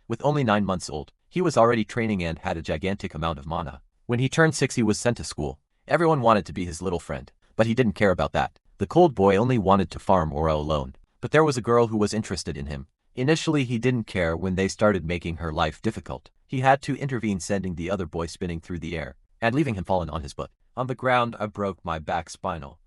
With only 9 months old, he was already training and had a gigantic amount of mana. When he turned 6 he was sent to school. Everyone wanted to be his little friend, but he didn't care about that. The cold boy only wanted to farm Aura alone. But there was a girl who was interested in him. Initially he didn't care when they started making her life difficult. He had to intervene, sending the other boy spinning through the air, and leaving him fallen on his butt. On the ground I broke my back spinal.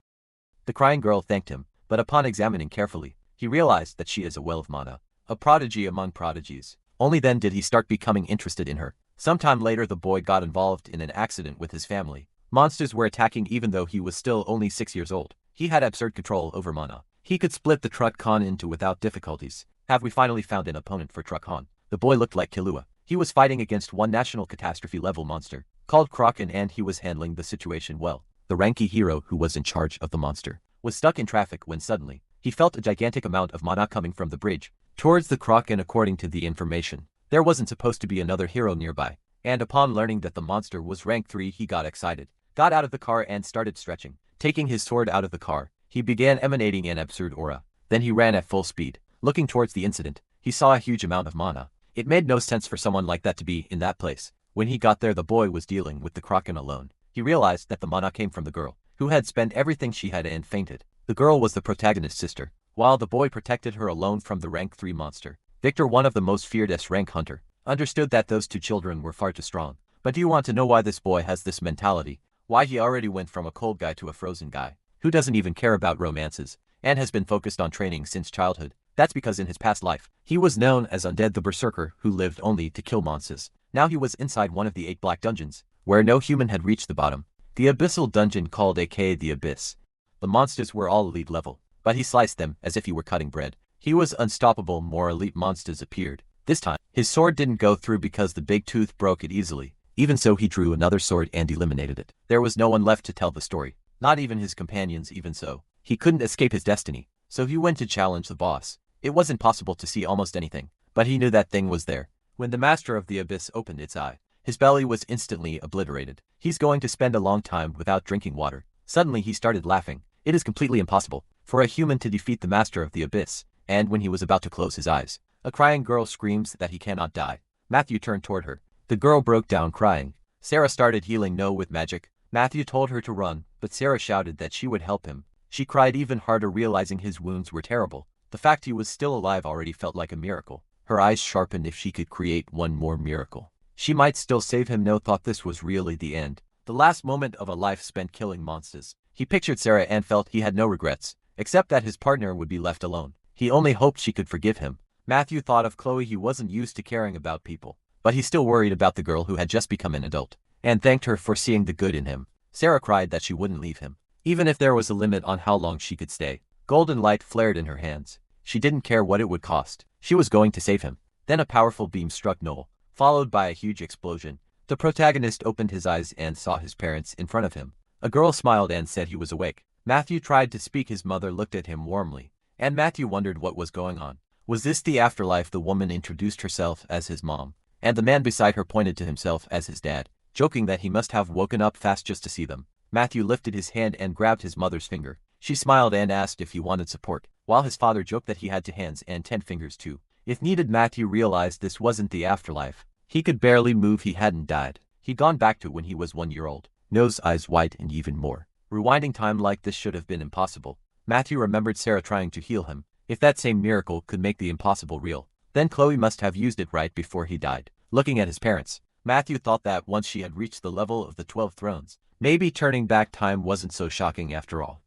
The crying girl thanked him, but upon examining carefully, he realized that she is a well of mana. A prodigy among prodigies. Only then did he start becoming interested in her. Sometime later the boy got involved in an accident with his family. Monsters were attacking even though he was still only 6 years old. He had absurd control over mana. He could split the Truck Khan into without difficulties. Have we finally found an opponent for Truck Khan? The boy looked like Killua. He was fighting against one national catastrophe level monster, called Kraken, and he was handling the situation well. The Ranky hero who was in charge of the monster was stuck in traffic when suddenly, he felt a gigantic amount of mana coming from the bridge towards the Kraken. According to the information, there wasn't supposed to be another hero nearby, and upon learning that the monster was rank 3 he got excited, got out of the car and started stretching. Taking his sword out of the car, he began emanating an absurd aura. Then he ran at full speed. Looking towards the incident, he saw a huge amount of mana. It made no sense for someone like that to be in that place. When he got there the boy was dealing with the Kraken alone. He realized that the mana came from the girl, who had spent everything she had and fainted. The girl was the protagonist's sister, while the boy protected her alone from the rank 3 monster. Victor, one of the most feared S-rank hunter, understood that those 2 children were far too strong. But do you want to know why this boy has this mentality? Why he already went from a cold guy to a frozen guy, who doesn't even care about romances, and has been focused on training since childhood. That's because in his past life, he was known as Undead the Berserker who lived only to kill monsters. Now he was inside one of the 8 black dungeons, where no human had reached the bottom. The abyssal dungeon called aka the Abyss. The monsters were all elite level, but he sliced them as if he were cutting bread. He was unstoppable. More elite monsters appeared. This time, his sword didn't go through because the big tooth broke it easily. Even so, he drew another sword and eliminated it. There was no one left to tell the story, not even his companions. Even so, he couldn't escape his destiny, so he went to challenge the boss. It wasn't possible to see almost anything, but he knew that thing was there. When the master of the abyss opened its eye, his belly was instantly obliterated. He's going to spend a long time without drinking water. Suddenly he started laughing. It is completely impossible for a human to defeat the master of the abyss. And when he was about to close his eyes, a crying girl screams that he cannot die. Matthew turned toward her. The girl broke down crying. Sarah started healing No with magic. Matthew told her to run, but Sarah shouted that she would help him. She cried even harder, realizing his wounds were terrible. The fact he was still alive already felt like a miracle. Her eyes sharpened. If she could create one more miracle, she might still save him. No thought this was really the end. The last moment of a life spent killing monsters. He pictured Sarah and felt he had no regrets, except that his partner would be left alone. He only hoped she could forgive him. Matthew thought of Chloe. He wasn't used to caring about people, but he still worried about the girl who had just become an adult, and thanked her for seeing the good in him. Sarah cried that she wouldn't leave him, even if there was a limit on how long she could stay. Golden light flared in her hands. She didn't care what it would cost. She was going to save him. Then a powerful beam struck Noel, followed by a huge explosion. The protagonist opened his eyes and saw his parents in front of him. A girl smiled and said he was awake. Matthew tried to speak. His mother looked at him warmly, and Matthew wondered what was going on. Was this the afterlife? The woman introduced herself as his mom, and the man beside her pointed to himself as his dad, joking that he must have woken up fast just to see them. Matthew lifted his hand and grabbed his mother's finger. She smiled and asked if he wanted support, while his father joked that he had 2 hands and 10 fingers too, if needed. Matthew realized this wasn't the afterlife. He could barely move. He hadn't died. He'd gone back to when he was 1 year old. Nose, eyes white, and even more. Rewinding time like this should have been impossible. Matthew remembered Sarah trying to heal him. If that same miracle could make the impossible real, then Chloe must have used it right before he died. Looking at his parents, Matthew thought that once she had reached the level of the 12 thrones, maybe turning back time wasn't so shocking after all.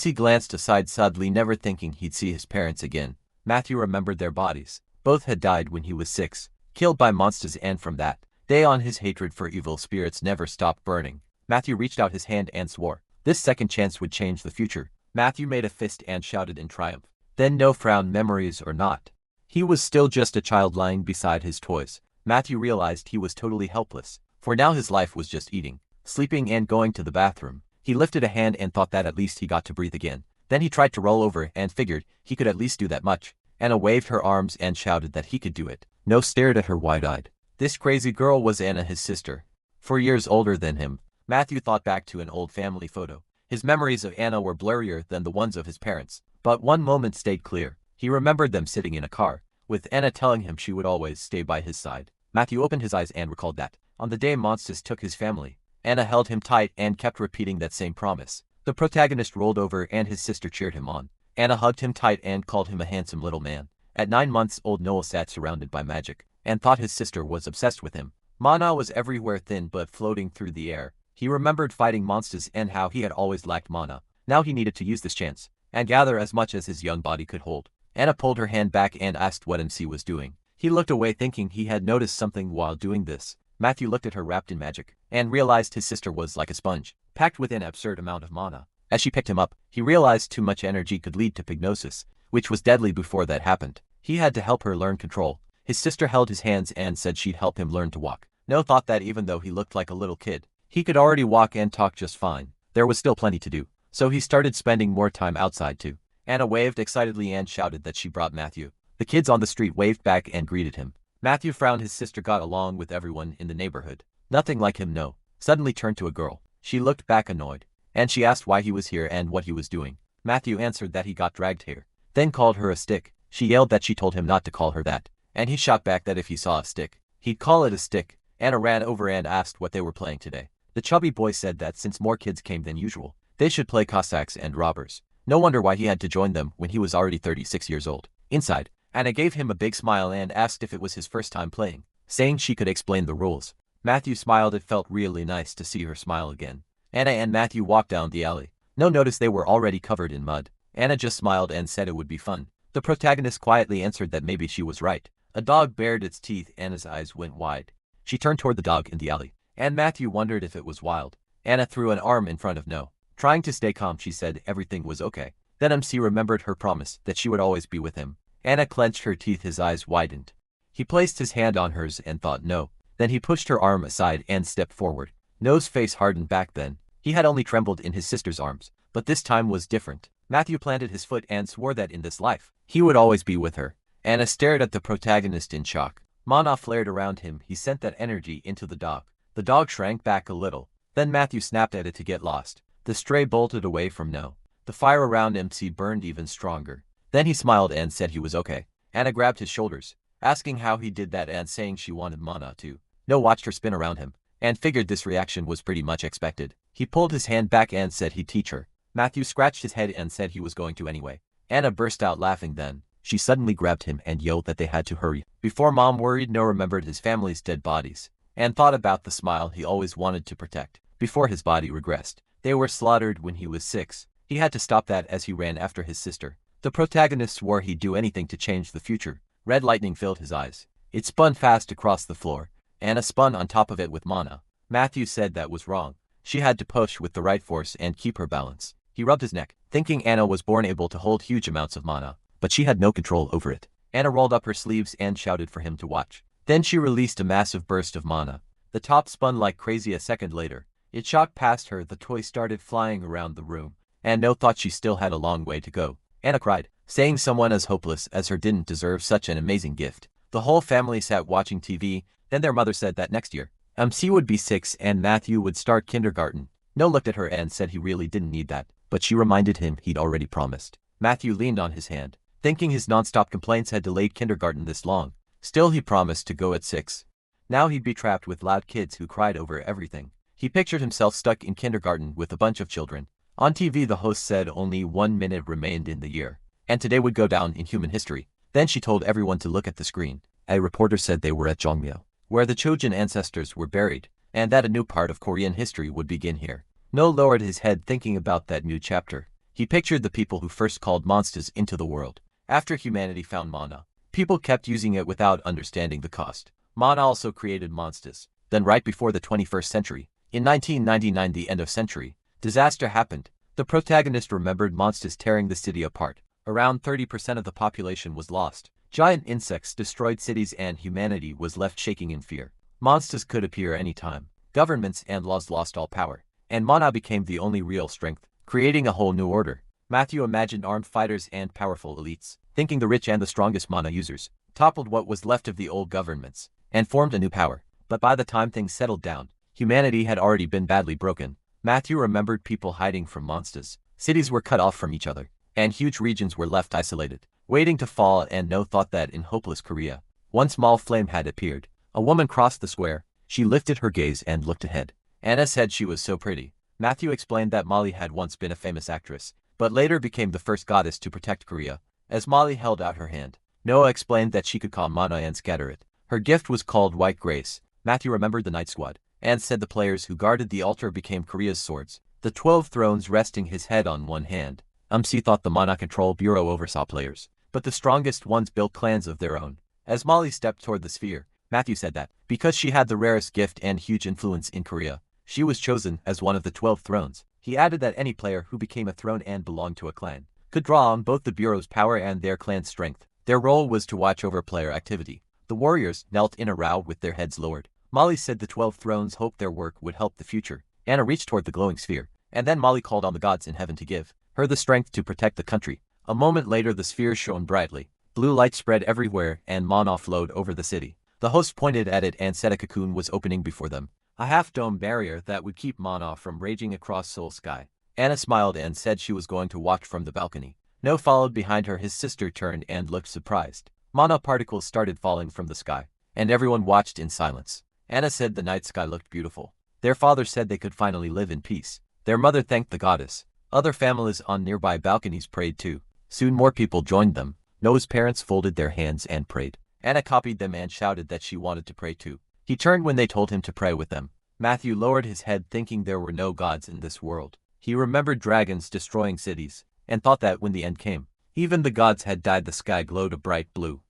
He glanced aside sadly, never thinking he'd see his parents again. Matthew remembered their bodies. Both had died when he was 6, killed by monsters, and from that day on his hatred for evil spirits never stopped burning. Matthew reached out his hand and swore this second chance would change the future. Matthew made a fist and shouted in triumph. Then no frown, memories or not, he was still just a child lying beside his toys. Matthew realized he was totally helpless, for now his life was just eating, sleeping, and going to the bathroom. He lifted a hand and thought that at least he got to breathe again. Then he tried to roll over and figured he could at least do that much. Anna waved her arms and shouted that he could do it. No stared at her wide-eyed. This crazy girl was Anna, his sister, 4 years older than him. Matthew thought back to an old family photo. His memories of Anna were blurrier than the ones of his parents, but one moment stayed clear. He remembered them sitting in a car, with Anna telling him she would always stay by his side. Matthew opened his eyes and recalled that, on the day monsters took his family, Anna held him tight and kept repeating that same promise. The protagonist rolled over and his sister cheered him on. Anna hugged him tight and called him a handsome little man. At 9 months old, Noah sat surrounded by magic, and thought his sister was obsessed with him. Mana was everywhere, thin but floating through the air. He remembered fighting monsters and how he had always lacked mana. Now he needed to use this chance, and gather as much as his young body could hold. Anna pulled her hand back and asked what MC was doing. He looked away thinking he had noticed something while doing this. Matthew looked at her wrapped in magic, and realized his sister was like a sponge, packed with an absurd amount of mana. As she picked him up, he realized too much energy could lead to pygnosis, which was deadly before that happened. He had to help her learn control. His sister held his hands and said she'd help him learn to walk. No thought that even though he looked like a little kid, he could already walk and talk just fine. There was still plenty to do, so he started spending more time outside too. Anna waved excitedly and shouted that she brought Matthew. The kids on the street waved back and greeted him. Matthew frowned. His sister got along with everyone in the neighborhood. Nothing like him, no. Suddenly turned to a girl. She looked back annoyed, and she asked why he was here and what he was doing. Matthew answered that he got dragged here, then called her a stick. She yelled that she told him not to call her that, and he shot back that if he saw a stick, he'd call it a stick. Anna ran over and asked what they were playing today. The chubby boy said that since more kids came than usual, they should play Cossacks and robbers. No wonder why he had to join them when he was already 36 years old. Inside, Anna gave him a big smile and asked if it was his first time playing, saying she could explain the rules. Matthew smiled. It felt really nice to see her smile again. Anna and Matthew walked down the alley. No notice they were already covered in mud. Anna just smiled and said it would be fun. The protagonist quietly answered that maybe she was right. A dog bared its teeth. Anna's eyes went wide. She turned toward the dog in the alley, and Matthew wondered if it was wild. Anna threw an arm in front of No. Trying to stay calm, she said everything was okay. Then MC remembered her promise that she would always be with him. Anna clenched her teeth. His eyes widened. He placed his hand on hers and thought no. Then he pushed her arm aside and stepped forward. No's face hardened back then. He had only trembled in his sister's arms, but this time was different. Matthew planted his foot and swore that in this life, he would always be with her. Anna stared at the protagonist in shock. Mana flared around him. He sent that energy into the dog. The dog shrank back a little. Then Matthew snapped at it to get lost. The stray bolted away from No. The fire around MC burned even stronger. Then he smiled and said he was okay. Anna grabbed his shoulders, asking how he did that and saying she wanted Mana too. No watched her spin around him, and figured this reaction was pretty much expected. He pulled his hand back and said he'd teach her. Matthew scratched his head and said he was going to anyway. Anna burst out laughing then. She suddenly grabbed him and yelled that they had to hurry. Before Mom worried, No remembered his family's dead bodies, and thought about the smile he always wanted to protect. Before his body regressed, they were slaughtered when he was 6. He had to stop that as he ran after his sister. The protagonist swore he'd do anything to change the future. Red lightning filled his eyes. It spun fast across the floor. Anna spun on top of it with Mana. Matthew said that was wrong. She had to push with the right force and keep her balance. He rubbed his neck, thinking Anna was born able to hold huge amounts of mana, but she had no control over it. Anna rolled up her sleeves and shouted for him to watch. Then she released a massive burst of mana. The top spun like crazy. A second later, it shot past her. The toy started flying around the room, and No thought she still had a long way to go. Anna cried, saying someone as hopeless as her didn't deserve such an amazing gift. The whole family sat watching TV. Then their mother said that next year, MC would be 6 and Matthew would start kindergarten. No looked at her and said he really didn't need that, but she reminded him he'd already promised. Matthew leaned on his hand, thinking his non-stop complaints had delayed kindergarten this long. Still, he promised to go at 6. Now he'd be trapped with loud kids who cried over everything. He pictured himself stuck in kindergarten with a bunch of children. On TV, the host said only 1 minute remained in the year, and today would go down in human history. Then she told everyone to look at the screen. A reporter said they were at Jongmyo, where the Chojin ancestors were buried, and that a new part of Korean history would begin here. No lowered his head thinking about that new chapter. He pictured the people who first called monsters into the world. After humanity found mana, people kept using it without understanding the cost. Mana also created monsters. Then right before the 21st century, in 1999, the end of century, disaster happened. The protagonist remembered monsters tearing the city apart. Around 30% of the population was lost. Giant insects destroyed cities and humanity was left shaking in fear. Monsters could appear anytime. Governments and laws lost all power, and mana became the only real strength, creating a whole new order. Matthew imagined armed fighters and powerful elites, thinking the rich and the strongest mana users toppled what was left of the old governments, and formed a new power. But by the time things settled down, humanity had already been badly broken. Matthew remembered people hiding from monsters. Cities were cut off from each other, and huge regions were left isolated. waiting to fall, and no thought that in hopeless Korea, one small flame had appeared. A woman crossed the square. She lifted her gaze and looked ahead. Anna said she was so pretty. Matthew explained that Molly had once been a famous actress, but later became the first goddess to protect Korea. As Molly held out her hand, Noah explained that she could calm Mana and scatter it. Her gift was called White Grace. Matthew remembered the Night Squad, and said the players who guarded the altar became Korea's swords, the 12 thrones resting his head on one hand. She thought the Mana Control Bureau oversaw players, but the strongest ones built clans of their own. As Molly stepped toward the sphere, Matthew said that, because she had the rarest gift and huge influence in Korea, she was chosen as one of the 12 thrones. He added that any player who became a throne and belonged to a clan could draw on both the Bureau's power and their clan's strength. Their role was to watch over player activity. The warriors knelt in a row with their heads lowered. Molly said the 12 thrones hoped their work would help the future. Anna reached toward the glowing sphere, and then Molly called on the gods in heaven to give her the strength to protect the country. A moment later the sphere shone brightly. Blue light spread everywhere and mana flowed over the city. The host pointed at it and said a cocoon was opening before them, a half-dome barrier that would keep mana from raging across Seoul sky. Anna smiled and said she was going to watch from the balcony. No followed behind her. His sister turned and looked surprised. Mana particles started falling from the sky, and everyone watched in silence. Anna said the night sky looked beautiful. Their father said they could finally live in peace. Their mother thanked the goddess. Other families on nearby balconies prayed too. Soon more people joined them. Noah's parents folded their hands and prayed. Anna copied them and shouted that she wanted to pray too. He turned when they told him to pray with them. Matthew lowered his head, thinking there were no gods in this world. He remembered dragons destroying cities, and thought that when the end came, even the gods had died. The sky glowed a bright blue.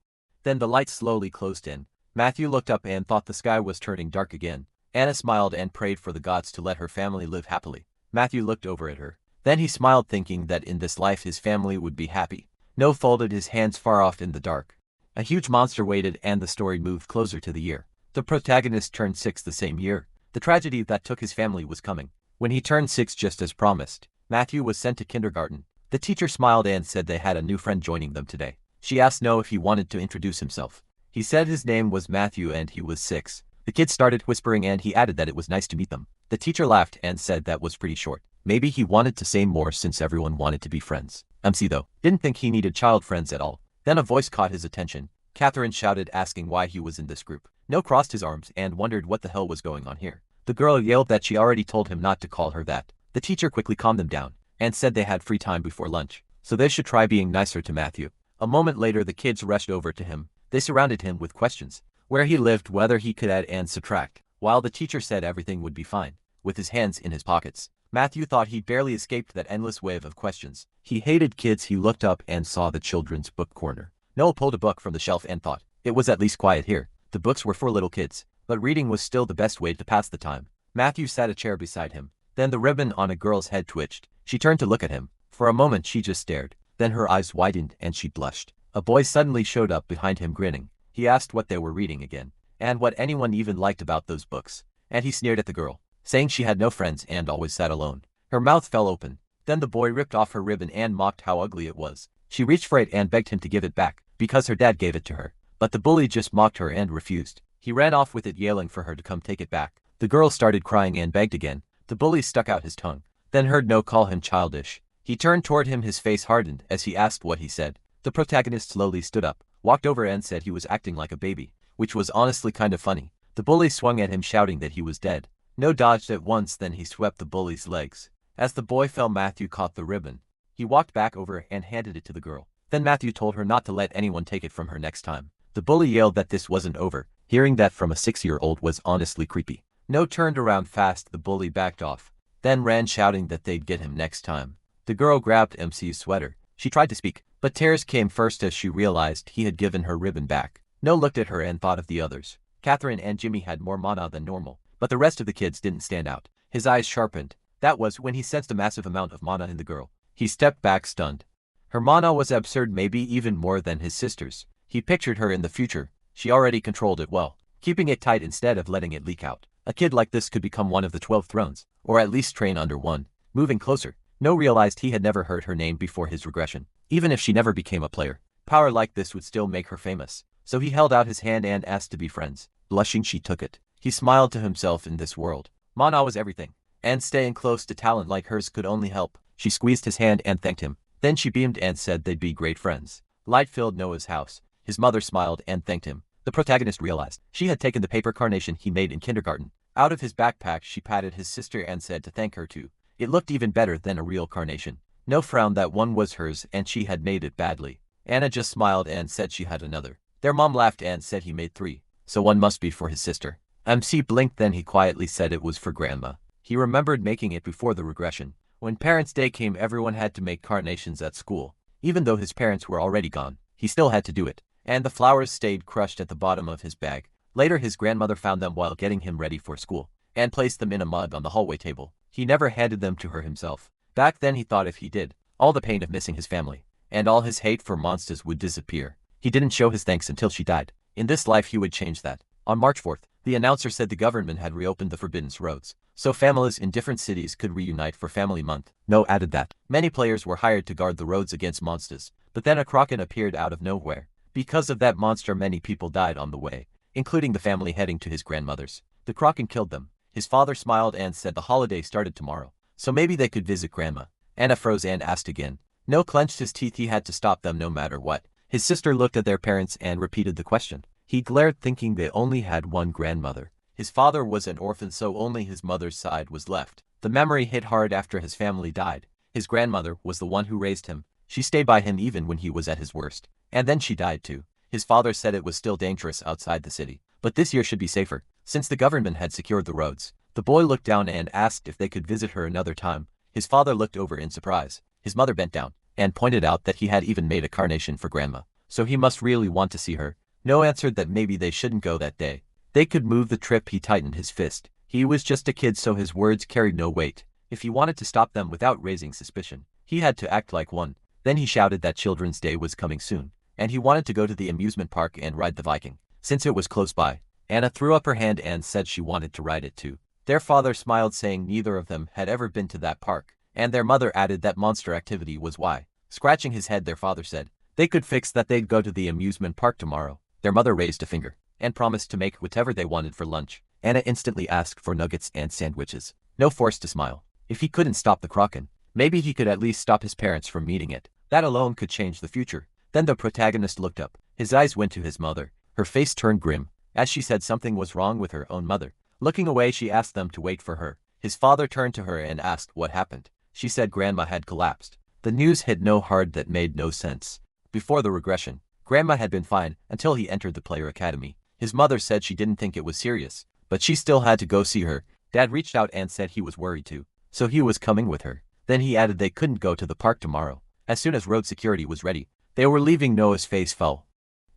Then the light slowly closed in. Matthew looked up and thought the sky was turning dark again. Anna smiled and prayed for the gods to let her family live happily. Matthew looked over at her. Then he smiled, thinking that in this life his family would be happy. Noah folded his hands far off in the dark. A huge monster waited, and the story moved closer to the year. The protagonist turned 6 the same year. The tragedy that took his family was coming. When he turned 6, just as promised, Matthew was sent to kindergarten. The teacher smiled and said they had a new friend joining them today. She asked Noah if he wanted to introduce himself. He said his name was Matthew and he was 6. The kids started whispering and he added that it was nice to meet them. The teacher laughed and said that was pretty short. Maybe he wanted to say more since everyone wanted to be friends. Though, didn't think he needed child friends at all. Then a voice caught his attention. Catherine shouted, asking why he was in this group. Noah crossed his arms and wondered what the hell was going on here. The girl yelled that she already told him not to call her that. The teacher quickly calmed them down and said they had free time before lunch, so they should try being nicer to Matthew. A moment later the kids rushed over to him. They surrounded him with questions. Where he lived, whether he could add and subtract, while the teacher said everything would be fine. With his hands in his pockets, Matthew thought he'd barely escaped that endless wave of questions. He hated kids. He looked up and saw the children's book corner. Noah pulled a book from the shelf and thought, it was at least quiet here. The books were for little kids, but reading was still the best way to pass the time. Matthew sat a chair beside him. Then the ribbon on a girl's head twitched. She turned to look at him. For a moment she just stared. Then her eyes widened and she blushed. A boy suddenly showed up behind him grinning. He asked what they were reading again, and what anyone even liked about those books. And he sneered at the girl, saying she had no friends and always sat alone. Her mouth fell open. Then the boy ripped off her ribbon and mocked how ugly it was. She reached for it and begged him to give it back, because her dad gave it to her. But the bully just mocked her and refused. He ran off with it, yelling for her to come take it back. The girl started crying and begged again. The bully stuck out his tongue, then heard Noah call him childish. He turned toward him, his face hardened as he asked what he said. The protagonist slowly stood up, walked over and said he was acting like a baby, which was honestly kind of funny. The bully swung at him, shouting that he was dead. Noah dodged at once, then he swept the bully's legs. As the boy fell, Matthew caught the ribbon. He walked back over and handed it to the girl. Then Matthew told her not to let anyone take it from her next time. The bully yelled that this wasn't over. Hearing that from a 6-year-old was honestly creepy. Noah turned around fast. The bully backed off, then ran, shouting that they'd get him next time. The girl grabbed MC's sweater. She tried to speak, but tears came first as she realized he had given her ribbon back. Noah looked at her and thought of the others. Catherine and Jimmy had more mana than normal, but the rest of the kids didn't stand out. His eyes sharpened. That was when he sensed a massive amount of mana in the girl. He stepped back, stunned. Her mana was absurd, maybe even more than his sister's. He pictured her in the future. She already controlled it well, keeping it tight instead of letting it leak out. A kid like this could become one of the 12 thrones, or at least train under one. Moving closer, Noah realized he had never heard her name before his regression. Even if she never became a player, power like this would still make her famous. So he held out his hand and asked to be friends. Blushing, she took it. He smiled to himself. In this world, mana was everything, and staying close to talent like hers could only help. She squeezed his hand and thanked him. Then she beamed and said they'd be great friends. Light filled Noah's house. His mother smiled and thanked him. The protagonist realized she had taken the paper carnation he made in kindergarten out of his backpack. She patted his sister and said to thank her too. It looked even better than a real carnation. No frown that one was hers and she had made it badly. Anna just smiled and said she had another. Their mom laughed and said he made 3, so one must be for his sister. MC blinked, then he quietly said it was for grandma. He remembered making it before the regression. When Parents' Day came, everyone had to make carnations at school. Even though his parents were already gone, he still had to do it. And the flowers stayed crushed at the bottom of his bag. Later his grandmother found them while getting him ready for school, and placed them in a mug on the hallway table. He never handed them to her himself. Back then he thought if he did, all the pain of missing his family, and all his hate for monsters would disappear. He didn't show his thanks until she died. In this life he would change that. On March 4th, the announcer said the government had reopened the Forbidden Roads, so families in different cities could reunite for Family Month. No added that many players were hired to guard the roads against monsters, but then a kraken appeared out of nowhere. Because of that monster, many people died on the way, including the family heading to his grandmother's. The kraken killed them. His father smiled and said the holiday started tomorrow, so maybe they could visit grandma. Anna froze and asked again. No clenched his teeth, he had to stop them no matter what. His sister looked at their parents and repeated the question. He glared, thinking they only had one grandmother. His father was an orphan, so only his mother's side was left. The memory hit hard after his family died. His grandmother was the one who raised him. She stayed by him even when he was at his worst. And then she died too. His father said it was still dangerous outside the city, but this year should be safer, since the government had secured the roads. The boy looked down and asked if they could visit her another time. His father looked over in surprise. His mother bent down and pointed out that he had even made a carnation for grandma, so he must really want to see her. No answered that maybe they shouldn't go that day. They could move the trip. He tightened his fist. He was just a kid, so his words carried no weight. If he wanted to stop them without raising suspicion, he had to act like one. Then he shouted that Children's Day was coming soon, and he wanted to go to the amusement park and ride the Viking, since it was close by. Anna threw up her hand and said she wanted to ride it too. Their father smiled, saying neither of them had ever been to that park, and their mother added that monster activity was why. Scratching his head, their father said they could fix that. They'd go to the amusement park tomorrow. Their mother raised a finger and promised to make whatever they wanted for lunch. Anna instantly asked for nuggets and sandwiches. No force to smile. If he couldn't stop the kraken, maybe he could at least stop his parents from meeting it. That alone could change the future. Then the protagonist looked up. His eyes went to his mother. Her face turned grim as she said something was wrong with her own mother. Looking away, she asked them to wait for her. His father turned to her and asked what happened. She said grandma had collapsed. The news hit no hard that made no sense. Before the regression, grandma had been fine until he entered the player academy. His mother said she didn't think it was serious, but she still had to go see her. Dad reached out and said he was worried too, so he was coming with her. Then he added they couldn't go to the park tomorrow. As soon as road security was ready, they were leaving. Noah's face fell.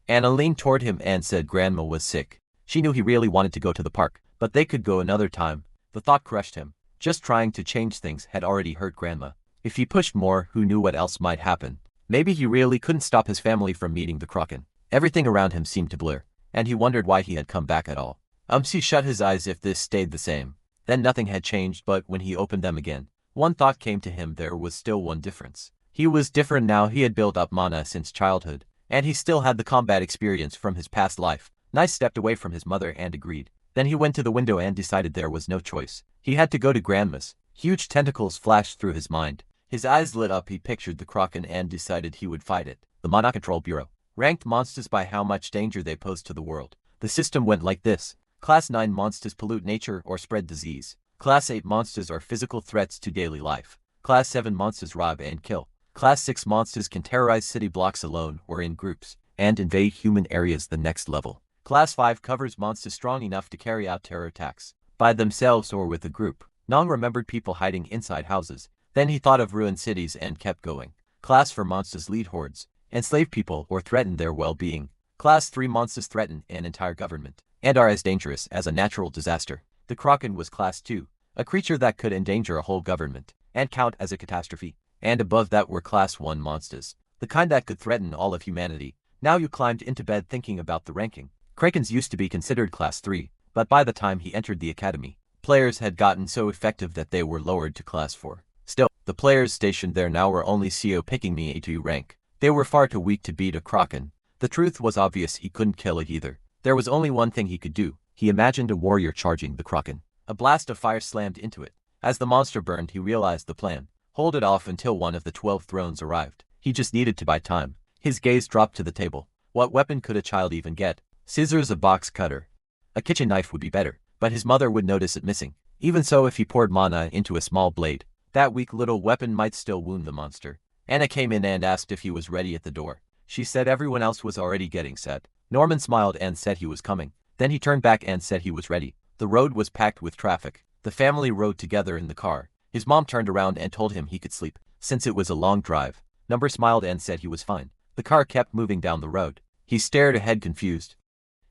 Anna leaned toward him and said grandma was sick. She knew he really wanted to go to the park, but they could go another time. The thought crushed him. Just trying to change things had already hurt grandma. If he pushed more, who knew what else might happen? Maybe he really couldn't stop his family from meeting the kraken. Everything around him seemed to blur, and he wondered why he had come back at all. He shut his eyes if this stayed the same. Then nothing had changed, but when he opened them again, one thought came to him. There was still one difference. He was different now. He had built up mana since childhood, and he still had the combat experience from his past life. Nice stepped away from his mother and agreed. Then he went to the window and decided there was no choice. He had to go to grandma's. Huge tentacles flashed through his mind. His eyes lit up. He pictured the kraken and decided he would fight it. The Mana Control Bureau ranked monsters by how much danger they pose to the world. The system went like this. Class 9 monsters pollute nature or spread disease. Class 8 monsters are physical threats to daily life. Class 7 monsters rob and kill. Class 6 monsters can terrorize city blocks alone or in groups, and invade human areas. The next level. Class 5 covers monsters strong enough to carry out terror attacks, by themselves or with a group. Nong remembered people hiding inside houses. Then he thought of ruined cities and kept going. Class 4 monsters lead hordes, enslave people or threaten their well-being. Class 3 monsters threaten an entire government, and are as dangerous as a natural disaster. The kraken was Class 2, a creature that could endanger a whole government, and count as a catastrophe. And above that were Class 1 monsters, the kind that could threaten all of humanity. Now you climbed into bed thinking about the ranking. Krakens used to be considered Class 3, but by the time he entered the academy, players had gotten so effective that they were lowered to Class 4. Still, the players stationed there now were only CO picking me A2 rank. They were far too weak to beat a kraken. The truth was obvious, he couldn't kill it either. There was only one thing he could do. He imagined a warrior charging the kraken. A blast of fire slammed into it. As the monster burned, he realized the plan. Hold it off until one of the 12 thrones arrived. He just needed to buy time. His gaze dropped to the table. What weapon could a child even get? Scissors, a box cutter. A kitchen knife would be better, but his mother would notice it missing. Even so, if he poured mana into a small blade, that weak little weapon might still wound the monster. Anna came in and asked if he was ready at the door. She said everyone else was already getting set. Norman smiled and said he was coming. Then he turned back and said he was ready. The road was packed with traffic. The family rode together in the car. His mom turned around and told him he could sleep, since it was a long drive. Number smiled and said he was fine. The car kept moving down the road. He stared ahead confused.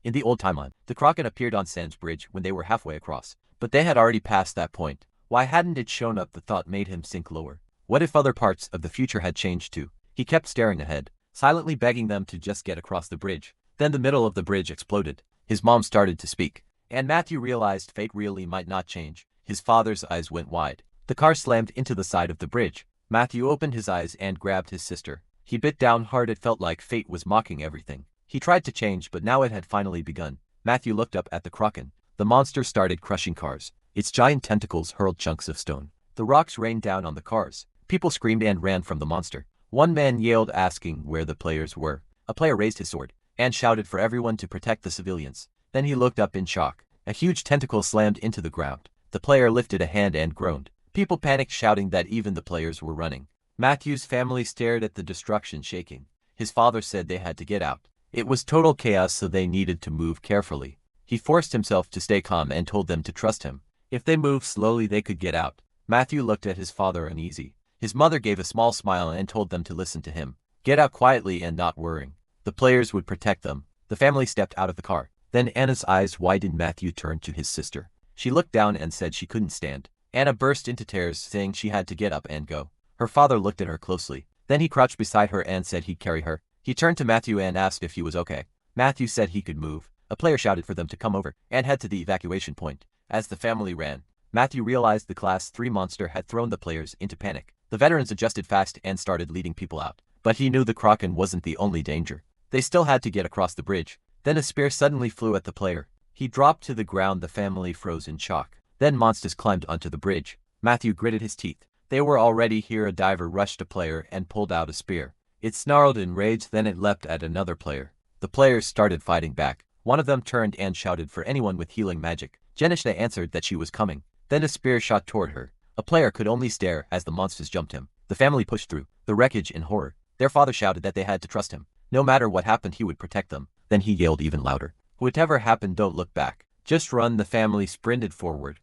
In the old timeline, the Kraken appeared on Sans Bridge when they were halfway across, but they had already passed that point. Why hadn't it shown up? The thought made him sink lower. What if other parts of the future had changed too? He kept staring ahead, silently begging them to just get across the bridge. Then the middle of the bridge exploded. His mom started to speak, and Matthew realized fate really might not change. His father's eyes went wide. The car slammed into the side of the bridge. Matthew opened his eyes and grabbed his sister. He bit down hard. It felt like fate was mocking everything. He tried to change, but now it had finally begun. Matthew looked up at the Kraken. The monster started crushing cars. Its giant tentacles hurled chunks of stone. The rocks rained down on the cars. People screamed and ran from the monster. One man yelled, asking where the players were. A player raised his sword and shouted for everyone to protect the civilians. Then he looked up in shock. A huge tentacle slammed into the ground. The player lifted a hand and groaned. People panicked, shouting that even the players were running. Matthew's family stared at the destruction, shaking. His father said they had to get out. It was total chaos, so they needed to move carefully. He forced himself to stay calm and told them to trust him. If they moved slowly, they could get out. Matthew looked at his father uneasy. His mother gave a small smile and told them to listen to him. Get out quietly and not worrying. The players would protect them. The family stepped out of the car. Then Anna's eyes widened. Matthew turned to his sister. She looked down and said she couldn't stand. Anna burst into tears, saying she had to get up and go. Her father looked at her closely. Then he crouched beside her and said he'd carry her. He turned to Matthew and asked if he was okay. Matthew said he could move. A player shouted for them to come over and head to the evacuation point. As the family ran, Matthew realized the Class 3 monster had thrown the players into panic. The veterans adjusted fast and started leading people out. But he knew the Kraken wasn't the only danger. They still had to get across the bridge. Then a spear suddenly flew at the player. He dropped to the ground. The family froze in shock. Then monsters climbed onto the bridge. Matthew gritted his teeth. They were already here. A diver rushed a player and pulled out a spear. It snarled in rage, then it leapt at another player. The players started fighting back. One of them turned and shouted for anyone with healing magic. Janishna answered that she was coming. Then a spear shot toward her. A player could only stare as the monsters jumped him. The family pushed through the wreckage in horror. Their father shouted that they had to trust him. No matter what happened, he would protect them. Then he yelled even louder. Whatever happened, don't look back. Just run. The family sprinted forward.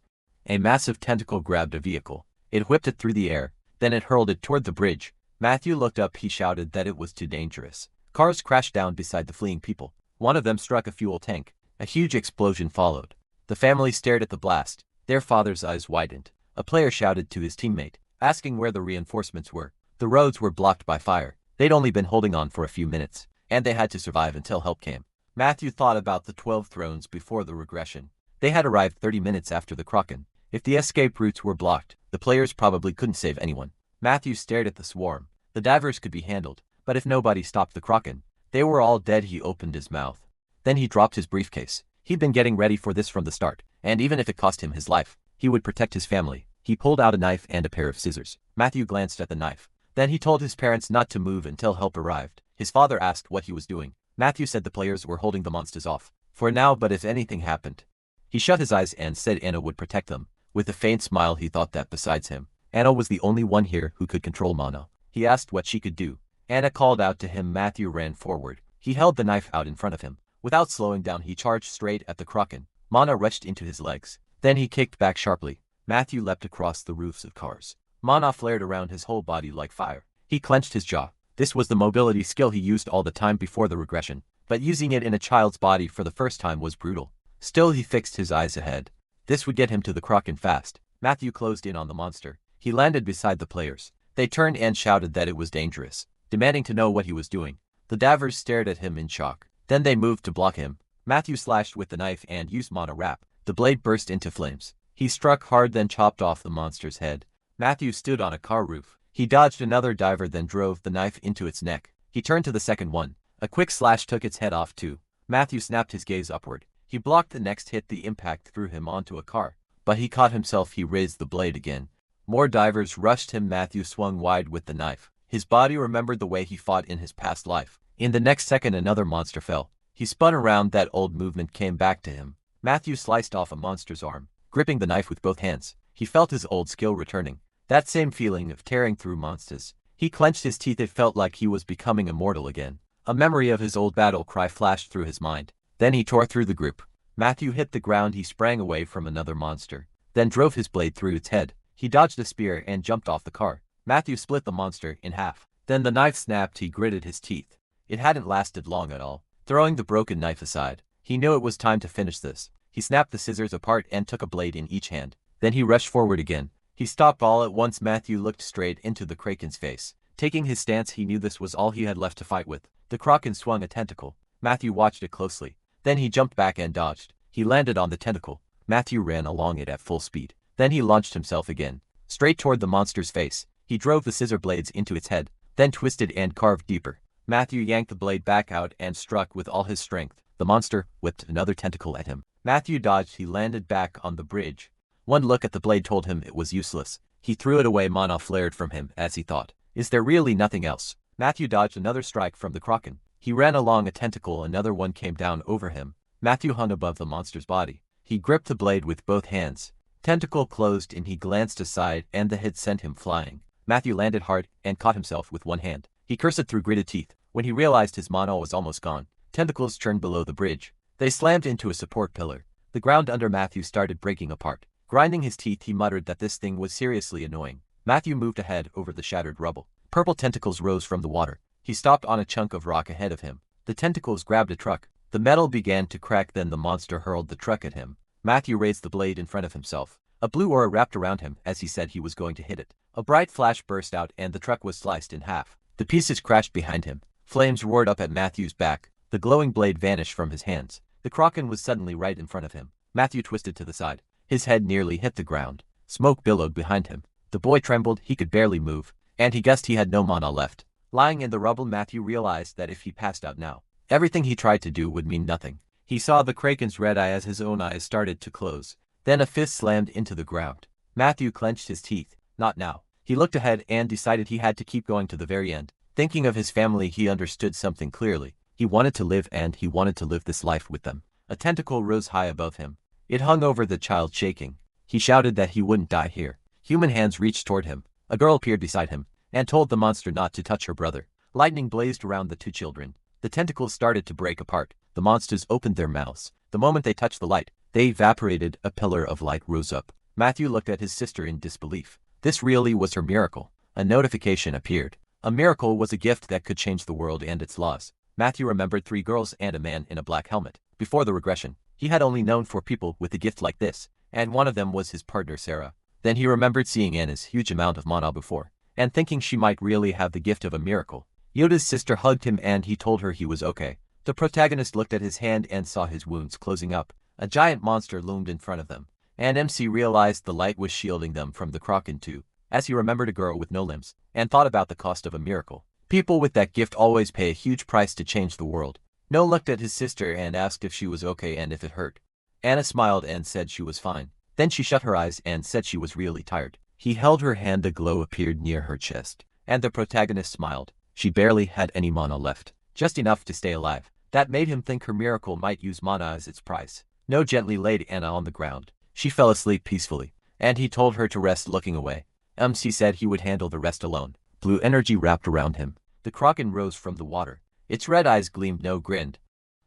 A massive tentacle grabbed a vehicle. It whipped it through the air. Then it hurled it toward the bridge. Matthew looked up. He shouted that it was too dangerous. Cars crashed down beside the fleeing people. One of them struck a fuel tank. A huge explosion followed. The family stared at the blast. Their father's eyes widened. A player shouted to his teammate, asking where the reinforcements were. The roads were blocked by fire. They'd only been holding on for a few minutes, and they had to survive until help came. Matthew thought about the 12 thrones before the regression. They had arrived 30 minutes after the Kraken. If the escape routes were blocked, the players probably couldn't save anyone. Matthew stared at the swarm. The divers could be handled, but if nobody stopped the Kraken, they were all dead. He opened his mouth. Then he dropped his briefcase. He'd been getting ready for this from the start, and even if it cost him his life, he would protect his family. He pulled out a knife and a pair of scissors. Matthew glanced at the knife. Then he told his parents not to move until help arrived. His father asked what he was doing. Matthew said the players were holding the monsters off for now, but if anything happened. He shut his eyes and said Anna would protect them. With a faint smile, he thought that besides him, Anna was the only one here who could control mana. He asked what she could do. Anna called out to him. Matthew ran forward. He held the knife out in front of him. Without slowing down, he charged straight at the Kraken. Mana rushed into his legs. Then he kicked back sharply. Matthew leapt across the roofs of cars. Mana flared around his whole body like fire. He clenched his jaw. This was the mobility skill he used all the time before the regression, but using it in a child's body for the first time was brutal. Still, he fixed his eyes ahead. This would get him to the Kraken fast. Matthew closed in on the monster. He landed beside the players. They turned and shouted that it was dangerous, demanding to know what he was doing. The divers stared at him in shock. Then they moved to block him. Matthew slashed with the knife and used mana wrap. The blade burst into flames. He struck hard, then chopped off the monster's head. Matthew stood on a car roof. He dodged another diver, then drove the knife into its neck. He turned to the second one. A quick slash took its head off too. Matthew snapped his gaze upward. He blocked the next hit. The impact threw him onto a car, but he caught himself. He raised the blade again. More divers rushed him. Matthew swung wide with the knife. His body remembered the way he fought in his past life. In the next second another monster fell. He spun around, that old movement came back to him. Matthew sliced off a monster's arm, gripping the knife with both hands. He felt his old skill returning. That same feeling of tearing through monsters. He clenched his teeth, it felt like he was becoming immortal again. A memory of his old battle cry flashed through his mind. Then he tore through the group. Matthew hit the ground, he sprang away from another monster, then drove his blade through its head. He dodged a spear and jumped off the car. Matthew split the monster in half. Then the knife snapped, he gritted his teeth. It hadn't lasted long at all. Throwing the broken knife aside, he knew it was time to finish this. He snapped the scissors apart and took a blade in each hand. Then he rushed forward again. He stopped all at once. Matthew looked straight into the Kraken's face. Taking his stance, he knew this was all he had left to fight with. The Kraken swung a tentacle. Matthew watched it closely. Then he jumped back and dodged. He landed on the tentacle. Matthew ran along it at full speed. Then he launched himself again, straight toward the monster's face. He drove the scissor blades into its head, then twisted and carved deeper. Matthew yanked the blade back out and struck with all his strength. The monster whipped another tentacle at him. Matthew dodged. He landed back on the bridge. One look at the blade told him it was useless. He threw it away. Mana flared from him as he thought, is there really nothing else? Matthew dodged another strike from the Kraken. He ran along a tentacle. Another one came down over him. Matthew hung above the monster's body. He gripped the blade with both hands. Tentacle closed and he glanced aside and the head sent him flying. Matthew landed hard and caught himself with one hand. He cursed through gritted teeth. When he realized his mana was almost gone, tentacles churned below the bridge. They slammed into a support pillar. The ground under Matthew started breaking apart. Grinding his teeth, he muttered that this thing was seriously annoying. Matthew moved ahead over the shattered rubble. Purple tentacles rose from the water. He stopped on a chunk of rock ahead of him. The tentacles grabbed a truck. The metal began to crack, then the monster hurled the truck at him. Matthew raised the blade in front of himself. A blue aura wrapped around him as he said he was going to hit it. A bright flash burst out and the truck was sliced in half. The pieces crashed behind him. Flames roared up at Matthew's back. The glowing blade vanished from his hands. The Kraken was suddenly right in front of him. Matthew twisted to the side. His head nearly hit the ground. Smoke billowed behind him. The boy trembled, he could barely move, and he guessed he had no mana left. Lying in the rubble, Matthew realized that if he passed out now, everything he tried to do would mean nothing. He saw the Kraken's red eye as his own eyes started to close. Then a fist slammed into the ground. Matthew clenched his teeth. Not now. He looked ahead and decided he had to keep going to the very end. Thinking of his family, he understood something clearly. He wanted to live, and he wanted to live this life with them. A tentacle rose high above him. It hung over the child, shaking. He shouted that he wouldn't die here. Human hands reached toward him. A girl appeared beside him and told the monster not to touch her brother. Lightning blazed around the two children. The tentacles started to break apart. The monsters opened their mouths. The moment they touched the light, they evaporated. A pillar of light rose up. Matthew looked at his sister in disbelief. This really was her miracle. A notification appeared. A miracle was a gift that could change the world and its laws. Matthew remembered 3 girls and a man in a black helmet. Before the regression, he had only known 4 people with a gift like this, and one of them was his partner Sarah. Then he remembered seeing Anna's huge amount of mana before, and thinking she might really have the gift of a miracle. Yoda's sister hugged him and he told her he was okay. The protagonist looked at his hand and saw his wounds closing up. A giant monster loomed in front of them, and MC realized the light was shielding them from the Kraken too, as he remembered a girl with no limbs, and thought about the cost of a miracle. People with that gift always pay a huge price to change the world. No looked at his sister and asked if she was okay and if it hurt. Anna smiled and said she was fine. Then she shut her eyes and said she was really tired. He held her hand. A glow appeared near her chest, and the protagonist smiled. She barely had any mana left, just enough to stay alive. That made him think her miracle might use mana as its price. No gently laid Anna on the ground. She fell asleep peacefully, and he told her to rest, looking away. MC said he would handle the rest alone. Blue energy wrapped around him. The Kraken rose from the water. Its red eyes gleamed. No grinned.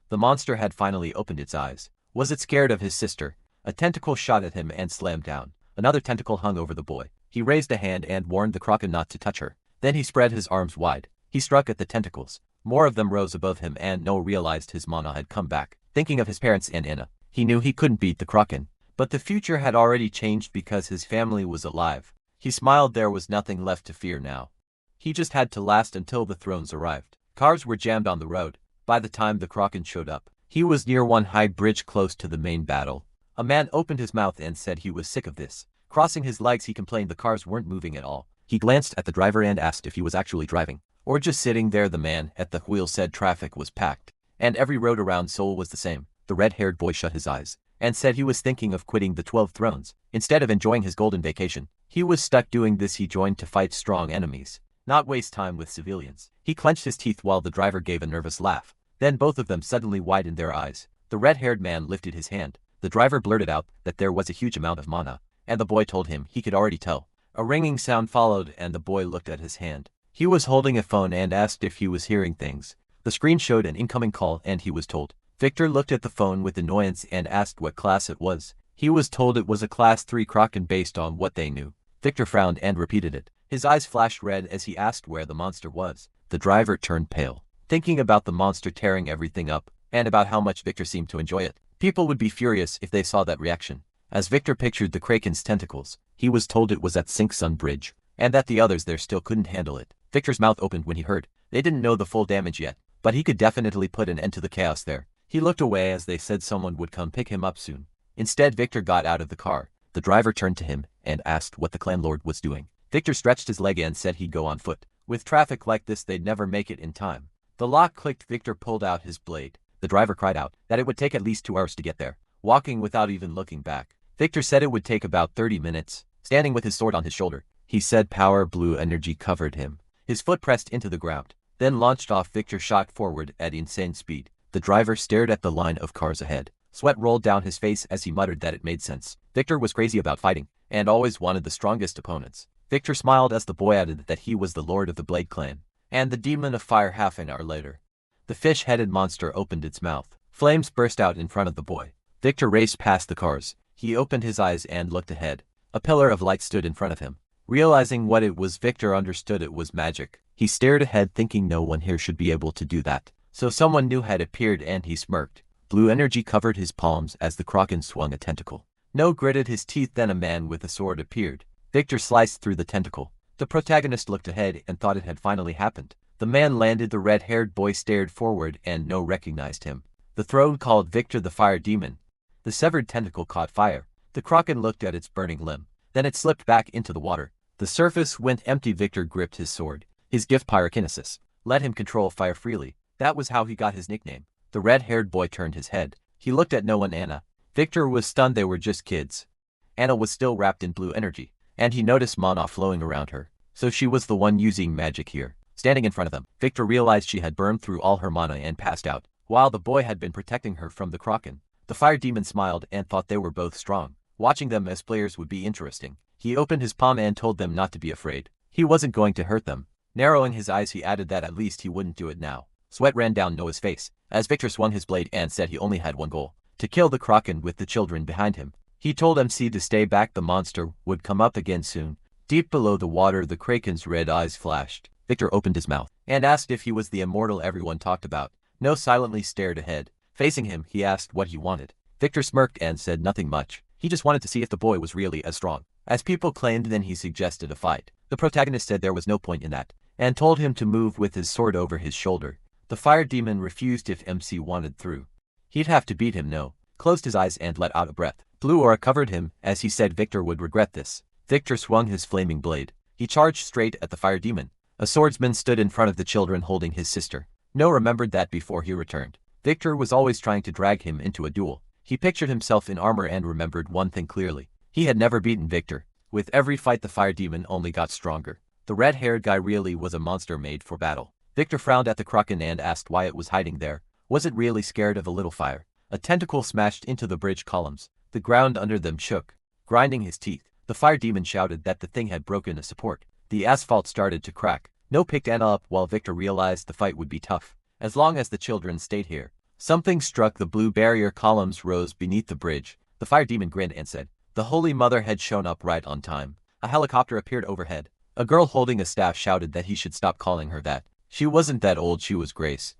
The monster had finally opened its eyes. Was it scared of his sister? A tentacle shot at him and slammed down. Another tentacle hung over the boy. He raised a hand and warned the Kraken not to touch her. Then he spread his arms wide. He struck at the tentacles. More of them rose above him and Noah realized his mana had come back. Thinking of his parents and Anna, he knew he couldn't beat the Kraken. But the future had already changed because his family was alive. He smiled. There was nothing left to fear now. He just had to last until the thrones arrived. Cars were jammed on the road. By the time the Kraken showed up, he was near one high bridge close to the main battle. A man opened his mouth and said he was sick of this. Crossing his legs, he complained the cars weren't moving at all. He glanced at the driver and asked if he was actually driving, or just sitting there. The man at the wheel said traffic was packed, and every road around Seoul was the same. The red-haired boy shut his eyes and said he was thinking of quitting the 12 thrones. Instead of enjoying his golden vacation, he was stuck doing this. He joined to fight strong enemies, not waste time with civilians. He clenched his teeth while the driver gave a nervous laugh. Then both of them suddenly widened their eyes. The red-haired man lifted his hand. The driver blurted out that there was a huge amount of mana, and the boy told him he could already tell. A ringing sound followed and the boy looked at his hand. He was holding a phone and asked if he was hearing things. The screen showed an incoming call and he was told. Victor looked at the phone with annoyance and asked what class it was. He was told it was a class 3 Kraken based on what they knew. Victor frowned and repeated it. His eyes flashed red as he asked where the monster was. The driver turned pale, thinking about the monster tearing everything up, and about how much Victor seemed to enjoy it. People would be furious if they saw that reaction. As Victor pictured the Kraken's tentacles, he was told it was at Sink Sun Bridge, and that the others there still couldn't handle it. Victor's mouth opened when he heard. They didn't know the full damage yet, but he could definitely put an end to the chaos there. He looked away as they said someone would come pick him up soon. Instead, Victor got out of the car. The driver turned to him and asked what the clanlord was doing. Victor stretched his leg and said he'd go on foot. With traffic like this, they'd never make it in time. The lock clicked. Victor pulled out his blade. The driver cried out that it would take at least 2 hours to get there, walking without even looking back. Victor said it would take about 30 minutes. Standing with his sword on his shoulder, he said power blue energy covered him. His foot pressed into the ground, then launched off. Victor shot forward at insane speed. The driver stared at the line of cars ahead. Sweat rolled down his face as he muttered that it made sense. Victor was crazy about fighting, and always wanted the strongest opponents. Victor smiled as the boy added that he was the lord of the Blade Clan, and the demon of fire. Half an hour later, the fish-headed monster opened its mouth. Flames burst out in front of the boy. Victor raced past the cars. He opened his eyes and looked ahead. A pillar of light stood in front of him. Realizing what it was, Victor understood it was magic. He stared ahead thinking no one here should be able to do that. So someone new had appeared and he smirked. Blue energy covered his palms as the Kraken swung a tentacle. No gritted his teeth. Then a man with a sword appeared. Victor sliced through the tentacle. The protagonist looked ahead and thought it had finally happened. The man landed. The red-haired boy stared forward and no recognized him. The throne called Victor the fire demon. The severed tentacle caught fire. The Kraken looked at its burning limb. Then it slipped back into the water. The surface went empty. Victor gripped his sword. His gift, pyrokinesis, let him control fire freely. That was how he got his nickname. The red-haired boy turned his head. He looked at no one. Anna. Victor was stunned. They were just kids. Anna was still wrapped in blue energy, and he noticed mana flowing around her. So she was the one using magic here. Standing in front of them, Victor realized she had burned through all her mana and passed out, while the boy had been protecting her from the Kraken. The fire demon smiled and thought they were both strong. Watching them as players would be interesting. He opened his palm and told them not to be afraid. He wasn't going to hurt them. Narrowing his eyes, he added that at least he wouldn't do it now. Sweat ran down Noah's face as Victor swung his blade and said he only had one goal: to kill the Kraken with the children behind him. He told MC to stay back. The monster would come up again soon. Deep below the water, the Kraken's red eyes flashed. Victor opened his mouth and asked if he was the immortal everyone talked about. Noah silently stared ahead. Facing him, he asked what he wanted. Victor smirked and said nothing much. He just wanted to see if the boy was really as strong as people claimed. Then he suggested a fight. The protagonist said there was no point in that, and told him to move with his sword over his shoulder. The fire demon refused. If MC wanted through, he'd have to beat him. No closed his eyes and let out a breath. Blue aura covered him as he said Victor would regret this. Victor swung his flaming blade. He charged straight at the fire demon. A swordsman stood in front of the children holding his sister. Noah remembered that before he returned, Victor was always trying to drag him into a duel. He pictured himself in armor and remembered one thing clearly. He had never beaten Victor. With every fight, the fire demon only got stronger. The red-haired guy really was a monster made for battle. Victor frowned at the Kraken and asked why it was hiding there. Was it really scared of a little fire? A tentacle smashed into the bridge columns. The ground under them shook. Grinding his teeth, the fire demon shouted that the thing had broken a support. The asphalt started to crack. No picked Anna up while Victor realized the fight would be tough, as long as the children stayed here. Something struck the blue barrier. Columns rose beneath the bridge. The fire demon grinned and said the Holy Mother had shown up right on time. A helicopter appeared overhead. A girl holding a staff shouted that he should stop calling her that. She wasn't that old. She was Grace,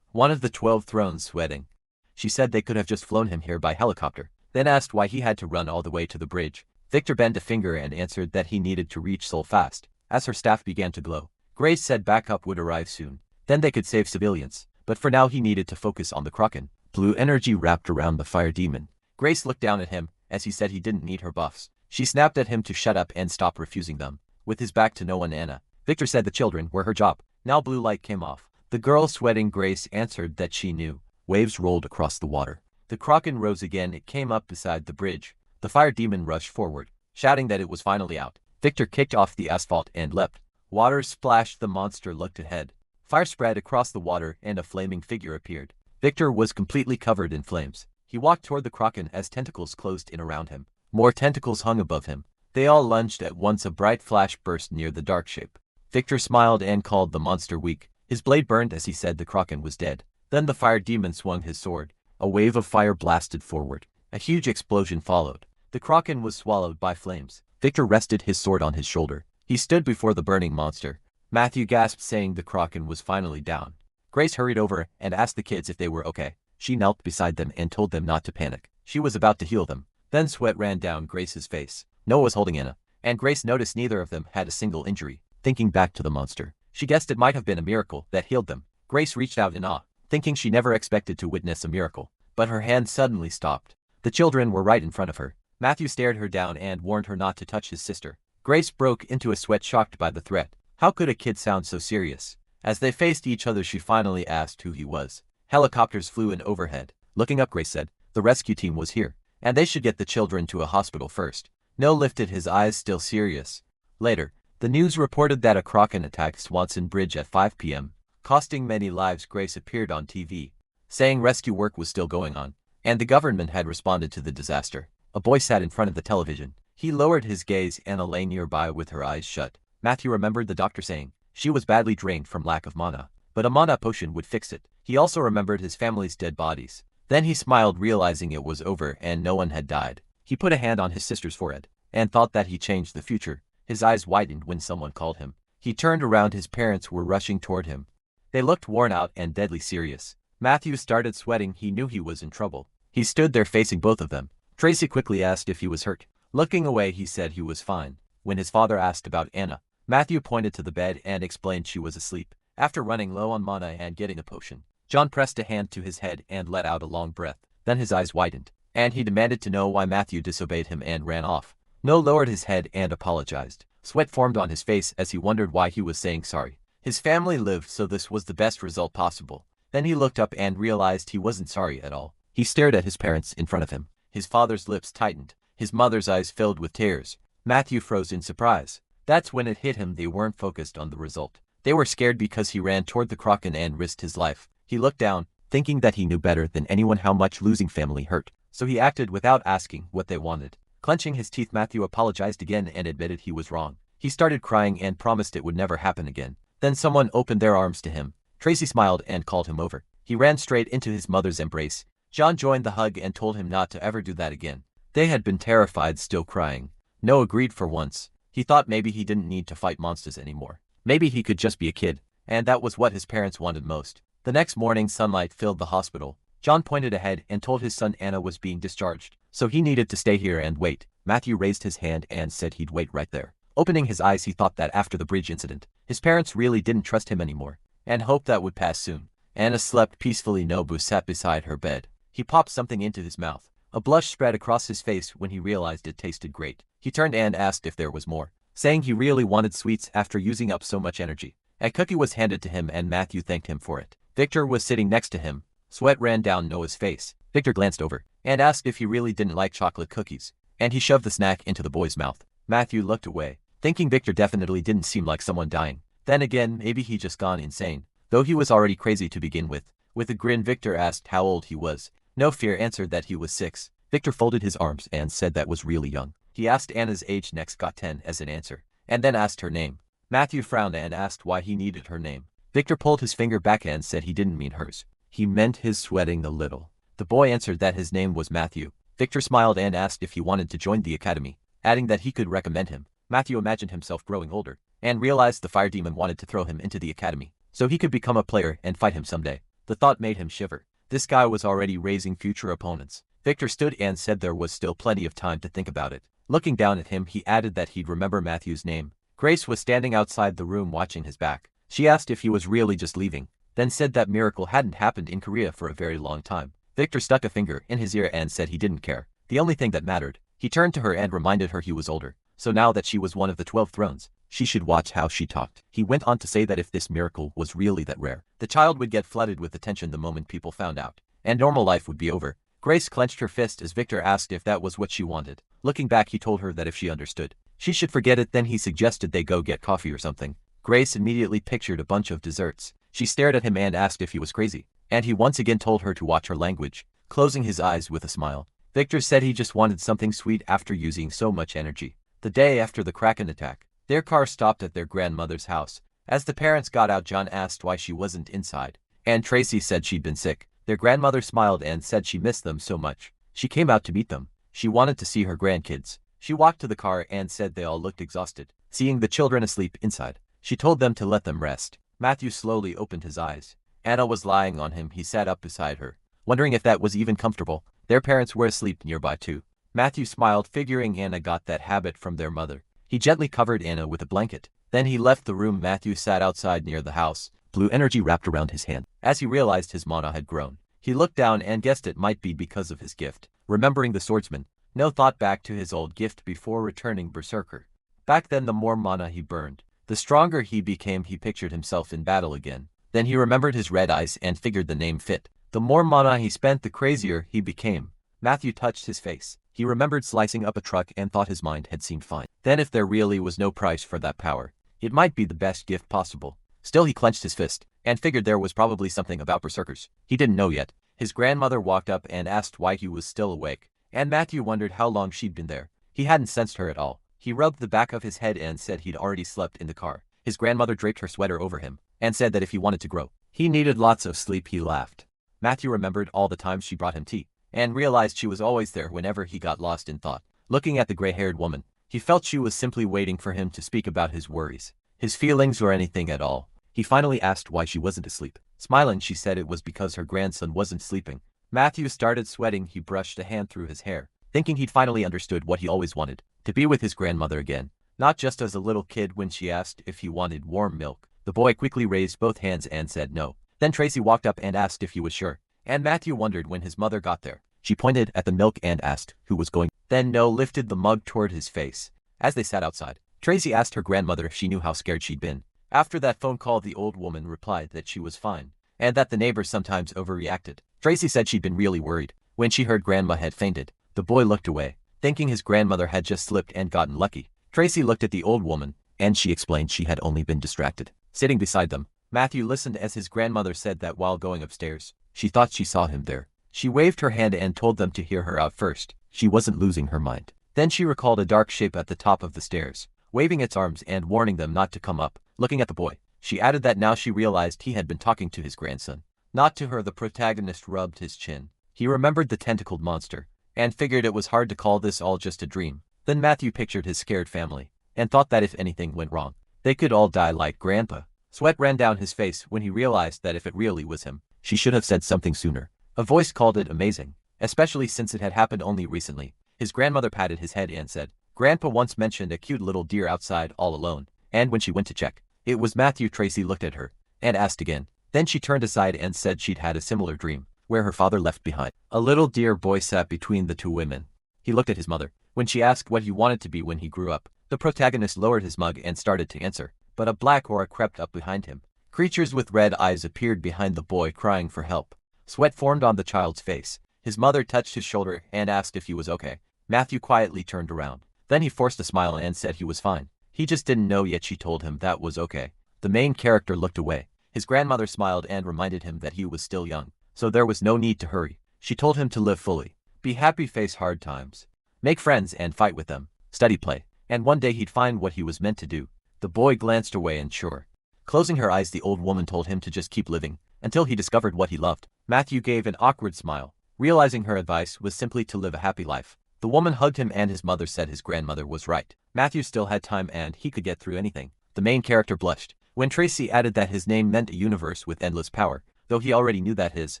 one of the 12 thrones, sweating. She said they could have just flown him here by helicopter, then asked why he had to run all the way to the bridge. Victor bent a finger and answered that he needed to reach Seoul fast. As her staff began to glow, Grace said backup would arrive soon. Then they could save civilians, but for now he needed to focus on the Kraken. Blue energy wrapped around the fire demon. Grace looked down at him as he said he didn't need her buffs. She snapped at him to shut up and stop refusing them. With his back to Noah and Anna, Victor said the children were her job. Now blue light came off. The girl sweating Grace answered that she knew. Waves rolled across the water. The Kraken rose again. It came up beside the bridge. The fire demon rushed forward, shouting that it was finally out. Victor kicked off the asphalt and leapt. Water splashed. The monster looked ahead. Fire spread across the water and a flaming figure appeared. Victor was completely covered in flames. He walked toward the kraken as tentacles closed in around him. More tentacles hung above him. They all lunged at once. A bright flash burst near the dark shape. Victor smiled and called the monster weak. His blade burned as he said the kraken was dead. Then the fire demon swung his sword. A wave of fire blasted forward. A huge explosion followed. The kraken was swallowed by flames. Victor rested his sword on his shoulder. He stood before the burning monster. Matthew gasped, saying the kraken was finally down. Grace hurried over and asked the kids if they were okay. She knelt beside them and told them not to panic. She was about to heal them. Then sweat ran down Grace's face. Noah was holding Anna, and Grace noticed neither of them had a single injury. Thinking back to the monster, she guessed it might have been a miracle that healed them. Grace reached out in awe, thinking she never expected to witness a miracle. But her hand suddenly stopped. The children were right in front of her. Matthew stared her down and warned her not to touch his sister. Grace broke into a sweat, shocked by the threat. How could a kid sound so serious? As they faced each other, she finally asked who he was. Helicopters flew in overhead. Looking up, Grace said, the rescue team was here, and they should get the children to a hospital first. Noah lifted his eyes, still serious. Later, the news reported that a kraken attacked Swanson Bridge at 5 p.m., costing many lives. Grace appeared on TV, saying rescue work was still going on, and the government had responded to the disaster. A boy sat in front of the television. He lowered his gaze. Anna lay nearby with her eyes shut. Matthew remembered the doctor saying she was badly drained from lack of mana, but a mana potion would fix it. He also remembered his family's dead bodies. Then he smiled, realizing it was over and no one had died. He put a hand on his sister's forehead and thought that he changed the future. His eyes widened when someone called him. He turned around. His parents were rushing toward him. They looked worn out and deadly serious. Matthew started sweating. He knew he was in trouble. He stood there facing both of them. Tracy quickly asked if he was hurt. Looking away, he said he was fine. When his father asked about Anna, Matthew pointed to the bed and explained she was asleep. After running low on mana and getting a potion, John pressed a hand to his head and let out a long breath. Then his eyes widened, and he demanded to know why Matthew disobeyed him and ran off. Noah lowered his head and apologized. Sweat formed on his face as he wondered why he was saying sorry. His family lived, so this was the best result possible. Then he looked up and realized he wasn't sorry at all. He stared at his parents in front of him. His father's lips tightened. His mother's eyes filled with tears. Matthew froze in surprise. That's when it hit him. They weren't focused on the result. They were scared because he ran toward the kraken and risked his life. He looked down, thinking that he knew better than anyone how much losing family hurt. So he acted without asking what they wanted. Clenching his teeth, Matthew apologized again and admitted he was wrong. He started crying and promised it would never happen again. Then someone opened their arms to him. Tracy smiled and called him over. He ran straight into his mother's embrace. John joined the hug and told him not to ever do that again. They had been terrified, still crying. Noah agreed for once. He thought maybe he didn't need to fight monsters anymore. Maybe he could just be a kid, and that was what his parents wanted most. The next morning, sunlight filled the hospital. John pointed ahead and told his son Anna was being discharged, so he needed to stay here and wait. Matthew raised his hand and said he'd wait right there. Opening his eyes, he thought that after the bridge incident, his parents really didn't trust him anymore, and hoped that would pass soon. Anna slept peacefully. Nobu sat beside her bed. He popped something into his mouth. A blush spread across his face when he realized it tasted great. He turned and asked if there was more, saying he really wanted sweets after using up so much energy. A cookie was handed to him and Matthew thanked him for it. Victor was sitting next to him. Sweat ran down Noah's face. Victor glanced over and asked if he really didn't like chocolate cookies, and he shoved the snack into the boy's mouth. Matthew looked away, thinking Victor definitely didn't seem like someone dying. Then again, maybe he just gone insane, though he was already crazy to begin with. With a grin, Victor asked how old he was. No Fear answered that he was 6. Victor folded his arms and said that was really young. He asked Anna's age next, got 10 as an answer, and then asked her name. Matthew frowned and asked why he needed her name. Victor pulled his finger back and said he didn't mean hers. He meant his, sweating a little. The boy answered that his name was Matthew. Victor smiled and asked if he wanted to join the academy, adding that he could recommend him. Matthew imagined himself growing older, and realized the fire demon wanted to throw him into the academy, so he could become a player and fight him someday. The thought made him shiver. This guy was already raising future opponents. Victor stood and said there was still plenty of time to think about it. Looking down at him, he added that he'd remember Matthew's name. Grace was standing outside the room watching his back. She asked if he was really just leaving, then said that miracle hadn't happened in Korea for a very long time. Victor stuck a finger in his ear and said he didn't care. The only thing that mattered. He turned to her and reminded her he was older, so now that she was one of the 12 thrones, she should watch how she talked. He went on to say that if this miracle was really that rare, the child would get flooded with attention the moment people found out, and normal life would be over. Grace clenched her fist as Victor asked if that was what she wanted. Looking back, he told her that if she understood, she should forget it. Then he suggested they go get coffee or something. Grace immediately pictured a bunch of desserts. She stared at him and asked if he was crazy, and he once again told her to watch her language, closing his eyes with a smile. Victor said he just wanted something sweet after using so much energy. The day after the Kraken attack, their car stopped at their grandmother's house. As the parents got out, John asked why she wasn't inside, and Tracy said she'd been sick. Their grandmother smiled and said she missed them so much. She came out to meet them. She wanted to see her grandkids. She walked to the car and said they all looked exhausted. Seeing the children asleep inside, she told them to let them rest. Matthew slowly opened his eyes. Anna was lying on him. He sat up beside her, wondering if that was even comfortable. Their parents were asleep nearby too. Matthew smiled, figuring Anna got that habit from their mother. He gently covered Anna with a blanket. Then he left the room. Matthew sat outside near the house, blue energy wrapped around his hand. As he realized his mana had grown, he looked down and guessed it might be because of his gift. Remembering the swordsman, No thought back to his old gift before returning berserker. Back then, the more mana he burned, the stronger he became. He pictured himself in battle again. Then he remembered his red eyes and figured the name fit. The more mana he spent, the crazier he became. Matthew touched his face. He remembered slicing up a truck and thought his mind had seemed fine. Then if there really was no price for that power, it might be the best gift possible. Still, he clenched his fist and figured there was probably something about berserkers he didn't know yet. His grandmother walked up and asked why he was still awake, and Matthew wondered how long she'd been there. He hadn't sensed her at all. He rubbed the back of his head and said he'd already slept in the car. His grandmother draped her sweater over him and said that if he wanted to grow, he needed lots of sleep. He laughed. Matthew remembered all the times she brought him tea and realized she was always there whenever he got lost in thought. Looking at the gray-haired woman, he felt she was simply waiting for him to speak about his worries, his feelings, or anything at all. He finally asked why she wasn't asleep. Smiling, she said it was because her grandson wasn't sleeping. Matthew started sweating. He brushed a hand through his hair, thinking he'd finally understood what he always wanted, to be with his grandmother again. Not just as a little kid when she asked if he wanted warm milk. The boy quickly raised both hands and said no. Then Tracy walked up and asked if he was sure, and Matthew wondered when his mother got there. She pointed at the milk and asked who was going. Then No lifted the mug toward his face. As they sat outside, Tracy asked her grandmother if she knew how scared she'd been. After that phone call, the old woman replied that she was fine, and that the neighbors sometimes overreacted. Tracy said she'd been really worried when she heard Grandma had fainted. The boy looked away, thinking his grandmother had just slipped and gotten lucky. Tracy looked at the old woman, and she explained she had only been distracted. Sitting beside them, Matthew listened as his grandmother said that while going upstairs, she thought she saw him there. She waved her hand and told them to hear her out first. She wasn't losing her mind. Then she recalled a dark shape at the top of the stairs, waving its arms and warning them not to come up. Looking at the boy, she added that now she realized he had been talking to his grandson, not to her. The protagonist rubbed his chin. He remembered the tentacled monster, and figured it was hard to call this all just a dream. Then Matthew pictured his scared family, and thought that if anything went wrong, they could all die like Grandpa. Sweat ran down his face when he realized that if it really was him, she should have said something sooner. A voice called it amazing, especially since it had happened only recently. His grandmother patted his head and said, Grandpa once mentioned a cute little deer outside all alone, and when she went to check, it was Matthew. Tracy looked at her and asked again. Then she turned aside and said she'd had a similar dream, where her father left behind a little deer. Boy sat between the two women. He looked at his mother. When she asked what he wanted to be when he grew up, the protagonist lowered his mug and started to answer, but a black aura crept up behind him. Creatures with red eyes appeared behind the boy, crying for help. Sweat formed on the child's face. His mother touched his shoulder and asked if he was okay. Matthew quietly turned around. Then he forced a smile and said he was fine. He just didn't know yet. She told him that was okay. The main character looked away. His grandmother smiled and reminded him that he was still young, so there was no need to hurry. She told him to live fully, be happy, face hard times, make friends and fight with them, study, play, and one day he'd find what he was meant to do. The boy glanced away and sure. Closing her eyes, the old woman told him to just keep living until he discovered what he loved. Matthew gave an awkward smile, realizing her advice was simply to live a happy life. The woman hugged him and his mother said his grandmother was right. Matthew still had time and he could get through anything. The main character blushed when Tracy added that his name meant a universe with endless power, though he already knew that. His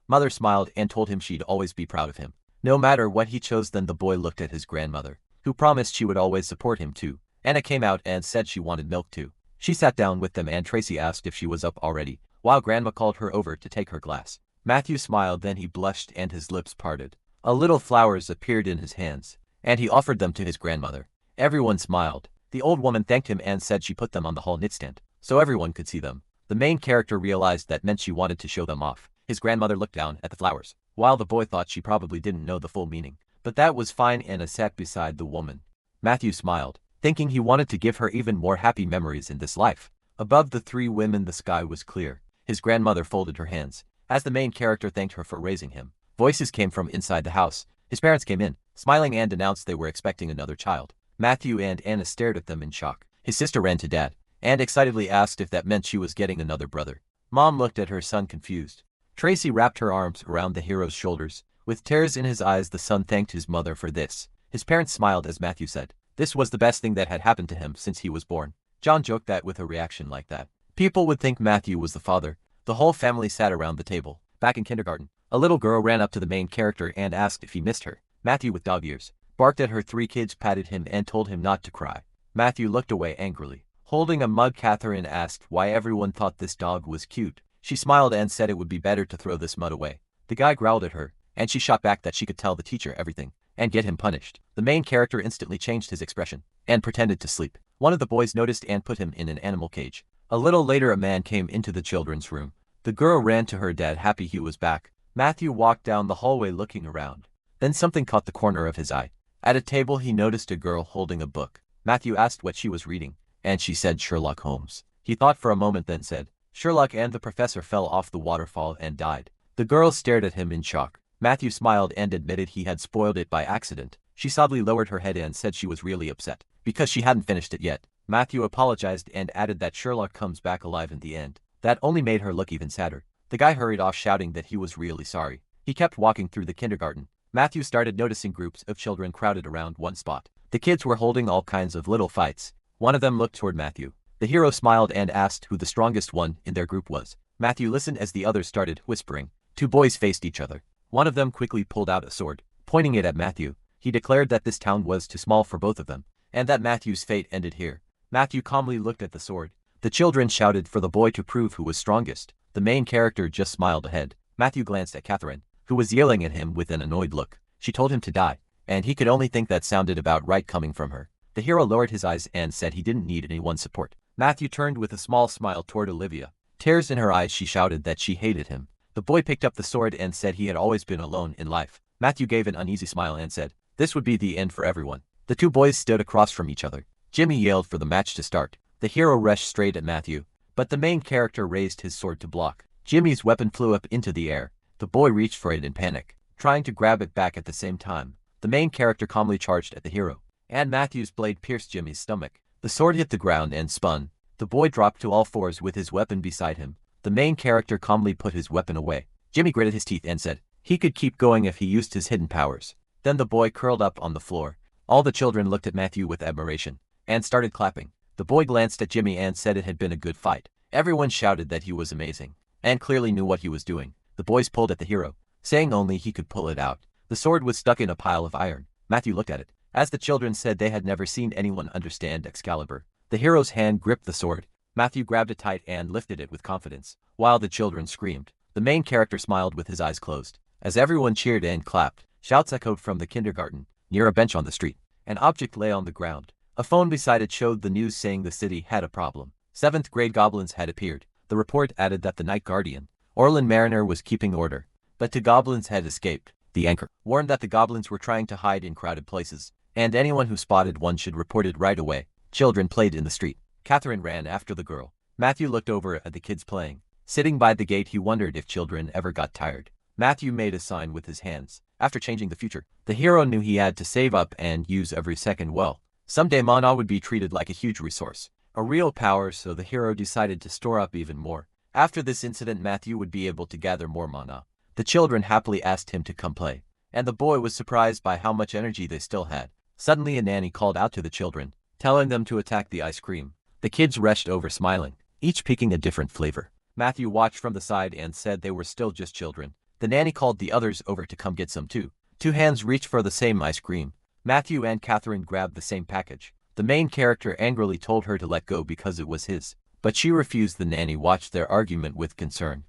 mother smiled and told him she'd always be proud of him, no matter what he chose. Then the boy looked at his grandmother, who promised she would always support him too. Anna came out and said she wanted milk too. She sat down with them and Tracy asked if she was up already, while Grandma called her over to take her glass. Matthew smiled, then he blushed and his lips parted. A little flowers appeared in his hands, and he offered them to his grandmother. Everyone smiled. The old woman thanked him and said she put them on the hall nightstand, so everyone could see them. The main character realized that meant she wanted to show them off. His grandmother looked down at the flowers, while the boy thought she probably didn't know the full meaning. But that was fine. Anna sat beside the woman. Matthew smiled, thinking he wanted to give her even more happy memories in this life. Above the three women the sky was clear. His grandmother folded her hands, as the main character thanked her for raising him. Voices came from inside the house. His parents came in, smiling and announced they were expecting another child. Matthew and Anna stared at them in shock. His sister ran to Dad, and excitedly asked if that meant she was getting another brother. Mom looked at her son confused. Tracy wrapped her arms around the hero's shoulders. With tears in his eyes the son thanked his mother for this. His parents smiled as Matthew said, this was the best thing that had happened to him since he was born. John joked that with a reaction like that, people would think Matthew was the father. The whole family sat around the table. Back in kindergarten, a little girl ran up to the main character and asked if he missed her. Matthew, with dog ears, barked at her. 3 kids patted him and told him not to cry. Matthew looked away angrily. Holding a mug, Catherine asked why everyone thought this dog was cute. She smiled and said it would be better to throw this mud away. The guy growled at her, and she shot back that she could tell the teacher everything and get him punished. The main character instantly changed his expression and pretended to sleep. One of the boys noticed and put him in an animal cage. A little later a man came into the children's room. The girl ran to her dad, happy he was back. Matthew walked down the hallway looking around. Then something caught the corner of his eye. At a table he noticed a girl holding a book. Matthew asked what she was reading, and she said Sherlock Holmes. He thought for a moment, then said, Sherlock, and the professor fell off the waterfall and died. The girl stared at him in shock. Matthew smiled and admitted he had spoiled it by accident. She sadly lowered her head and said she was really upset because she hadn't finished it yet. Matthew apologized and added that Sherlock comes back alive in the end. That only made her look even sadder. The guy hurried off shouting that he was really sorry. He kept walking through the kindergarten. Matthew started noticing groups of children crowded around one spot. The kids were holding all kinds of little fights. One of them looked toward Matthew. The hero smiled and asked who the strongest one in their group was. Matthew listened as the others started whispering. 2 boys faced each other. One of them quickly pulled out a sword, pointing it at Matthew. He declared that this town was too small for both of them, and that Matthew's fate ended here. Matthew calmly looked at the sword. The children shouted for the boy to prove who was strongest. The main character just smiled ahead. Matthew glanced at Catherine, who was yelling at him with an annoyed look. She told him to die, and he could only think that sounded about right coming from her. The hero lowered his eyes and said he didn't need anyone's support. Matthew turned with a small smile toward Olivia. Tears in her eyes, she shouted that she hated him. The boy picked up the sword and said he had always been alone in life. Matthew gave an uneasy smile and said, this would be the end for everyone. The 2 boys stood across from each other. Jimmy yelled for the match to start. The hero rushed straight at Matthew, but the main character raised his sword to block. Jimmy's weapon flew up into the air. The boy reached for it in panic, trying to grab it back at the same time. The main character calmly charged at the hero, and Matthew's blade pierced Jimmy's stomach. The sword hit the ground and spun. The boy dropped to all fours with his weapon beside him. The main character calmly put his weapon away. Jimmy gritted his teeth and said he could keep going if he used his hidden powers. Then the boy curled up on the floor. All the children looked at Matthew with admiration and started clapping. The boy glanced at Jimmy and said it had been a good fight. Everyone shouted that he was amazing and clearly knew what he was doing. The boys pulled at the hero, saying only he could pull it out. The sword was stuck in a pile of iron. Matthew looked at it. As the children said, they had never seen anyone understand Excalibur. The hero's hand gripped the sword. Matthew grabbed it tight and lifted it with confidence, while the children screamed. The main character smiled with his eyes closed. As everyone cheered and clapped, shouts echoed from the kindergarten. Near a bench on the street, an object lay on the ground. A phone beside it showed the news saying the city had a problem. 7th grade goblins had appeared. The report added that the night guardian, Orlin Mariner, was keeping order, but 2 goblins had escaped. The anchor warned that the goblins were trying to hide in crowded places, and anyone who spotted one should report it right away. Children played in the street. Catherine ran after the girl. Matthew looked over at the kids playing. Sitting by the gate, he wondered if children ever got tired. Matthew made a sign with his hands. After changing the future, the hero knew he had to save up and use every second well. Someday mana would be treated like a huge resource, a real power, so the hero decided to store up even more. After this incident, Matthew would be able to gather more mana. The children happily asked him to come play, and the boy was surprised by how much energy they still had. Suddenly a nanny called out to the children, telling them to attack the ice cream. The kids rushed over smiling, each picking a different flavor. Matthew watched from the side and said they were still just children. The nanny called the others over to come get some too. 2 hands reached for the same ice cream. Matthew and Catherine grabbed the same package. The main character angrily told her to let go because it was his, but she refused. The nanny watched their argument with concern.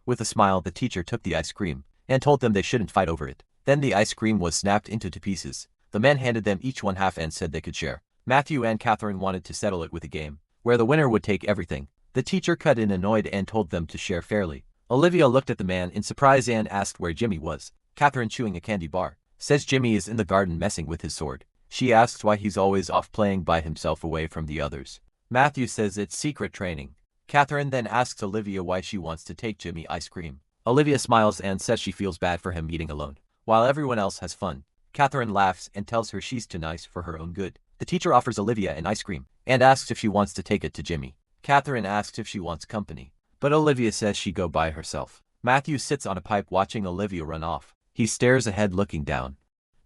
With a smile, the teacher took the ice cream and told them they shouldn't fight over it. Then the ice cream was snapped into 2 pieces. The man handed them each one half and said they could share. Matthew and Catherine wanted to settle it with a game, where the winner would take everything. The teacher cut in annoyed and told them to share fairly. Olivia looked at the man in surprise and asked where Jimmy was. Catherine, chewing a candy bar, says Jimmy is in the garden messing with his sword. She asks why he's always off playing by himself away from the others. Matthew says it's secret training. Catherine then asks Olivia why she wants to take Jimmy ice cream. Olivia smiles and says she feels bad for him eating alone, while everyone else has fun. Catherine laughs and tells her she's too nice for her own good. The teacher offers Olivia an ice cream and asks if she wants to take it to Jimmy. Catherine asks if she wants company, but Olivia says she go by herself. Matthew sits on a pipe watching Olivia run off. He stares ahead looking down.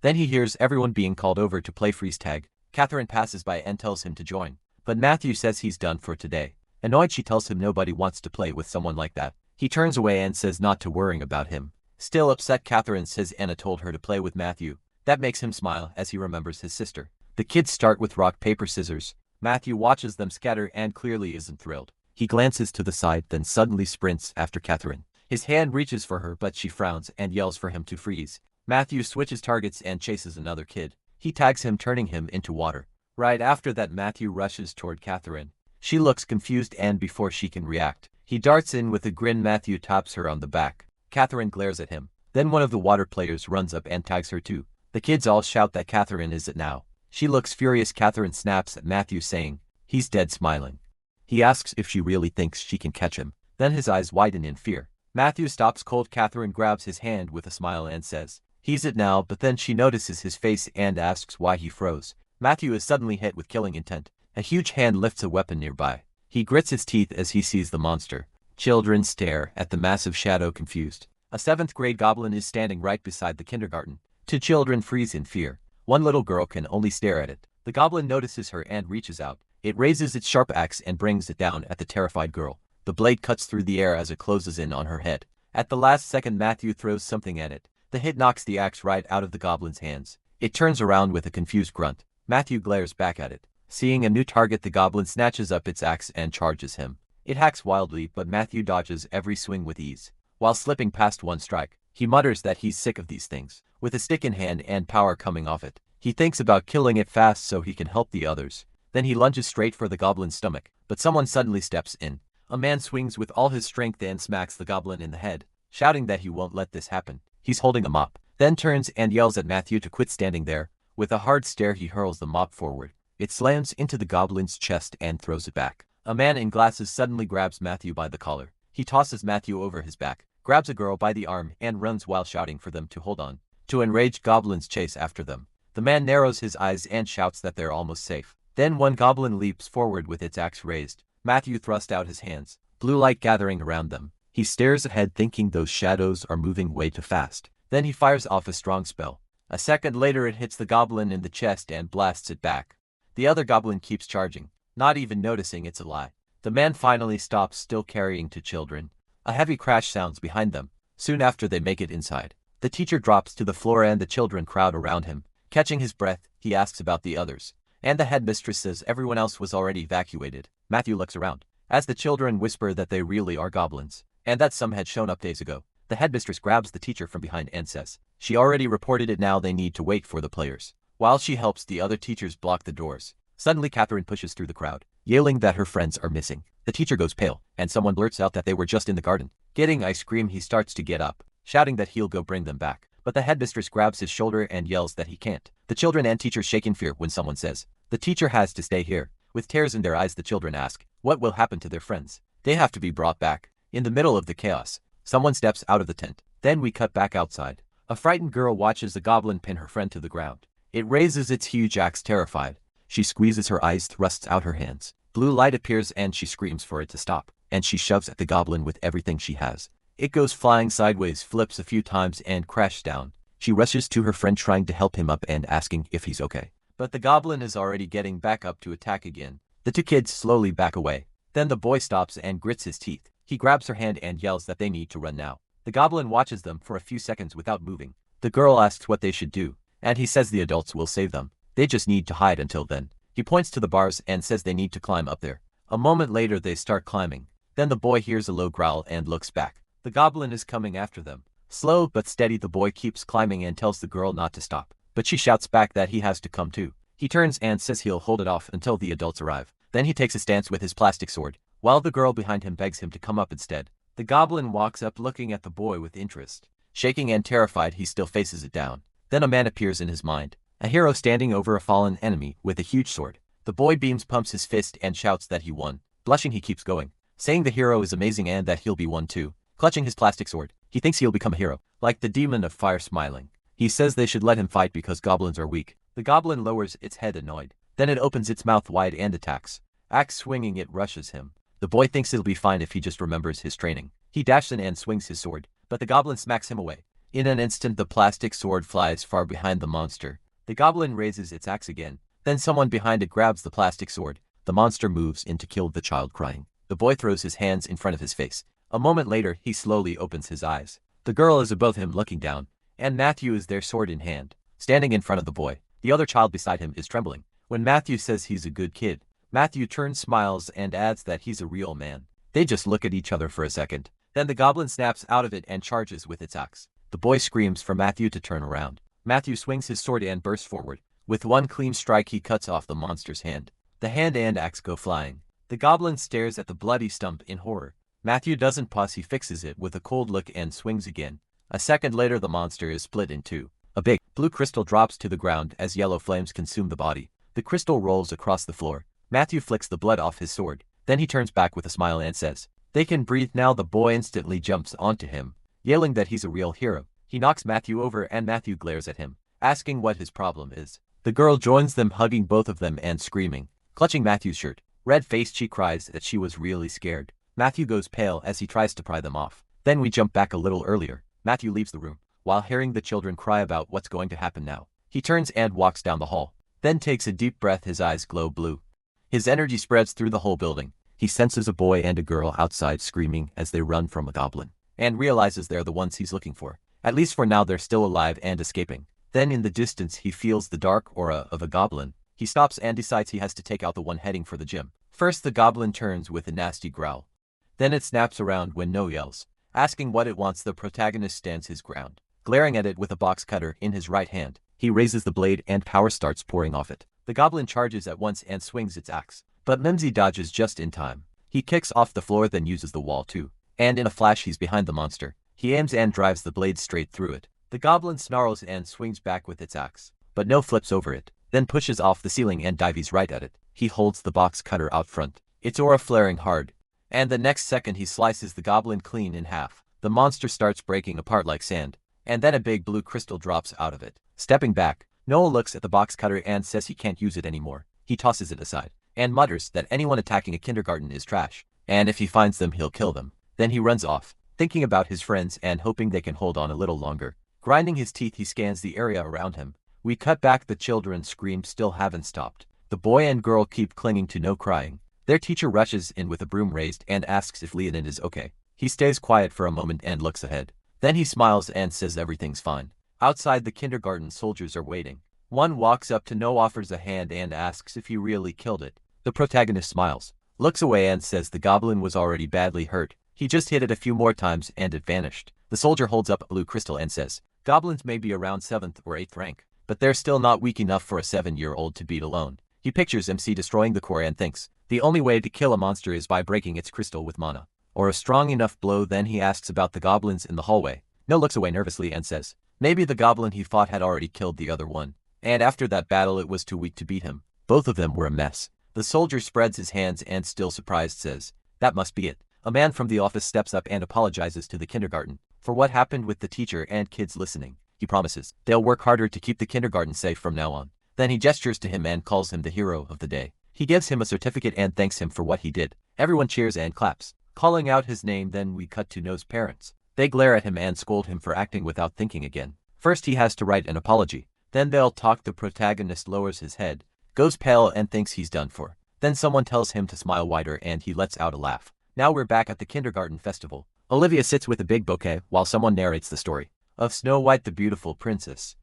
Then he hears everyone being called over to play freeze tag. Catherine passes by and tells him to join, but Matthew says he's done for today. Annoyed, she tells him nobody wants to play with someone like that. He turns away and says not to worry about him. Still upset, Catherine says Anna told her to play with Matthew. That makes him smile as he remembers his sister. The kids start with rock, paper, scissors. Matthew watches them scatter and clearly isn't thrilled. He glances to the side, then suddenly sprints after Catherine. His hand reaches for her, but she frowns and yells for him to freeze. Matthew switches targets and chases another kid. He tags him, turning him into water. Right after that, Matthew rushes toward Catherine. She looks confused, and before she can react, he darts in with a grin. Matthew taps her on the back. Catherine glares at him. Then one of the water players runs up and tags her too. The kids all shout that Catherine is it now. She looks furious. Catherine snaps at Matthew, saying he's dead, smiling. He asks if she really thinks she can catch him. Then his eyes widen in fear. Matthew stops cold. Catherine grabs his hand with a smile and says he's it now, but then she notices his face and asks why he froze. Matthew is suddenly hit with killing intent. A huge hand lifts a weapon nearby. He grits his teeth as he sees the monster. Children stare at the massive shadow, confused. A 7th grade goblin is standing right beside the kindergarten. 2 children freeze in fear. One little girl can only stare at it. The goblin notices her and reaches out. It raises its sharp axe and brings it down at the terrified girl. The blade cuts through the air as it closes in on her head. At the last second, Matthew throws something at it. The hit knocks the axe right out of the goblin's hands. It turns around with a confused grunt. Matthew glares back at it. Seeing a new target, the goblin snatches up its axe and charges him. It hacks wildly, but Matthew dodges every swing with ease. While slipping past one strike, he mutters that he's sick of these things. With a stick in hand and power coming off it, he thinks about killing it fast so he can help the others. Then he lunges straight for the goblin's stomach, but someone suddenly steps in. A man swings with all his strength and smacks the goblin in the head, shouting that he won't let this happen. He's holding a mop, then turns and yells at Matthew to quit standing there. With a hard stare, he hurls the mop forward. It slams into the goblin's chest and throws it back. A man in glasses suddenly grabs Matthew by the collar. He tosses Matthew over his back, grabs a girl by the arm, and runs while shouting for them to hold on. 2 enraged goblins chase after them. The man narrows his eyes and shouts that they're almost safe. Then one goblin leaps forward with its axe raised. Matthew thrusts out his hands, blue light gathering around them. He stares ahead, thinking those shadows are moving way too fast. Then he fires off a strong spell. A second later, it hits the goblin in the chest and blasts it back. The other goblin keeps charging, not even noticing it's a lie. The man finally stops, still carrying 2 children. A heavy crash sounds behind them. Soon after, they make it inside. The teacher drops to the floor and the children crowd around him. Catching his breath, he asks about the others. And the headmistress says everyone else was already evacuated. Matthew looks around, as the children whisper that they really are goblins, and that some had shown up days ago. The headmistress grabs the teacher from behind and says she already reported it, now they need to wait for the players. While she helps the other teachers block the doors, suddenly Catherine pushes through the crowd, yelling that her friends are missing. The teacher goes pale, and someone blurts out that they were just in the garden getting ice cream. He starts to get up, shouting that he'll go bring them back, but the headmistress grabs his shoulder and yells that he can't. The children and teachers shake in fear when someone says the teacher has to stay here. With tears in their eyes, the children ask what will happen to their friends. They have to be brought back. In the middle of the chaos, someone steps out of the tent. Then we cut back outside. A frightened girl watches the goblin pin her friend to the ground. It raises its huge axe, terrified. She squeezes her eyes, thrusts out her hands. Blue light appears and she screams for it to stop, and she shoves at the goblin with everything she has. It goes flying sideways, flips a few times, and crashes down. She rushes to her friend, trying to help him up and asking if he's okay. But the goblin is already getting back up to attack again. The 2 kids slowly back away. Then the boy stops and grits his teeth. He grabs her hand and yells that they need to run now. The goblin watches them for a few seconds without moving. The girl asks what they should do, and he says the adults will save them. They just need to hide until then. He points to the bars and says they need to climb up there. A moment later, they start climbing. Then the boy hears a low growl and looks back. The goblin is coming after them. Slow but steady, the boy keeps climbing and tells the girl not to stop, but she shouts back that he has to come too. He turns and says he'll hold it off until the adults arrive. Then he takes a stance with his plastic sword, while the girl behind him begs him to come up instead. The goblin walks up, looking at the boy with interest. Shaking and terrified, he still faces it down. Then a man appears in his mind, a hero standing over a fallen enemy with a huge sword. The boy beams, pumps his fist and shouts that he won. Blushing, he keeps going, saying the hero is amazing and that he'll be one too. Clutching his plastic sword, he thinks he'll become a hero, like the demon of fire smiling. He says they should let him fight because goblins are weak. The goblin lowers its head annoyed. Then it opens its mouth wide and attacks. Axe swinging, it rushes him. The boy thinks it'll be fine if he just remembers his training. He dashes in and swings his sword, but the goblin smacks him away. In an instant, the plastic sword flies far behind the monster. The goblin raises its axe again. Then someone behind it grabs the plastic sword. The monster moves in to kill the child crying. The boy throws his hands in front of his face. A moment later, he slowly opens his eyes. The girl is above him looking down, and Matthew is there, sword in hand, standing in front of the boy. The other child beside him is trembling. When Matthew says he's a good kid, Matthew turns, smiles, and adds that he's a real man. They just look at each other for a second. Then the goblin snaps out of it and charges with its axe. The boy screams for Matthew to turn around. Matthew swings his sword and bursts forward. With one clean strike, he cuts off the monster's hand. The hand and axe go flying. The goblin stares at the bloody stump in horror. Matthew doesn't pause, he fixes it with a cold look and swings again. A second later, the monster is split in two. A big, blue crystal drops to the ground as yellow flames consume the body. The crystal rolls across the floor. Matthew flicks the blood off his sword. Then he turns back with a smile and says, "They can breathe now." The boy instantly jumps onto him, yelling that he's a real hero. He knocks Matthew over and Matthew glares at him, asking what his problem is. The girl joins them, hugging both of them and screaming. Clutching Matthew's shirt, red-faced, she cries that she was really scared. Matthew goes pale as he tries to pry them off. Then we jump back a little earlier. Matthew leaves the room, while hearing the children cry about what's going to happen now. He turns and walks down the hall, then takes a deep breath. His eyes glow blue. His energy spreads through the whole building. He senses a boy and a girl outside screaming as they run from a goblin, and realizes they're the ones he's looking for. At least for now, they're still alive and escaping. Then in the distance, he feels the dark aura of a goblin. He stops and decides he has to take out the one heading for the gym. First, the goblin turns with a nasty growl. Then it snaps around when no yells, asking what it wants. The protagonist stands his ground, glaring at it with a box cutter in his right hand. He raises the blade and power starts pouring off it. The goblin charges at once and swings its axe, but Mimsy dodges just in time. He kicks off the floor, then uses the wall too, and in a flash he's behind the monster. He aims and drives the blade straight through it. The goblin snarls and swings back with its axe, but no flips over it, then pushes off the ceiling and dives right at it. He holds the box cutter out front, its aura flaring hard, and the next second he slices the goblin clean in half. The monster starts breaking apart like sand, and then a big blue crystal drops out of it. Stepping back, Noah looks at the box cutter and says he can't use it anymore. He tosses it aside, and mutters that anyone attacking a kindergarten is trash, and if he finds them he'll kill them. Then he runs off, thinking about his friends and hoping they can hold on a little longer. Grinding his teeth, he scans the area around him. We cut back. The children's screams still haven't stopped. The boy and girl keep clinging to no crying. Their teacher rushes in with a broom raised and asks if Leonin is okay. He stays quiet for a moment and looks ahead. Then he smiles and says everything's fine. Outside, the kindergarten soldiers are waiting. One walks up to Noah, offers a hand and asks if he really killed it. The protagonist smiles, looks away and says the goblin was already badly hurt. He just hit it a few more times and it vanished. The soldier holds up a blue crystal and says, "Goblins may be around 7th or 8th rank, but they're still not weak enough for a 7-year-old to beat alone." He pictures MC destroying the core and thinks, the only way to kill a monster is by breaking its crystal with mana, or a strong enough blow. Then he asks about the goblins in the hallway. No looks away nervously and says, maybe the goblin he fought had already killed the other one, and after that battle it was too weak to beat him. Both of them were a mess. The soldier spreads his hands and, still surprised, says, that must be it. A man from the office steps up and apologizes to the kindergarten for what happened with the teacher and kids listening. He promises they'll work harder to keep the kindergarten safe from now on. Then he gestures to him and calls him the hero of the day. He gives him a certificate and thanks him for what he did. Everyone cheers and claps, calling out his name. Then we cut to No's parents. They glare at him and scold him for acting without thinking again. First he has to write an apology, then they'll talk. The protagonist lowers his head, goes pale and thinks he's done for. Then someone tells him to smile wider and he lets out a laugh. Now we're back at the kindergarten festival. Olivia sits with a big bouquet while someone narrates the story of Snow White, the beautiful princess.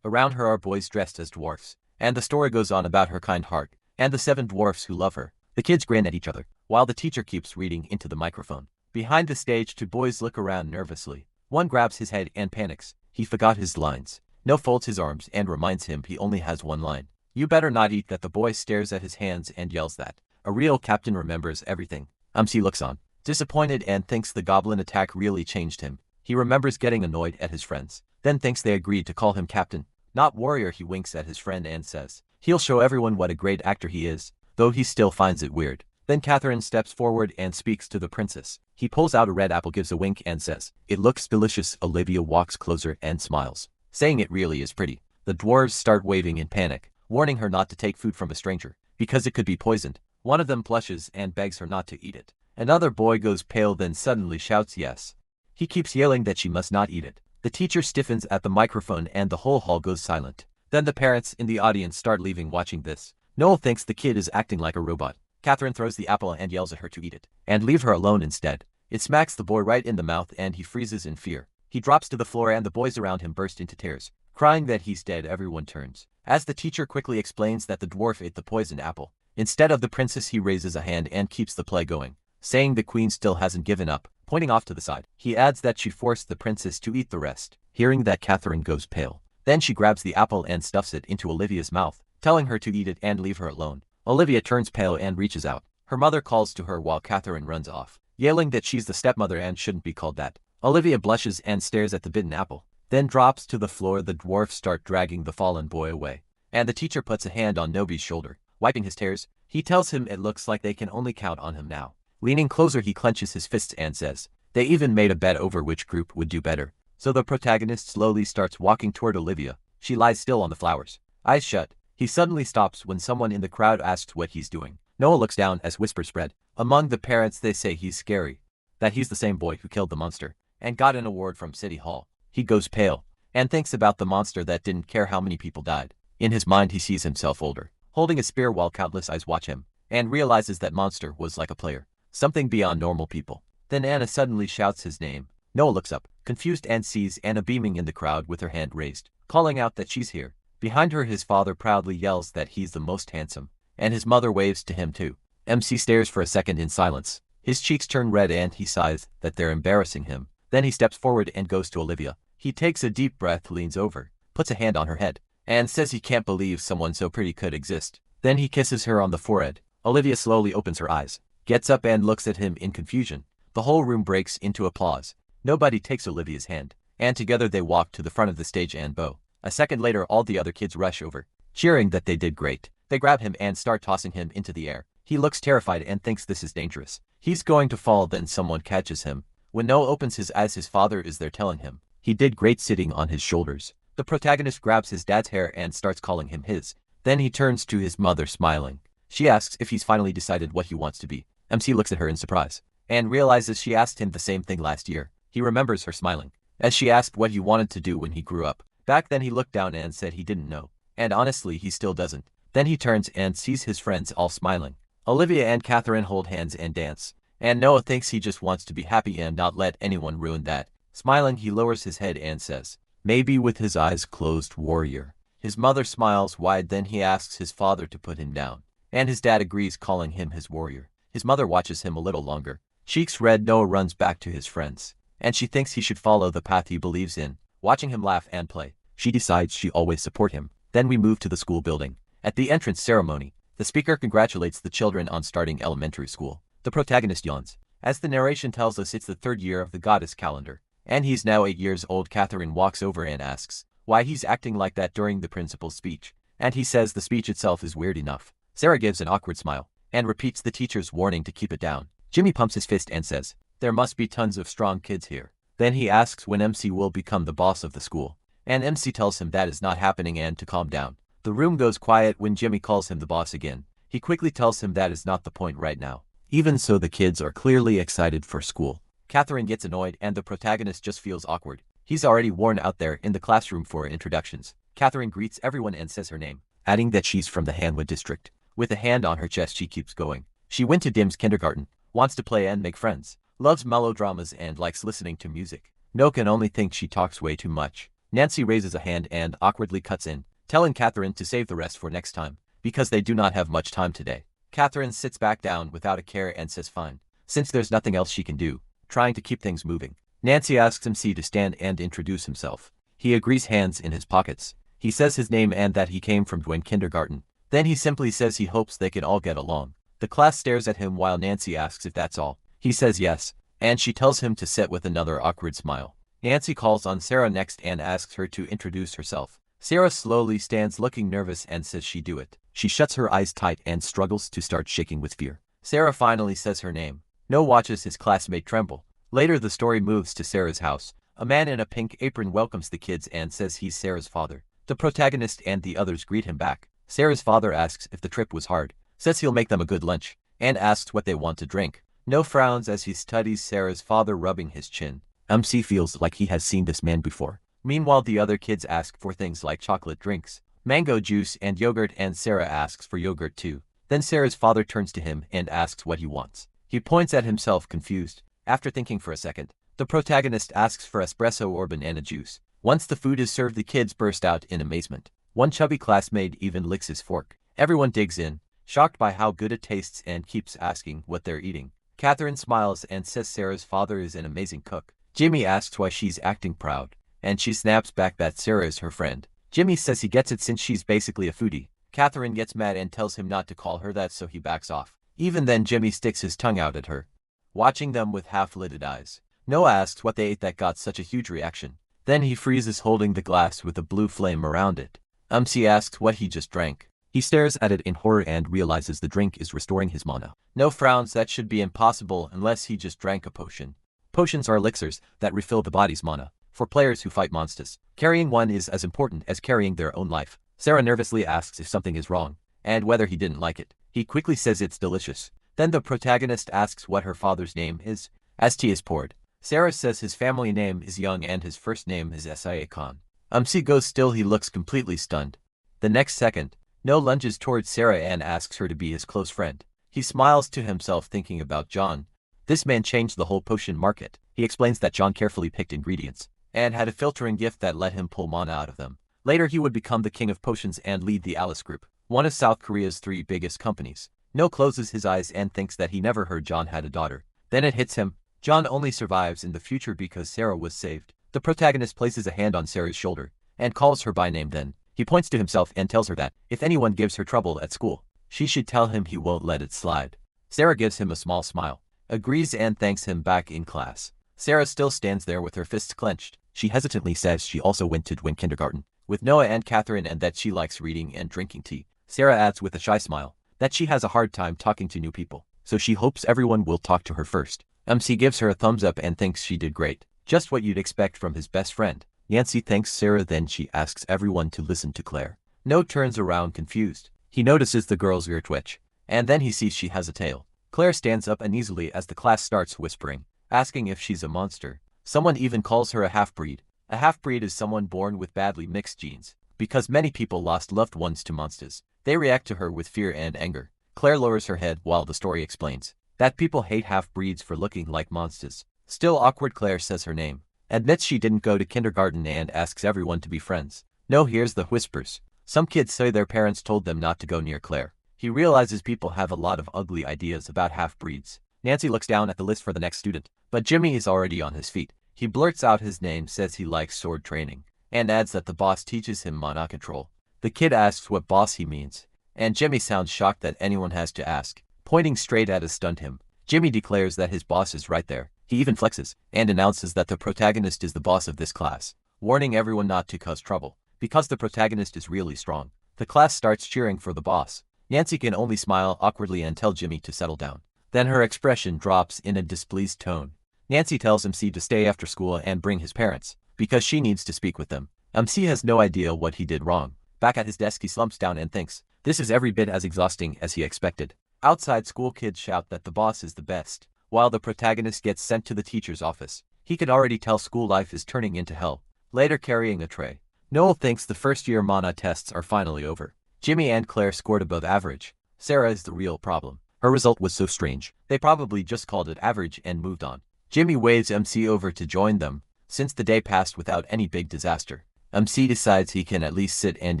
Around her are boys dressed as dwarfs, and the story goes on about her kind heart and the 7 dwarfs who love her. The kids grin at each other while the teacher keeps reading into the microphone. Behind the stage, 2 boys look around nervously. One grabs his head and panics. He forgot his lines. No folds his arms and reminds him he only has one line. You better not eat that. The boy stares at his hands and yells that a real captain remembers everything. He looks on, disappointed, and thinks the goblin attack really changed him. He remembers getting annoyed at his friends, then thinks they agreed to call him captain, not warrior. He winks at his friend and says He'll show everyone what a great actor he is, though he still finds it weird. Then Catherine steps forward and speaks to the princess. He pulls out a red apple, gives a wink and says, "It looks delicious." Olivia walks closer and smiles, saying it really is pretty. The dwarves start waving in panic, warning her not to take food from a stranger, because it could be poisoned. One of them blushes and begs her not to eat it. Another boy goes pale, then suddenly shouts yes. He keeps yelling that she must not eat it. The teacher stiffens at the microphone and the whole hall goes silent. Then the parents in the audience start leaving watching this. Noel thinks the kid is acting like a robot. Catherine throws the apple and yells at her to eat it, and leave her alone instead. It smacks the boy right in the mouth and he freezes in fear. He drops to the floor and the boys around him burst into tears. Crying that he's dead, everyone turns. As the teacher quickly explains that the dwarf ate the poisoned apple. Instead of the princess, he raises a hand and keeps the play going, saying the queen still hasn't given up, pointing off to the side. He adds that she forced the princess to eat the rest. Hearing that, Catherine goes pale. Then she grabs the apple and stuffs it into Olivia's mouth, telling her to eat it and leave her alone. Olivia turns pale and reaches out. Her mother calls to her while Catherine runs off, yelling that she's the stepmother and shouldn't be called that. Olivia blushes and stares at the bitten apple, then drops to the floor. The dwarfs start dragging the fallen boy away, and the teacher puts a hand on Nobi's shoulder, wiping his tears. He tells him it looks like they can only count on him now. Leaning closer, he clenches his fists and says, "They even made a bet over which group would do better." So the protagonist slowly starts walking toward Olivia. She lies still on the flowers, eyes shut. He suddenly stops when someone in the crowd asks what he's doing. Noah looks down as whispers spread. Among the parents, they say he's scary, that he's the same boy who killed the monster and got an award from City Hall. He goes pale and thinks about the monster that didn't care how many people died. In his mind, he sees himself older, holding a spear while countless eyes watch him, and realizes that monster was like a player, something beyond normal people. Then Anna suddenly shouts his name. Noah looks up, confused, and sees Anna beaming in the crowd with her hand raised, calling out that she's here. Behind her, his father proudly yells that he's the most handsome, and his mother waves to him too. MC stares for a second in silence. His cheeks turn red and he sighs that they're embarrassing him. Then he steps forward and goes to Olivia. He takes a deep breath, leans over, puts a hand on her head, and says he can't believe someone so pretty could exist. Then he kisses her on the forehead. Olivia slowly opens her eyes, gets up and looks at him in confusion. The whole room breaks into applause. Nobody takes Olivia's hand, and together they walk to the front of the stage and bow. A second later, all the other kids rush over, cheering that they did great. They grab him and start tossing him into the air. He looks terrified and thinks this is dangerous. He's going to fall, then someone catches him. When Noah opens his eyes, his father is there telling him he did great, sitting on his shoulders. The protagonist grabs his dad's hair and starts calling him his. Then he turns to his mother, smiling. She asks if he's finally decided what he wants to be. MC looks at her in surprise and realizes she asked him the same thing last year. He remembers her smiling as she asked what he wanted to do when he grew up. Back then he looked down and said he didn't know. And honestly, he still doesn't. Then he turns and sees his friends all smiling. Olivia and Catherine hold hands and dance. And Noah thinks he just wants to be happy and not let anyone ruin that. Smiling, he lowers his head and says, "Maybe with his eyes closed, warrior." His mother smiles wide, then he asks his father to put him down. And his dad agrees, calling him his warrior. His mother watches him a little longer. Cheeks red, Noah runs back to his friends, and she thinks he should follow the path he believes in. Watching him laugh and play, she decides she always support him. Then we move to the school building. At the entrance ceremony, the speaker congratulates the children on starting elementary school. The protagonist yawns, as the narration tells us it's the third year of the goddess calendar, and he's now 8 years old. Catherine walks over and asks why he's acting like that during the principal's speech, and he says the speech itself is weird enough. Sarah gives an awkward smile, and repeats the teacher's warning to keep it down. Jimmy pumps his fist and says, "There must be tons of strong kids here." Then he asks when MC will become the boss of the school, and MC tells him that is not happening and to calm down. The room goes quiet when Jimmy calls him the boss again. He quickly tells him that is not the point right now. Even so, the kids are clearly excited for school. Catherine gets annoyed and the protagonist just feels awkward. He's already worn out there in the classroom for introductions. Catherine greets everyone and says her name, adding that she's from the Manhwa district. With a hand on her chest, she keeps going. She went to Dim's kindergarten, wants to play and make friends, loves melodramas and likes listening to music. No can only think she talks way too much. Nancy raises a hand and awkwardly cuts in, telling Catherine to save the rest for next time, because they do not have much time today. Catherine sits back down without a care and says fine, since there's nothing else she can do, trying to keep things moving. Nancy asks MC to stand and introduce himself. He agrees, hands in his pockets. He says his name and that he came from Dwayne kindergarten. Then he simply says he hopes they can all get along. The class stares at him while Nancy asks if that's all. He says yes, and she tells him to sit with another awkward smile. Nancy calls on Sarah next and asks her to introduce herself. Sarah slowly stands looking nervous and says she do it. She shuts her eyes tight and struggles to start shaking with fear. Sarah finally says her name. No watches his classmate tremble. Later the story moves to Sarah's house. A man in a pink apron welcomes the kids and says he's Sarah's father. The protagonist and the others greet him back. Sarah's father asks if the trip was hard, says he'll make them a good lunch, and asks what they want to drink. No frowns as he studies Sarah's father rubbing his chin. MC feels like he has seen this man before. Meanwhile the other kids ask for things like chocolate drinks, mango juice and yogurt, and Sarah asks for yogurt too. Then Sarah's father turns to him and asks what he wants. He points at himself confused. After thinking for a second, the protagonist asks for espresso or banana juice. Once the food is served the kids burst out in amazement. One chubby classmate even licks his fork. Everyone digs in, shocked by how good it tastes, and keeps asking what they're eating. Catherine smiles and says Sarah's father is an amazing cook. Jimmy asks why she's acting proud, and she snaps back that Sarah is her friend. Jimmy says he gets it since she's basically a foodie. Catherine gets mad and tells him not to call her that, so he backs off. Even then Jimmy sticks his tongue out at her, watching them with half-lidded eyes. Noah asks what they ate that got such a huge reaction. Then he freezes holding the glass with a blue flame around it. MC asks what he just drank. He stares at it in horror and realizes the drink is restoring his mana. No frowns, that should be impossible unless he just drank a potion. Potions are elixirs that refill the body's mana. For players who fight monsters, carrying one is as important as carrying their own life. Sarah nervously asks if something is wrong, and whether he didn't like it. He quickly says it's delicious. Then the protagonist asks what her father's name is. As tea is poured, Sarah says his family name is Young and his first name is S.I.A. Khan. MC goes still, he looks completely stunned. The next second, No lunges towards Sarah and asks her to be his close friend. He smiles to himself thinking about John. This man changed the whole potion market. He explains that John carefully picked ingredients and had a filtering gift that let him pull mana out of them. Later he would become the king of potions and lead the Alice Group, one of South Korea's 3 biggest companies. No closes his eyes and thinks that he never heard John had a daughter. Then it hits him. John only survives in the future because Sarah was saved. The protagonist places a hand on Sarah's shoulder and calls her by name. Then he points to himself and tells her that if anyone gives her trouble at school, she should tell him he won't let it slide. Sarah gives him a small smile, agrees and thanks him back in class. Sarah still stands there with her fists clenched. She hesitantly says she also went to Dwin kindergarten with Noah and Catherine and that she likes reading and drinking tea. Sarah adds with a shy smile that she has a hard time talking to new people, so she hopes everyone will talk to her first. MC gives her a thumbs up and thinks she did great. Just what you'd expect from his best friend. Nancy thanks Sarah, then she asks everyone to listen to Claire. No turns around confused. He notices the girl's ear twitch, and then he sees she has a tail. Claire stands up uneasily as the class starts whispering, asking if she's a monster. Someone even calls her a half-breed. A half-breed is someone born with badly mixed genes. Because many people lost loved ones to monsters, they react to her with fear and anger. Claire lowers her head while the story explains that people hate half-breeds for looking like monsters. Still awkward, Claire says her name, admits she didn't go to kindergarten and asks everyone to be friends. No hears the whispers. Some kids say their parents told them not to go near Claire. He realizes people have a lot of ugly ideas about half-breeds. Nancy looks down at the list for the next student, but Jimmy is already on his feet. He blurts out his name, says he likes sword training, and adds that the boss teaches him mana control. The kid asks what boss he means, and Jimmy sounds shocked that anyone has to ask. Pointing straight at us stunned him. Jimmy declares that his boss is right there. He even flexes and announces that the protagonist is the boss of this class, warning everyone not to cause trouble, because the protagonist is really strong. The class starts cheering for the boss. Nancy can only smile awkwardly and tell Jimmy to settle down. Then her expression drops in a displeased tone. Nancy tells MC to stay after school and bring his parents, because she needs to speak with them. MC has no idea what he did wrong. Back at his desk he slumps down and thinks, this is every bit as exhausting as he expected. Outside, school kids shout that the boss is the best, while the protagonist gets sent to the teacher's office. He could already tell school life is turning into hell. Later, carrying a tray, Noel thinks the first-year mana tests are finally over. Jimmy and Claire scored above average. Sarah is the real problem. Her result was so strange, they probably just called it average and moved on. Jimmy waves MC over to join them, since the day passed without any big disaster. MC decides he can at least sit and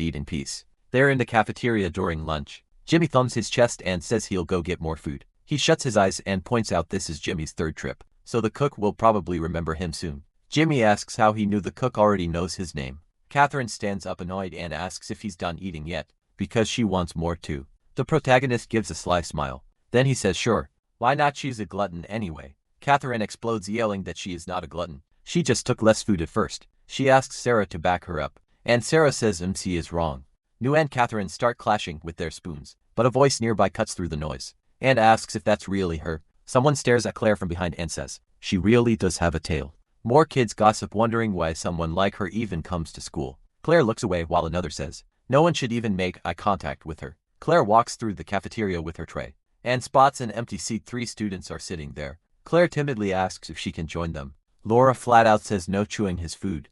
eat in peace. They're in the cafeteria during lunch. Jimmy thumbs his chest and says he'll go get more food. He shuts his eyes and points out this is Jimmy's 3rd trip, so the cook will probably remember him soon. Jimmy asks how he knew the cook already knows his name. Catherine stands up annoyed and asks if he's done eating yet, because she wants more too. The protagonist gives a sly smile. Then he says sure, why not, she's a glutton anyway. Catherine explodes yelling that she is not a glutton. She just took less food at first. She asks Sarah to back her up, and Sarah says MC is wrong. Nu and Catherine start clashing with their spoons, but a voice nearby cuts through the noise and asks if that's really her. Someone stares at Claire from behind and says, she really does have a tail. More kids gossip, wondering why someone like her even comes to school. Claire looks away while another says, no one should even make eye contact with her. Claire walks through the cafeteria with her tray and spots an empty seat. 3 students are sitting there. Claire timidly asks if she can join them. Laura flat out says no, chewing his food.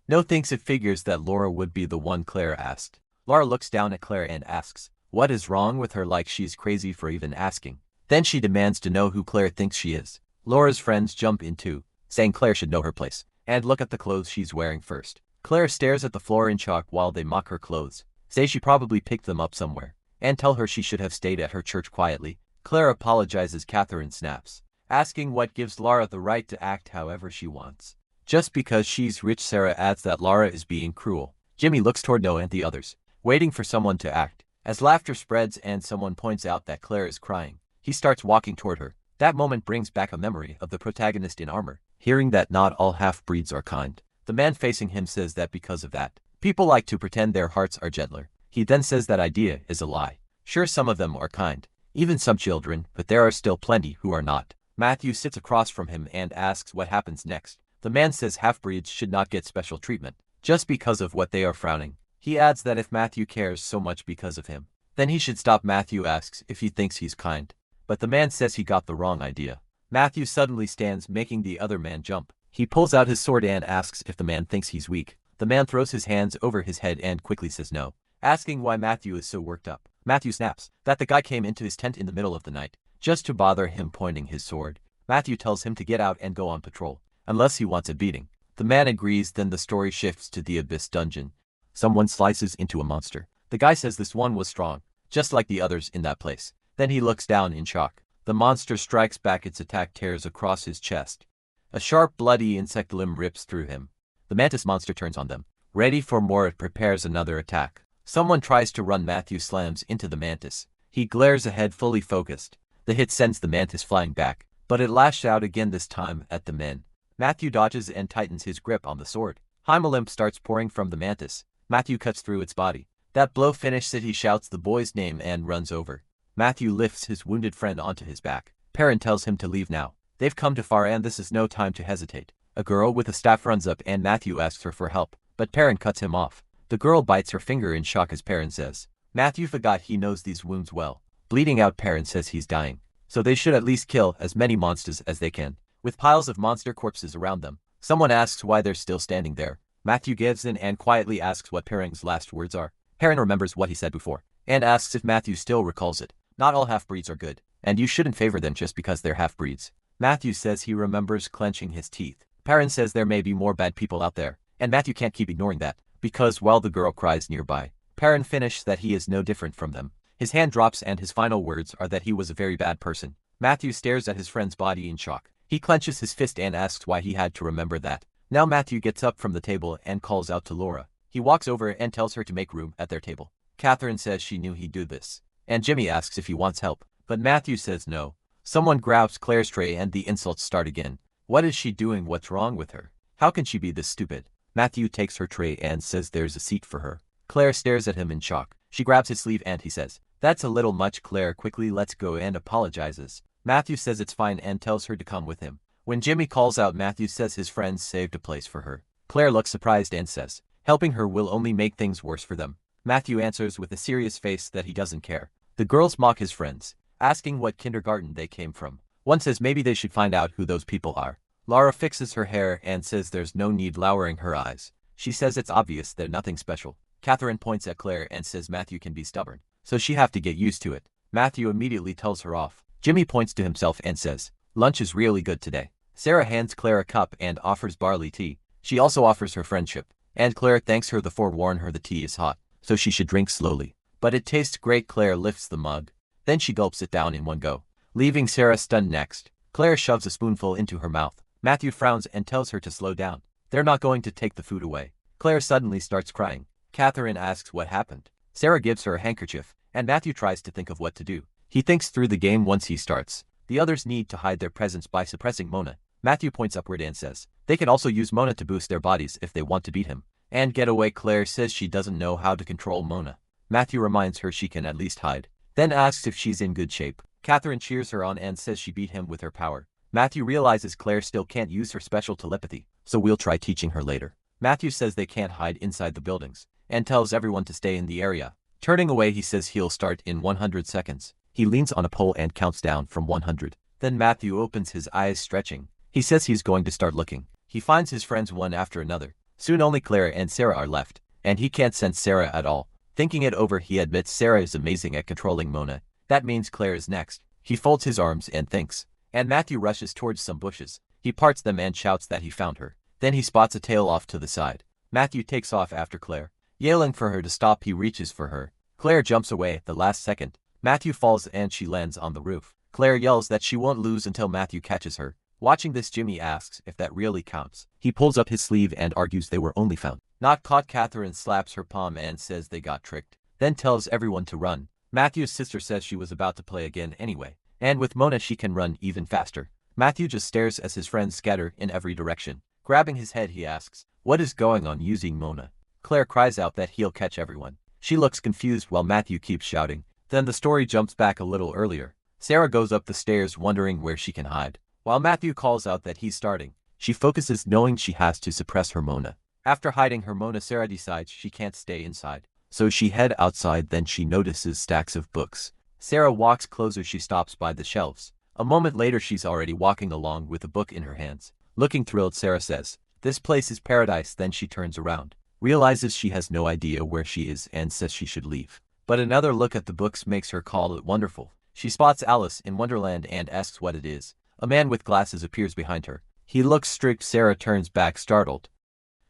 No thinks it figures that Laura would be the one Claire asked. Laura looks down at Claire and asks, what is wrong with her, like she's crazy for even asking. Then she demands to know who Claire thinks she is. Laura's friends jump in too, saying Claire should know her place and look at the clothes she's wearing first. Claire stares at the floor in shock while they mock her clothes, say she probably picked them up somewhere, and tell her she should have stayed at her church quietly. Claire apologizes. Catherine snaps, asking what gives Laura the right to act however she wants. Just because she's rich. Sarah adds that Laura is being cruel. Jimmy looks toward Noah and the others, waiting for someone to act. As laughter spreads and someone points out that Claire is crying, he starts walking toward her. That moment brings back a memory of the protagonist in armor, hearing that not all half-breeds are kind. The man facing him says that because of that, people like to pretend their hearts are gentler. He then says that idea is a lie. Sure, some of them are kind, even some children, but there are still plenty who are not. Matthew sits across from him and asks what happens next. The man says half-breeds should not get special treatment, just because of what they are frowning. He adds that if Matthew cares so much because of him, then he should stop. Matthew asks if he thinks he's kind, but the man says he got the wrong idea. Matthew suddenly stands, making the other man jump. He pulls out his sword and asks if the man thinks he's weak. The man throws his hands over his head and quickly says no, asking why Matthew is so worked up. Matthew snaps that the guy came into his tent in the middle of the night just to bother him, pointing his sword. Matthew tells him to get out and go on patrol, unless he wants a beating. The man agrees. Then the story shifts to the Abyss dungeon. Someone slices into a monster. The guy says this one was strong, just like the others in that place. Then he looks down in shock. The monster strikes back. Its attack tears across his chest. A sharp, bloody insect limb rips through him. The mantis monster turns on them. Ready for more, it prepares another attack. Someone tries to run. Matthew slams into the mantis. He glares ahead, fully focused. The hit sends the mantis flying back, but it lashed out again, this time at the men. Matthew dodges and tightens his grip on the sword. Hymalimp starts pouring from the mantis. Matthew cuts through its body. That blow finishes it. He shouts the boy's name and runs over. Matthew lifts his wounded friend onto his back. Perrin tells him to leave now. They've come too far and this is no time to hesitate. A girl with a staff runs up and Matthew asks her for help, but Perrin cuts him off. The girl bites her finger in shock as Perrin says, Matthew forgot he knows these wounds well. Bleeding out, Perrin says he's dying, so they should at least kill as many monsters as they can. With piles of monster corpses around them, someone asks why they're still standing there. Matthew gives in and quietly asks what Perrin's last words are. Perrin remembers what he said before, and asks if Matthew still recalls it. Not all half-breeds are good, and you shouldn't favor them just because they're half-breeds. Matthew says he remembers, clenching his teeth. Perrin says there may be more bad people out there, and Matthew can't keep ignoring that, because while the girl cries nearby, Perrin finishes that he is no different from them. His hand drops and his final words are that he was a very bad person. Matthew stares at his friend's body in shock. He clenches his fist and asks why he had to remember that. Now Matthew gets up from the table and calls out to Laura. He walks over and tells her to make room at their table. Catherine says she knew he'd do this, and Jimmy asks if he wants help, but Matthew says no. Someone grabs Claire's tray and the insults start again. What is she doing? What's wrong with her? How can she be this stupid? Matthew takes her tray and says there's a seat for her. Claire stares at him in shock. She grabs his sleeve and he says, that's a little much. Claire quickly lets go and apologizes. Matthew says it's fine and tells her to come with him. When Jimmy calls out, Matthew says his friends saved a place for her. Claire looks surprised and says, helping her will only make things worse for them. Matthew answers with a serious face that he doesn't care. The girls mock his friends, asking what kindergarten they came from. One says maybe they should find out who those people are. Laura fixes her hair and says there's no need, lowering her eyes. She says it's obvious they're nothing special. Catherine points at Claire and says Matthew can be stubborn, so she have to get used to it. Matthew immediately tells her off. Jimmy points to himself and says, lunch is really good today. Sarah hands Claire a cup and offers barley tea. She also offers her friendship, and Claire thanks her to forewarn her the tea is hot, so she should drink slowly. But it tastes great. Claire lifts the mug. Then she gulps it down in one go, leaving Sarah stunned. Next, Claire shoves a spoonful into her mouth. Matthew frowns and tells her to slow down. They're not going to take the food away. Claire suddenly starts crying. Catherine asks what happened. Sarah gives her a handkerchief, and Matthew tries to think of what to do. He thinks through the game once he starts. The others need to hide their presence by suppressing Mona. Matthew points upward and says, they can also use Mona to boost their bodies if they want to beat him. and get away. Claire says she doesn't know how to control Mona. Matthew reminds her she can at least hide, then asks if she's in good shape. Catherine cheers her on and says she beat him with her power. Matthew realizes Claire still can't use her special telepathy, so we'll try teaching her later. Matthew says they can't hide inside the buildings, and tells everyone to stay in the area. Turning away, he says he'll start in 100 seconds. He leans on a pole and counts down from 100. Then Matthew opens his eyes, stretching. He says he's going to start looking. He finds his friends one after another. Soon only Claire and Sarah are left, and he can't sense Sarah at all. Thinking it over, he admits Sarah is amazing at controlling Mona. That means Claire is next. He folds his arms and thinks. And Matthew rushes towards some bushes. He parts them and shouts that he found her. Then he spots a tail off to the side. Matthew takes off after Claire. Yelling for her to stop, he reaches for her. Claire jumps away at the last second. Matthew falls and she lands on the roof. Claire yells that she won't lose until Matthew catches her. Watching this, Jimmy asks if that really counts. He pulls up his sleeve and argues they were only found, not caught. Catherine slaps her palm and says they got tricked, then tells everyone to run. Matthew's sister says she was about to play again anyway, and with Mona she can run even faster. Matthew just stares as his friends scatter in every direction. Grabbing his head, he asks, "What is going on using Mona?" Claire cries out that he'll catch everyone. She looks confused while Matthew keeps shouting. Then the story jumps back a little earlier. Sarah goes up the stairs wondering where she can hide. While Matthew calls out that he's starting, she focuses knowing she has to suppress her Mona. After hiding her Mona, Sarah decides she can't stay inside, so she head outside. Then she notices stacks of books. Sarah walks closer. She stops by the shelves. A moment later, she's already walking along with a book in her hands. Looking thrilled, Sarah says, "This place is paradise." Then she turns around, realizes she has no idea where she is, and says she should leave. But another look at the books makes her call it wonderful. She spots Alice in Wonderland and asks what it is. A man with glasses appears behind her. He looks strict. Sarah turns back, startled.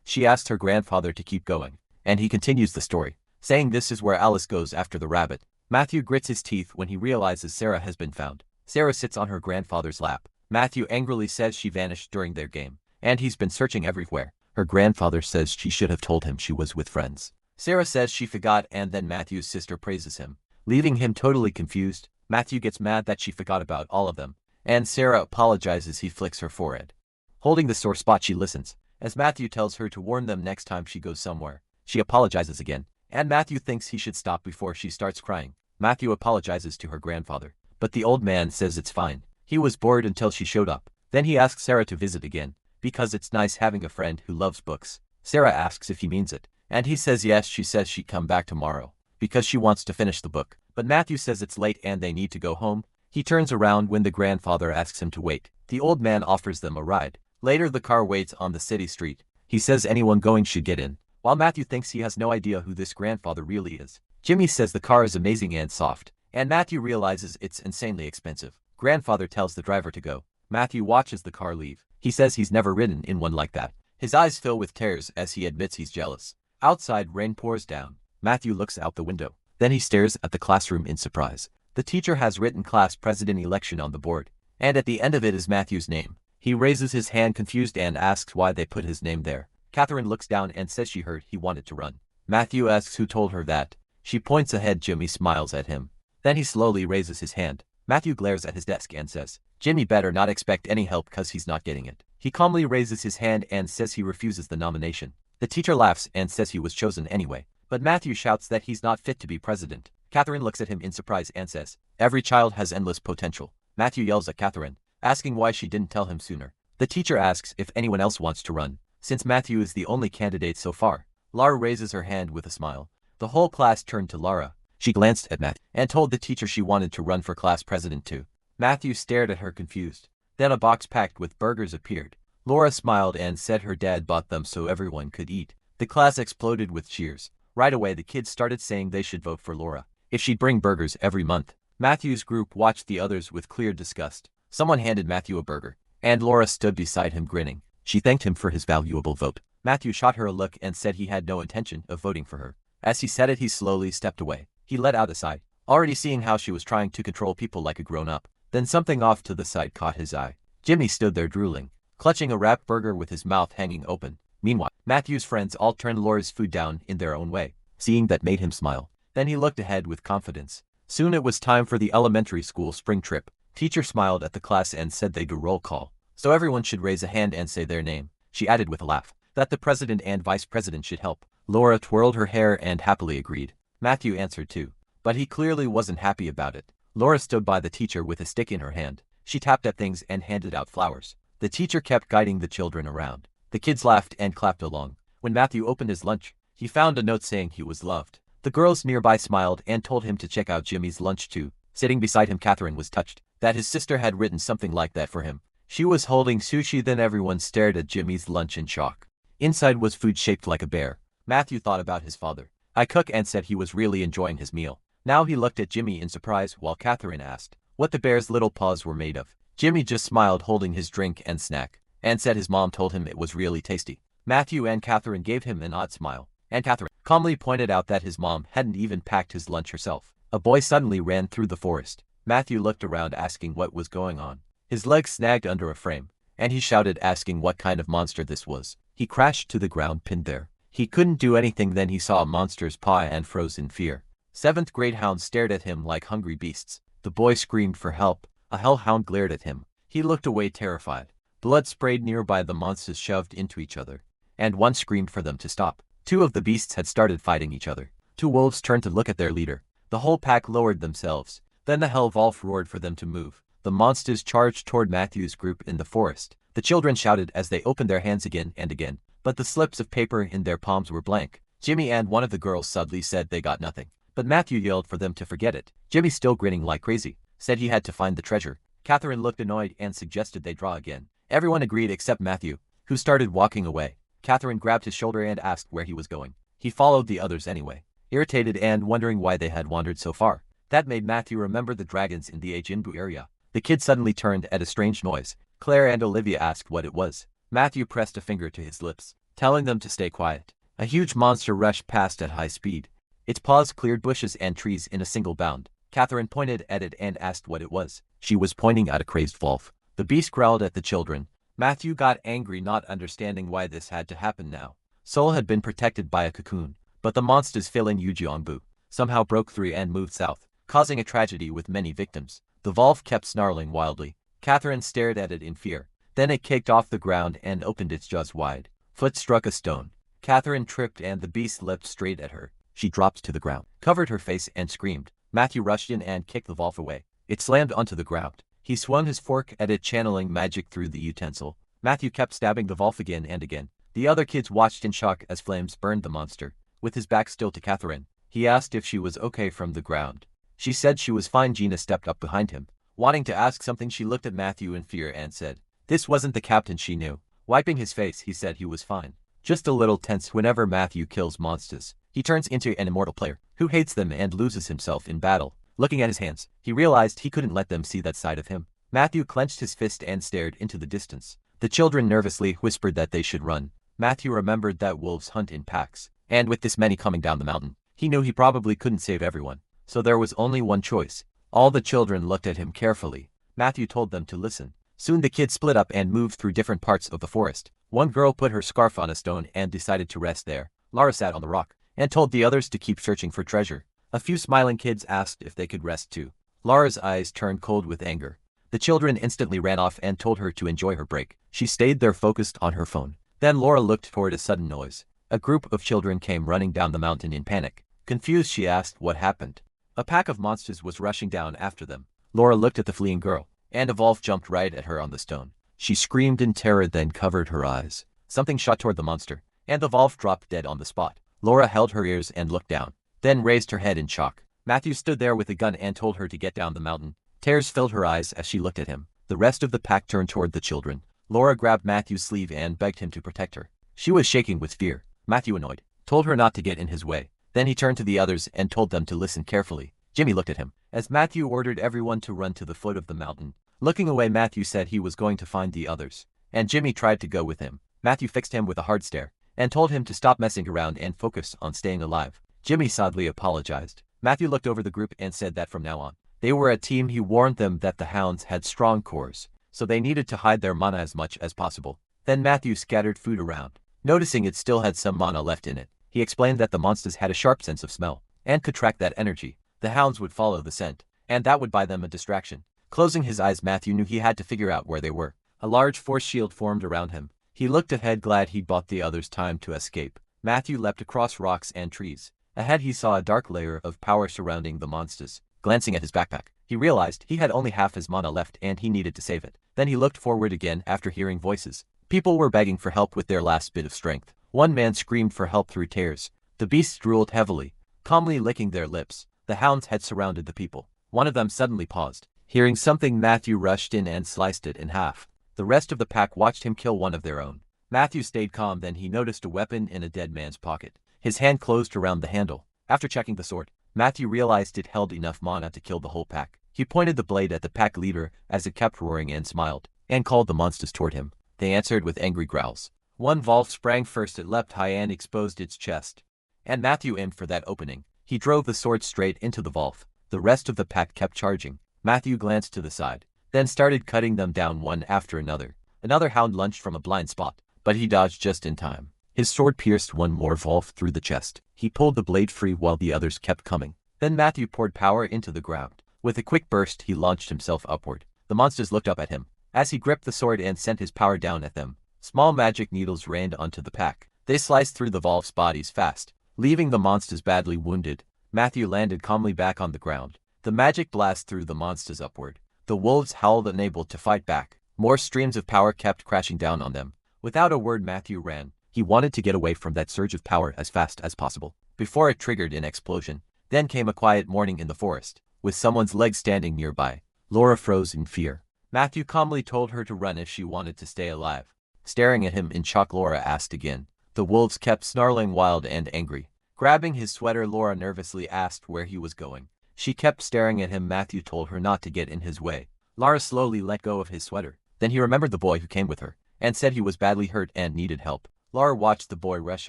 She asks her grandfather to keep going, and he continues the story, saying this is where Alice goes after the rabbit. Matthew grits his teeth when he realizes Sarah has been found. Sarah sits on her grandfather's lap. Matthew angrily says she vanished during their game, and he's been searching everywhere. Her grandfather says she should have told him she was with friends. Sarah says she forgot, and then Matthew's sister praises him, leaving him totally confused. Matthew gets mad that she forgot about all of them, and Sarah apologizes. He flicks her forehead. Holding the sore spot, she listens, as Matthew tells her to warn them next time she goes somewhere. She apologizes again, and Matthew thinks he should stop before she starts crying. Matthew apologizes to her grandfather, but the old man says it's fine. He was bored until she showed up. Then he asks Sarah to visit again, because it's nice having a friend who loves books. Sarah asks if he means it, and he says yes. She says she'd come back tomorrow, because she wants to finish the book. But Matthew says it's late and they need to go home. He turns around when the grandfather asks him to wait. The old man offers them a ride. Later, the car waits on the city street. He says anyone going should get in, while Matthew thinks he has no idea who this grandfather really is. Jimmy says the car is amazing and soft, and Matthew realizes it's insanely expensive. Grandfather tells the driver to go. Matthew watches the car leave. He says he's never ridden in one like that. His eyes fill with tears as he admits he's jealous. Outside, rain pours down. Matthew looks out the window. Then he stares at the classroom in surprise. The teacher has written class president election on the board, and at the end of it is Matthew's name. He raises his hand confused and asks why they put his name there. Catherine looks down and says she heard he wanted to run. Matthew asks who told her that. She points ahead. Jimmy smiles at him. Then he slowly raises his hand. Matthew glares at his desk and says, "Jimmy better not expect any help cause he's not getting it." He calmly raises his hand and says he refuses the nomination. The teacher laughs and says he was chosen anyway, but Matthew shouts that he's not fit to be president. Catherine looks at him in surprise and says, "Every child has endless potential." Matthew yells at Catherine, asking why she didn't tell him sooner. The teacher asks if anyone else wants to run, since Matthew is the only candidate so far. Lara raises her hand with a smile. The whole class turned to Lara. She glanced at Matt and told the teacher she wanted to run for class president too. Matthew stared at her confused. Then a box packed with burgers appeared. Laura smiled and said her dad bought them so everyone could eat. The class exploded with cheers. Right away, the kids started saying they should vote for Laura if she'd bring burgers every month. Matthew's group watched the others with clear disgust. Someone handed Matthew a burger, and Laura stood beside him grinning. She thanked him for his valuable vote. Matthew shot her a look and said he had no intention of voting for her. As he said it, he slowly stepped away. He let out a sigh, already seeing how she was trying to control people like a grown-up. Then something off to the side caught his eye. Jimmy stood there drooling, clutching a wrapped burger with his mouth hanging open. Meanwhile, Matthew's friends all turned Laura's food down in their own way. Seeing that made him smile. Then he looked ahead with confidence. Soon it was time for the elementary school spring trip. Teacher smiled at the class and said they'd do roll call, so everyone should raise a hand and say their name. She added with a laugh that the president and vice president should help. Laura twirled her hair and happily agreed. Matthew answered too, but he clearly wasn't happy about it. Laura stood by the teacher with a stick in her hand. She tapped at things and handed out flowers. The teacher kept guiding the children around. The kids laughed and clapped along. When Matthew opened his lunch, he found a note saying he was loved. The girls nearby smiled and told him to check out Jimmy's lunch too. Sitting beside him, Catherine was touched that his sister had written something like that for him. She was holding sushi, then everyone stared at Jimmy's lunch in shock. Inside was food shaped like a bear. Matthew thought about his father. I cook and said he was really enjoying his meal. Now he looked at Jimmy in surprise while Catherine asked what the bear's little paws were made of. Jimmy just smiled, holding his drink and snack, and said his mom told him it was really tasty. Matthew and Catherine gave him an odd smile, and Catherine calmly pointed out that his mom hadn't even packed his lunch herself. A boy suddenly ran through the forest. Matthew looked around asking what was going on. His leg snagged under a frame, and he shouted asking what kind of monster this was. He crashed to the ground, pinned there. He couldn't do anything. Then he saw a monster's paw and froze in fear. 7th grade hounds stared at him like hungry beasts. The boy screamed for help. A hellhound glared at him. He looked away terrified. Blood sprayed nearby. The monsters shoved into each other, and one screamed for them to stop. 2 of the beasts had started fighting each other. 2 wolves turned to look at their leader. The whole pack lowered themselves. Then the hell wolf roared for them to move. The monsters charged toward Matthew's group in the forest. The children shouted as they opened their hands again and again, but the slips of paper in their palms were blank. Jimmy and one of the girls suddenly said they got nothing, but Matthew yelled for them to forget it. Jimmy, still grinning like crazy, said he had to find the treasure. Catherine looked annoyed and suggested they draw again. Everyone agreed except Matthew, who started walking away. Catherine grabbed his shoulder and asked where he was going. He followed the others anyway, irritated and wondering why they had wandered so far. That made Matthew remember the dragons in the Jinbu area. The kid suddenly turned at a strange noise. Claire and Olivia asked what it was. Matthew pressed a finger to his lips, telling them to stay quiet. A huge monster rushed past at high speed. Its paws cleared bushes and trees in a single bound. Catherine pointed at it and asked what it was. She was pointing at a crazed wolf. The beast growled at the children. Matthew got angry, not understanding why this had to happen now. Seoul had been protected by a cocoon, but the monsters filling Ujeongbu somehow broke through and moved south, causing a tragedy with many victims. The wolf kept snarling wildly. Catherine stared at it in fear. Then it kicked off the ground and opened its jaws wide. Foot struck a stone. Catherine tripped and the beast leapt straight at her. She dropped to the ground, covered her face and screamed. Matthew rushed in and kicked the wolf away. It slammed onto the ground. He swung his fork at it, channeling magic through the utensil. Matthew kept stabbing the wolf again and again. The other kids watched in shock as flames burned the monster. With his back still to Catherine, he asked if she was okay from the ground. She said she was fine. Gina stepped up behind him, wanting to ask something. She looked at Matthew in fear and said, "This wasn't the captain." She knew. Wiping his face, he said he was fine. Just a little tense. Whenever Matthew kills monsters, he turns into an immortal player who hates them and loses himself in battle. Looking at his hands, he realized he couldn't let them see that side of him. Matthew clenched his fist and stared into the distance. The children nervously whispered that they should run. Matthew remembered that wolves hunt in packs, and with this many coming down the mountain, he knew he probably couldn't save everyone. So there was only one choice. All the children looked at him carefully. Matthew told them to listen. Soon the kids split up and moved through different parts of the forest. One girl put her scarf on a stone and decided to rest there. Lara sat on the rock and told the others to keep searching for treasure. A few smiling kids asked if they could rest too. Lara's eyes turned cold with anger. The children instantly ran off and told her to enjoy her break. She stayed there focused on her phone. Then Laura looked toward a sudden noise. A group of children came running down the mountain in panic. Confused, she asked what happened. A pack of monsters was rushing down after them. Laura looked at the fleeing girl, and a wolf jumped right at her on the stone. She screamed in terror, then covered her eyes. Something shot toward the monster, and the wolf dropped dead on the spot. Laura held her ears and looked down, then raised her head in shock. Matthew stood there with a gun and told her to get down the mountain. Tears filled her eyes as she looked at him. The rest of the pack turned toward the children. Laura grabbed Matthew's sleeve and begged him to protect her. She was shaking with fear. Matthew, annoyed, told her not to get in his way. Then he turned to the others and told them to listen carefully. Jimmy looked at him as Matthew ordered everyone to run to the foot of the mountain. Looking away, Matthew said he was going to find the others, and Jimmy tried to go with him. Matthew fixed him with a hard stare and told him to stop messing around and focus on staying alive. Jimmy sadly apologized. Matthew looked over the group and said that from now on, they were a team. He warned them that the hounds had strong cores, so they needed to hide their mana as much as possible. Then Matthew scattered food around. Noticing it still had some mana left in it, he explained that the monsters had a sharp sense of smell and could track that energy. The hounds would follow the scent, and that would buy them a distraction. Closing his eyes, Matthew knew he had to figure out where they were. A large force shield formed around him. He looked ahead, glad he'd bought the others time to escape. Matthew leapt across rocks and trees. Ahead he saw a dark layer of power surrounding the monsters. Glancing at his backpack, he realized he had only half his mana left and he needed to save it. Then he looked forward again after hearing voices. People were begging for help with their last bit of strength. One man screamed for help through tears. The beasts drooled heavily, calmly licking their lips. The hounds had surrounded the people. One of them suddenly paused. Hearing something, Matthew rushed in and sliced it in half. The rest of the pack watched him kill one of their own. Matthew stayed calm, then he noticed a weapon in a dead man's pocket. His hand closed around the handle. After checking the sword, Matthew realized it held enough mana to kill the whole pack. He pointed the blade at the pack leader as it kept roaring and smiled, and called the monsters toward him. They answered with angry growls. One wolf sprang first. It leapt high and exposed its chest. And Matthew aimed for that opening. He drove the sword straight into the wolf. The rest of the pack kept charging. Matthew glanced to the side, then started cutting them down one after another. Another hound lunged from a blind spot, but he dodged just in time. His sword pierced one more wolf through the chest. He pulled the blade free while the others kept coming. Then Matthew poured power into the ground. With a quick burst, he launched himself upward. The monsters looked up at him as he gripped the sword and sent his power down at them. Small magic needles rained onto the pack. They sliced through the wolves' bodies fast, leaving the monsters badly wounded. Matthew landed calmly back on the ground. The magic blast threw the monsters upward. The wolves howled, unable to fight back. More streams of power kept crashing down on them. Without a word, Matthew ran. He wanted to get away from that surge of power as fast as possible, before it triggered an explosion. Then came a quiet morning in the forest, with someone's leg standing nearby. Laura froze in fear. Matthew calmly told her to run if she wanted to stay alive. Staring at him in shock, Laura asked again. The wolves kept snarling, wild and angry. Grabbing his sweater, Laura nervously asked where he was going. She kept staring at him. Matthew told her not to get in his way. Laura slowly let go of his sweater. Then he remembered the boy who came with her, and said he was badly hurt and needed help. Laura watched the boy rush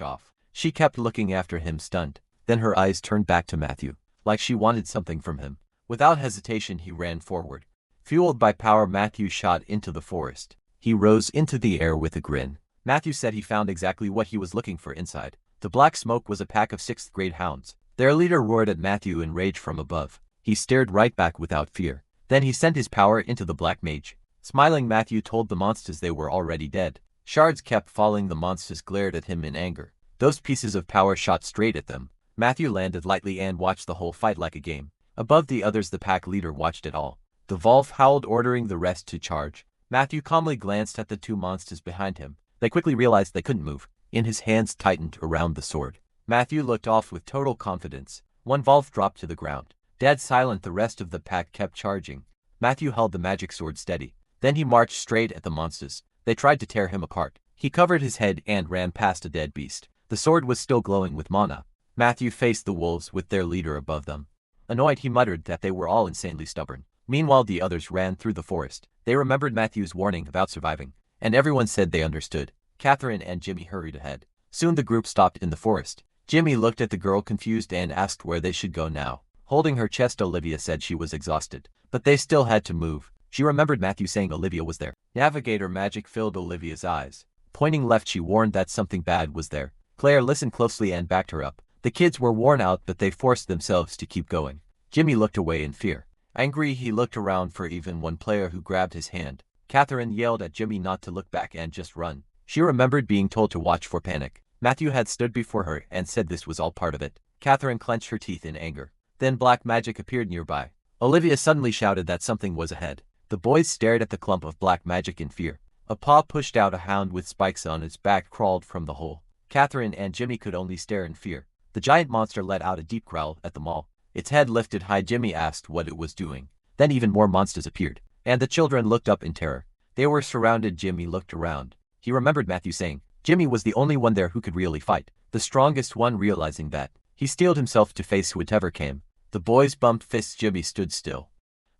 off. She kept looking after him, stunned. Then her eyes turned back to Matthew, like she wanted something from him. Without hesitation, he ran forward. Fueled by power, Matthew shot into the forest. He rose into the air with a grin. Matthew said he found exactly what he was looking for inside. The black smoke was a pack of 6th grade hounds. Their leader roared at Matthew in rage from above. He stared right back without fear. Then he sent his power into the black mage. Smiling, Matthew told the monsters they were already dead. Shards kept falling. The monsters glared at him in anger. Those pieces of power shot straight at them. Matthew landed lightly and watched the whole fight like a game. Above the others, the pack leader watched it all. The wolf howled, ordering the rest to charge. Matthew calmly glanced at the two monsters behind him. They quickly realized they couldn't move. In his hands tightened around the sword. Matthew looked off with total confidence. One wolf dropped to the ground. Dead silent, the rest of the pack kept charging. Matthew held the magic sword steady. Then he marched straight at the monsters. They tried to tear him apart. He covered his head and ran past a dead beast. The sword was still glowing with mana. Matthew faced the wolves with their leader above them. Annoyed, he muttered that they were all insanely stubborn. Meanwhile, the others ran through the forest. They remembered Matthew's warning about surviving, and everyone said they understood. Catherine and Jimmy hurried ahead. Soon the group stopped in the forest. Jimmy looked at the girl confused and asked where they should go now. Holding her chest, Olivia said she was exhausted, but they still had to move. She remembered Matthew saying Olivia was there. Navigator magic filled Olivia's eyes. Pointing left, she warned that something bad was there. Claire listened closely and backed her up. The kids were worn out, but they forced themselves to keep going. Jimmy looked away in fear. Angry, he looked around for even one player who grabbed his hand. Catherine yelled at Jimmy not to look back and just run. She remembered being told to watch for panic. Matthew had stood before her and said this was all part of it. Catherine clenched her teeth in anger. Then black magic appeared nearby. Olivia suddenly shouted that something was ahead. The boys stared at the clump of black magic in fear. A paw pushed out. A hound with spikes on its back crawled from the hole. Catherine and Jimmy could only stare in fear. The giant monster let out a deep growl at them all. Its head lifted high. Jimmy asked what it was doing. Then even more monsters appeared, and the children looked up in terror. They were surrounded. Jimmy looked around. He remembered Matthew saying Jimmy was the only one there who could really fight, the strongest one. Realizing that, he steeled himself to face whatever came. The boys bumped fists. Jimmy stood still,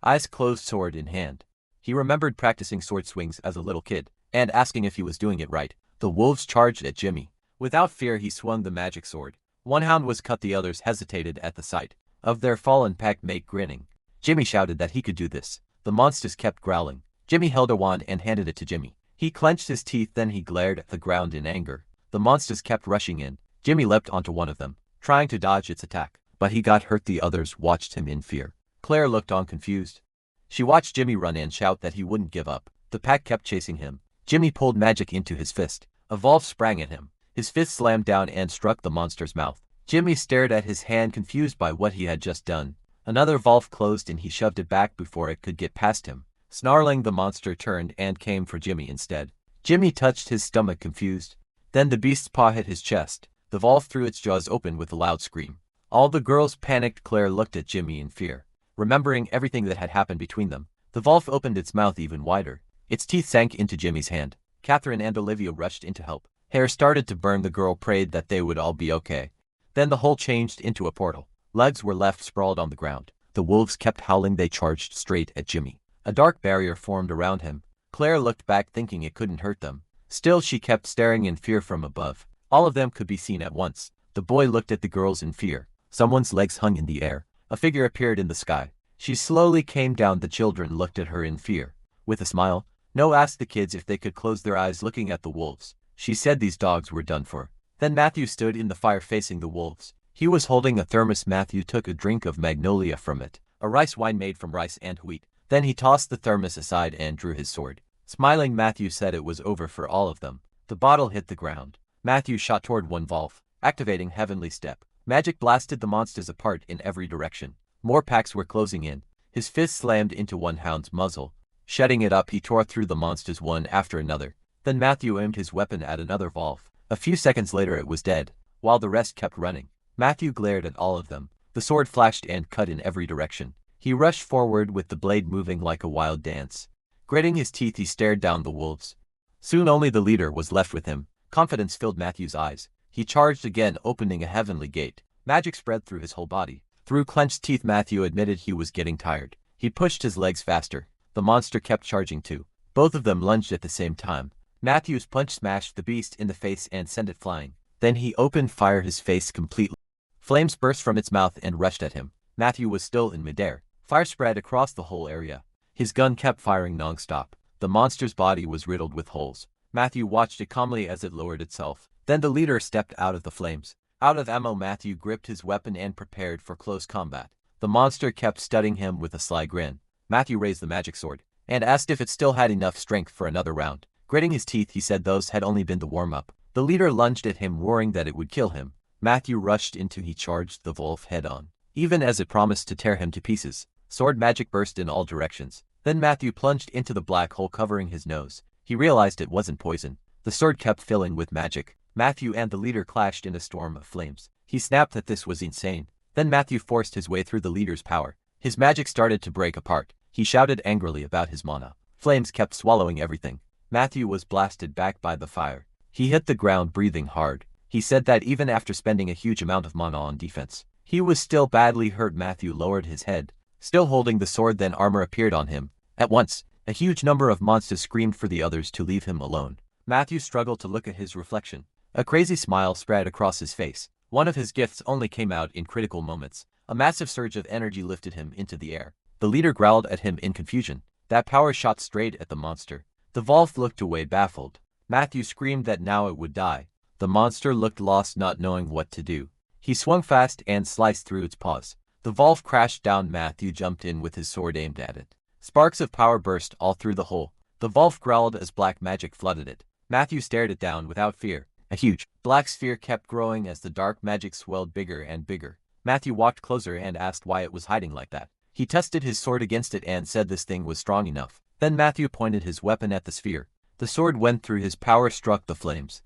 eyes closed, sword in hand. He remembered practicing sword swings as a little kid, and asking if he was doing it right. The wolves charged at Jimmy. Without fear, he swung the magic sword. One hound was cut. The others hesitated at the sight of their fallen packmate grinning. Jimmy shouted that he could do this. The monsters kept growling. Jimmy held a wand and handed it to Jimmy. He clenched his teeth, then he glared at the ground in anger. The monsters kept rushing in. Jimmy leapt onto one of them, trying to dodge its attack, but he got hurt. The others watched him in fear. Claire looked on confused. She watched Jimmy run and shout that he wouldn't give up. The pack kept chasing him. Jimmy pulled magic into his fist. A wolf sprang at him. His fist slammed down and struck the monster's mouth. Jimmy stared at his hand, confused by what he had just done. Another wolf closed and he shoved it back before it could get past him. Snarling, the monster turned and came for Jimmy instead. Jimmy touched his stomach, confused. Then the beast's paw hit his chest. The wolf threw its jaws open with a loud scream. All the girls panicked. Claire looked at Jimmy in fear. Remembering everything that had happened between them, the wolf opened its mouth even wider. Its teeth sank into Jimmy's hand. Catherine and Olivia rushed in to help. Hair started to burn. The girl prayed that they would all be okay. Then the hole changed into a portal. Legs were left sprawled on the ground. The wolves kept howling. They charged straight at Jimmy. A dark barrier formed around him. Claire looked back, thinking it couldn't hurt them. Still, she kept staring in fear from above. All of them could be seen at once. The boy looked at the girls in fear. Someone's legs hung in the air. A figure appeared in the sky. She slowly came down. The children looked at her in fear. With a smile, No asked the kids if they could close their eyes, looking at the wolves. She said these dogs were done for. Then Matthew stood in the fire facing the wolves. He was holding a thermos. Matthew took a drink of magnolia from it, a rice wine made from rice and wheat. Then he tossed the thermos aside and drew his sword. Smiling, Matthew said it was over for all of them. The bottle hit the ground. Matthew shot toward one wolf, activating Heavenly Step. Magic blasted the monsters apart in every direction. More packs were closing in. His fist slammed into one hound's muzzle. Shutting it up, he tore through the monsters one after another. Then Matthew aimed his weapon at another wolf. A few seconds later it was dead, while the rest kept running. Matthew glared at all of them. The sword flashed and cut in every direction. He rushed forward with the blade moving like a wild dance. Gritting his teeth, he stared down the wolves. Soon only the leader was left with him. Confidence filled Matthew's eyes. He charged again, opening a heavenly gate. Magic spread through his whole body. Through clenched teeth, Matthew admitted he was getting tired. He pushed his legs faster. The monster kept charging too. Both of them lunged at the same time. Matthew's punch smashed the beast in the face and sent it flying. Then he opened fire, his face completely. Flames burst from its mouth and rushed at him. Matthew was still in midair. Fire spread across the whole area. His gun kept firing non-stop. The monster's body was riddled with holes. Matthew watched it calmly as it lowered itself. Then the leader stepped out of the flames. Out of ammo, Matthew gripped his weapon and prepared for close combat. The monster kept studying him with a sly grin. Matthew raised the magic sword and asked if it still had enough strength for another round. Gritting his teeth, he said those had only been the warm-up. The leader lunged at him, roaring that it would kill him. Matthew rushed into. He charged the wolf head-on, even as it promised to tear him to pieces. Sword magic burst in all directions. Then Matthew plunged into the black hole, covering his nose. He realized it wasn't poison. The sword kept filling with magic. Matthew and the leader clashed in a storm of flames. He snapped that this was insane. Then Matthew forced his way through the leader's power. His magic started to break apart. He shouted angrily about his mana. Flames kept swallowing everything. Matthew was blasted back by the fire. He hit the ground, breathing hard. He said that even after spending a huge amount of mana on defense, he was still badly hurt. Matthew lowered his head, still holding the sword. Then armor appeared on him. At once, a huge number of monsters screamed for the others to leave him alone. Matthew struggled to look at his reflection. A crazy smile spread across his face. One of his gifts only came out in critical moments. A massive surge of energy lifted him into the air. The leader growled at him in confusion. That power shot straight at the monster. The wolf looked away, baffled. Matthew screamed that now it would die. The monster looked lost, not knowing what to do. He swung fast and sliced through its paws. The wolf crashed down. Matthew jumped in with his sword aimed at it. Sparks of power burst all through the hole. The wolf growled as black magic flooded it. Matthew stared it down without fear. A huge, black sphere kept growing as the dark magic swelled bigger and bigger. Matthew walked closer and asked why it was hiding like that. He tested his sword against it and said this thing was strong enough. Then Matthew pointed his weapon at the sphere. The sword went through. His power struck the flames.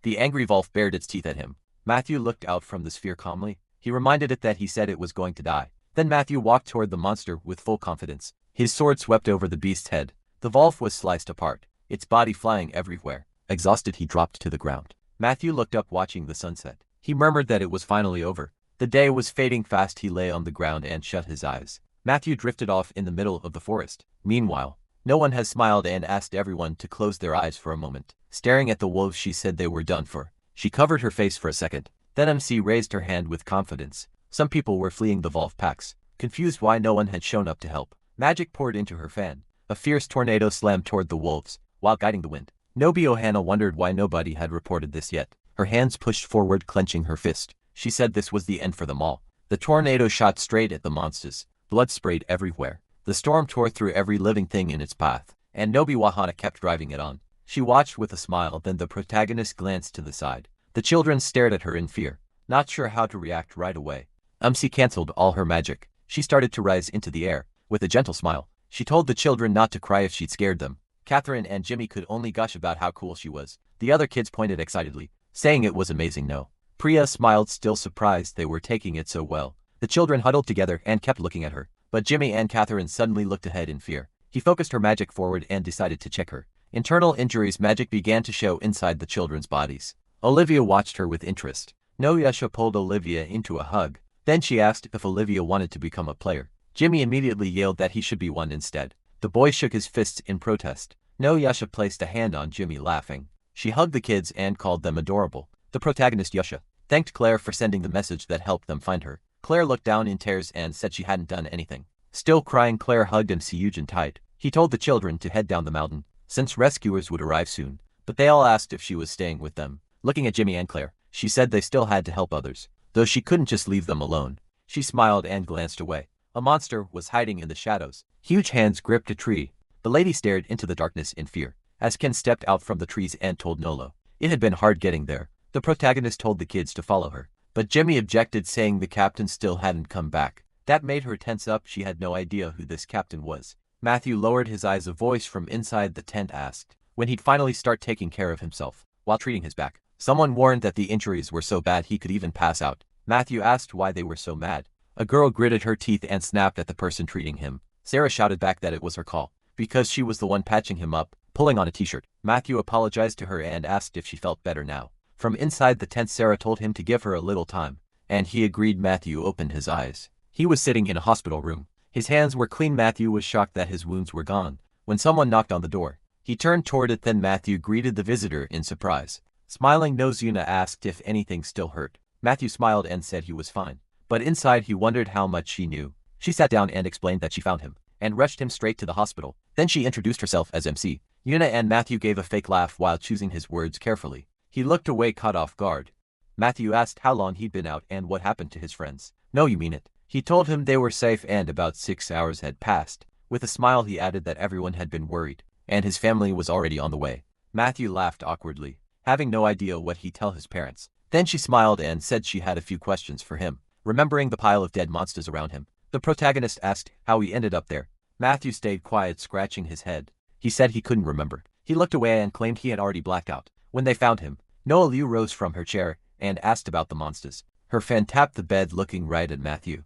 The angry wolf bared its teeth at him. Matthew looked out from the sphere calmly. He reminded it that he said it was going to die. Then Matthew walked toward the monster with full confidence. His sword swept over the beast's head. The wolf was sliced apart, its body flying everywhere. Exhausted, he dropped to the ground. Matthew looked up, watching the sunset. He murmured that it was finally over. The day was fading fast. He lay on the ground and shut his eyes. Matthew drifted off in the middle of the forest. Meanwhile, no one has smiled and asked everyone to close their eyes for a moment. Staring at the wolves, she said they were done for. She covered her face for a second. Then MC raised her hand with confidence. Some people were fleeing the wolf packs, confused why no one had shown up to help. Magic poured into her fan. A fierce tornado slammed toward the wolves, while guiding the wind. Nobio Hannah wondered why nobody had reported this yet. Her hands pushed forward, clenching her fist. She said this was the end for them all. The tornado shot straight at the monsters. Blood sprayed everywhere. The storm tore through every living thing in its path, and Nobiwa Hannah kept driving it on. She watched with a smile, then the protagonist glanced to the side. The children stared at her in fear, not sure how to react right away. She cancelled all her magic. She started to rise into the air. With a gentle smile, she told the children not to cry if she'd scared them. Catherine and Jimmy could only gush about how cool she was. The other kids pointed excitedly, saying it was amazing. No. Priya smiled, still surprised they were taking it so well. The children huddled together and kept looking at her, but Jimmy and Catherine suddenly looked ahead in fear. He focused her magic forward and decided to check her. Internal injuries magic began to show inside the children's bodies. Olivia watched her with interest. Yasha pulled Olivia into a hug. Then she asked if Olivia wanted to become a player. Jimmy immediately yelled that he should be one instead. The boy shook his fists in protest. Yasha placed a hand on Jimmy, laughing. She hugged the kids and called them adorable. The protagonist Yasha thanked Claire for sending the message that helped them find her. Claire looked down in tears and said she hadn't done anything. Still crying, Claire hugged Siyujin tight. He told the children to head down the mountain, since rescuers would arrive soon, but they all asked if she was staying with them. Looking at Jimmy and Claire, she said they still had to help others, though she couldn't just leave them alone. She smiled and glanced away. A monster was hiding in the shadows. Huge hands gripped a tree. The lady stared into the darkness in fear, as Ken stepped out from the trees and told Nolo. It had been hard getting there. The protagonist told the kids to follow her, but Jimmy objected, saying the captain still hadn't come back. That made her tense up. She had no idea who this captain was. Matthew lowered his eyes. A voice from inside the tent asked when he'd finally start taking care of himself. While treating his back, someone warned that the injuries were so bad he could even pass out. Matthew asked why they were so mad. A girl gritted her teeth and snapped at the person treating him. Sarah shouted back that it was her call, because she was the one patching him up, pulling on a t-shirt. Matthew apologized to her and asked if she felt better now. From inside the tent, Sarah told him to give her a little time, and he agreed. Matthew opened his eyes. He was sitting in a hospital room. His hands were clean. Matthew was shocked that his wounds were gone. When someone knocked on the door, he turned toward it. Then Matthew greeted the visitor in surprise. Smiling, Yuna asked if anything still hurt. Matthew smiled and said he was fine, but inside he wondered how much she knew. She sat down and explained that she found him and rushed him straight to the hospital. Then she introduced herself as MC. Yuna, and Matthew gave a fake laugh while choosing his words carefully. He looked away, caught off guard. Matthew asked how long he'd been out and what happened to his friends. No, you mean it. He told him they were safe and about 6 hours had passed. With a smile he added that everyone had been worried, and his family was already on the way. Matthew laughed awkwardly, having no idea what he'd tell his parents. Then she smiled and said she had a few questions for him. Remembering the pile of dead monsters around him, the protagonist asked how he ended up there. Matthew stayed quiet, scratching his head. He said he couldn't remember. He looked away and claimed he had already blacked out. When they found him, Noah Liu rose from her chair and asked about the monsters. Her fan tapped the bed, looking right at Matthew.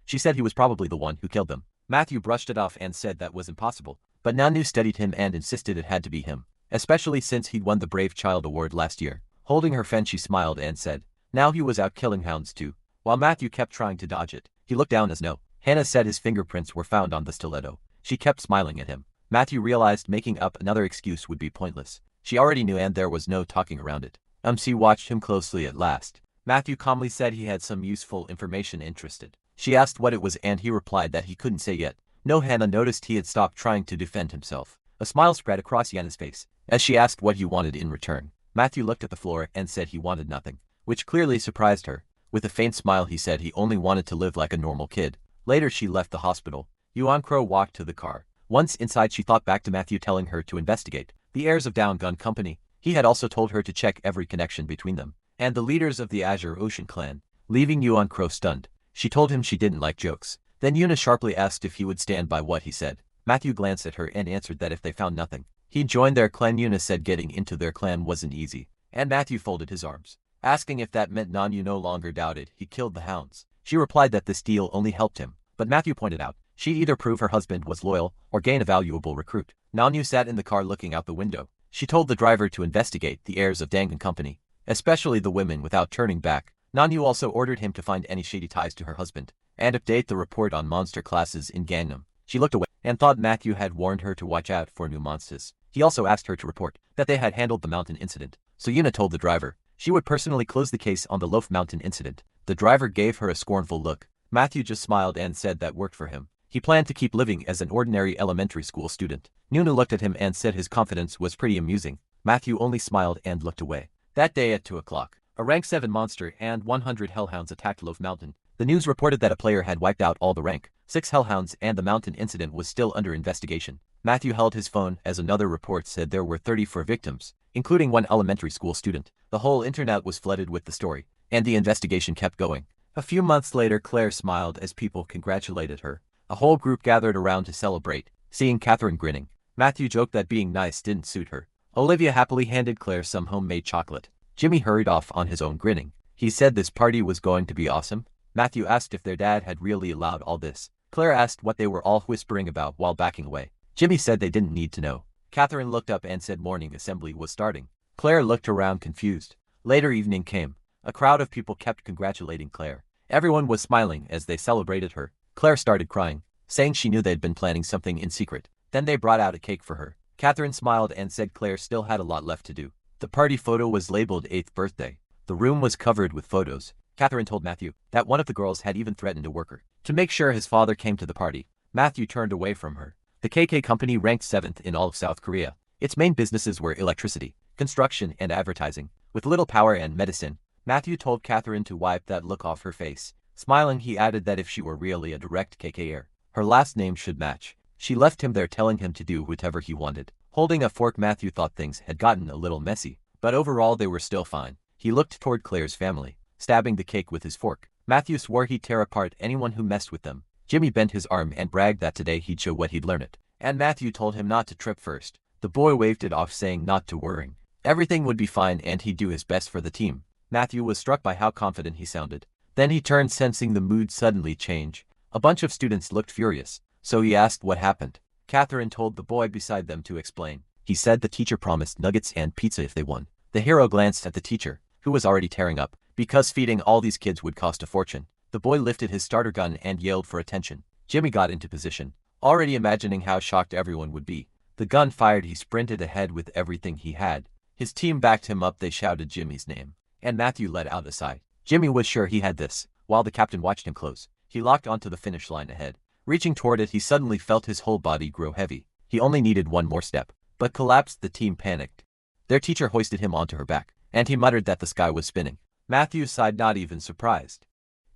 She said he was probably the one who killed them. Matthew brushed it off and said that was impossible, but Nanu studied him and insisted it had to be him, especially since he'd won the Brave Child Award last year. Holding her fan, she smiled and said, now he was out killing hounds too. While Matthew kept trying to dodge it, he looked down as Hannah said his fingerprints were found on the stiletto. She kept smiling at him. Matthew realized making up another excuse would be pointless. She already knew and there was no talking around it. She watched him closely at last. Matthew calmly said he had some useful information interested. She asked what it was and he replied that he couldn't say yet. Hannah noticed he had stopped trying to defend himself. A smile spread across Yana's face as she asked what he wanted in return. Matthew looked at the floor and said he wanted nothing, which clearly surprised her. With a faint smile he said he only wanted to live like a normal kid. Later she left the hospital. Yuan Crow walked to the car. Once inside she thought back to Matthew telling her to investigate the heirs of Down Gun Company. He had also told her to check every connection between them and the leaders of the Azure Ocean clan, leaving Yuan Crow stunned. She told him she didn't like jokes. Then Yuna sharply asked if he would stand by what he said. Matthew glanced at her and answered that if they found nothing, he'd join their clan. Yuna said getting into their clan wasn't easy, and Matthew folded his arms, asking if that meant Nanu no longer doubted he killed the hounds. She replied that this deal only helped him, but Matthew pointed out she'd either prove her husband was loyal or gain a valuable recruit. Nanu sat in the car looking out the window. She told the driver to investigate the heirs of Dangan Company, especially the women, without turning back. Nanu also ordered him to find any shady ties to her husband and update the report on monster classes in Gangnam. She looked away and thought Matthew had warned her to watch out for new monsters. He also asked her to report that they had handled the mountain incident, so Yuna told the driver she would personally close the case on the Loaf Mountain incident. The driver gave her a scornful look. Matthew just smiled and said that worked for him. He planned to keep living as an ordinary elementary school student. Nuna looked at him and said his confidence was pretty amusing. Matthew only smiled and looked away. That day at 2 o'clock, a rank 7 monster and 100 hellhounds attacked Loaf Mountain. The news reported that a player had wiped out all the rank 6 hellhounds and the mountain incident was still under investigation. Matthew held his phone as another report said there were 34 victims, including one elementary school student. The whole internet was flooded with the story, and the investigation kept going. A few months later, Claire smiled as people congratulated her. A whole group gathered around to celebrate, seeing Catherine grinning. Matthew joked that being nice didn't suit her. Olivia happily handed Claire some homemade chocolate. Jimmy hurried off on his own, grinning. He said this party was going to be awesome. Matthew asked if their dad had really allowed all this. Claire asked what they were all whispering about while backing away. Jimmy said they didn't need to know. Catherine looked up and said morning assembly was starting. Claire looked around confused. Later evening came. A crowd of people kept congratulating Claire. Everyone was smiling as they celebrated her. Claire started crying, saying she knew they'd been planning something in secret. Then they brought out a cake for her. Catherine smiled and said Claire still had a lot left to do. The party photo was labeled 8th birthday. The room was covered with photos. Catherine told Matthew that one of the girls had even threatened a worker to make sure his father came to the party. Matthew turned away from her. The KK company ranked 7th in all of South Korea. Its main businesses were electricity, construction, and advertising. With little power and medicine, Matthew told Catherine to wipe that look off her face. Smiling, he added that if she were really a direct KKer, her last name should match. She left him there, telling him to do whatever he wanted. Holding a fork, Matthew thought things had gotten a little messy, but overall they were still fine. He looked toward Claire's family, stabbing the cake with his fork. Matthew swore he'd tear apart anyone who messed with them. Jimmy bent his arm and bragged that today he'd show what he'd learned, and Matthew told him not to trip first. The boy waved it off, saying not to worry. Everything would be fine and he'd do his best for the team. Matthew was struck by how confident he sounded. Then he turned, sensing the mood suddenly change. A bunch of students looked furious, so he asked what happened. Catherine told the boy beside them to explain. He said the teacher promised nuggets and pizza if they won. The hero glanced at the teacher, who was already tearing up, because feeding all these kids would cost a fortune. The boy lifted his starter gun and yelled for attention. Jimmy got into position, already imagining how shocked everyone would be. The gun fired, he sprinted ahead with everything he had. His team backed him up, they shouted Jimmy's name, and Matthew let out a sigh. Jimmy was sure he had this. While the captain watched him close, he locked onto the finish line ahead. Reaching toward it, he suddenly felt his whole body grow heavy. He only needed one more step, but collapsed. The team panicked. Their teacher hoisted him onto her back, and he muttered that the sky was spinning. Matthew sighed, not even surprised.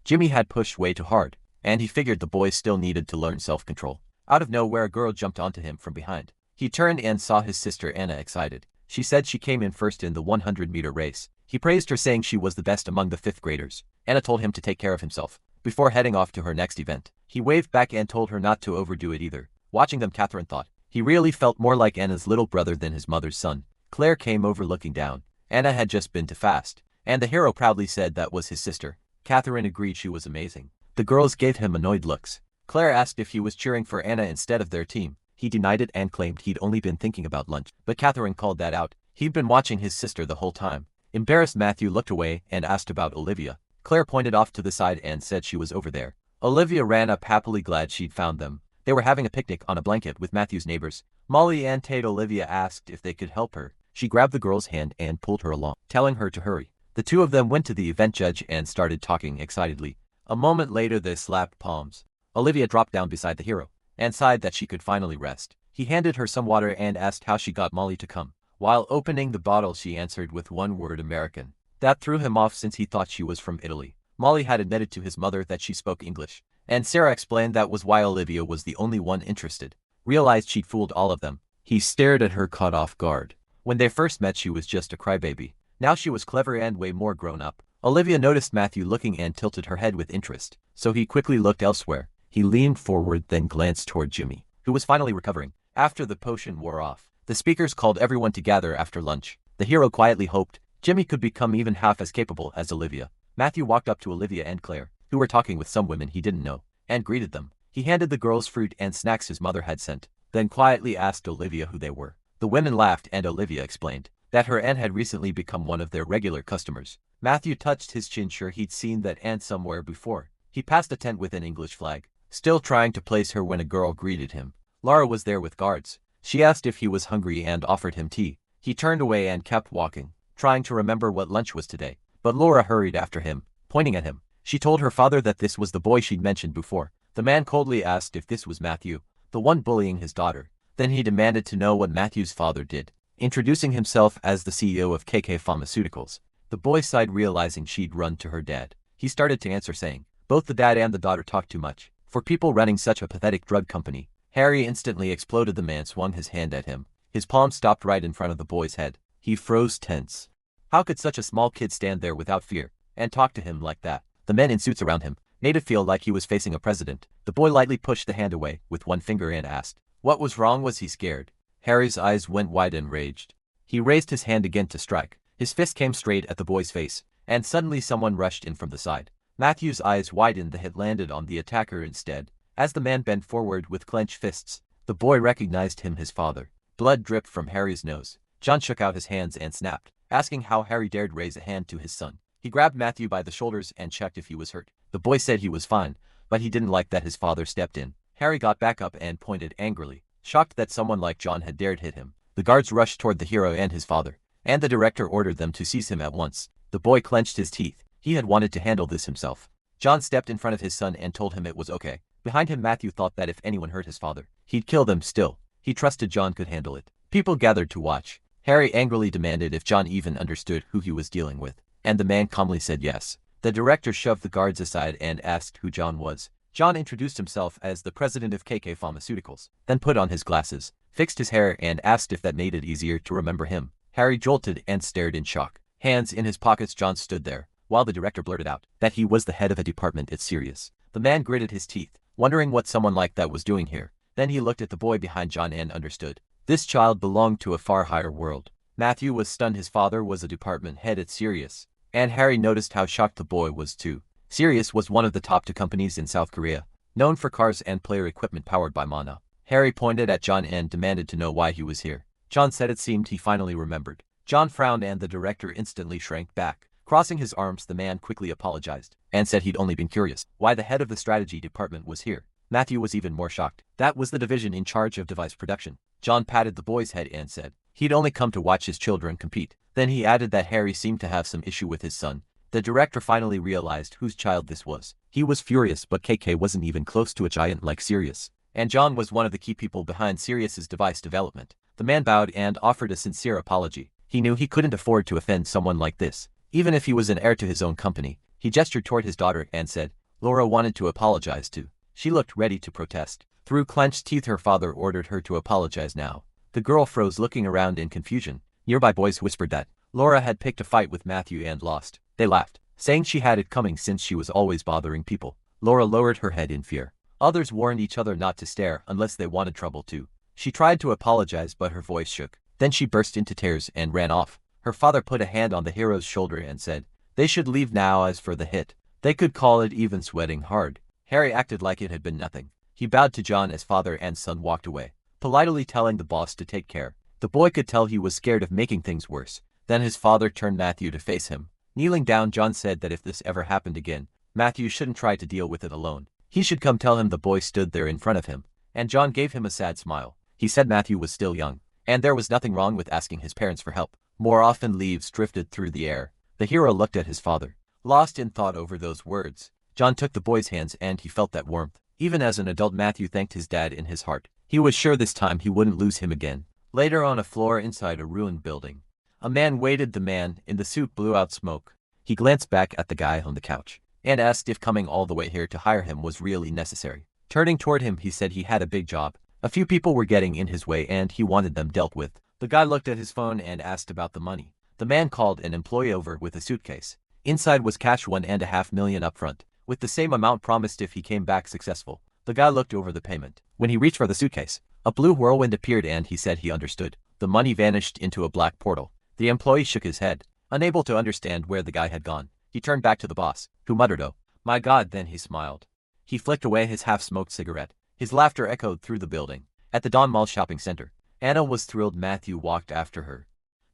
Jimmy had pushed way too hard, and he figured the boy still needed to learn self-control. Out of nowhere, a girl jumped onto him from behind. He turned and saw his sister Anna, excited. She said she came in first in the 100-meter race. He praised her, saying she was the best among the 5th graders. Anna told him to take care of himself before heading off to her next event. He waved back and told her not to overdo it either. Watching them, Catherine thought he really felt more like Anna's little brother than his mother's son. Claire came over, looking down. Anna had just been to fast, and the hero proudly said that was his sister. Catherine agreed she was amazing. The girls gave him annoyed looks. Claire asked if he was cheering for Anna instead of their team. He denied it and claimed he'd only been thinking about lunch, but Catherine called that out. He'd been watching his sister the whole time. Embarrassed, Matthew looked away and asked about Olivia. Claire pointed off to the side and said she was over there. Olivia ran up, happily glad she'd found them. They were having a picnic on a blanket with Matthew's neighbors, Molly and Tate. Olivia asked if they could help her. She grabbed the girl's hand and pulled her along, telling her to hurry. The two of them went to the event judge and started talking excitedly. A moment later, they slapped palms. Olivia dropped down beside the hero and sighed that she could finally rest. He handed her some water and asked how she got Molly to come. While opening the bottle, she answered with one word, American. That threw him off, since he thought she was from Italy. Molly had admitted to his mother that she spoke English, and Sarah explained that was why Olivia was the only one interested. Realized she'd fooled all of them. He stared at her, caught off guard. When they first met, she was just a crybaby. Now she was clever and way more grown up. Olivia noticed Matthew looking and tilted her head with interest, so he quickly looked elsewhere. He leaned forward, then glanced toward Jimmy, who was finally recovering after the potion wore off. The speakers called everyone to gather after lunch. The hero quietly hoped Jimmy could become even half as capable as Olivia. Matthew walked up to Olivia and Claire, who were talking with some women he didn't know, and greeted them. He handed the girls fruit and snacks his mother had sent, then quietly asked Olivia who they were. The women laughed, and Olivia explained that her aunt had recently become one of their regular customers. Matthew touched his chin, sure he'd seen that aunt somewhere before. He passed a tent with an English flag, still trying to place her, when a girl greeted him. Laura was there with guards. She asked if he was hungry and offered him tea. He turned away and kept walking, trying to remember what lunch was today. But Laura hurried after him, pointing at him. She told her father that this was the boy she'd mentioned before. The man coldly asked if this was Matthew, the one bullying his daughter. Then he demanded to know what Matthew's father did, introducing himself as the CEO of KK Pharmaceuticals. The boy sighed, realizing she'd run to her dad. He started to answer, saying, Both the dad and the daughter talked too much. For people running such a pathetic drug company, Harry instantly exploded. The man swung his hand at him. His palm stopped right in front of the boy's head. He froze tense. How could such a small kid stand there without fear and talk to him like that? The men in suits around him made it feel like he was facing a president. The boy lightly pushed the hand away with one finger and asked, "What was wrong? Was he scared?" Harry's eyes went wide and raged. He raised his hand again to strike. His fist came straight at the boy's face, and suddenly someone rushed in from the side. Matthew's eyes widened. The hit landed on the attacker instead. As the man bent forward with clenched fists, the boy recognized him, his father. Blood dripped from Harry's nose. John shook out his hands and snapped, asking how Harry dared raise a hand to his son. He grabbed Matthew by the shoulders and checked if he was hurt. The boy said he was fine, but he didn't like that his father stepped in. Harry got back up and pointed angrily, shocked that someone like John had dared hit him. The guards rushed toward the hero and his father, and the director ordered them to seize him at once. The boy clenched his teeth. He had wanted to handle this himself. John stepped in front of his son and told him it was okay. Behind him, Matthew thought that if anyone hurt his father, he'd kill them. Still, he trusted John could handle it. People gathered to watch. Harry angrily demanded if John even understood who he was dealing with, and the man calmly said yes. The director shoved the guards aside and asked who John was. John introduced himself as the president of KK Pharmaceuticals, then put on his glasses, fixed his hair and asked if that made it easier to remember him. Harry jolted and stared in shock. Hands in his pockets, John stood there, while the director blurted out that he was the head of a department. It's serious. The man gritted his teeth, wondering what someone like that was doing here. Then he looked at the boy behind John and understood. This child belonged to a far higher world. Matthew was stunned. His father was a department head at Sirius, and Harry noticed how shocked the boy was too. Sirius was one of the top 2 companies in South Korea, known for cars and player equipment powered by Mana. Harry pointed at John and demanded to know why he was here. John said it seemed he finally remembered. John frowned and the director instantly shrank back. Crossing his arms, the man quickly apologized and said he'd only been curious why the head of the strategy department was here. Matthew was even more shocked. That was the division in charge of device production. John patted the boy's head and said he'd only come to watch his children compete. Then he added that Harry seemed to have some issue with his son. The director finally realized whose child this was. He was furious, but KK wasn't even close to a giant like Sirius, and John was one of the key people behind Sirius's device development. The man bowed and offered a sincere apology. He knew he couldn't afford to offend someone like this, even if he was an heir to his own company. He gestured toward his daughter and said Laura wanted to apologize too. She looked ready to protest. Through clenched teeth, her father ordered her to apologize now. The girl froze, looking around in confusion. Nearby boys whispered that Laura had picked a fight with Matthew and lost. They laughed, saying she had it coming since she was always bothering people. Laura lowered her head in fear. Others warned each other not to stare unless they wanted trouble too. She tried to apologize, but her voice shook. Then she burst into tears and ran off. Her father put a hand on the hero's shoulder and said they should leave now. As for the hit, they could call it even. Sweating hard, Harry acted like it had been nothing. He bowed to John as father and son walked away, politely telling the boss to take care. The boy could tell he was scared of making things worse. Then his father turned Matthew to face him. Kneeling down, John said that if this ever happened again, Matthew shouldn't try to deal with it alone. He should come tell him. The boy stood there in front of him, and John gave him a sad smile. He said Matthew was still young, and there was nothing wrong with asking his parents for help. More often, leaves drifted through the air. The hero looked at his father, lost in thought over those words. John took the boy's hands and he felt that warmth. Even as an adult, Matthew thanked his dad in his heart. He was sure this time he wouldn't lose him again. Later, on a floor inside a ruined building, a man waited. The man in the suit blew out smoke. He glanced back at the guy on the couch and asked if coming all the way here to hire him was really necessary. Turning toward him, he said he had a big job. A few people were getting in his way and he wanted them dealt with. The guy looked at his phone and asked about the money. The man called an employee over with a suitcase. Inside was cash, $1.5 million upfront, with the same amount promised if he came back successful. The guy looked over the payment. When he reached for the suitcase, a blue whirlwind appeared and he said he understood. The money vanished into a black portal. The employee shook his head, unable to understand where the guy had gone. He turned back to the boss, who muttered, "Oh, my God." Then he smiled. He flicked away his half-smoked cigarette. His laughter echoed through the building. At the Dawn Mall shopping center, Anna was thrilled. Matthew walked after her.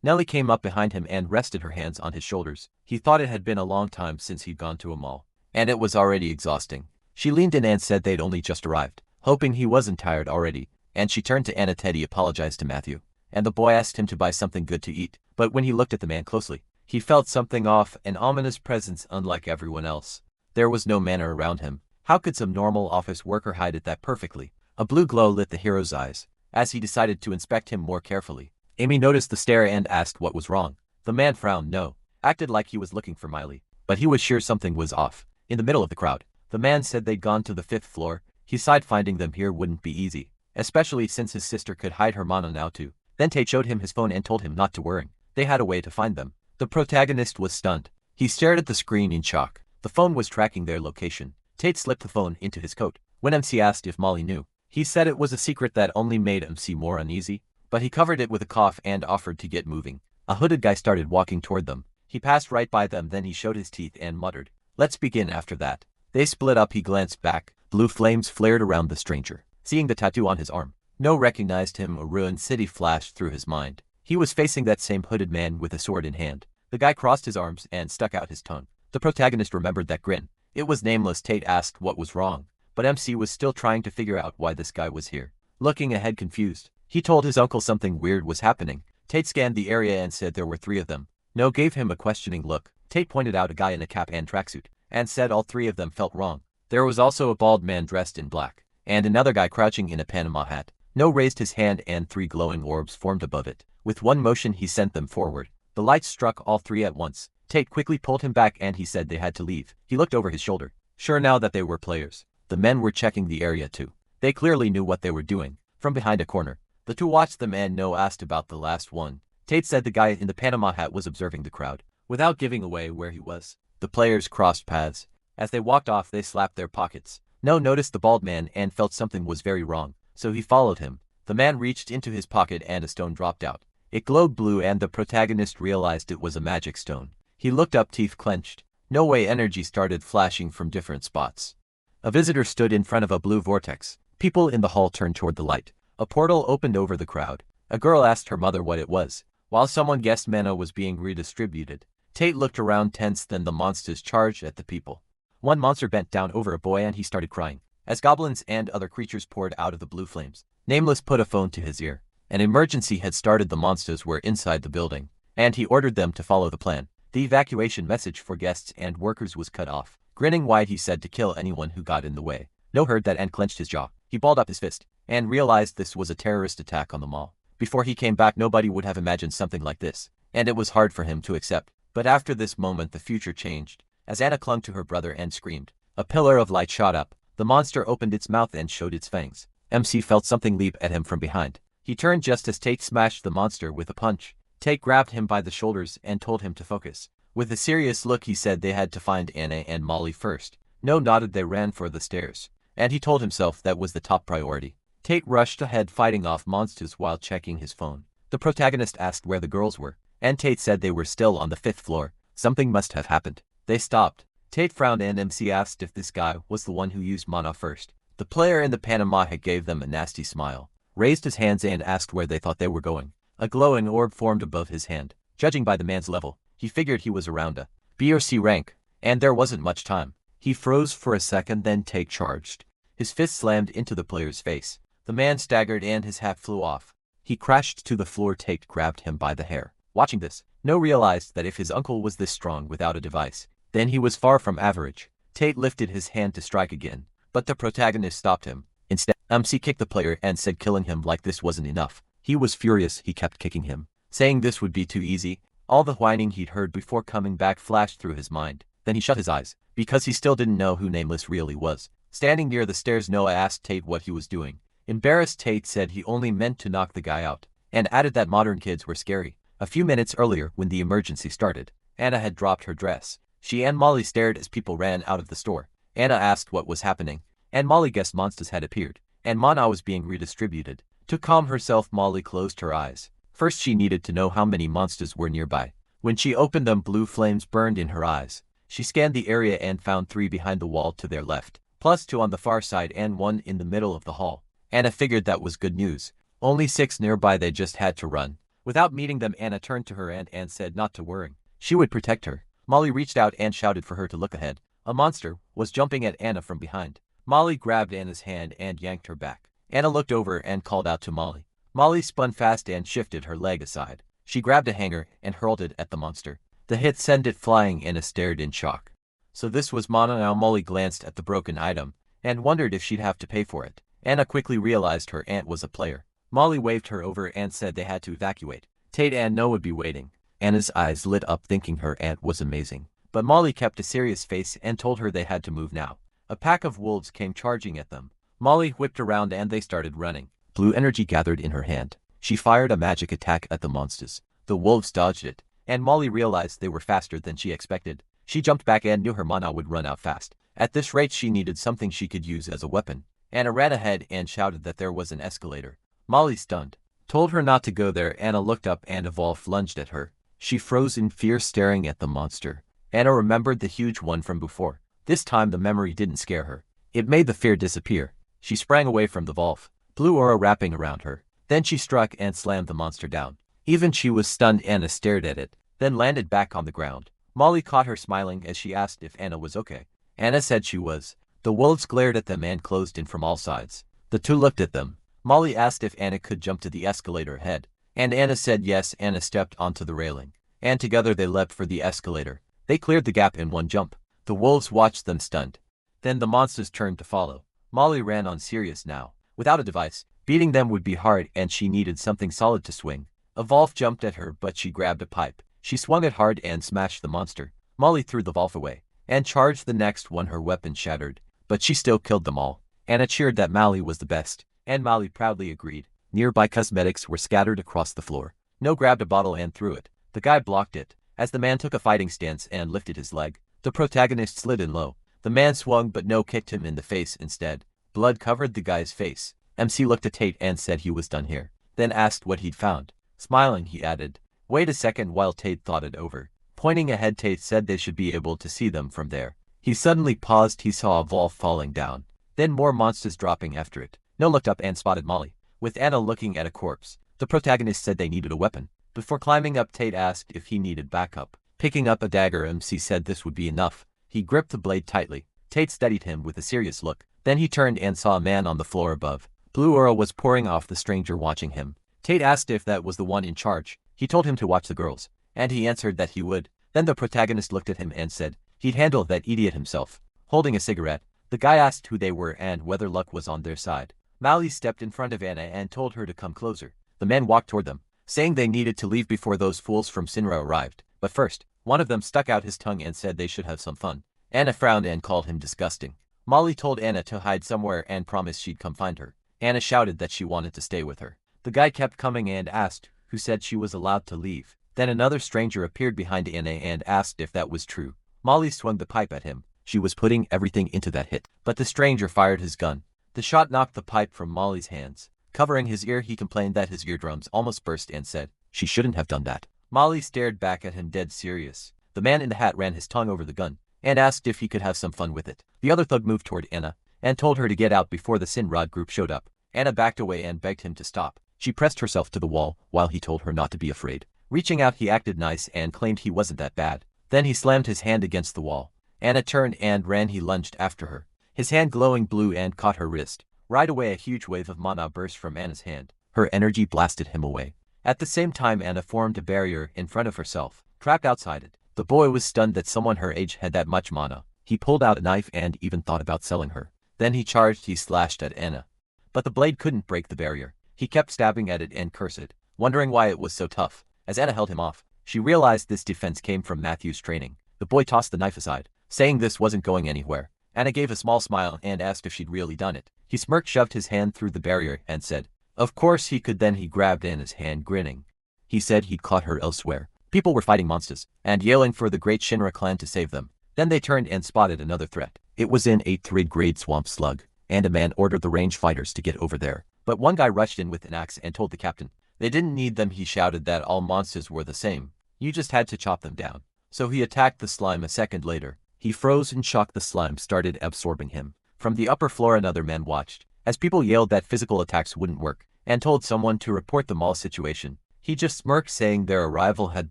Nellie came up behind him and rested her hands on his shoulders. He thought it had been a long time since he'd gone to a mall, and it was already exhausting. She leaned in and said they'd only just arrived, hoping he wasn't tired already, and she turned to Anna. Teddy apologized to Matthew, and the boy asked him to buy something good to eat. But when he looked at the man closely, he felt something off, an ominous presence unlike everyone else. There was no manner around him. How could some normal office worker hide it that perfectly? A blue glow lit the hero's eyes as he decided to inspect him more carefully. Amy noticed the stare and asked what was wrong. The man frowned, no, acted like he was looking for Miley, but he was sure something was off. In the middle of the crowd, The man said they'd gone to the 5th floor. He sighed, finding them here wouldn't be easy, especially since his sister could hide her mana now too. Then Tate showed him his phone and told him not to worry. They had a way to find them. The protagonist was stunned. He stared at the screen in shock. The phone was tracking their location. Tate slipped the phone into his coat. When MC asked if Molly knew, he said it was a secret that only made MC more uneasy, but he covered it with a cough and offered to get moving. A hooded guy started walking toward them. He passed right by them, then he showed his teeth and muttered, "Let's begin." After that, they split up. He glanced back. Blue flames flared around the stranger. Seeing the tattoo on his arm, No recognized him. A ruined city flashed through his mind. He was facing that same hooded man with a sword in hand. The guy crossed his arms and stuck out his tongue. The protagonist remembered that grin. It was nameless. Tate asked what was wrong, but MC was still trying to figure out why this guy was here. Looking ahead confused, he told his uncle something weird was happening. Tate scanned the area and said there were 3 of them. No gave him a questioning look. Tate pointed out a guy in a cap and tracksuit, and said all 3 of them felt wrong. There was also a bald man dressed in black, and another guy crouching in a Panama hat. No raised his hand and 3 glowing orbs formed above it. With one motion he sent them forward. The lights struck all 3 at once. Tate quickly pulled him back and he said they had to leave. He looked over his shoulder, sure now that they were players. The men were checking the area too. They clearly knew what they were doing. From behind a corner, the 2 watched them and No asked about the last one. Tate said the guy in the Panama hat was observing the crowd, without giving away where he was. The players crossed paths. As they walked off they slapped their pockets. No noticed the bald man and felt something was very wrong, so he followed him. The man reached into his pocket and a stone dropped out. It glowed blue and the protagonist realized it was a magic stone. He looked up, teeth clenched. No way. Energy started flashing from different spots. A visitor stood in front of a blue vortex. People in the hall turned toward the light. A portal opened over the crowd. A girl asked her mother what it was, while someone guessed mana was being redistributed. Tate looked around tense, then the monsters charged at the people. One monster bent down over a boy and he started crying, as goblins and other creatures poured out of the blue flames. Nameless put a phone to his ear. An emergency had started. The monsters were inside the building, and he ordered them to follow the plan. The evacuation message for guests and workers was cut off. Grinning wide, he said to kill anyone who got in the way. No heard that and clenched his jaw. He balled up his fist, and realized this was a terrorist attack on the mall. Before he came back nobody would have imagined something like this, and it was hard for him to accept. But after this moment the future changed, as Anna clung to her brother and screamed. A pillar of light shot up. The monster opened its mouth and showed its fangs. MC felt something leap at him from behind. He turned just as Tate smashed the monster with a punch. Tate grabbed him by the shoulders and told him to focus. With a serious look he said they had to find Anna and Molly first. No nodded. They ran for the stairs, and he told himself that was the top priority. Tate rushed ahead fighting off monsters while checking his phone. The protagonist asked where the girls were, and Tate said they were still on the 5th floor. Something must have happened. They stopped. Tate frowned and MC asked if this guy was the one who used mana first. The player in the Panama hat gave them a nasty smile, raised his hands and asked where they thought they were going. A glowing orb formed above his hand. Judging by the man's level, he figured he was around a B or C rank, and there wasn't much time. He froze for a second, then Tate charged. His fist slammed into the player's face. The man staggered and his hat flew off. He crashed to the floor. Tate grabbed him by the hair. Watching this, No realized that if his uncle was this strong without a device, then he was far from average. Tate lifted his hand to strike again, but the protagonist stopped him. Instead, MC kicked the player and said killing him like this wasn't enough. He was furious. He kept kicking him, saying this would be too easy. All the whining he'd heard before coming back flashed through his mind. Then he shut his eyes, because he still didn't know who Nameless really was. Standing near the stairs, Noah asked Tate what he was doing. Embarrassed, Tate said he only meant to knock the guy out, and added that modern kids were scary. A few minutes earlier, when the emergency started, Anna had dropped her dress. She and Molly stared as people ran out of the store. Anna asked what was happening, and Molly guessed monsters had appeared, and mana was being redistributed. To calm herself, Molly closed her eyes. First she needed to know how many monsters were nearby. When she opened them, blue flames burned in her eyes. She scanned the area and found 3 behind the wall to their left, plus 2 on the far side and 1 in the middle of the hall. Anna figured that was good news. Only 6 nearby. They just had to run. Without meeting them, Anna turned to her aunt and said not to worry. She would protect her. Molly reached out and shouted for her to look ahead. A monster was jumping at Anna from behind. Molly grabbed Anna's hand and yanked her back. Anna looked over and called out to Molly. Molly spun fast and shifted her leg aside. She grabbed a hanger and hurled it at the monster. The hit sent it flying. Anna stared in shock. So this was mana now. Molly glanced at the broken item and wondered if she'd have to pay for it. Anna quickly realized her aunt was a player. Molly waved her over and said they had to evacuate. Tate and No would be waiting. Anna's eyes lit up thinking her aunt was amazing. But Molly kept a serious face and told her they had to move now. A pack of wolves came charging at them. Molly whipped around and they started running. Blue energy gathered in her hand. She fired a magic attack at the monsters. The wolves dodged it, and Molly realized they were faster than she expected. She jumped back and knew her mana would run out fast. At this rate she needed something she could use as a weapon. Anna ran ahead and shouted that there was an escalator. Molly, stunned, told her not to go there. Anna looked up and a wolf lunged at her. She froze in fear, staring at the monster. Anna remembered the huge one from before. This time the memory didn't scare her. It made the fear disappear. She sprang away from the wolf, blue aura wrapping around her. Then she struck and slammed the monster down. Even she was stunned. Anna stared at it, then landed back on the ground. Molly caught her smiling as she asked if Anna was okay. Anna said she was. The wolves glared at them and closed in from all sides. The two looked at them. Molly asked if Anna could jump to the escalator ahead, and Anna said yes. Anna stepped onto the railing, and together they leapt for the escalator. They cleared the gap in one jump. The wolves watched them stunned. Then the monsters turned to follow. Molly ran on, serious now. Without a device, beating them would be hard and she needed something solid to swing. A wolf jumped at her, but she grabbed a pipe. She swung it hard and smashed the monster. Molly threw the wolf away and charged the next one. Her weapon shattered, but she still killed them all. Anna cheered that Molly was the best, and Molly proudly agreed. Nearby cosmetics were scattered across the floor. No grabbed a bottle and threw it. The guy blocked it. As the man took a fighting stance and lifted his leg, the protagonist slid in low. The man swung but no kicked him in the face instead. Blood covered the guy's face. MC looked at Tate and said he was done here, then asked what he'd found. Smiling, he added, "Wait a second," while Tate thought it over. Pointing ahead, Tate said they should be able to see them from there. He suddenly paused. He saw a wolf falling down, then more monsters dropping after it. No looked up and spotted Molly, with Anna looking at a corpse. The protagonist said they needed a weapon. Before climbing up, Tate asked if he needed backup. Picking up a dagger, MC said this would be enough. He gripped the blade tightly. Tate studied him with a serious look. Then he turned and saw a man on the floor above. Blue aura was pouring off the stranger watching him. Tate asked if that was the one in charge. He told him to watch the girls, and he answered that he would. Then the protagonist looked at him and said he'd handle that idiot himself. Holding a cigarette, the guy asked who they were and whether luck was on their side. Molly stepped in front of Anna and told her to come closer. The men walked toward them, saying they needed to leave before those fools from Sinra arrived. But first, one of them stuck out his tongue and said they should have some fun. Anna frowned and called him disgusting. Molly told Anna to hide somewhere and promised she'd come find her. Anna shouted that she wanted to stay with her. The guy kept coming and asked who said she was allowed to leave. Then another stranger appeared behind Anna and asked if that was true. Molly swung the pipe at him. She was putting everything into that hit, but the stranger fired his gun. The shot knocked the pipe from Molly's hands. Covering his ear, he complained that his eardrums almost burst and said she shouldn't have done that. Molly stared back at him, dead serious. The man in the hat ran his tongue over the gun and asked if he could have some fun with it. The other thug moved toward Anna and told her to get out before the Sinrod group showed up. Anna backed away and begged him to stop. She pressed herself to the wall while he told her not to be afraid. Reaching out, he acted nice and claimed he wasn't that bad. Then he slammed his hand against the wall. Anna turned and ran. He lunged after her, his hand glowing blue, and caught her wrist. Right away, a huge wave of mana burst from Anna's hand. Her energy blasted him away. At the same time, Anna formed a barrier in front of herself, trapped outside it. The boy was stunned that someone her age had that much mana. He pulled out a knife and even thought about selling her. Then he charged. He slashed at Anna, but the blade couldn't break the barrier. He kept stabbing at it and cursed, wondering why it was so tough. As Anna held him off, she realized this defense came from Matthew's training. The boy tossed the knife aside, saying this wasn't going anywhere. Anna gave a small smile and asked if she'd really done it. He smirked, shoved his hand through the barrier, and said of course he could. Then he grabbed Anna's hand, grinning. He said he'd caught her elsewhere. People were fighting monsters and yelling for the great Shinra clan to save them. Then they turned and spotted another threat. It was an 8th grade swamp slug, and a man ordered the range fighters to get over there. But one guy rushed in with an axe and told the captain they didn't need them. He shouted that all monsters were the same. You just had to chop them down. So he attacked the slime. A second later, he froze in shock. The slime started absorbing him. From the upper floor, another man watched as people yelled that physical attacks wouldn't work and told someone to report the mall situation. He just smirked, saying their arrival had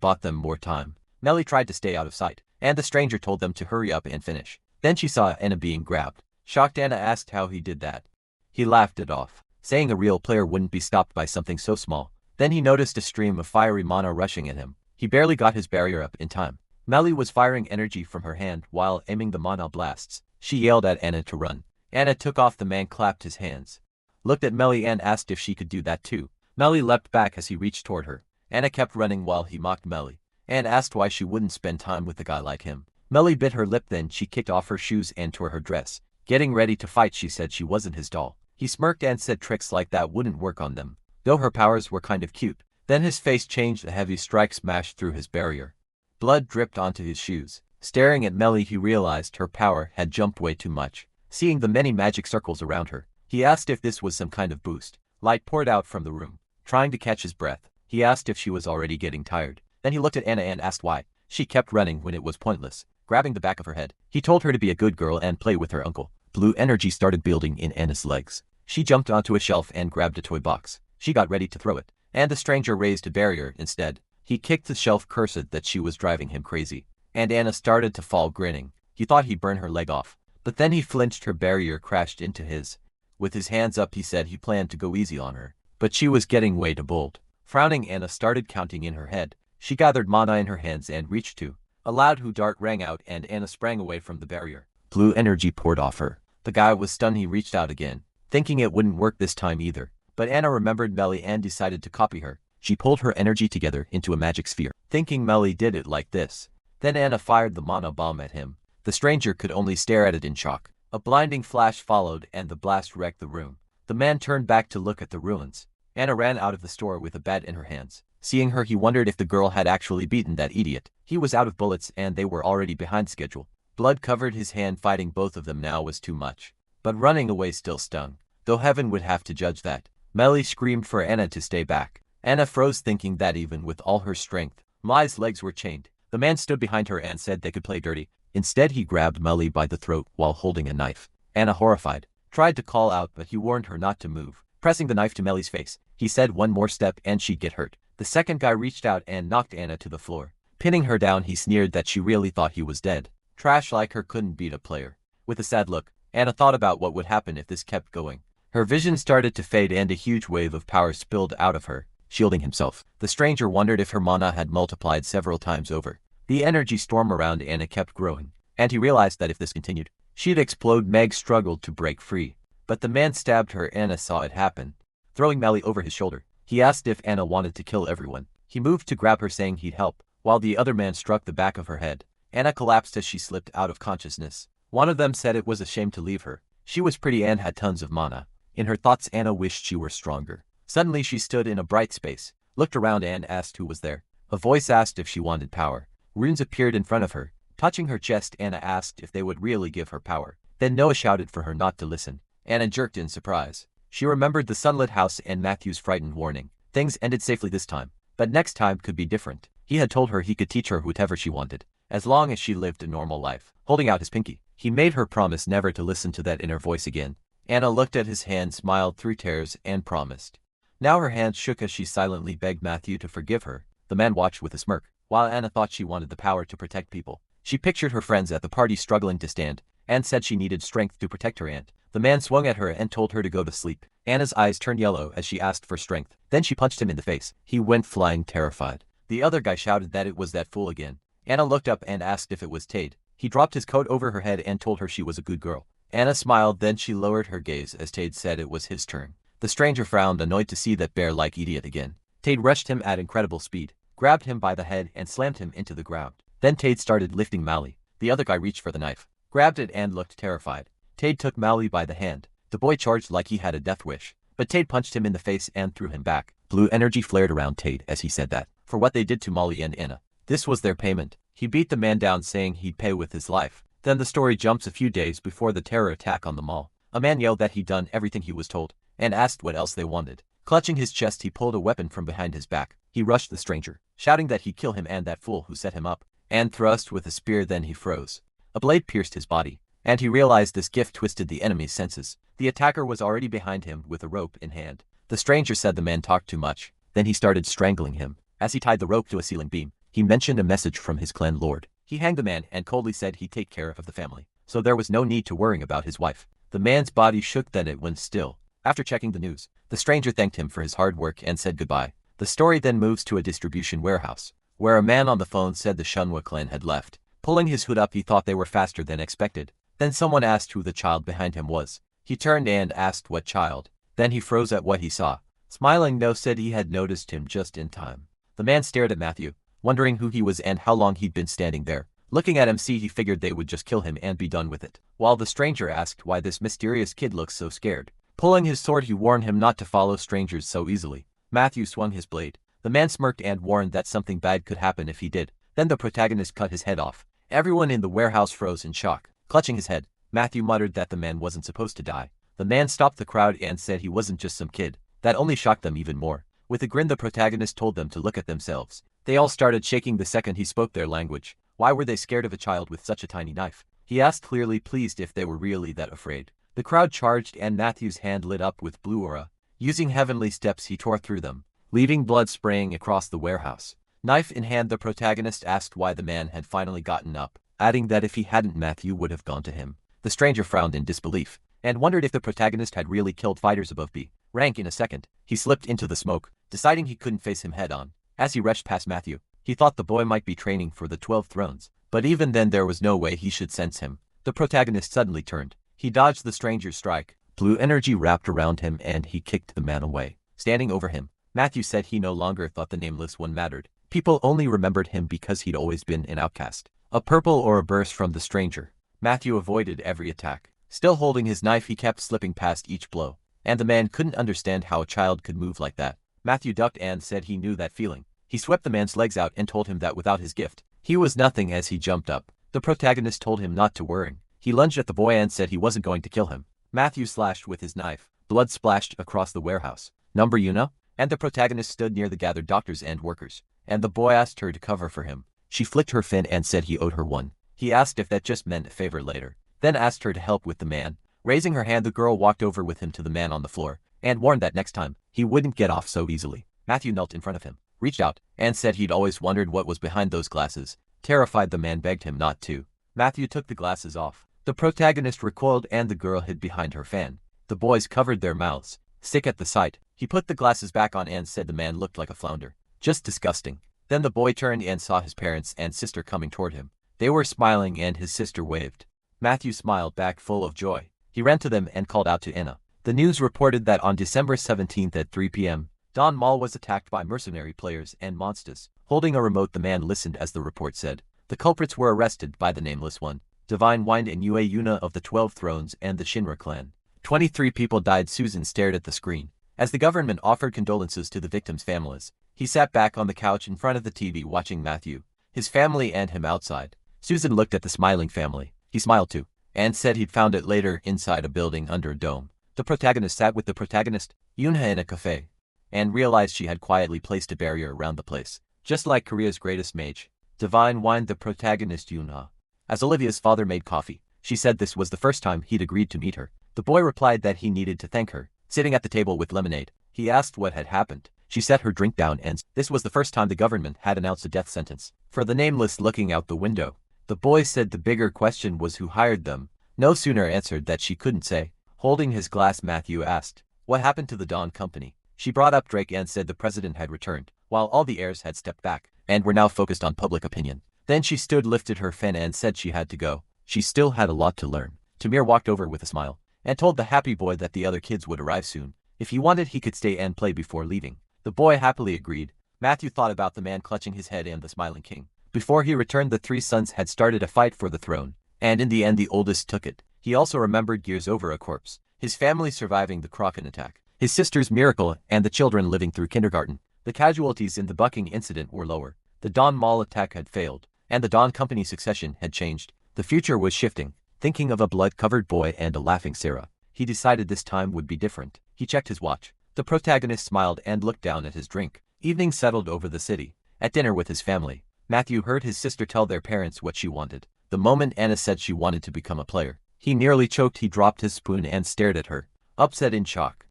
bought them more time. Melly tried to stay out of sight, and the stranger told them to hurry up and finish. Then she saw Anna being grabbed. Shocked, Anna asked how he did that. He laughed it off, saying a real player wouldn't be stopped by something so small. Then he noticed a stream of fiery mana rushing at him. He barely got his barrier up in time. Melly was firing energy from her hand while aiming the mana blasts. She yelled at Anna to run. Anna took off. The man clapped his hands, looked at Melly and asked if she could do that too. Melly leapt back as he reached toward her. Anna kept running while he mocked Melly and asked why she wouldn't spend time with a guy like him. Melly bit her lip, then she kicked off her shoes and tore her dress. Getting ready to fight, she said she wasn't his doll. He smirked and said tricks like that wouldn't work on them, though her powers were kind of cute. Then his face changed, a heavy strike smashed through his barrier. Blood dripped onto his shoes. Staring at Melly, he realized her power had jumped way too much. Seeing the many magic circles around her, he asked if this was some kind of boost. Light poured out from the room. Trying to catch his breath, he asked if she was already getting tired. Then he looked at Anna and asked why she kept running when it was pointless. Grabbing the back of her head, he told her to be a good girl and play with her uncle. Blue energy started building in Anna's legs. She jumped onto a shelf and grabbed a toy box. She got ready to throw it, and the stranger raised a barrier instead. He kicked the shelf, cursed that she was driving him crazy. And Anna started to fall, grinning. He thought he'd burn her leg off, but then he flinched. Her barrier crashed into his. With his hands up, he said he planned to go easy on her, but she was getting way too bold. Frowning, Anna started counting in her head. She gathered mana in her hands and reached to. A loud hoo dart rang out and Anna sprang away from the barrier. Blue energy poured off her. The guy was stunned. He reached out again, thinking it wouldn't work this time either. But Anna remembered Melly and decided to copy her. She pulled her energy together into a magic sphere, thinking Melly did it like this. Then Anna fired the mana bomb at him. The stranger could only stare at it in shock. A blinding flash followed and the blast wrecked the room. The man turned back to look at the ruins. Anna ran out of the store with a bat in her hands. Seeing her, he wondered if the girl had actually beaten that idiot. He was out of bullets and they were already behind schedule. Blood covered his hand. Fighting both of them now was too much. But running away still stung, though heaven would have to judge that. Melly screamed for Anna to stay back. Anna froze, thinking that even with all her strength, Melly's legs were chained. The man stood behind her and said they could play dirty. Instead, he grabbed Melly by the throat while holding a knife. Anna, horrified, tried to call out, but he warned her not to move. Pressing the knife to Melly's face, he said one more step and she'd get hurt. The second guy reached out and knocked Anna to the floor. Pinning her down, he sneered that she really thought he was dead. Trash like her couldn't beat a player. With a sad look, Anna thought about what would happen if this kept going. Her vision started to fade and a huge wave of power spilled out of her, shielding himself. The stranger wondered if her mana had multiplied several times over. The energy storm around Anna kept growing, and he realized that if this continued, she'd explode. Meg struggled to break free, but the man stabbed her. Anna saw it happen. Throwing Melly over his shoulder, he asked if Anna wanted to kill everyone. He moved to grab her, saying he'd help, while the other man struck the back of her head. Anna collapsed as she slipped out of consciousness. One of them said it was a shame to leave her. She was pretty and had tons of mana. In her thoughts, Anna wished she were stronger. Suddenly she stood in a bright space, looked around and asked who was there. A voice asked if she wanted power. Runes appeared in front of her, touching her chest. Anna asked if they would really give her power. Then Noah shouted for her not to listen. Anna jerked in surprise. She remembered the sunlit house and Matthew's frightened warning. Things ended safely this time, but next time could be different. He had told her he could teach her whatever she wanted, as long as she lived a normal life. Holding out his pinky, he made her promise never to listen to that inner voice again. Anna looked at his hand, smiled through tears, and promised. Now her hand shook as she silently begged Matthew to forgive her. The man watched with a smirk. While Anna thought she wanted the power to protect people, she pictured her friends at the party struggling to stand, and said she needed strength to protect her aunt. The man swung at her and told her to go to sleep. Anna's eyes turned yellow as she asked for strength. Then she punched him in the face. He went flying, terrified. The other guy shouted that it was that fool again. Anna looked up and asked if it was Tade. He dropped his coat over her head and told her she was a good girl. Anna smiled, then she lowered her gaze as Tade said it was his turn. The stranger frowned, annoyed to see that bear-like idiot again. Tade rushed him at incredible speed, grabbed him by the head and slammed him into the ground. Then Tade started lifting Mally. The other guy reached for the knife, grabbed it and looked terrified. Tade took Mally by the hand. The boy charged like he had a death wish, but Tade punched him in the face and threw him back. Blue energy flared around Tade as he said that, for what they did to Molly and Anna, this was their payment. He beat the man down, saying he'd pay with his life. Then the story jumps a few days before the terror attack on the mall. A man yelled that he'd done everything he was told, and asked what else they wanted. Clutching his chest, he pulled a weapon from behind his back. He rushed the stranger, shouting that he'd kill him and that fool who set him up, and thrust with a spear. Then he froze. A blade pierced his body, and he realized this gift twisted the enemy's senses. The attacker was already behind him with a rope in hand. The stranger said the man talked too much. Then he started strangling him. As he tied the rope to a ceiling beam, he mentioned a message from his clan lord. He hanged the man and coldly said he'd take care of the family, so there was no need to worrying about his wife. The man's body shook, then it went still. After checking the news, the stranger thanked him for his hard work and said goodbye. The story then moves to a distribution warehouse, where a man on the phone said the Shunwa clan had left. Pulling his hood up, he thought they were faster than expected. Then someone asked who the child behind him was. He turned and asked what child. Then he froze at what he saw. Smiling, No said he had noticed him just in time. The man stared at Matthew, wondering who he was and how long he'd been standing there. Looking at MC, he figured they would just kill him and be done with it. While the stranger asked why this mysterious kid looks so scared. Pulling his sword, he warned him not to follow strangers so easily. Matthew swung his blade. The man smirked and warned that something bad could happen if he did. Then the protagonist cut his head off. Everyone in the warehouse froze in shock. Clutching his head, Matthew muttered that the man wasn't supposed to die. The man stopped the crowd and said he wasn't just some kid. That only shocked them even more. With a grin, the protagonist told them to look at themselves. They all started shaking the second he spoke their language. Why were they scared of a child with such a tiny knife? He asked, clearly pleased if they were really that afraid. The crowd charged and Matthew's hand lit up with blue aura. Using heavenly steps, he tore through them, leaving blood spraying across the warehouse. Knife in hand, the protagonist asked why the man had finally gotten up, adding that if he hadn't, Matthew would have gone to him. The stranger frowned in disbelief and wondered if the protagonist had really killed fighters above B rank in a second. He slipped into the smoke, deciding he couldn't face him head on. As he rushed past Matthew, he thought the boy might be training for the 12 thrones, but even then there was no way he should sense him. The protagonist suddenly turned. He dodged the stranger's strike. Blue energy wrapped around him and he kicked the man away. Standing over him, Matthew said he no longer thought the nameless one mattered. People only remembered him because he'd always been an outcast. A purple aura burst from the stranger. Matthew avoided every attack. Still holding his knife, he kept slipping past each blow. And the man couldn't understand how a child could move like that. Matthew ducked and said he knew that feeling. He swept the man's legs out and told him that without his gift, he was nothing. As he jumped up, the protagonist told him not to worry. He lunged at the boy and said he wasn't going to kill him. Matthew slashed with his knife. Blood splashed across the warehouse. Number you know? And the protagonist stood near the gathered doctors and workers, and the boy asked her to cover for him. She flicked her fin and said he owed her one. He asked if that just meant a favor later, then asked her to help with the man. Raising her hand, the girl walked over with him to the man on the floor, and warned that next time, he wouldn't get off so easily. Matthew knelt in front of him, reached out, and said he'd always wondered what was behind those glasses. Terrified, the man begged him not to. Matthew took the glasses off. The protagonist recoiled and the girl hid behind her fan. The boys covered their mouths, sick at the sight. He put the glasses back on and said the man looked like a flounder. Just disgusting. Then the boy turned and saw his parents and sister coming toward him. They were smiling and his sister waved. Matthew smiled back full of joy. He ran to them and called out to Anna. The news reported that on December 17th at 3 p.m., Don Mall was attacked by mercenary players and monsters. Holding a remote, the man listened as the report said. The culprits were arrested by the Nameless One, Divine Wind and Yue Yuna of the 12 Thrones and the Shinra clan. 23 people died. Susan stared at the screen. As the government offered condolences to the victims' families, he sat back on the couch in front of the TV watching Matthew, his family and him outside. Susan looked at the smiling family. He smiled too, and said he'd found it later inside a building under a dome. The protagonist sat with the protagonist, Yunha, in a cafe, and realized she had quietly placed a barrier around the place, just like Korea's greatest mage. Divine Wind, the protagonist Yunha. As Olivia's father made coffee, she said this was the first time he'd agreed to meet her. The boy replied that he needed to thank her. Sitting at the table with lemonade, he asked what had happened. She set her drink down and this was the first time the government had announced a death sentence for the Nameless. Looking out the window, the boy said the bigger question was who hired them. No sooner answered that she couldn't say. Holding his glass, Matthew asked, what happened to the Dawn Company? She brought up Drake and said the president had returned, while all the heirs had stepped back, and were now focused on public opinion. Then she stood, lifted her fan and said she had to go. She still had a lot to learn. Tamir walked over with a smile, and told the happy boy that the other kids would arrive soon. If he wanted, he could stay and play before leaving. The boy happily agreed. Matthew thought about the man clutching his head and the smiling king. Before he returned, the three sons had started a fight for the throne, and in the end the oldest took it. He also remembered years over a corpse, his family surviving the Kraken attack, his sister's miracle, and the children living through kindergarten. The casualties in the bucking incident were lower. The Dawn Mall attack had failed, and the Dawn Company succession had changed. The future was shifting. Thinking of a blood-covered boy and a laughing Sarah, he decided this time would be different. He checked his watch. The protagonist smiled and looked down at his drink. Evening settled over the city. At dinner with his family, Matthew heard his sister tell their parents what she wanted. The moment Anna said she wanted to become a player, he nearly choked. He dropped his spoon and stared at her, upset in shock.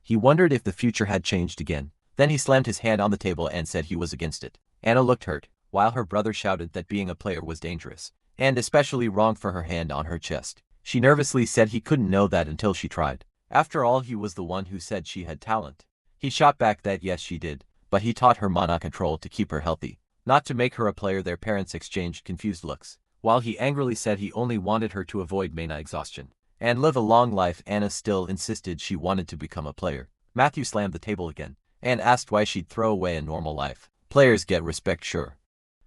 He wondered if the future had changed again. Then he slammed his hand on the table and said he was against it. Anna looked hurt, while her brother shouted that being a player was dangerous, and especially wrong. For her hand on her chest, she nervously said he couldn't know that until she tried. After all, he was the one who said she had talent. He shot back that yes she did, but he taught her mana control to keep her healthy, not to make her a player. Their parents exchanged confused looks, while he angrily said he only wanted her to avoid mana exhaustion and live a long life. Anna still insisted she wanted to become a player. Matthew slammed the table again and asked why she'd throw away a normal life. Players get respect, sure,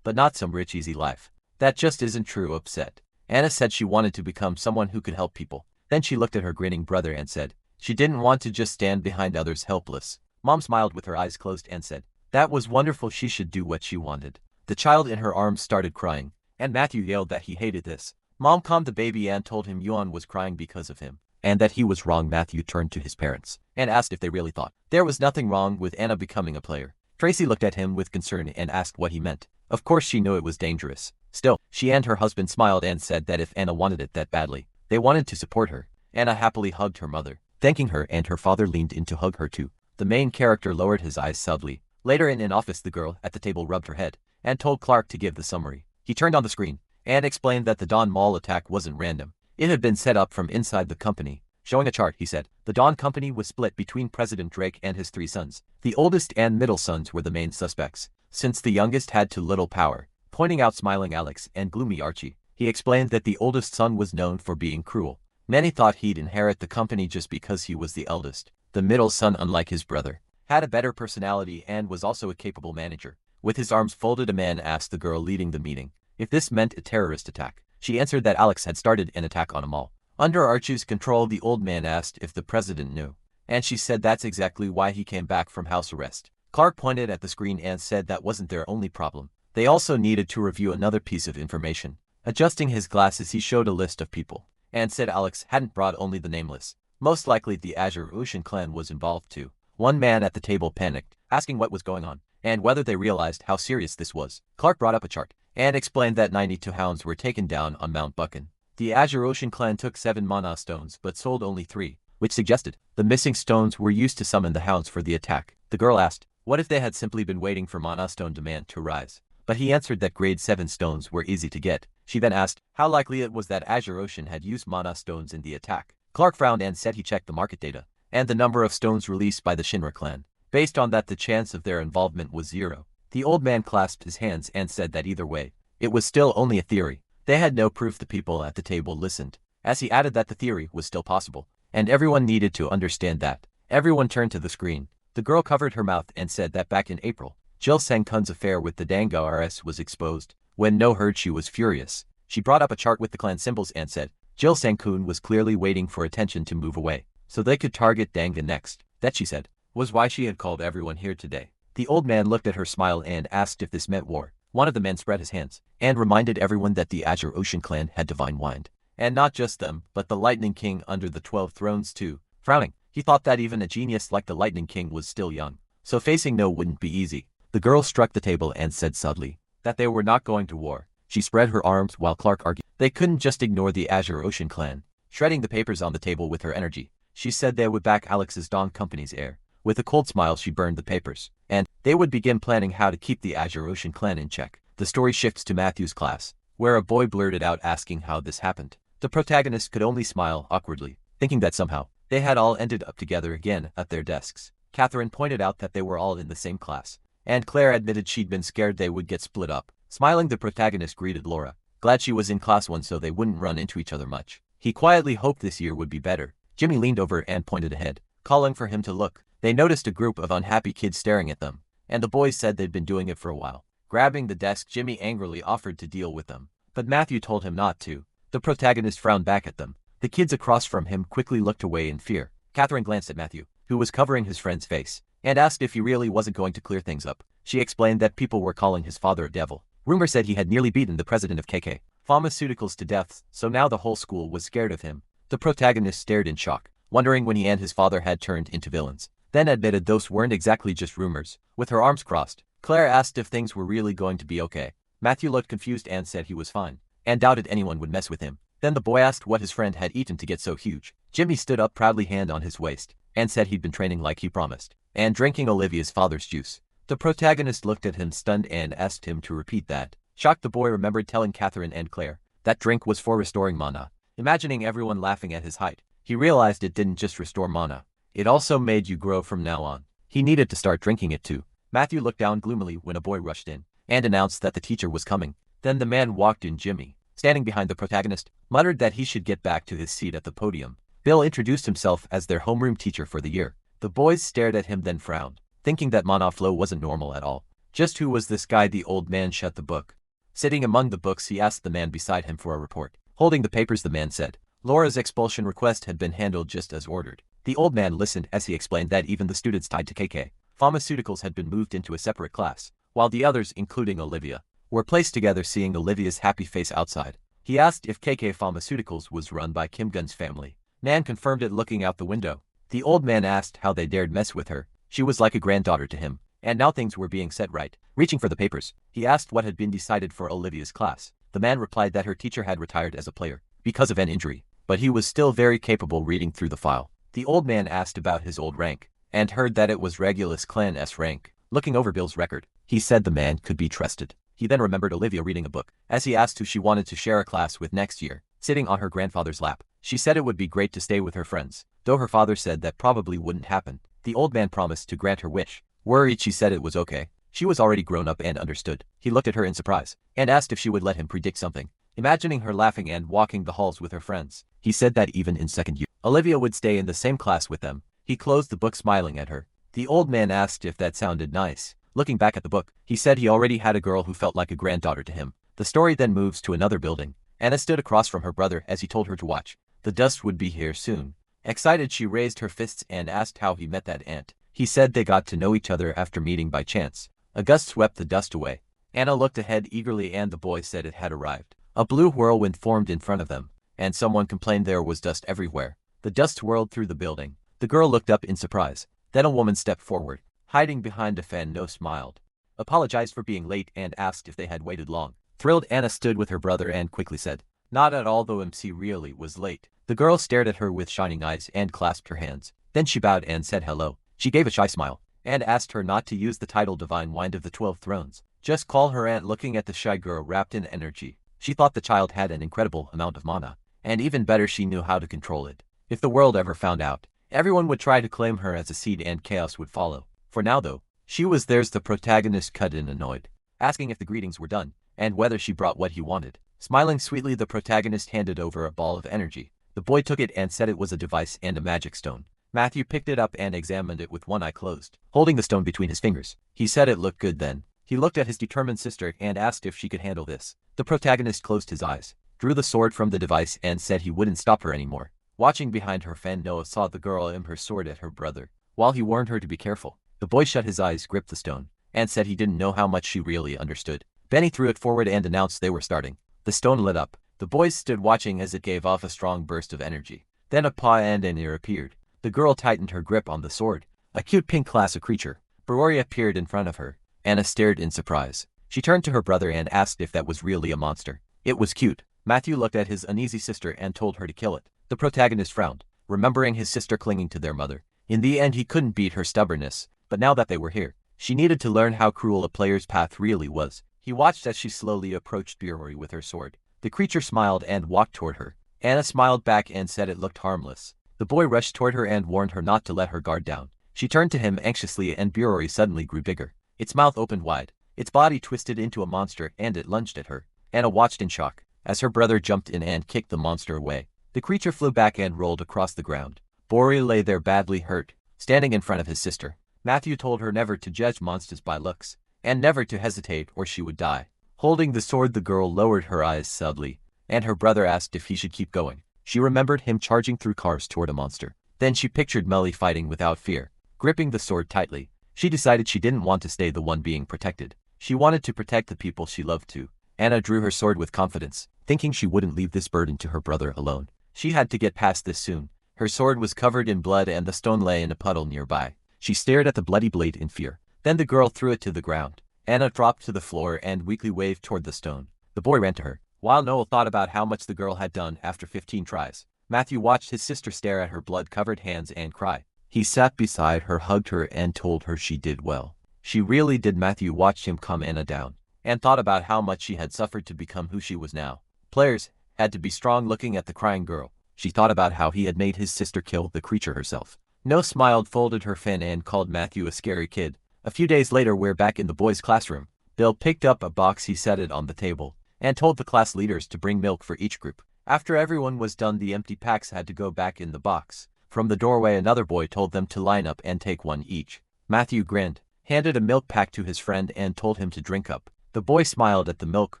but not some rich easy life. That just isn't true, upset. Anna said she wanted to become someone who could help people. Then she looked at her grinning brother and said, she didn't want to just stand behind others helpless. Mom smiled with her eyes closed and said, that was wonderful, she should do what she wanted. The child in her arms started crying, and Matthew yelled that he hated this. Mom calmed the baby and told him Yuan was crying because of him, and that he was wrong. Matthew turned to his parents and asked if they really thought there was nothing wrong with Anna becoming a player. Tracy looked at him with concern and asked what he meant. Of course she knew it was dangerous. Still, she and her husband smiled and said that if Anna wanted it that badly, they wanted to support her. Anna happily hugged her mother, thanking her, and her father leaned in to hug her too. The main character lowered his eyes subtly. Later in an office, the girl at the table rubbed her head and told Clark to give the summary. He turned on the screen and explained that the Dawn Mall attack wasn't random. It had been set up from inside the company. Showing a chart, he said, the Dawn Company was split between President Drake and his 3 sons. The oldest and middle sons were the main suspects, since the youngest had too little power. Pointing out smiling Alex and gloomy Archie, he explained that the oldest son was known for being cruel. Many thought he'd inherit the company just because he was the eldest. The middle son, unlike his brother, had a better personality and was also a capable manager. With his arms folded, a man asked the girl leading the meeting if this meant a terrorist attack. She answered that Alex had started an attack on a mall under Archie's control. The old man asked if the president knew, and she said that's exactly why he came back from house arrest. Clark pointed at the screen and said that wasn't their only problem. They also needed to review another piece of information. Adjusting his glasses, he showed a list of people and said Alex hadn't brought only the nameless. Most likely the Azure Ocean clan was involved too. One man at the table panicked, asking what was going on and whether they realized how serious this was. Clark brought up a chart and explained that 92 hounds were taken down on Mount Buchan. The Azure Ocean clan took 7 mana stones but sold only 3, which suggested the missing stones were used to summon the hounds for the attack. The girl asked, what if they had simply been waiting for mana stone demand to rise? But he answered that grade 7 stones were easy to get. She then asked how likely it was that Azure Ocean had used mana stones in the attack. Clark frowned and said he checked the market data and the number of stones released by the Shinra clan. Based on that, the chance of their involvement was 0. The old man clasped his hands and said that either way, it was still only a theory. They had no proof. The people at the table listened, as he added that the theory was still possible, and everyone needed to understand that. Everyone turned to the screen. The girl covered her mouth and said that back in April, Jill Sang-kun's affair with the Danga RS was exposed. When No heard, she was furious. She brought up a chart with the clan symbols and said, Jill Sang-kun was clearly waiting for attention to move away, so they could target Danga next. That, she said, was why she had called everyone here today. The old man looked at her, smiled, and asked if this meant war. One of the men spread his hands and reminded everyone that the Azure Ocean clan had divine wind. And not just them, but the Lightning King under the 12 thrones too. Frowning, he thought that even a genius like the Lightning King was still young, so facing No wouldn't be easy. The girl struck the table and said subtly that they were not going to war. She spread her arms while Clark argued they couldn't just ignore the Azure Ocean clan. Shredding the papers on the table with her energy, she said they would back Alex's Dawn Company's heir. With a cold smile, she burned the papers, and they would begin planning how to keep the Azure Ocean clan in check. The story shifts to Matthew's class, where a boy blurted out asking how this happened. The protagonist could only smile awkwardly, thinking that somehow they had all ended up together again at their desks. Catherine pointed out that they were all in the same class, and Claire admitted she'd been scared they would get split up. Smiling, the protagonist greeted Laura, glad she was in class 1 so they wouldn't run into each other much. He quietly hoped this year would be better. Jimmy leaned over and pointed ahead, calling for him to look. They noticed a group of unhappy kids staring at them, and the boys said they'd been doing it for a while. Grabbing the desk, Jimmy angrily offered to deal with them, but Matthew told him not to. The protagonist frowned back at them. The kids across from him quickly looked away in fear. Catherine glanced at Matthew, who was covering his friend's face, and asked if he really wasn't going to clear things up. She explained that people were calling his father a devil. Rumor said he had nearly beaten the president of KK Pharmaceuticals to death, so now the whole school was scared of him. The protagonist stared in shock, wondering when he and his father had turned into villains, then admitted those weren't exactly just rumors. With her arms crossed, Claire asked if things were really going to be okay. Matthew looked confused and said he was fine, and doubted anyone would mess with him. Then the boy asked what his friend had eaten to get so huge. Jimmy stood up proudly, hand on his waist, and said he'd been training like he promised, and drinking Olivia's father's juice. The protagonist looked at him stunned and asked him to repeat that. Shocked, the boy remembered telling Catherine and Claire that drink was for restoring mana. Imagining everyone laughing at his height, he realized it didn't just restore mana, it also made you grow from now on. He needed to start drinking it too. Matthew looked down gloomily when a boy rushed in and announced that the teacher was coming. Then the man walked in. Jimmy, standing behind the protagonist, muttered that he should get back to his seat at the podium. Bill introduced himself as their homeroom teacher for the year. The boys stared at him then frowned, thinking that mana flow wasn't normal at all. Just who was this guy? The old man shut the book. Sitting among the books, he asked the man beside him for a report. Holding the papers, the man said, Laura's expulsion request had been handled just as ordered. The old man listened as he explained that even the students tied to KK Pharmaceuticals had been moved into a separate class, while the others, including Olivia, were placed together. Seeing Olivia's happy face outside, he asked if KK Pharmaceuticals was run by Kim Gun's family. Nan confirmed it looking out the window. The old man asked how they dared mess with her. She was like a granddaughter to him, and now things were being set right. Reaching for the papers, he asked what had been decided for Olivia's class. The man replied that her teacher had retired as a player because of an injury, but he was still very capable. Reading through the file, the old man asked about his old rank, and heard that it was Regulus Clan S rank. Looking over Bill's record, he said the man could be trusted. He then remembered Olivia reading a book, as he asked who she wanted to share a class with next year. Sitting on her grandfather's lap, she said it would be great to stay with her friends, though her father said that probably wouldn't happen. The old man promised to grant her wish. Worried, she said it was okay. She was already grown up and understood. He looked at her in surprise, and asked if she would let him predict something. Imagining her laughing and walking the halls with her friends, he said that even in second year, Olivia would stay in the same class with them. He closed the book, smiling at her. The old man asked if that sounded nice. Looking back at the book, he said he already had a girl who felt like a granddaughter to him. The story then moves to another building. Anna stood across from her brother as he told her to watch. The dust would be here soon. Excited, she raised her fists and asked how he met that ant. He said they got to know each other after meeting by chance. A gust swept the dust away. Anna looked ahead eagerly and the boy said it had arrived. A blue whirlwind formed in front of them, and someone complained there was dust everywhere. The dust swirled through the building. The girl looked up in surprise. Then a woman stepped forward, hiding behind a fan. No smiled, apologized for being late, and asked if they had waited long. Thrilled, Anna stood with her brother and quickly said, not at all, though MC really was late. The girl stared at her with shining eyes and clasped her hands. Then she bowed and said hello. She gave a shy smile, and asked her not to use the title Divine Wind of the 12 Thrones. Just call her aunt. Looking at the shy girl wrapped in energy, she thought the child had an incredible amount of mana, and even better, she knew how to control it. If the world ever found out, everyone would try to claim her as a seed and chaos would follow. For now though, she was theirs. The protagonist cut in, annoyed, asking if the greetings were done, and whether she brought what he wanted. Smiling sweetly, the protagonist handed over a ball of energy. The boy took it and said it was a device and a magic stone. Matthew picked it up and examined it with one eye closed, holding the stone between his fingers. He said it looked good. Then he looked at his determined sister and asked if she could handle this. The protagonist closed his eyes, drew the sword from the device, and said he wouldn't stop her anymore. Watching behind her, Fan Noah saw the girl aim her sword at her brother, while he warned her to be careful. The boy shut his eyes, gripped the stone, and said he didn't know how much she really understood. Benny threw it forward and announced they were starting. The stone lit up. The boys stood watching as it gave off a strong burst of energy. Then a paw and an ear appeared. The girl tightened her grip on the sword. A cute pink classic creature, Barori, appeared in front of her. Anna stared in surprise. She turned to her brother and asked if that was really a monster. It was cute. Matthew looked at his uneasy sister and told her to kill it. The protagonist frowned, remembering his sister clinging to their mother. In the end, he couldn't beat her stubbornness, but now that they were here, she needed to learn how cruel a player's path really was. He watched as she slowly approached Barori with her sword. The creature smiled and walked toward her. Anna smiled back and said it looked harmless. The boy rushed toward her and warned her not to let her guard down. She turned to him anxiously and Barori suddenly grew bigger. Its mouth opened wide. Its body twisted into a monster and it lunged at her. Anna watched in shock as her brother jumped in and kicked the monster away. The creature flew back and rolled across the ground. Barori lay there badly hurt, standing in front of his sister. Matthew told her never to judge monsters by looks, and never to hesitate or she would die. Holding the sword, the girl lowered her eyes sadly, and her brother asked if he should keep going. She remembered him charging through cars toward a monster. Then she pictured Melly fighting without fear, gripping the sword tightly. She decided she didn't want to stay the one being protected. She wanted to protect the people she loved too. Anna drew her sword with confidence, thinking she wouldn't leave this burden to her brother alone. She had to get past this soon. Her sword was covered in blood and the stone lay in a puddle nearby. She stared at the bloody blade in fear. Then the girl threw it to the ground. Anna dropped to the floor and weakly waved toward the stone. The boy ran to her, while Noel thought about how much the girl had done after 15 tries. Matthew watched his sister stare at her blood-covered hands and cry. He sat beside her, hugged her, and told her she did well. She really did. Matthew watched him calm Anna down, and thought about how much she had suffered to become who she was now. Players had to be strong. Looking at the crying girl, she thought about how he had made his sister kill the creature herself. No smiled, folded her fin, and called Matthew a scary kid. A few days later, we're back in the boys' classroom. Bill picked up a box, he set it on the table, and told the class leaders to bring milk for each group. After everyone was done, the empty packs had to go back in the box. From the doorway, another boy told them to line up and take one each. Matthew grinned, handed a milk pack to his friend, and told him to drink up. The boy smiled at the milk,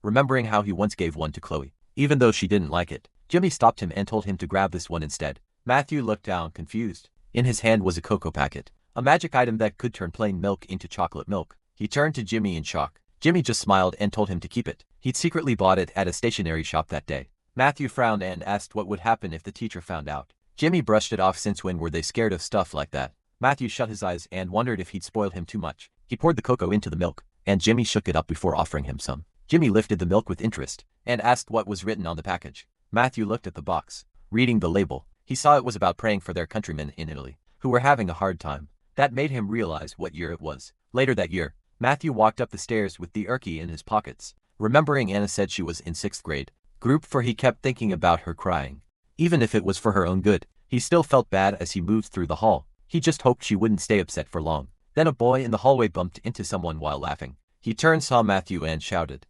remembering how he once gave one to Chloe, even though she didn't like it. Jimmy stopped him and told him to grab this one instead. Matthew looked down, confused. In his hand was a cocoa packet, a magic item that could turn plain milk into chocolate milk. He turned to Jimmy in shock. Jimmy just smiled and told him to keep it. He'd secretly bought it at a stationery shop that day. Matthew frowned and asked what would happen if the teacher found out. Jimmy brushed it off, since when were they scared of stuff like that? Matthew shut his eyes and wondered if he'd spoiled him too much. He poured the cocoa into the milk, and Jimmy shook it up before offering him some. Jimmy lifted the milk with interest and asked what was written on the package. Matthew looked at the box. Reading the label, he saw it was about praying for their countrymen in Italy, who were having a hard time. That made him realize what year it was. Later that year, Matthew walked up the stairs with the Urki in his pockets, remembering Anna said she was in 6th grade. Group 4. He kept thinking about her crying. Even if it was for her own good, he still felt bad as he moved through the hall. He just hoped she wouldn't stay upset for long. Then a boy in the hallway bumped into someone while laughing. He turned, saw Matthew and shouted.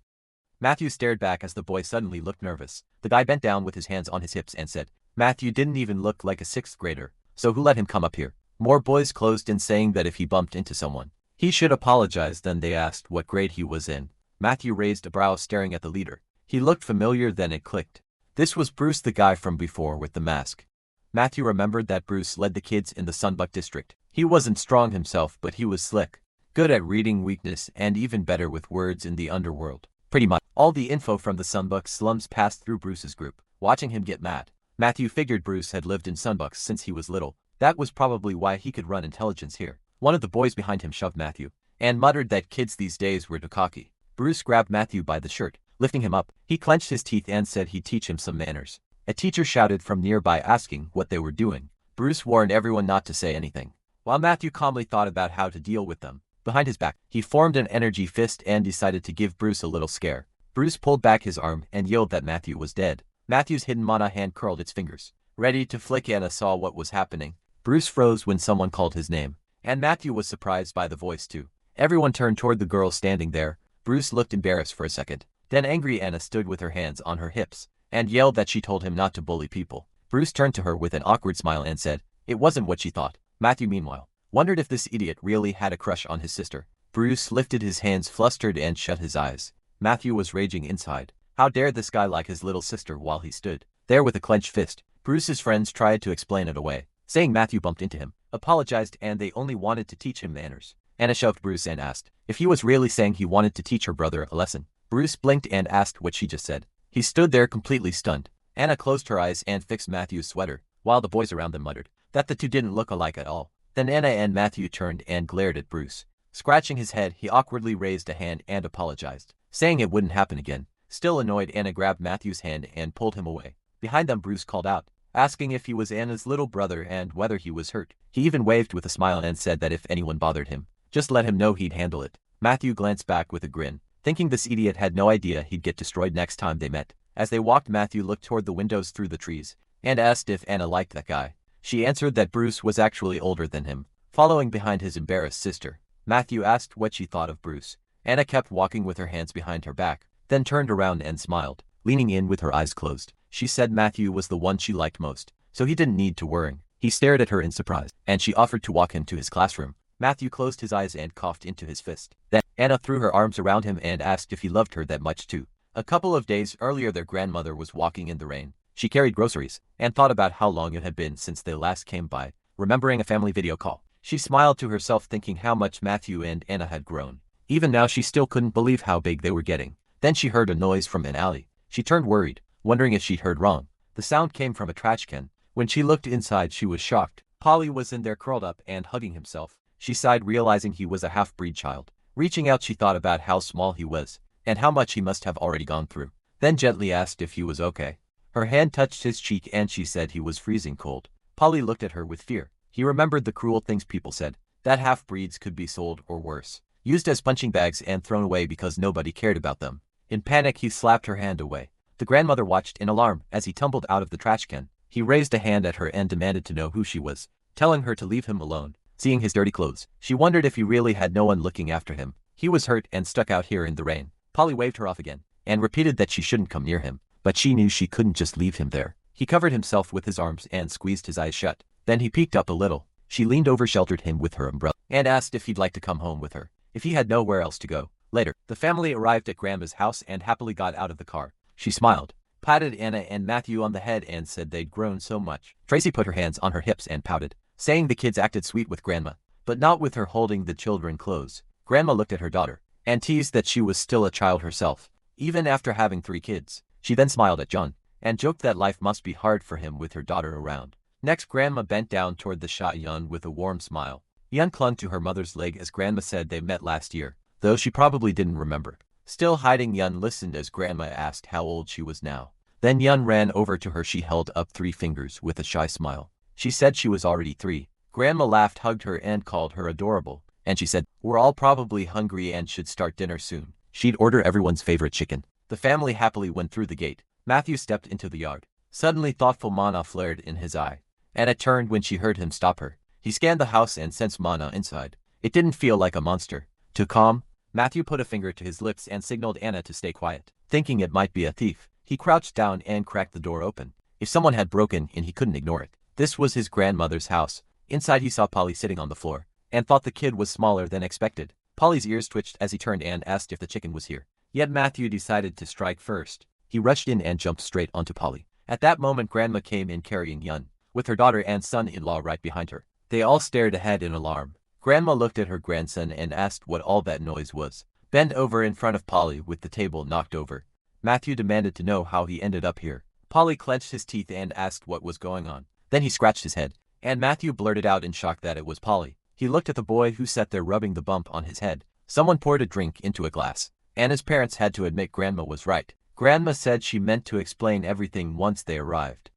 Matthew stared back as the boy suddenly looked nervous. The guy bent down with his hands on his hips and said, "Matthew didn't even look like a 6th grader, so who let him come up here?" More boys closed in, saying that if he bumped into someone, he should apologize. Then they asked what grade he was in. Matthew raised a brow, staring at the leader. He looked familiar, then it clicked. This was Bruce, the guy from before with the mask. Matthew remembered that Bruce led the kids in the Sunbuck district. He wasn't strong himself, but he was slick, good at reading weakness, and even better with words in the underworld. Pretty much all the info from the Sunbuck slums passed through Bruce's group. Watching him get mad, Matthew figured Bruce had lived in Sunbucks since he was little. That was probably why he could run intelligence here. One of the boys behind him shoved Matthew and muttered that kids these days were too cocky. Bruce grabbed Matthew by the shirt, lifting him up. He clenched his teeth and said he'd teach him some manners. A teacher shouted from nearby, asking what they were doing. Bruce warned everyone not to say anything, while Matthew calmly thought about how to deal with them. Behind his back, he formed an energy fist and decided to give Bruce a little scare. Bruce pulled back his arm and yelled that Matthew was dead. Matthew's hidden mana hand curled its fingers, ready to flick. Anna saw what was happening. Bruce froze when someone called his name, and Matthew was surprised by the voice too. Everyone turned toward the girl standing there. Bruce looked embarrassed for a second. Then angry Anna stood with her hands on her hips and yelled that she told him not to bully people. Bruce turned to her with an awkward smile and said it wasn't what she thought. Matthew, meanwhile, wondered if this idiot really had a crush on his sister. Bruce lifted his hands, flustered, and shut his eyes. Matthew was raging inside. How dare this guy like his little sister while he stood there with a clenched fist? Bruce's friends tried to explain it away, saying Matthew bumped into him, apologized, and they only wanted to teach him manners. Anna shoved Bruce and asked if he was really saying he wanted to teach her brother a lesson. Bruce blinked and asked what she just said. He stood there completely stunned. Anna closed her eyes and fixed Matthew's sweater, while the boys around them muttered that the two didn't look alike at all. Then Anna and Matthew turned and glared at Bruce. Scratching his head, he awkwardly raised a hand and apologized, saying it wouldn't happen again. Still annoyed, Anna grabbed Matthew's hand and pulled him away. Behind them, Bruce called out, asking if he was Anna's little brother and whether he was hurt. He even waved with a smile and said that if anyone bothered him, just let him know he'd handle it. Matthew glanced back with a grin, thinking this idiot had no idea he'd get destroyed next time they met. As they walked, Matthew looked toward the windows through the trees and asked if Anna liked that guy. She answered that Bruce was actually older than him, following behind his embarrassed sister. Matthew asked what she thought of Bruce. Anna kept walking with her hands behind her back, then turned around and smiled, leaning in with her eyes closed. She said Matthew was the one she liked most, so he didn't need to worry. He stared at her in surprise, and she offered to walk him to his classroom. Matthew closed his eyes and coughed into his fist. Then Anna threw her arms around him and asked if he loved her that much too. A couple of days earlier, their grandmother was walking in the rain. She carried groceries and thought about how long it had been since they last came by, remembering a family video call. She smiled to herself, thinking how much Matthew and Anna had grown. Even now, she still couldn't believe how big they were getting. Then she heard a noise from an alley. She turned, worried, wondering if she'd heard wrong. The sound came from a trash can. When she looked inside, she was shocked. Polly was in there, curled up and hugging himself. She sighed, realizing he was a half-breed child. Reaching out, she thought about how small he was and how much he must have already gone through. Then gently asked if he was okay. Her hand touched his cheek and she said he was freezing cold. Polly looked at her with fear. He remembered the cruel things people said, that half-breeds could be sold, or worse, used as punching bags and thrown away because nobody cared about them. In panic, he slapped her hand away. The grandmother watched in alarm as he tumbled out of the trash can. He raised a hand at her and demanded to know who she was, telling her to leave him alone. Seeing his dirty clothes, she wondered if he really had no one looking after him. He was hurt and stuck out here in the rain. Polly waved her off again and repeated that she shouldn't come near him, but she knew she couldn't just leave him there. He covered himself with his arms and squeezed his eyes shut. Then he peeked up a little. She leaned over, sheltered him with her umbrella, and asked if he'd like to come home with her, if he had nowhere else to go. Later, the family arrived at Grandma's house and happily got out of the car. She smiled, patted Anna and Matthew on the head and said they'd grown so much. Tracy put her hands on her hips and pouted, saying the kids acted sweet with Grandma, but not with her holding the children close. Grandma looked at her daughter and teased that she was still a child herself, even after having 3 kids. She then smiled at John and joked that life must be hard for him with her daughter around. Next, Grandma bent down toward the shy Yun with a warm smile. Yun clung to her mother's leg as Grandma said they met last year, though she probably didn't remember. Still hiding, Yun listened as Grandma asked how old she was now. Then Yun ran over to her. She held up 3 fingers with a shy smile. She said she was already 3. Grandma laughed, hugged her and called her adorable, and she said, "We're all probably hungry and should start dinner soon." She'd order everyone's favorite chicken. The family happily went through the gate. Matthew stepped into the yard. Suddenly thoughtful mana flared in his eye. Anna turned when she heard him stop her. He scanned the house and sensed mana inside. It didn't feel like a monster. To calm, Matthew put a finger to his lips and signaled Anna to stay quiet. Thinking it might be a thief, he crouched down and cracked the door open. If someone had broken in, he couldn't ignore it. This was his grandmother's house. Inside he saw Polly sitting on the floor, and thought the kid was smaller than expected. Polly's ears twitched as he turned and asked if the chicken was here. Yet Matthew decided to strike first. He rushed in and jumped straight onto Polly. At that moment Grandma came in carrying Yun, with her daughter and son-in-law right behind her. They all stared ahead in alarm. Grandma looked at her grandson and asked what all that noise was. Bent over in front of Polly with the table knocked over, Matthew demanded to know how he ended up here. Polly clenched his teeth and asked what was going on. Then he scratched his head, and Matthew blurted out in shock that it was Polly. He looked at the boy who sat there rubbing the bump on his head. Someone poured a drink into a glass. Anna's parents had to admit Grandma was right. Grandma said she meant to explain everything once they arrived.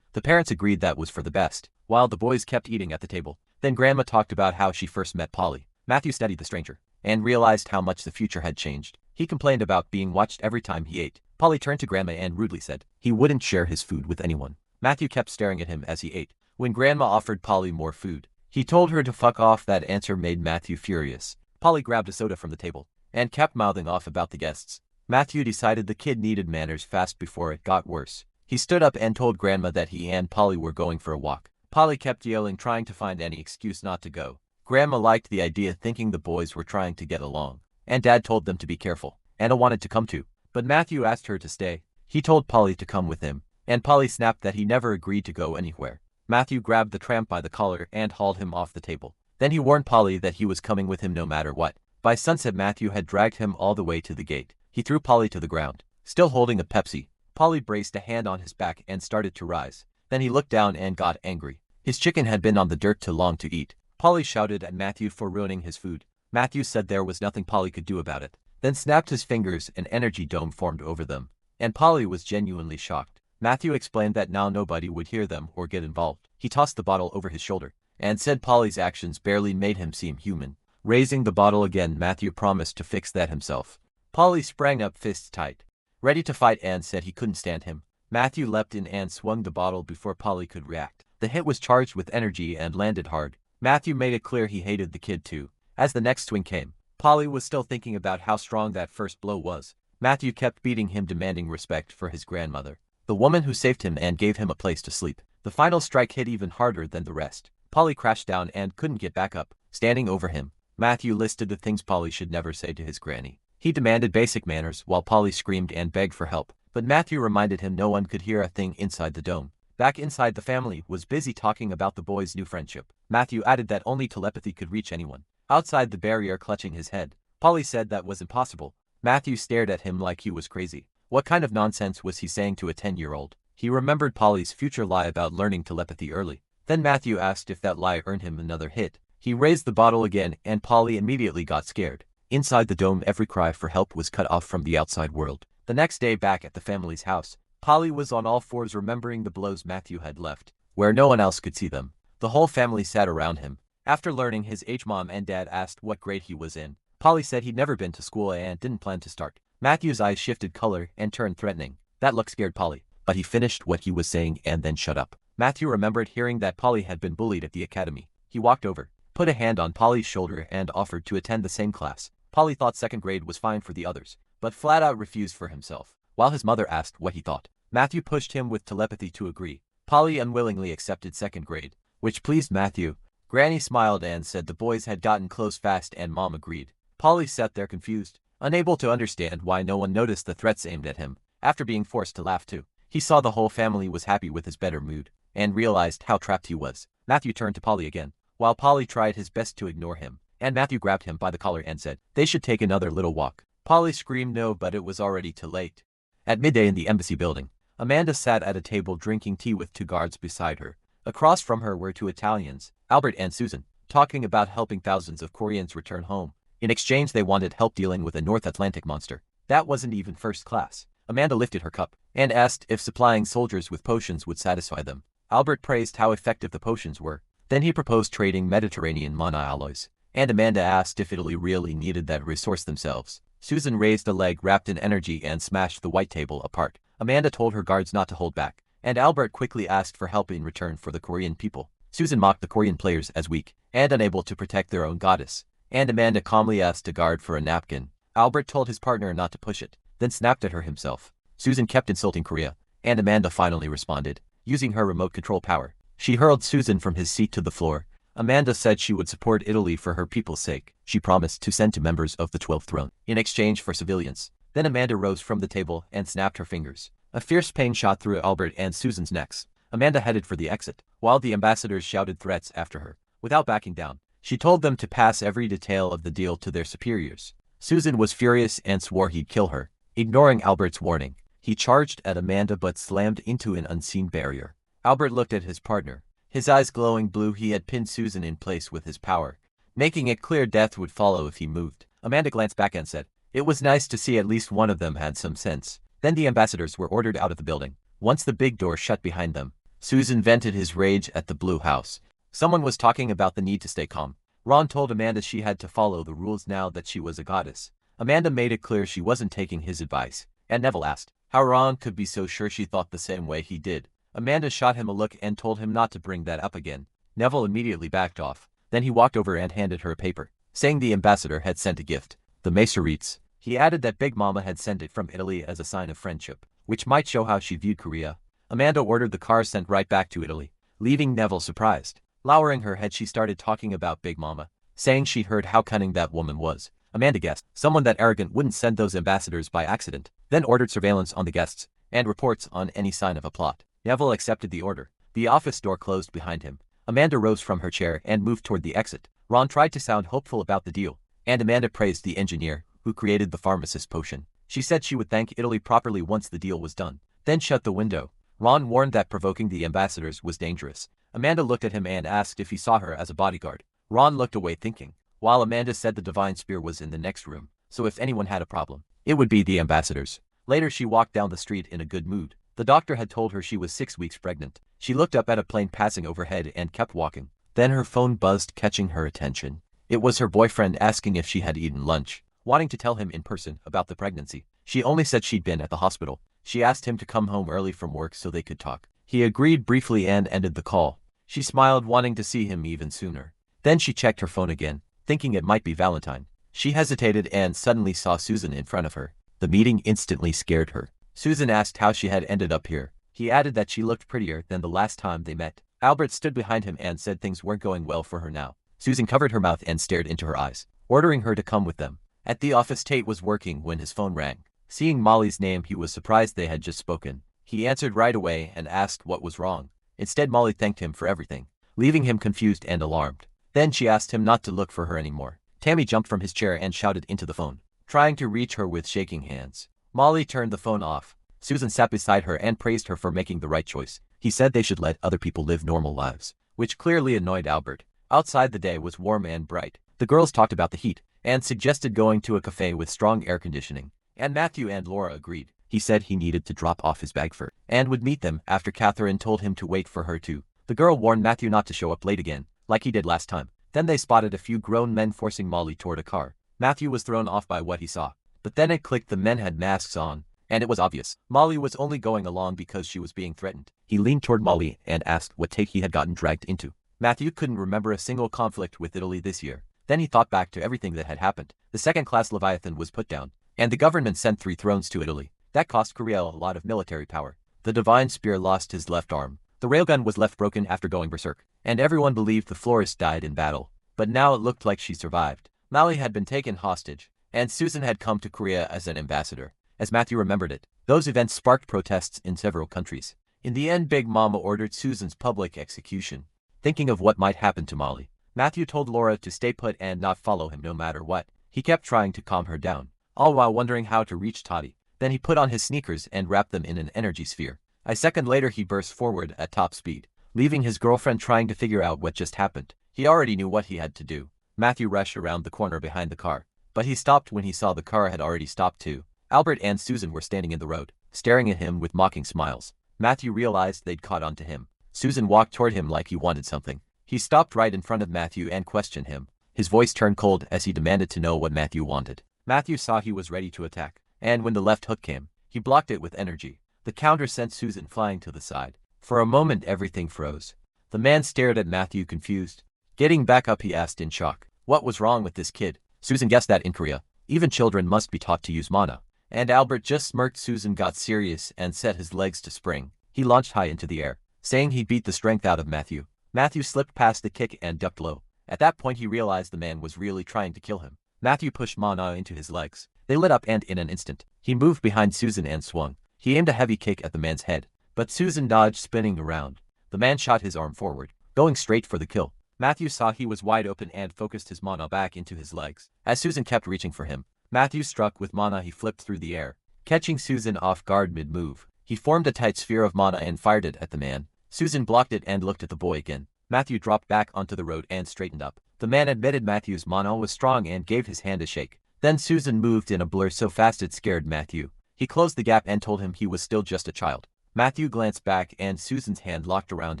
The parents agreed that was for the best, while the boys kept eating at the table. Then Grandma talked about how she first met Polly. Matthew studied the stranger, and realized how much the future had changed. He complained about being watched every time he ate. Polly turned to Grandma and rudely said he wouldn't share his food with anyone. Matthew kept staring at him as he ate. When Grandma offered Polly more food, he told her to fuck off. That answer made Matthew furious. Polly grabbed a soda from the table, and kept mouthing off about the guests. Matthew decided the kid needed manners fast before it got worse. He stood up and told Grandma that he and Polly were going for a walk. Polly kept yelling, trying to find any excuse not to go. Grandma liked the idea, thinking the boys were trying to get along, and Dad told them to be careful. Anna wanted to come too, but Matthew asked her to stay. He told Polly to come with him, and Polly snapped that he never agreed to go anywhere. Matthew grabbed the tramp by the collar and hauled him off the table. Then he warned Polly that he was coming with him no matter what. By sunset Matthew had dragged him all the way to the gate. He threw Polly to the ground. Still holding a Pepsi, Polly braced a hand on his back and started to rise. Then he looked down and got angry. His chicken had been on the dirt too long to eat. Polly shouted at Matthew for ruining his food. Matthew said there was nothing Polly could do about it, then snapped his fingers. An energy dome formed over them, and Polly was genuinely shocked. Matthew explained that now nobody would hear them or get involved. He tossed the bottle over his shoulder, and said Polly's actions barely made him seem human. Raising the bottle again, Matthew promised to fix that himself. Polly sprang up, fists tight, ready to fight, and said he couldn't stand him. Matthew leapt in and swung the bottle before Polly could react. The hit was charged with energy and landed hard. Matthew made it clear he hated the kid too. As the next swing came, Polly was still thinking about how strong that first blow was. Matthew kept beating him, demanding respect for his grandmother, the woman who saved him and gave him a place to sleep. The final strike hit even harder than the rest. Polly crashed down and couldn't get back up. Standing over him, Matthew listed the things Polly should never say to his granny. He demanded basic manners while Polly screamed and begged for help, but Matthew reminded him no one could hear a thing inside the dome. Back inside, the family was busy talking about the boys' new friendship. Matthew added that only telepathy could reach anyone. Outside the barrier, clutching his head, Polly said that was impossible. Matthew stared at him like he was crazy. What kind of nonsense was he saying to a 10-year-old? He remembered Polly's future lie about learning telepathy early. Then Matthew asked if that lie earned him another hit. He raised the bottle again, and Polly immediately got scared. Inside the dome, every cry for help was cut off from the outside world. The next day, back at the family's house, Polly was on all fours, remembering the blows Matthew had left, where no one else could see them. The whole family sat around him. After learning his age, Mom and Dad asked what grade he was in. Polly said he'd never been to school and didn't plan to start. Matthew's eyes shifted color and turned threatening. That look scared Polly, but he finished what he was saying and then shut up. Matthew remembered hearing that Polly had been bullied at the academy. He walked over, put a hand on Polly's shoulder, and offered to attend the same class. Polly thought second grade was fine for the others, but flat out refused for himself. While his mother asked what he thought, Matthew pushed him with telepathy to agree. Polly unwillingly accepted second grade, which pleased Matthew. Granny smiled and said the boys had gotten close fast, and Mom agreed. Polly sat there confused, unable to understand why no one noticed the threats aimed at him. After being forced to laugh too, he saw the whole family was happy with his better mood, and realized how trapped he was. Matthew turned to Polly again, while Polly tried his best to ignore him, and Matthew grabbed him by the collar and said they should take another little walk. Polly screamed no, but it was already too late. At midday in the embassy building, Amanda sat at a table drinking tea with 2 guards beside her. Across from her were 2 Italians, Albert and Susan, talking about helping thousands of Koreans return home. In exchange, they wanted help dealing with a North Atlantic monster that wasn't even first class. Amanda lifted her cup and asked if supplying soldiers with potions would satisfy them. Albert praised how effective the potions were. Then he proposed trading Mediterranean mana alloys, and Amanda asked if Italy really needed that resource themselves. Susan raised a leg wrapped in energy and smashed the white table apart. Amanda told her guards not to hold back, and Albert quickly asked for help in return for the Korean people. Susan mocked the Korean players as weak and unable to protect their own goddess, and Amanda calmly asked a guard for a napkin. Albert told his partner not to push it, then snapped at her himself. Susan kept insulting Korea, and Amanda finally responded. Using her remote control power, she hurled Susan from his seat to the floor. Amanda said she would support Italy for her people's sake. She promised to send 2 members of the 12th throne in exchange for civilians. Then Amanda rose from the table and snapped her fingers. A fierce pain shot through Albert and Susan's necks. Amanda headed for the exit, while the ambassadors shouted threats after her. Without backing down, she told them to pass every detail of the deal to their superiors. Susan was furious and swore he'd kill her. Ignoring Albert's warning, he charged at Amanda but slammed into an unseen barrier. Albert looked at his partner. His eyes glowing blue. He had pinned Susan in place with his power, making it clear death would follow if he moved. Amanda glanced back and said, "It was nice to see at least one of them had some sense." Then the ambassadors were ordered out of the building. Once the big door shut behind them, Susan vented his rage at the Blue House. Someone was talking about the need to stay calm. Ron told Amanda she had to follow the rules now that she was a goddess. Amanda made it clear she wasn't taking his advice, and Neville asked how Ron could be so sure she thought the same way he did. Amanda shot him a look and told him not to bring that up again. Neville immediately backed off. Then he walked over and handed her a paper, saying the ambassador had sent a gift, the Meserites. He added that Big Mama had sent it from Italy as a sign of friendship, which might show how she viewed Korea. Amanda ordered the car sent right back to Italy, leaving Neville surprised. Lowering her head, she started talking about Big Mama, saying she'd heard how cunning that woman was. Amanda guessed someone that arrogant wouldn't send those ambassadors by accident, then ordered surveillance on the guests and reports on any sign of a plot. Neville accepted the order. The office door closed behind him. Amanda rose from her chair and moved toward the exit. Ron tried to sound hopeful about the deal, and Amanda praised the engineer who created the pharmacist potion. She said she would thank Italy properly once the deal was done, then shut the window. Ron warned that provoking the ambassadors was dangerous. Amanda looked at him and asked if he saw her as a bodyguard. Ron looked away thinking, while Amanda said the divine spear was in the next room, so if anyone had a problem, it would be the ambassadors. Later she walked down the street in a good mood. The doctor had told her she was 6 weeks pregnant. She looked up at a plane passing overhead and kept walking. Then her phone buzzed, catching her attention. It was her boyfriend asking if she had eaten lunch, wanting to tell him in person about the pregnancy. She only said she'd been at the hospital. She asked him to come home early from work so they could talk. He agreed briefly and ended the call. She smiled, wanting to see him even sooner. Then she checked her phone again, thinking it might be Valentine. She hesitated and suddenly saw Susan in front of her. The meeting instantly scared her. Susan asked how she had ended up here. He added that she looked prettier than the last time they met. Albert stood behind him and said things weren't going well for her now. Susan covered her mouth and stared into her eyes, ordering her to come with them. At the office, Tate was working when his phone rang. Seeing Molly's name, he was surprised they had just spoken. He answered right away and asked what was wrong. Instead, Molly thanked him for everything, leaving him confused and alarmed. Then she asked him not to look for her anymore. Tammy jumped from his chair and shouted into the phone, trying to reach her with shaking hands. Molly turned the phone off. Susan sat beside her and praised her for making the right choice. He said they should let other people live normal lives, which clearly annoyed Albert. Outside, the day was warm and bright. The girls talked about the heat and suggested going to a cafe with strong air conditioning, and Matthew and Laura agreed. He said he needed to drop off his bag first and would meet them after. Catherine told him to wait for her too. The girl warned Matthew not to show up late again, like he did last time. Then they spotted a few grown men forcing Molly toward a car. Matthew was thrown off by what he saw, but then it clicked: the men had masks on, and it was obvious Molly was only going along because she was being threatened. He leaned toward Molly and asked what Tate he had gotten dragged into. Matthew couldn't remember a single conflict with Italy this year. Then he thought back to everything that had happened. The second-class Leviathan was put down, and the government sent 3 thrones to Italy. That cost Korea a lot of military power. The divine spear lost his left arm. The railgun was left broken after going berserk, and everyone believed the florist died in battle. But now it looked like she survived. Mally had been taken hostage, and Susan had come to Korea as an ambassador. As Matthew remembered it, those events sparked protests in several countries. In the end, Big Mama ordered Susan's public execution. Thinking of what might happen to Molly, Matthew told Laura to stay put and not follow him no matter what. He kept trying to calm her down, all while wondering how to reach Toddy. Then he put on his sneakers and wrapped them in an energy sphere. A second later he burst forward at top speed, leaving his girlfriend trying to figure out what just happened. He already knew what he had to do. Matthew rushed around the corner behind the car, but he stopped when he saw the car had already stopped too. Albert and Susan were standing in the road, staring at him with mocking smiles. Matthew realized they'd caught on to him. Susan walked toward him like he wanted something. He stopped right in front of Matthew and questioned him. His voice turned cold as he demanded to know what Matthew wanted. Matthew saw he was ready to attack, and when the left hook came, he blocked it with energy. The counter sent Susan flying to the side. For a moment everything froze. The man stared at Matthew confused. Getting back up he asked in shock, what was wrong with this kid? Susan guessed that in Korea, even children must be taught to use mana. And Albert just smirked. Susan got serious and set his legs to spring. He launched high into the air, saying he beat the strength out of Matthew. Matthew slipped past the kick and ducked low. At that point he realized the man was really trying to kill him. Matthew pushed mana into his legs. They lit up and in an instant, he moved behind Susan and swung. He aimed a heavy kick at the man's head, but Susan dodged, spinning around. The man shot his arm forward, going straight for the kill. Matthew saw he was wide open and focused his mana back into his legs. As Susan kept reaching for him, Matthew struck with mana. He flipped through the air, catching Susan off guard mid-move. He formed a tight sphere of mana and fired it at the man. Susan blocked it and looked at the boy again. Matthew dropped back onto the road and straightened up. The man admitted Matthew's mana was strong and gave his hand a shake. Then Susan moved in a blur so fast it scared Matthew. He closed the gap and told him he was still just a child. Matthew glanced back and Susan's hand locked around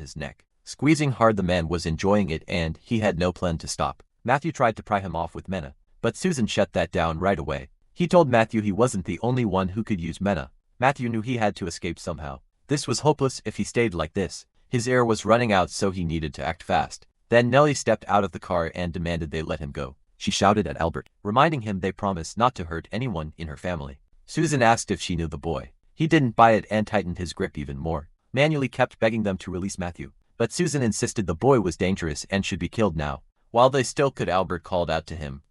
his neck. Squeezing hard, the man was enjoying it and he had no plan to stop. Matthew tried to pry him off with mana, but Susan shut that down right away. He told Matthew he wasn't the only one who could use mana. Matthew knew he had to escape somehow. This was hopeless if he stayed like this. His air was running out, so he needed to act fast. Then Nellie stepped out of the car and demanded they let him go. She shouted at Albert, reminding him they promised not to hurt anyone in her family. Susan asked if she knew the boy. He didn't buy it and tightened his grip even more. Manually kept begging them to release Matthew, but Susan insisted the boy was dangerous and should be killed now. While they still could, Albert called out to him.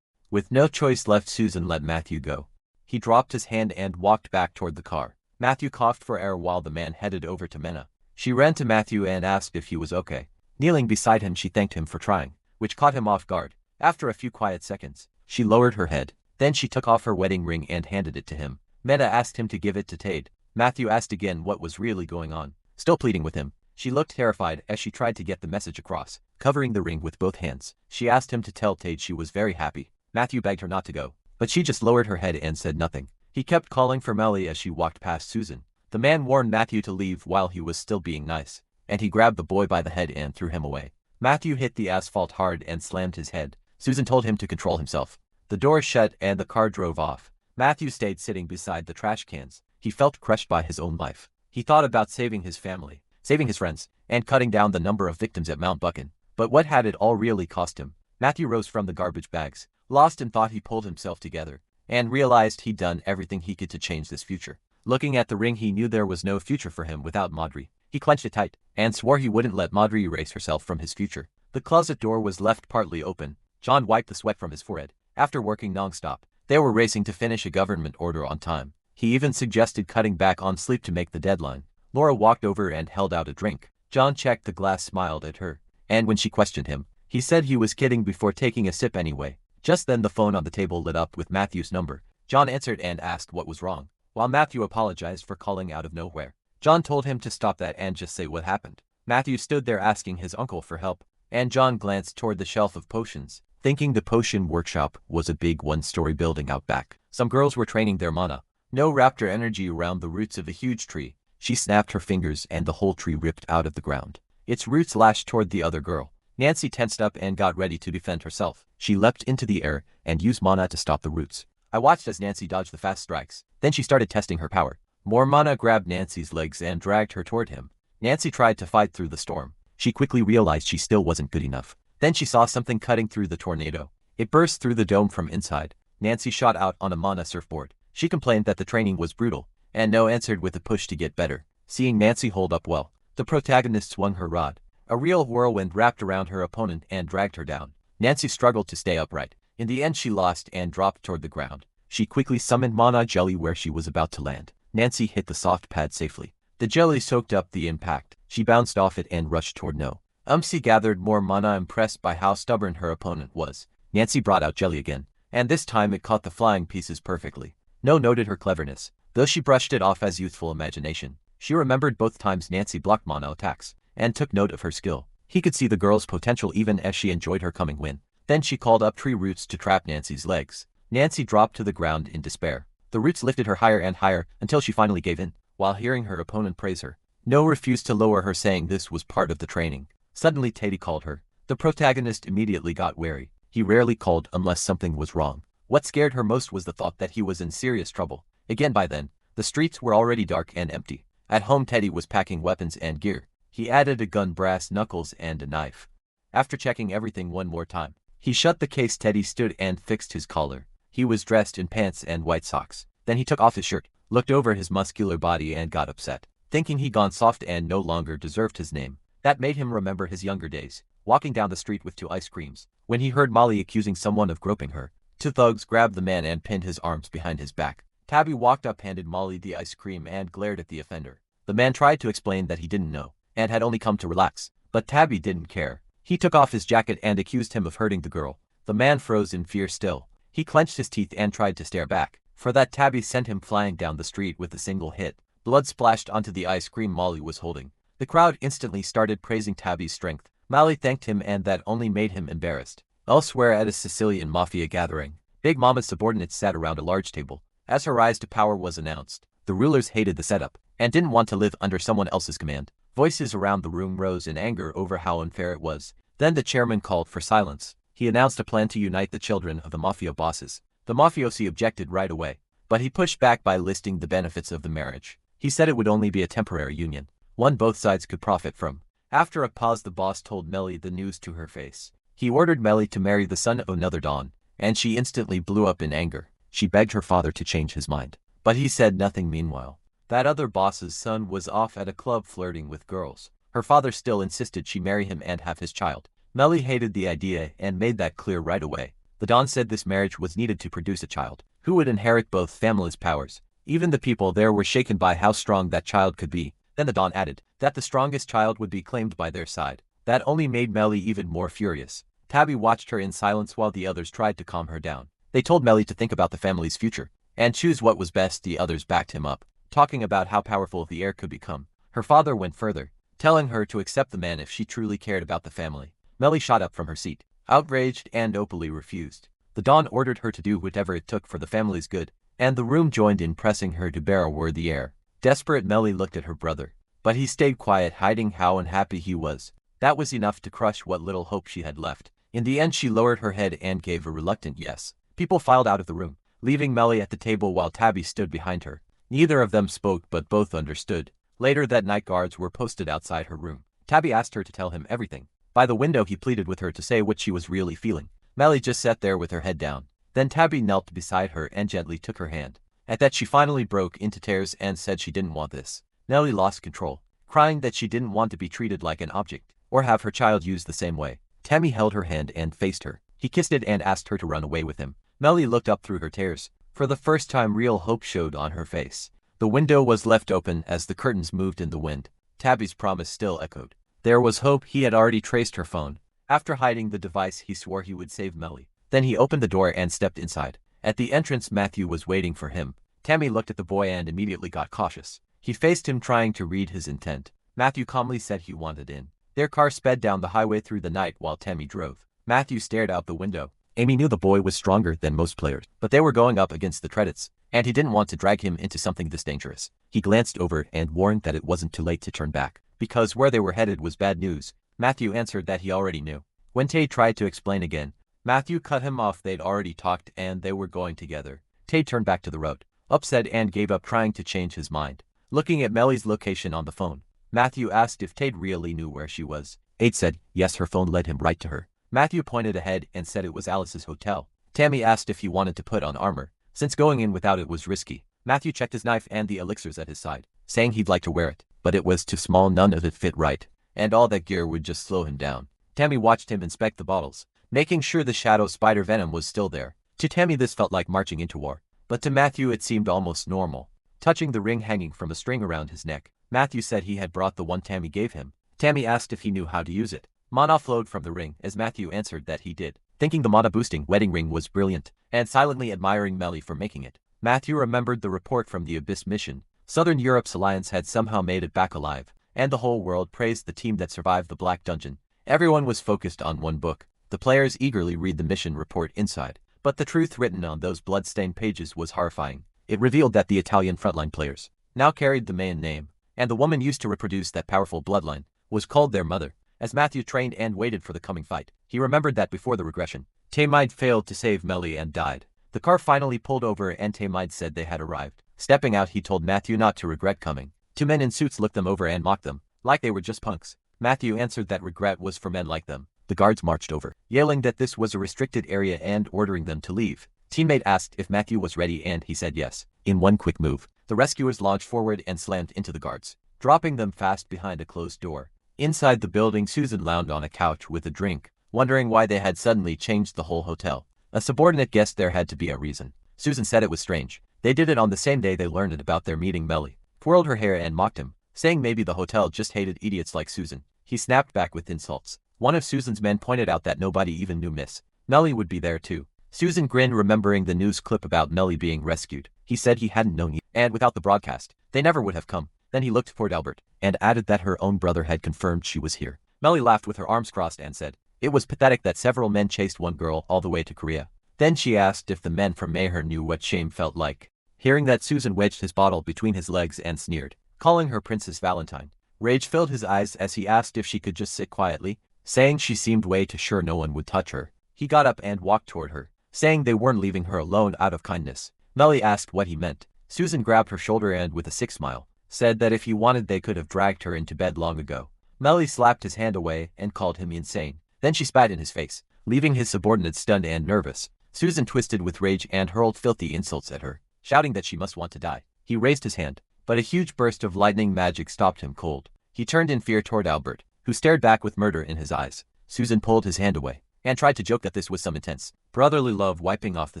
With no choice left, Susan let Matthew go. He dropped his hand and walked back toward the car. Matthew coughed for air while the man headed over to Mena. She ran to Matthew and asked if he was okay. Kneeling beside him, she thanked him for trying, which caught him off guard. After a few quiet seconds, she lowered her head. Then she took off her wedding ring and handed it to him. Mena asked him to give it to Tade. Matthew asked again what was really going on. Still pleading with him, she looked terrified as she tried to get the message across, covering the ring with both hands. She asked him to tell Tade she was very happy. Matthew begged her not to go, but she just lowered her head and said nothing. He kept calling for Melly as she walked past Susan. The man warned Matthew to leave while he was still being nice, and he grabbed the boy by the head and threw him away. Matthew hit the asphalt hard and slammed his head. Susan told him to control himself. The door shut and the car drove off. Matthew stayed sitting beside the trash cans. He felt crushed by his own life. He thought about saving his family, saving his friends, and cutting down the number of victims at Mount Buchan. But what had it all really cost him? Matthew rose from the garbage bags, lost in thought. He pulled himself together, and realized he'd done everything he could to change this future. Looking at the ring, he knew there was no future for him without Madri. He clenched it tight, and swore he wouldn't let Madri erase herself from his future. The closet door was left partly open. John wiped the sweat from his forehead. After working non-stop, they were racing to finish a government order on time. He even suggested cutting back on sleep to make the deadline. Laura walked over and held out a drink. John checked the glass, smiled at her, and when she questioned him, he said he was kidding before taking a sip anyway. Just then the phone on the table lit up with Matthew's number. John answered and asked what was wrong. While Matthew apologized for calling out of nowhere, John told him to stop that and just say what happened. Matthew stood there asking his uncle for help, and John glanced toward the shelf of potions, thinking the potion workshop was a big one-story building out back. Some girls were training their mana. No raptor energy around the roots of a huge tree. She snapped her fingers and the whole tree ripped out of the ground. Its roots lashed toward the other girl. Nancy tensed up and got ready to defend herself. She leapt into the air and used mana to stop the roots. I watched as Nancy dodged the fast strikes. Then she started testing her power. More mana grabbed Nancy's legs and dragged her toward him. Nancy tried to fight through the storm. She quickly realized she still wasn't good enough. Then she saw something cutting through the tornado. It burst through the dome from inside. Nancy shot out on a mana surfboard. She complained that the training was brutal, and No answered with a push to get better. Seeing Nancy hold up well, the protagonist swung her rod. A real whirlwind wrapped around her opponent and dragged her down. Nancy struggled to stay upright. In the end she lost and dropped toward the ground. She quickly summoned mana jelly where she was about to land. Nancy hit the soft pad safely. The jelly soaked up the impact. She bounced off it and rushed toward No. She gathered more mana, impressed by how stubborn her opponent was. Nancy brought out jelly again, and this time it caught the flying pieces perfectly. No noted her cleverness, though she brushed it off as youthful imagination. She remembered both times Nancy blocked mana attacks, and took note of her skill. He could see the girl's potential even as she enjoyed her coming win. Then she called up tree roots to trap Nancy's legs. Nancy dropped to the ground in despair. The roots lifted her higher and higher until she finally gave in, while hearing her opponent praise her. No refused to lower her, saying this was part of the training. Suddenly Teddy called her. The protagonist immediately got wary. He rarely called unless something was wrong. What scared her most was the thought that he was in serious trouble. Again by then, the streets were already dark and empty. At home Teddy was packing weapons and gear. He added a gun, brass knuckles, and a knife. After checking everything one more time, he shut the case. Teddy stood and fixed his collar. He was dressed in pants and white socks. Then he took off his shirt, looked over his muscular body and got upset, thinking he'd gone soft and no longer deserved his name. That made him remember his younger days, walking down the street with 2 ice creams. When he heard Molly accusing someone of groping her, 2 thugs grabbed the man and pinned his arms behind his back. Tabby walked up, handed Molly the ice cream and glared at the offender. The man tried to explain that he didn't know, and had only come to relax, but Tabby didn't care. He took off his jacket and accused him of hurting the girl. The man froze in fear still. He clenched his teeth and tried to stare back. For that, Tabby sent him flying down the street with a single hit. Blood splashed onto the ice cream Molly was holding. The crowd instantly started praising Tabby's strength. Molly thanked him, and that only made him embarrassed. Elsewhere at a Sicilian mafia gathering, Big Mama's subordinates sat around a large table. As her rise to power was announced, the rulers hated the setup, and didn't want to live under someone else's command. Voices around the room rose in anger over how unfair it was. Then the chairman called for silence. He announced a plan to unite the children of the mafia bosses. The mafiosi objected right away, but he pushed back by listing the benefits of the marriage. He said it would only be a temporary union, one both sides could profit from. After a pause, the boss told Melly the news to her face. He ordered Melly to marry the son of another Don, and she instantly blew up in anger. She begged her father to change his mind, but he said nothing. Meanwhile, that other boss's son was off at a club flirting with girls. Her father still insisted she marry him and have his child. Melly hated the idea and made that clear right away. The Don said this marriage was needed to produce a child who would inherit both families' powers. Even the people there were shaken by how strong that child could be. Then the Don added that the strongest child would be claimed by their side. That only made Melly even more furious. Tabby watched her in silence while the others tried to calm her down. They told Melly to think about the family's future and choose what was best. The others backed him up, talking about how powerful the heir could become. Her father went further, telling her to accept the man if she truly cared about the family. Melly shot up from her seat, outraged, and openly refused. The Don ordered her to do whatever it took for the family's good, and the room joined in pressing her to bear a worthy heir. Desperate, Melly looked at her brother, but he stayed quiet, hiding how unhappy he was. That was enough to crush what little hope she had left. In the end, she lowered her head and gave a reluctant yes. People filed out of the room, leaving Melly at the table while Tabby stood behind her. Neither of them spoke, but both understood. Later that night, guards were posted outside her room. Tabby asked her to tell him everything. By the window, he pleaded with her to say what she was really feeling. Melly just sat there with her head down. Then Tabby knelt beside her and gently took her hand. At that, she finally broke into tears and said she didn't want this. Melly lost control, crying that she didn't want to be treated like an object, or have her child used the same way. Tabby held her hand and faced her. He kissed it and asked her to run away with him. Melly looked up through her tears. For the first time, real hope showed on her face. The window was left open as the curtains moved in the wind. Tabby's promise still echoed. There was hope. He had already traced her phone. After hiding the device, he swore he would save Melly. Then he opened the door and stepped inside. At the entrance, Matthew was waiting for him. Tammy looked at the boy and immediately got cautious. He faced him, trying to read his intent. Matthew calmly said he wanted in. Their car sped down the highway through the night while Tammy drove. Matthew stared out the window. Amy knew the boy was stronger than most players, but they were going up against the credits, and he didn't want to drag him into something this dangerous. He glanced over and warned that it wasn't too late to turn back, because where they were headed was bad news. Matthew answered that he already knew. When Tay tried to explain again, Matthew cut him off. They'd already talked and they were going together. Tay turned back to the road, upset, and gave up trying to change his mind. Looking at Melly's location on the phone, Matthew asked if Tay really knew where she was. Tate said yes, her phone led him right to her. Matthew pointed ahead and said it was Alice's hotel. Tammy asked if he wanted to put on armor, since going in without it was risky. Matthew checked his knife and the elixirs at his side, saying he'd like to wear it, but it was too small, none of it fit right, and all that gear would just slow him down. Tammy watched him inspect the bottles, making sure the shadow spider venom was still there. To Tammy this felt like marching into war, but to Matthew it seemed almost normal. Touching the ring hanging from a string around his neck, Matthew said he had brought the one Tammy gave him. Tammy asked if he knew how to use it. Mana flowed from the ring as Matthew answered that he did, thinking the mana-boosting wedding ring was brilliant, and silently admiring Melly for making it. Matthew remembered the report from the Abyss mission. Southern Europe's alliance had somehow made it back alive, and the whole world praised the team that survived the Black Dungeon. Everyone was focused on one book. The players eagerly read the mission report inside, but the truth written on those blood-stained pages was horrifying. It revealed that the Italian frontline players now carried the Mayan name, and the woman used to reproduce that powerful bloodline was called their mother. As Matthew trained and waited for the coming fight, he remembered that before the regression, Tamide failed to save Melly and died. The car finally pulled over and Tamide said they had arrived. Stepping out, he told Matthew not to regret coming. Two men in suits looked them over and mocked them, like they were just punks. Matthew answered that regret was for men like them. The guards marched over, yelling that this was a restricted area and ordering them to leave. Teammate asked if Matthew was ready and he said yes. In one quick move, the rescuers launched forward and slammed into the guards, dropping them fast behind a closed door. Inside the building, Susan lounged on a couch with a drink, wondering why they had suddenly changed the whole hotel. A subordinate guessed there had to be a reason. Susan said it was strange. They did it on the same day they learned about their meeting. Melly twirled her hair and mocked him, saying maybe the hotel just hated idiots like Susan. He snapped back with insults. One of Susan's men pointed out that nobody even knew Miss Melly would be there too. Susan grinned, remembering the news clip about Melly being rescued. He said he hadn't known yet, and without the broadcast, they never would have come. Then he looked toward Albert, and added that her own brother had confirmed she was here. Melly laughed with her arms crossed and said, it was pathetic that several men chased one girl all the way to Korea. Then she asked if the men from Mayher knew what shame felt like. Hearing that, Susan wedged his bottle between his legs and sneered, calling her Princess Valentine. Rage filled his eyes as he asked if she could just sit quietly, saying she seemed way too sure no one would touch her. He got up and walked toward her, saying they weren't leaving her alone out of kindness. Melly asked what he meant. Susan grabbed her shoulder and with a sick smile, said that if he wanted they could have dragged her into bed long ago. Melly slapped his hand away and called him insane. Then she spat in his face, leaving his subordinates stunned and nervous. Susan twisted with rage and hurled filthy insults at her, shouting that she must want to die. He raised his hand, but a huge burst of lightning magic stopped him cold. He turned in fear toward Albert, who stared back with murder in his eyes. Susan pulled his hand away, and tried to joke that this was some intense brotherly love wiping off the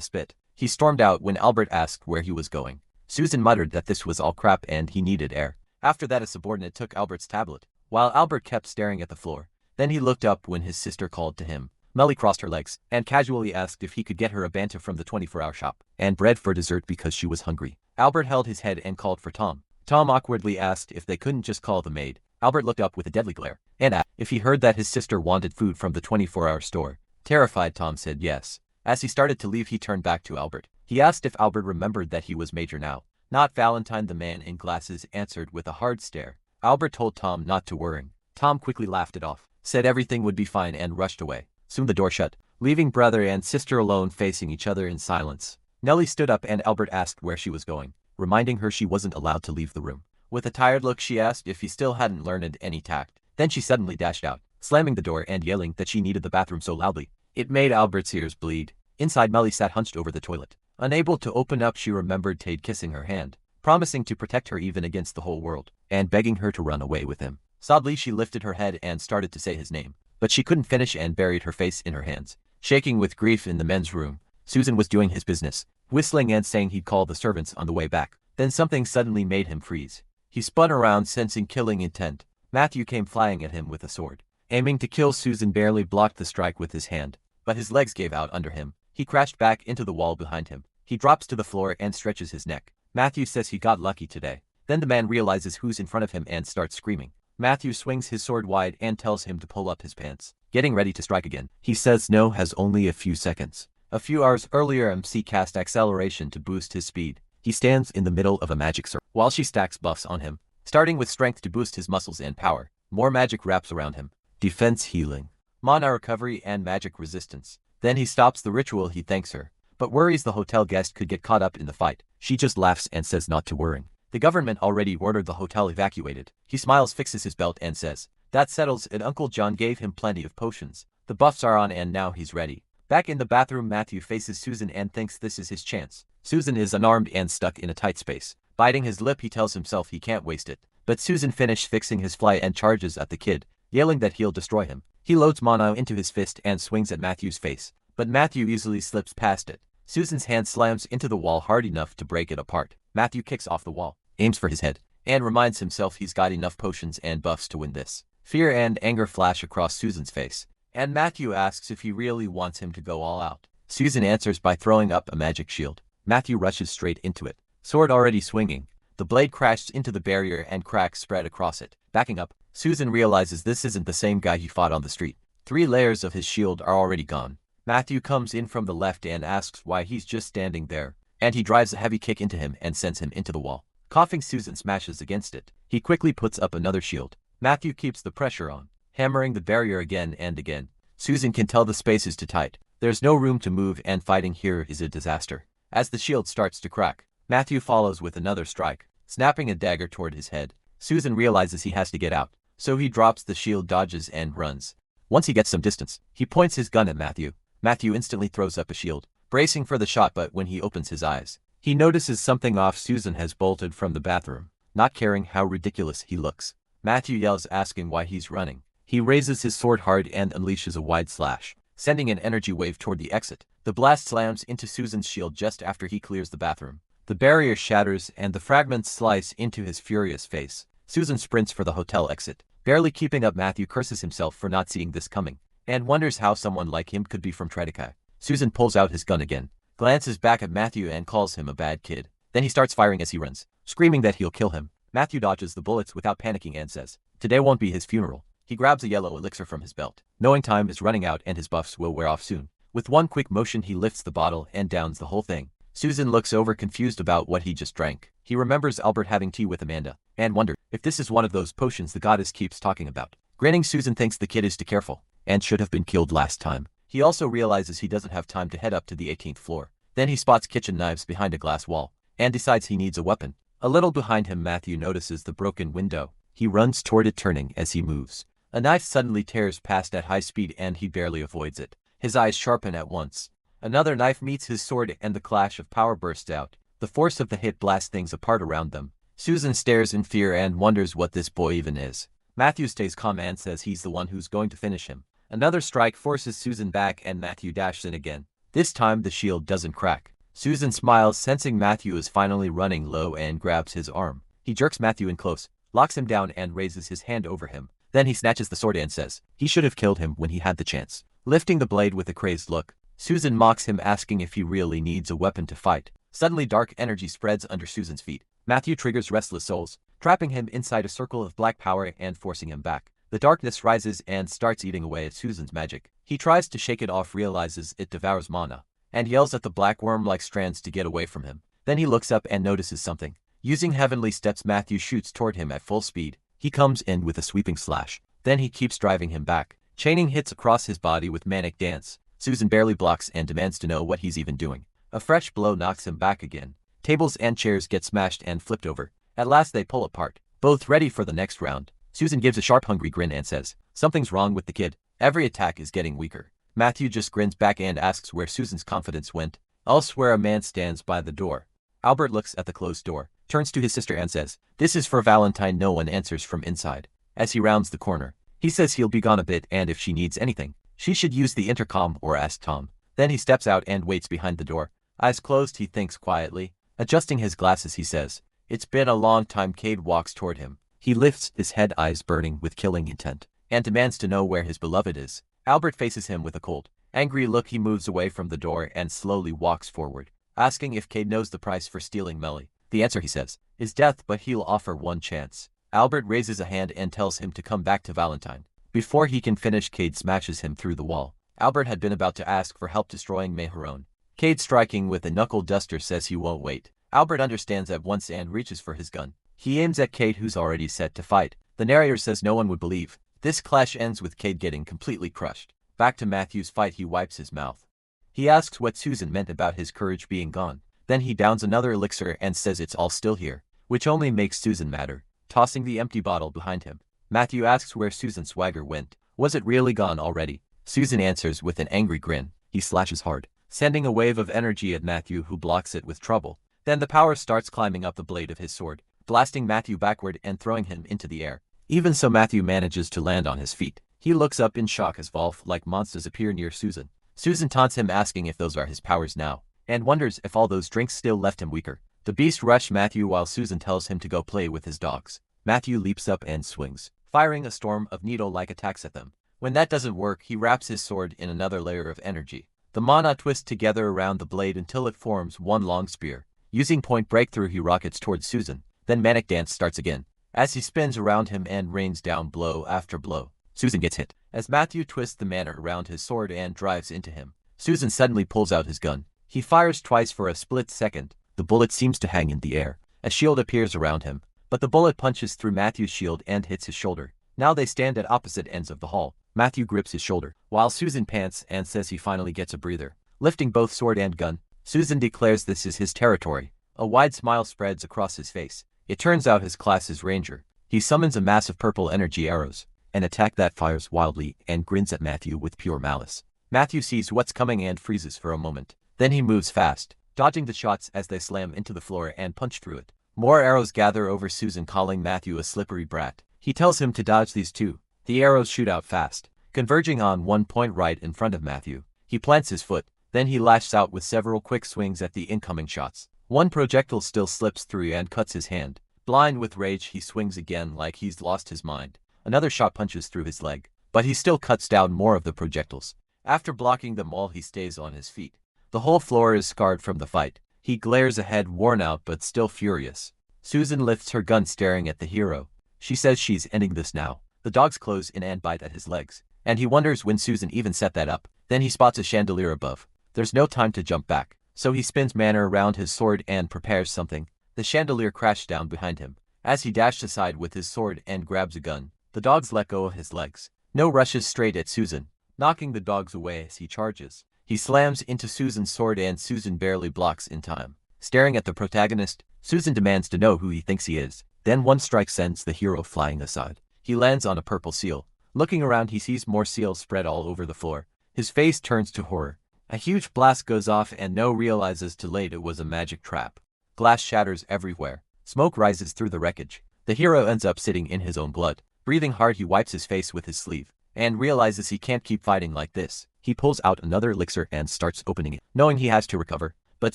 spit. He stormed out when Albert asked where he was going. Susan muttered that this was all crap and he needed air. After that, a subordinate took Albert's tablet, while Albert kept staring at the floor. Then he looked up when his sister called to him. Melly crossed her legs and casually asked if he could get her a banta from the 24-hour shop and bread for dessert because she was hungry. Albert held his head and called for Tom. Tom awkwardly asked if they couldn't just call the maid. Albert looked up with a deadly glare and asked if he heard that his sister wanted food from the 24-hour store. Terrified, Tom said yes. As he started to leave, he turned back to Albert. He asked if Albert remembered that he was Major now. Not Valentine. The man in glasses answered with a hard stare. Albert told Tom not to worry. Tom quickly laughed it off, said everything would be fine and rushed away. Soon the door shut, leaving brother and sister alone facing each other in silence. Nellie stood up and Albert asked where she was going, reminding her she wasn't allowed to leave the room. With a tired look, she asked if he still hadn't learned any tact. Then she suddenly dashed out, slamming the door and yelling that she needed the bathroom so loudly it made Albert's ears bleed. Inside, Melly sat hunched over the toilet. Unable to open up, she remembered Tade kissing her hand, promising to protect her even against the whole world, and begging her to run away with him. Sadly, she lifted her head and started to say his name, but she couldn't finish and buried her face in her hands. Shaking with grief in the men's room, Susan was doing his business, whistling and saying he'd call the servants on the way back. Then something suddenly made him freeze. He spun around, sensing killing intent. Matthew came flying at him with a sword, aiming to kill. Susan barely blocked the strike with his hand, but his legs gave out under him. He crashed back into the wall behind him. He drops to the floor and stretches his neck. Matthew says he got lucky today. Then the man realizes who's in front of him and starts screaming. Matthew swings his sword wide and tells him to pull up his pants, getting ready to strike again. He says no has only a few seconds. A few hours earlier, MC cast acceleration to boost his speed. He stands in the middle of a magic circle while she stacks buffs on him, starting with strength to boost his muscles and power. More magic wraps around him. Defense, healing, mana recovery, and magic resistance. Then he stops the ritual. He thanks her, but worries the hotel guest could get caught up in the fight. She just laughs and says not to worry. The government already ordered the hotel evacuated. He smiles, fixes his belt, and says, that settles it. Uncle John gave him plenty of potions. The buffs are on and now he's ready. Back in the bathroom, Matthew faces Susan and thinks this is his chance. Susan is unarmed and stuck in a tight space. Biting his lip, he tells himself he can't waste it. But Susan finished fixing his fly and charges at the kid, yelling that he'll destroy him. He loads mana into his fist and swings at Matthew's face, but Matthew easily slips past it. Susan's hand slams into the wall hard enough to break it apart. Matthew kicks off the wall, aims for his head, and reminds himself he's got enough potions and buffs to win this. Fear and anger flash across Susan's face, and Matthew asks if he really wants him to go all out. Susan answers by throwing up a magic shield. Matthew rushes straight into it, sword already swinging. The blade crashes into the barrier and cracks spread across it. Backing up, Susan realizes this isn't the same guy he fought on the street. 3 layers of his shield are already gone. Matthew comes in from the left and asks why he's just standing there, and he drives a heavy kick into him and sends him into the wall. Coughing, Susan smashes against it. He quickly puts up another shield. Matthew keeps the pressure on, hammering the barrier again and again. Susan can tell the space is too tight. There's no room to move and fighting here is a disaster. As the shield starts to crack, Matthew follows with another strike, snapping a dagger toward his head. Susan realizes he has to get out, so he drops the shield, dodges, and runs. Once he gets some distance, he points his gun at Matthew. Matthew instantly throws up a shield, bracing for the shot, but when he opens his eyes, he notices something off. Susan has bolted from the bathroom, not caring how ridiculous he looks. Matthew yells, asking why he's running. He raises his sword hard and unleashes a wide slash, sending an energy wave toward the exit. The blast slams into Susan's shield just after he clears the bathroom. The barrier shatters and the fragments slice into his furious face. Susan sprints for the hotel exit, barely keeping up. Matthew curses himself for not seeing this coming, and wonders how someone like him could be from Tritica. Susan pulls out his gun again, glances back at Matthew and calls him a bad kid. Then he starts firing as he runs, screaming that he'll kill him. Matthew dodges the bullets without panicking and says, today won't be his funeral. He grabs a yellow elixir from his belt, knowing time is running out and his buffs will wear off soon. With one quick motion he lifts the bottle and downs the whole thing. Susan looks over, confused about what he just drank. He remembers Albert having tea with Amanda, and wonders if this is one of those potions the goddess keeps talking about. Grinning, Susan thinks the kid is too careful, and should have been killed last time. He also realizes he doesn't have time to head up to the 18th floor. Then he spots kitchen knives behind a glass wall, and decides he needs a weapon. A little behind him, Matthew notices the broken window. He runs toward it, turning as he moves. A knife suddenly tears past at high speed and he barely avoids it. His eyes sharpen at once. Another knife meets his sword and the clash of power bursts out. The force of the hit blasts things apart around them. Susan stares in fear and wonders what this boy even is. Matthew stays calm and says he's the one who's going to finish him. Another strike forces Susan back and Matthew dashes in again. This time the shield doesn't crack. Susan smiles, sensing Matthew is finally running low, and grabs his arm. He jerks Matthew in close, locks him down and raises his hand over him. Then he snatches the sword and says he should have killed him when he had the chance. Lifting the blade with a crazed look, Susan mocks him, asking if he really needs a weapon to fight. Suddenly dark energy spreads under Susan's feet. Matthew triggers Restless Souls, trapping him inside a circle of black power and forcing him back. The darkness rises and starts eating away at Susan's magic. He tries to shake it off, realizes it devours mana, and yells at the black worm-like strands to get away from him. Then he looks up and notices something. Using heavenly steps, Matthew shoots toward him at full speed. He comes in with a sweeping slash. Then he keeps driving him back, chaining hits across his body with manic dance. Susan barely blocks and demands to know what he's even doing. A fresh blow knocks him back again. Tables and chairs get smashed and flipped over. At last they pull apart, both ready for the next round. Susan gives a sharp, hungry grin and says, something's wrong with the kid. Every attack is getting weaker. Matthew just grins back and asks where Susan's confidence went. Elsewhere, a man stands by the door. Albert looks at the closed door, turns to his sister and says, this is for Valentine. No one answers from inside. As he rounds the corner, he says he'll be gone a bit and if she needs anything, she should use the intercom or ask Tom. Then he steps out and waits behind the door. Eyes closed, he thinks quietly. Adjusting his glasses, he says, it's been a long time. Cade walks toward him. He lifts his head, eyes burning with killing intent, and demands to know where his beloved is. Albert faces him with a cold, angry look. He moves away from the door and slowly walks forward, asking if Cade knows the price for stealing Melly. The answer, he says, is death, but he'll offer one chance. Albert raises a hand and tells him to come back to Valentine. Before he can finish, Cade smashes him through the wall. Albert had been about to ask for help destroying Meharon. Cade, striking with a knuckle duster, says he won't wait. Albert understands at once and reaches for his gun. He aims at Cade, who's already set to fight. The narrator says no one would believe. This clash ends with Cade getting completely crushed. Back to Matthew's fight, he wipes his mouth. He asks what Susan meant about his courage being gone. Then he downs another elixir and says it's all still here, which only makes Susan madder, tossing the empty bottle behind him. Matthew asks where Susan's swagger went. Was it really gone already? Susan answers with an angry grin. He slashes hard, sending a wave of energy at Matthew, who blocks it with trouble. Then the power starts climbing up the blade of his sword, blasting Matthew backward and throwing him into the air. Even so, Matthew manages to land on his feet. He looks up in shock as Volf-like monsters appear near Susan. Susan taunts him, asking if those are his powers now, and wonders if all those drinks still left him weaker. The beast rush Matthew while Susan tells him to go play with his dogs. Matthew leaps up and swings, firing a storm of needle-like attacks at them. When that doesn't work, he wraps his sword in another layer of energy. The mana twists together around the blade until it forms one long spear. Using point breakthrough, he rockets towards Susan. Then manic dance starts again, as he spins around him and rains down blow after blow. Susan gets hit, as Matthew twists the mana around his sword and drives into him. Susan suddenly pulls out his gun. He fires twice for a split second. The bullet seems to hang in the air. A shield appears around him, but the bullet punches through Matthew's shield and hits his shoulder. Now they stand at opposite ends of the hall. Matthew grips his shoulder, while Susan pants and says he finally gets a breather. Lifting both sword and gun, Susan declares this is his territory. A wide smile spreads across his face. It turns out his class is Ranger. He summons a mass of purple energy arrows, an attack that fires wildly and grins at Matthew with pure malice. Matthew sees what's coming and freezes for a moment. Then he moves fast, dodging the shots as they slam into the floor and punch through it. More arrows gather over Susan, calling Matthew a slippery brat. He tells him to dodge these too. The arrows shoot out fast, converging on one point right in front of Matthew. He plants his foot, then he lashes out with several quick swings at the incoming shots. One projectile still slips through and cuts his hand. Blind with rage, he swings again like he's lost his mind. Another shot punches through his leg, but he still cuts down more of the projectiles. After blocking them all, he stays on his feet. The whole floor is scarred from the fight. He glares ahead, worn out but still furious. Susan lifts her gun, staring at the hero. She says she's ending this now. The dogs close in and bite at his legs, and he wonders when Susan even set that up. Then he spots a chandelier above. There's no time to jump back, so he spins mana around his sword and prepares something. The chandelier crashed down behind him. As he dashed aside with his sword and grabs a gun, the dogs let go of his legs. No rushes straight at Susan, knocking the dogs away as he charges. He slams into Susan's sword and Susan barely blocks in time. Staring at the protagonist, Susan demands to know who he thinks he is. Then one strike sends the hero flying aside. He lands on a purple seal. Looking around, he sees more seals spread all over the floor. His face turns to horror. A huge blast goes off and No realizes too late it was a magic trap. Glass shatters everywhere. Smoke rises through the wreckage. The hero ends up sitting in his own blood. Breathing hard, he wipes his face with his sleeve and realizes he can't keep fighting like this. He pulls out another elixir and starts opening it, knowing he has to recover. But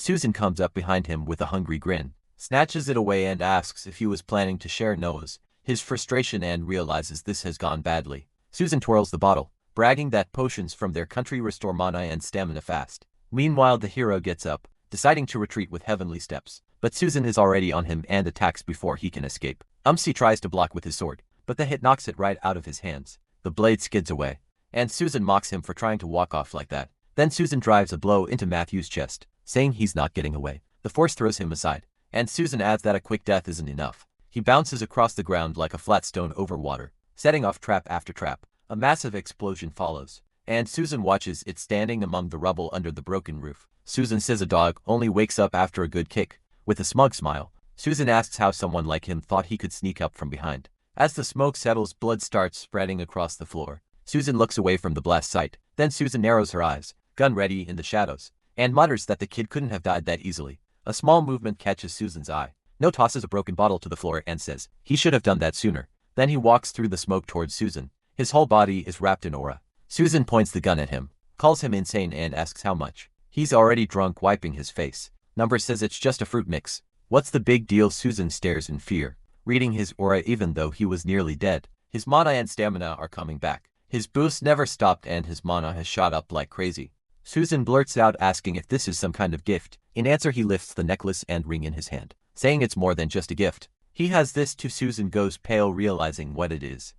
Susan comes up behind him with a hungry grin, snatches it away and asks if he was planning to share Noah's. His frustration and realizes this has gone badly. Susan twirls the bottle, bragging that potions from their country restore mana and stamina fast. Meanwhile, the hero gets up, deciding to retreat with heavenly steps. But Susan is already on him and attacks before he can escape. He tries to block with his sword, but the hit knocks it right out of his hands. The blade skids away, and Susan mocks him for trying to walk off like that. Then Susan drives a blow into Matthew's chest, saying he's not getting away. The force throws him aside, and Susan adds that a quick death isn't enough. He bounces across the ground like a flat stone over water, setting off trap after trap. A massive explosion follows, and Susan watches it standing among the rubble under the broken roof. Susan says a dog only wakes up after a good kick. With a smug smile, Susan asks how someone like him thought he could sneak up from behind. As the smoke settles, blood starts spreading across the floor. Susan looks away from the blast site. Then Susan narrows her eyes, gun ready in the shadows, and mutters that the kid couldn't have died that easily. A small movement catches Susan's eye. No tosses a broken bottle to the floor and says he should have done that sooner. Then he walks through the smoke towards Susan. His whole body is wrapped in aura. Susan points the gun at him, calls him insane and asks how much. He's already drunk, wiping his face. Number says it's just a fruit mix. What's the big deal? Susan stares in fear, reading his aura even though he was nearly dead. His mana and stamina are coming back. His boost never stopped and his mana has shot up like crazy. Susan blurts out asking if this is some kind of gift. In answer, he lifts the necklace and ring in his hand, saying it's more than just a gift. He has this too. Susan goes pale, realizing what it is.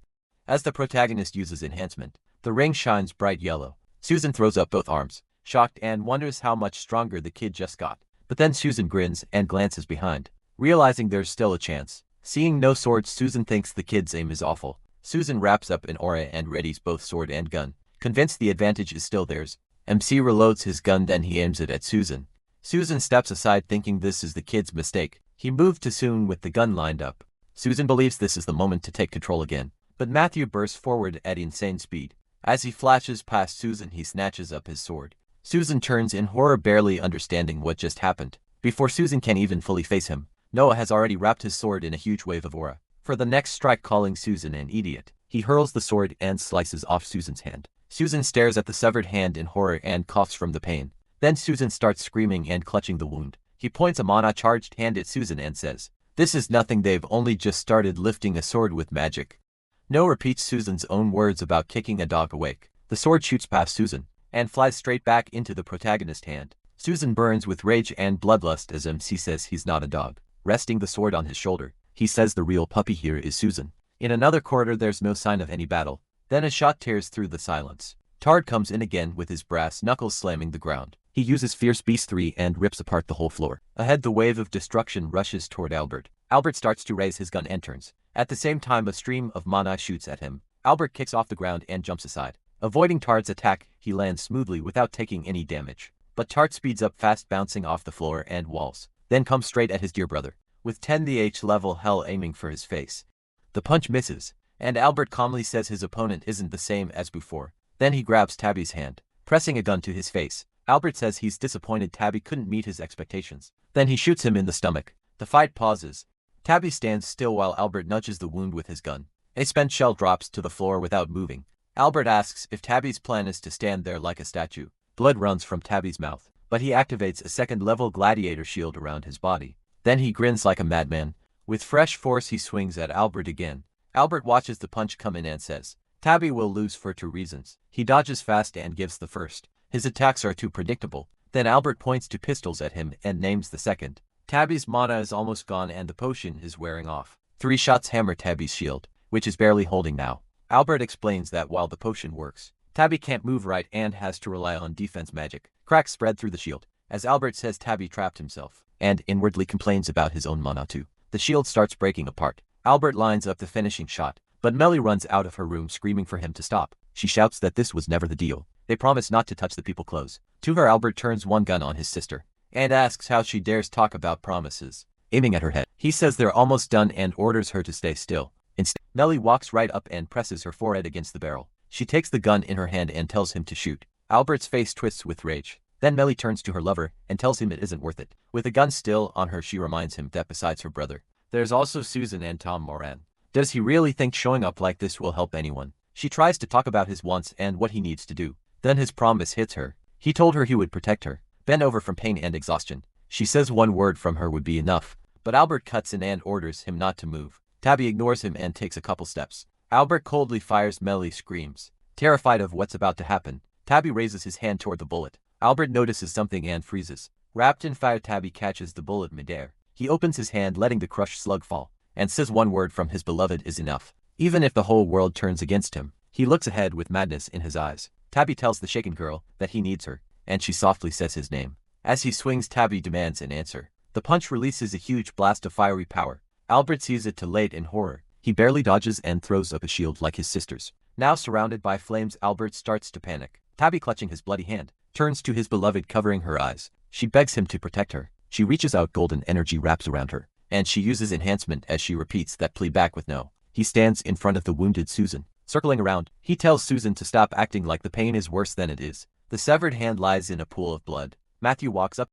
As the protagonist uses enhancement, the ring shines bright yellow. Susan throws up both arms, shocked, and wonders how much stronger the kid just got. But then Susan grins and glances behind, realizing there's still a chance. Seeing no swords, Susan thinks the kid's aim is awful. Susan wraps up an aura and readies both sword and gun, convinced the advantage is still theirs. MC reloads his gun, then he aims it at Susan. Susan steps aside, thinking this is the kid's mistake. He moved too soon with the gun lined up. Susan believes this is the moment to take control again, but Matthew bursts forward at insane speed. As he flashes past Susan, he snatches up his sword. Susan turns in horror, barely understanding what just happened. Before Susan can even fully face him, Noah has already wrapped his sword in a huge wave of aura. for the next strike, calling Susan an idiot. He hurls the sword and slices off Susan's hand. Susan stares at the severed hand in horror and coughs from the pain. Then Susan starts screaming and clutching the wound. He points a mana-charged hand at Susan and says, "This is nothing, they've only just started lifting a sword with magic." No repeats Susan's own words about kicking a dog awake. The sword shoots past Susan and flies straight back into the protagonist's hand. Susan burns with rage and bloodlust as MC says he's not a dog. Resting the sword on his shoulder, he says the real puppy here is Susan. In another corridor there's no sign of any battle. Then a shot tears through the silence. Tard comes in again with his brass knuckles slamming the ground. He uses Fierce Beast 3 and rips apart the whole floor. Ahead the wave of destruction rushes toward Albert. Albert starts to raise his gun and turns. At the same time a stream of mana shoots at him. Albert kicks off the ground and jumps aside. Avoiding Tard's attack, he lands smoothly without taking any damage. But Tard speeds up fast, bouncing off the floor and walls, then comes straight at his dear brother, with 10th level hell aiming for his face. The punch misses, and Albert calmly says his opponent isn't the same as before. Then he grabs Tabby's hand, pressing a gun to his face. Albert says he's disappointed Tabby couldn't meet his expectations. Then he shoots him in the stomach. The fight pauses. Tabby stands still while Albert nudges the wound with his gun. A spent shell drops to the floor without moving. Albert asks if Tabby's plan is to stand there like a statue. Blood runs from Tabby's mouth, but he activates a second-level gladiator shield around his body. Then he grins like a madman. With fresh force he swings at Albert again. Albert watches the punch come in and says, "Tabby will lose for 2 reasons. He dodges fast and gives the first. His attacks are too predictable." Then Albert points 2 pistols at him and names the second. Tabby's mana is almost gone and the potion is wearing off. 3 shots hammer Tabby's shield, which is barely holding now. Albert explains that while the potion works, Tabby can't move right and has to rely on defense magic. Cracks spread through the shield, as Albert says Tabby trapped himself, and inwardly complains about his own mana too. The shield starts breaking apart. Albert lines up the finishing shot, but Melly runs out of her room screaming for him to stop. She shouts that this was never the deal. They promise not to touch the people clothes. To her Albert turns one gun on his sister, and asks how she dares talk about promises, aiming at her head. He says they're almost done and orders her to stay still. Instead, Melly walks right up and presses her forehead against the barrel. She takes the gun in her hand and tells him to shoot. Albert's face twists with rage. Then Melly turns to her lover and tells him it isn't worth it. With the gun still on her she reminds him that besides her brother, there's also Susan and Tom Moran. Does he really think showing up like this will help anyone? She tries to talk about his wants and what he needs to do. Then his promise hits her. He told her he would protect her, bent over from pain and exhaustion. She says one word from her would be enough, but Albert cuts in and orders him not to move. Tabby ignores him and takes a couple steps. Albert coldly fires. Melly screams. Terrified of what's about to happen, Tabby raises his hand toward the bullet. Albert notices something and freezes. Wrapped in fire, Tabby catches the bullet midair. He opens his hand, letting the crushed slug fall, and says one word from his beloved is enough. Even if the whole world turns against him, he looks ahead with madness in his eyes. Tabby tells the shaken girl that he needs her, and she softly says his name. As he swings, Tabby demands an answer. The punch releases a huge blast of fiery power. Albert sees it too late in horror. He barely dodges and throws up a shield like his sister's. Now surrounded by flames, Albert starts to panic. Tabby, clutching his bloody hand, turns to his beloved, covering her eyes. She begs him to protect her. She reaches out, golden energy wraps around her, and she uses enhancement as she repeats that plea back with no. He stands in front of the wounded Susan. Circling around, he tells Susan to stop acting like the pain is worse than it is. The severed hand lies in a pool of blood. Matthew walks up.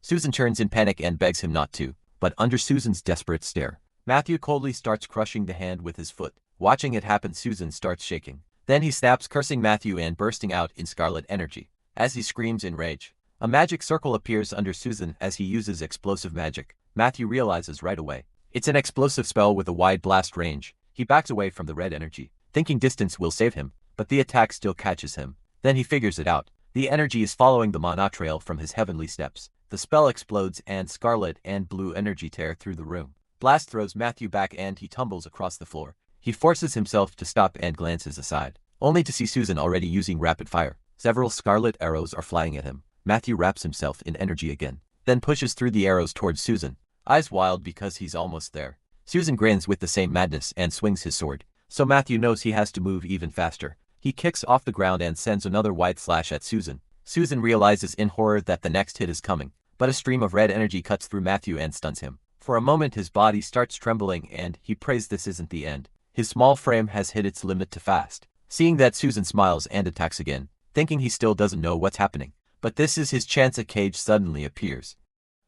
Susan turns in panic and begs him not to, but under Susan's desperate stare, Matthew coldly starts crushing the hand with his foot. Watching it happen, Susan starts shaking. Then he snaps, cursing Matthew and bursting out in scarlet energy. As he screams in rage, a magic circle appears under Susan as he uses explosive magic. Matthew realizes right away. It's an explosive spell with a wide blast range. He backs away from the red energy, thinking distance will save him, but the attack still catches him. Then he figures it out. The energy is following the mana trail from his heavenly steps. The spell explodes and scarlet and blue energy tear through the room. Blast throws Matthew back and he tumbles across the floor. He forces himself to stop and glances aside, only to see Susan already using rapid fire. Several scarlet arrows are flying at him. Matthew wraps himself in energy again, then pushes through the arrows towards Susan, eyes wild because he's almost there. Susan grins with the same madness and swings his sword, so Matthew knows he has to move even faster. He kicks off the ground and sends another white slash at Susan. Susan realizes in horror that the next hit is coming, but a stream of red energy cuts through Matthew and stuns him. For a moment his body starts trembling and he prays this isn't the end. His small frame has hit its limit too fast. Seeing that, Susan smiles and attacks again, thinking he still doesn't know what's happening. But this is his chance. A cage suddenly appears.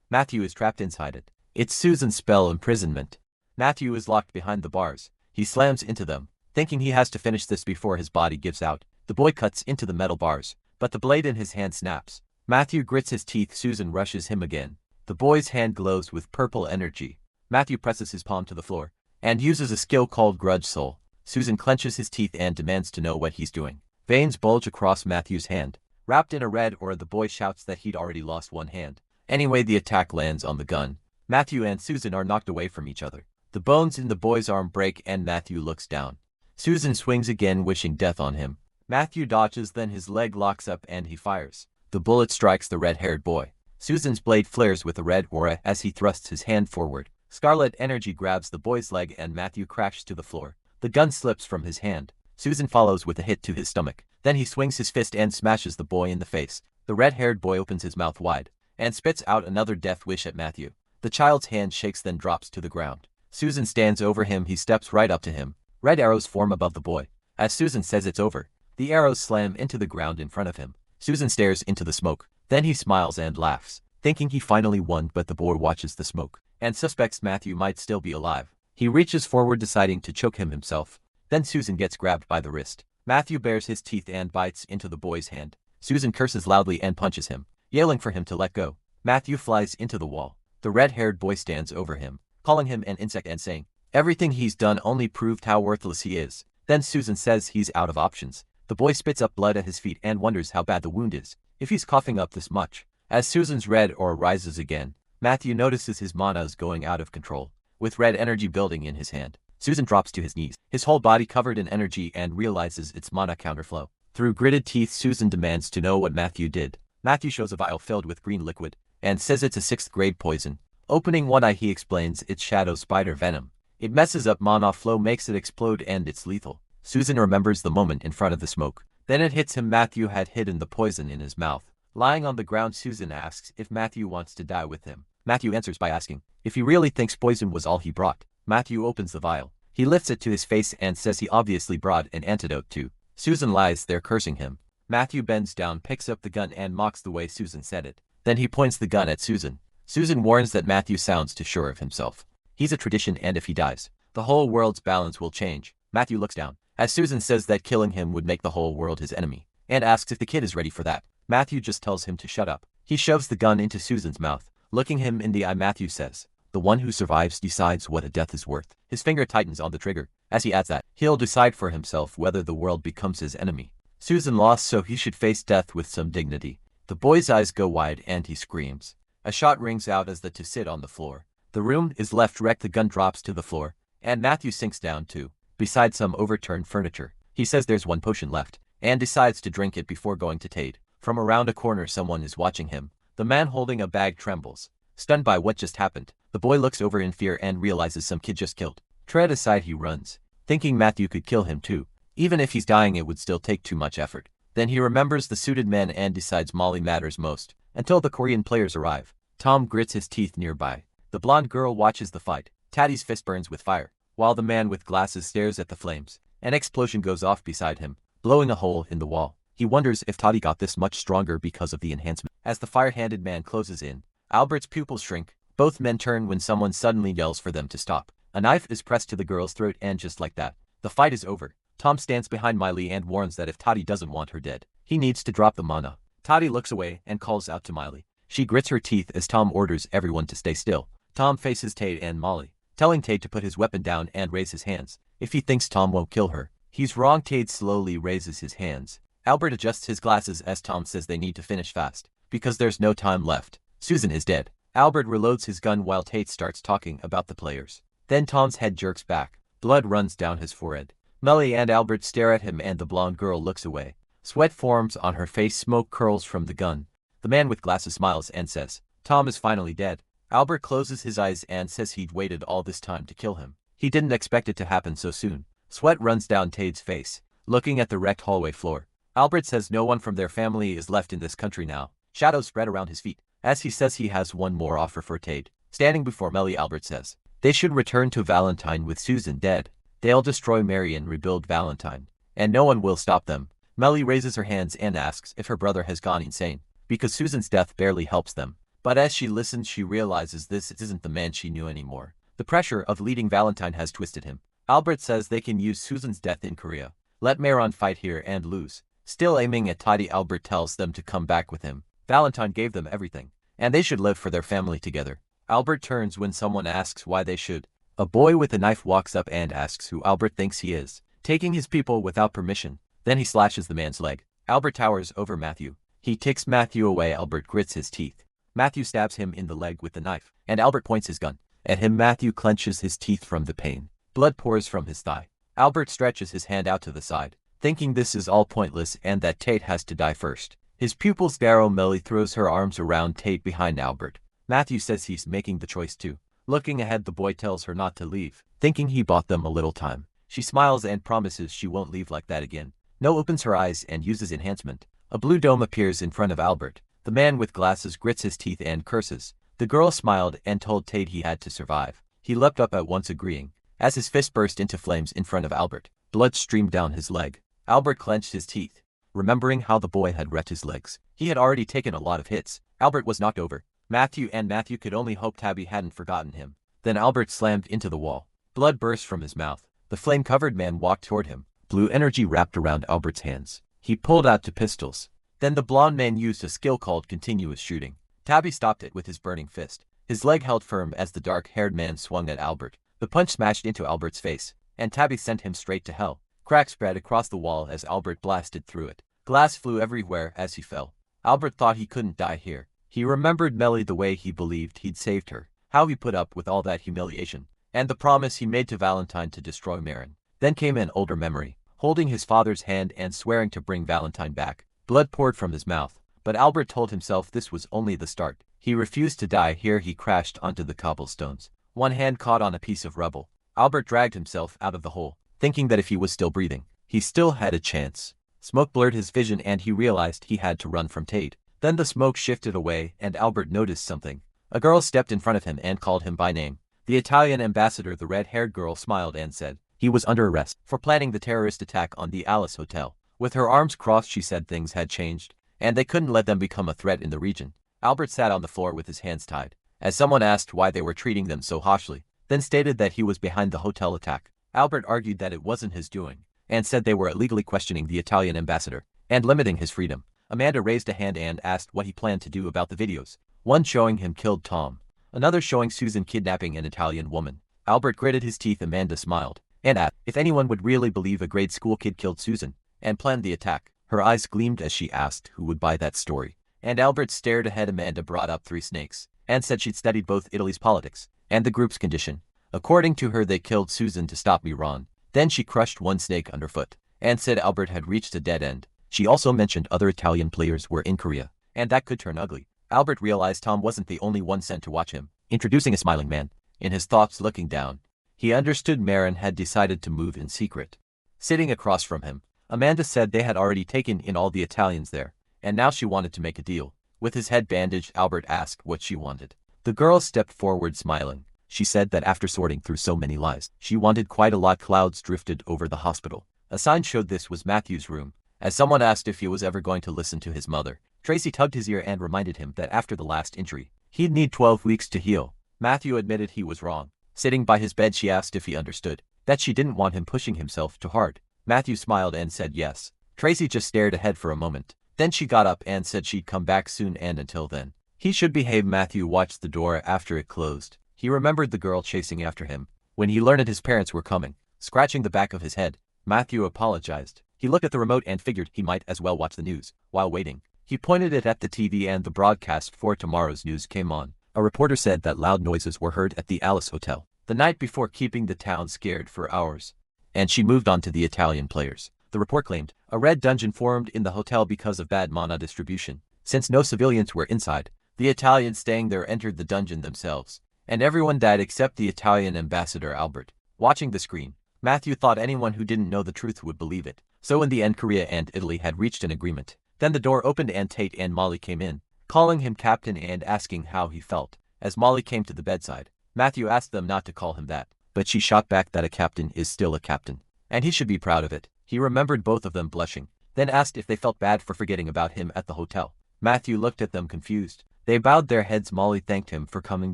Matthew is trapped inside it. It's Susan's spell imprisonment. Matthew is locked behind the bars. He slams into them, thinking he has to finish this before his body gives out. The boy cuts into the metal bars, but the blade in his hand snaps. Matthew grits his teeth. Susan rushes him again. The boy's hand glows with purple energy. Matthew presses his palm to the floor and uses a skill called Grudge Soul. Susan clenches his teeth and demands to know what he's doing. Veins bulge across Matthew's hand. Wrapped in a red aura, the boy shouts that he'd already lost one hand. Anyway, the attack lands on the gun. Matthew and Susan are knocked away from each other. The bones in the boy's arm break and Matthew looks down. Susan swings again, wishing death on him. Matthew dodges, then his leg locks up and he fires. The bullet strikes the red-haired boy. Susan's blade flares with a red aura as he thrusts his hand forward. Scarlet energy grabs the boy's leg and Matthew crashes to the floor. The gun slips from his hand. Susan follows with a hit to his stomach. Then he swings his fist and smashes the boy in the face. The red-haired boy opens his mouth wide and spits out another death wish at Matthew. The child's hand shakes, then drops to the ground. Susan stands over him. He steps right up to him. Red arrows form above the boy. As Susan says it's over, the arrows slam into the ground in front of him. Susan stares into the smoke. Then he smiles and laughs, thinking he finally won, but the boy watches the smoke and suspects Matthew might still be alive. He reaches forward, deciding to choke him himself. Then Susan gets grabbed by the wrist. Matthew bares his teeth and bites into the boy's hand. Susan curses loudly and punches him, yelling for him to let go. Matthew flies into the wall. The red-haired boy stands over him, calling him an insect and saying, "Everything he's done only proved how worthless he is." Then Susan says he's out of options. The boy spits up blood at his feet and wonders how bad the wound is, if he's coughing up this much. As Susan's red aura rises again, Matthew notices his mana is going out of control, with red energy building in his hand. Susan drops to his knees, his whole body covered in energy, and realizes it's mana counterflow. Through gritted teeth, Susan demands to know what Matthew did. Matthew shows a vial filled with green liquid and says it's a 6th grade poison. Opening one eye, he explains it's shadow spider venom. It messes up mana flow, makes it explode, and it's lethal. Susan remembers the moment in front of the smoke. Then it hits him. Matthew had hidden the poison in his mouth. Lying on the ground, Susan asks if Matthew wants to die with him. Matthew answers by asking if he really thinks poison was all he brought. Matthew opens the vial. He lifts it to his face and says he obviously brought an antidote too. Susan lies there cursing him. Matthew bends down, picks up the gun, and mocks the way Susan said it. Then he points the gun at Susan. Susan warns that Matthew sounds too sure of himself. He's a tradition, and if he dies, the whole world's balance will change. Matthew looks down, as Susan says that killing him would make the whole world his enemy, and asks if the kid is ready for that. Matthew just tells him to shut up. He shoves the gun into Susan's mouth. Looking him in the eye, Matthew says, "The one who survives decides what a death is worth." His finger tightens on the trigger, as he adds that he'll decide for himself whether the world becomes his enemy. Susan lost, so he should face death with some dignity. The boy's eyes go wide and he screams. A shot rings out as the two sit on the floor. The room is left wrecked. The gun drops to the floor, and Matthew sinks down too, beside some overturned furniture. He says there's one potion left, and decides to drink it before going to Tade. From around a corner, someone is watching him. The man holding a bag trembles, stunned by what just happened. The boy looks over in fear and realizes some kid just killed. Tread aside, he runs, thinking Matthew could kill him too. Even if he's dying, it would still take too much effort. Then he remembers the suited men and decides Molly matters most, until the Korean players arrive. Tom grits his teeth nearby. The blonde girl watches the fight. Taddy's fist burns with fire, while the man with glasses stares at the flames. An explosion goes off beside him, blowing a hole in the wall. He wonders if Toddy got this much stronger because of the enhancement. As the fire-handed man closes in, Albert's pupils shrink. Both men turn when someone suddenly yells for them to stop. A knife is pressed to the girl's throat, and just like that, the fight is over. Tom stands behind Miley and warns that if Toddy doesn't want her dead, he needs to drop the mana. Toddy looks away and calls out to Miley. She grits her teeth as Tom orders everyone to stay still. Tom faces Tade and Molly, telling Tade to put his weapon down and raise his hands if he thinks Tom won't kill her. He's wrong. Tade slowly raises his hands. Albert adjusts his glasses as Tom says they need to finish fast, because there's no time left. Susan is dead. Albert reloads his gun while Tate starts talking about the players. Then Tom's head jerks back. Blood runs down his forehead. Melly and Albert stare at him and the blonde girl looks away. Sweat forms on her face, smoke curls from the gun. The man with glasses smiles and says, "Tom is finally dead." Albert closes his eyes and says he'd waited all this time to kill him. He didn't expect it to happen so soon. Sweat runs down Tade's face, looking at the wrecked hallway floor. Albert says no one from their family is left in this country now. Shadows spread around his feet, as he says he has one more offer for Tade. Standing before Melly, Albert says they should return to Valentine with Susan dead. They'll destroy Mary and rebuild Valentine, and no one will stop them. Melly raises her hands and asks if her brother has gone insane, because Susan's death barely helps them. But as she listens, she realizes this isn't the man she knew anymore. The pressure of leading Valentine has twisted him. Albert says they can use Susan's death in Korea. Let Maron fight here and lose. Still aiming at Tidy, Albert tells them to come back with him. Valentine gave them everything, and they should live for their family together. Albert turns when someone asks why they should. A boy with a knife walks up and asks who Albert thinks he is, taking his people without permission. Then he slashes the man's leg. Albert towers over Matthew. He kicks Matthew away. Albert grits his teeth. Matthew stabs him in the leg with the knife, and Albert points his gun at him. Matthew clenches his teeth from the pain. Blood pours from his thigh. Albert stretches his hand out to the side, thinking this is all pointless and that Tate has to die first. His pupils narrow. Melly throws her arms around Tate behind Albert. Matthew says he's making the choice too. Looking ahead, the boy tells her not to leave, thinking he bought them a little time. She smiles and promises she won't leave like that again. No opens her eyes and uses enhancement. A blue dome appears in front of Albert. The man with glasses grits his teeth and curses. The girl smiled and told Tate he had to survive. He leapt up at once, agreeing. As his fist burst into flames in front of Albert, blood streamed down his leg. Albert clenched his teeth, remembering how the boy had wrecked his legs. He had already taken a lot of hits. Albert was knocked over. Matthew could only hope Tabby hadn't forgotten him. Then Albert slammed into the wall. Blood burst from his mouth. The flame-covered man walked toward him. Blue energy wrapped around Albert's hands. He pulled out two pistols. Then the blonde man used a skill called continuous shooting. Tabby stopped it with his burning fist. His leg held firm as the dark-haired man swung at Albert. The punch smashed into Albert's face, and Tabby sent him straight to hell. Cracks spread across the wall as Albert blasted through it. Glass flew everywhere as he fell. Albert thought he couldn't die here. He remembered Melly, the way he believed he'd saved her, how he put up with all that humiliation, and the promise he made to Valentine to destroy Marin. Then came an older memory, holding his father's hand and swearing to bring Valentine back. Blood poured from his mouth, but Albert told himself this was only the start. He refused to die here. He crashed onto the cobblestones. One hand caught on a piece of rubble. Albert dragged himself out of the hole, thinking that if he was still breathing, he still had a chance. Smoke blurred his vision and he realized he had to run from Tate. Then the smoke shifted away and Albert noticed something. A girl stepped in front of him and called him by name. The Italian ambassador. The red-haired girl smiled and said he was under arrest for planning the terrorist attack on the Alice Hotel. With her arms crossed, she said things had changed, and they couldn't let them become a threat in the region. Albert sat on the floor with his hands tied, as someone asked why they were treating them so harshly, then stated that he was behind the hotel attack. Albert argued that it wasn't his doing, and said they were illegally questioning the Italian ambassador and limiting his freedom. Amanda raised a hand and asked what he planned to do about the videos. One showing him killed Tom, another showing Susan kidnapping an Italian woman. Albert gritted his teeth. Amanda smiled and asked if anyone would really believe a grade school kid killed Susan and planned the attack. Her eyes gleamed as she asked who would buy that story. And Albert stared ahead. Amanda brought up three snakes and said she'd studied both Italy's politics and the group's condition. According to her, they killed Susan to stop Iran. Then she crushed one snake underfoot and said Albert had reached a dead end. She also mentioned other Italian players were in Korea, and that could turn ugly. Albert realized Tom wasn't the only one sent to watch him, introducing a smiling man. In his thoughts, looking down, he understood Marin had decided to move in secret. Sitting across from him, Amanda said they had already taken in all the Italians there, and now she wanted to make a deal. With his head bandaged, Albert asked what she wanted. The girl stepped forward smiling. She said that after sorting through so many lies, she wanted quite a lot. Clouds drifted over the hospital. A sign showed this was Matthew's room. As someone asked if he was ever going to listen to his mother, Tracy tugged his ear and reminded him that after the last injury, he'd need 12 weeks to heal. Matthew admitted he was wrong. Sitting by his bed, she asked if he understood that she didn't want him pushing himself too hard. Matthew smiled and said yes. Tracy just stared ahead for a moment. Then she got up and said she'd come back soon, and until then, he should behave. Matthew watched the door after it closed. He remembered the girl chasing after him when he learned his parents were coming. Scratching the back of his head, Matthew apologized. He looked at the remote and figured he might as well watch the news while waiting. He pointed it at the TV and the broadcast for tomorrow's news came on. A reporter said that loud noises were heard at the Alice Hotel the night before, keeping the town scared for hours. And she moved on to the Italian players. The report claimed a red dungeon formed in the hotel because of bad mana distribution. Since no civilians were inside, the Italians staying there entered the dungeon themselves, and everyone died except the Italian ambassador Albert. Watching the screen, Matthew thought anyone who didn't know the truth would believe it. So in the end, Korea and Italy had reached an agreement. Then the door opened and Tate and Molly came in, calling him captain and asking how he felt. As Molly came to the bedside, Matthew asked them not to call him that, but she shot back that a captain is still a captain, and he should be proud of it. He remembered both of them blushing, then asked if they felt bad for forgetting about him at the hotel. Matthew looked at them confused. They bowed their heads. Molly thanked him for coming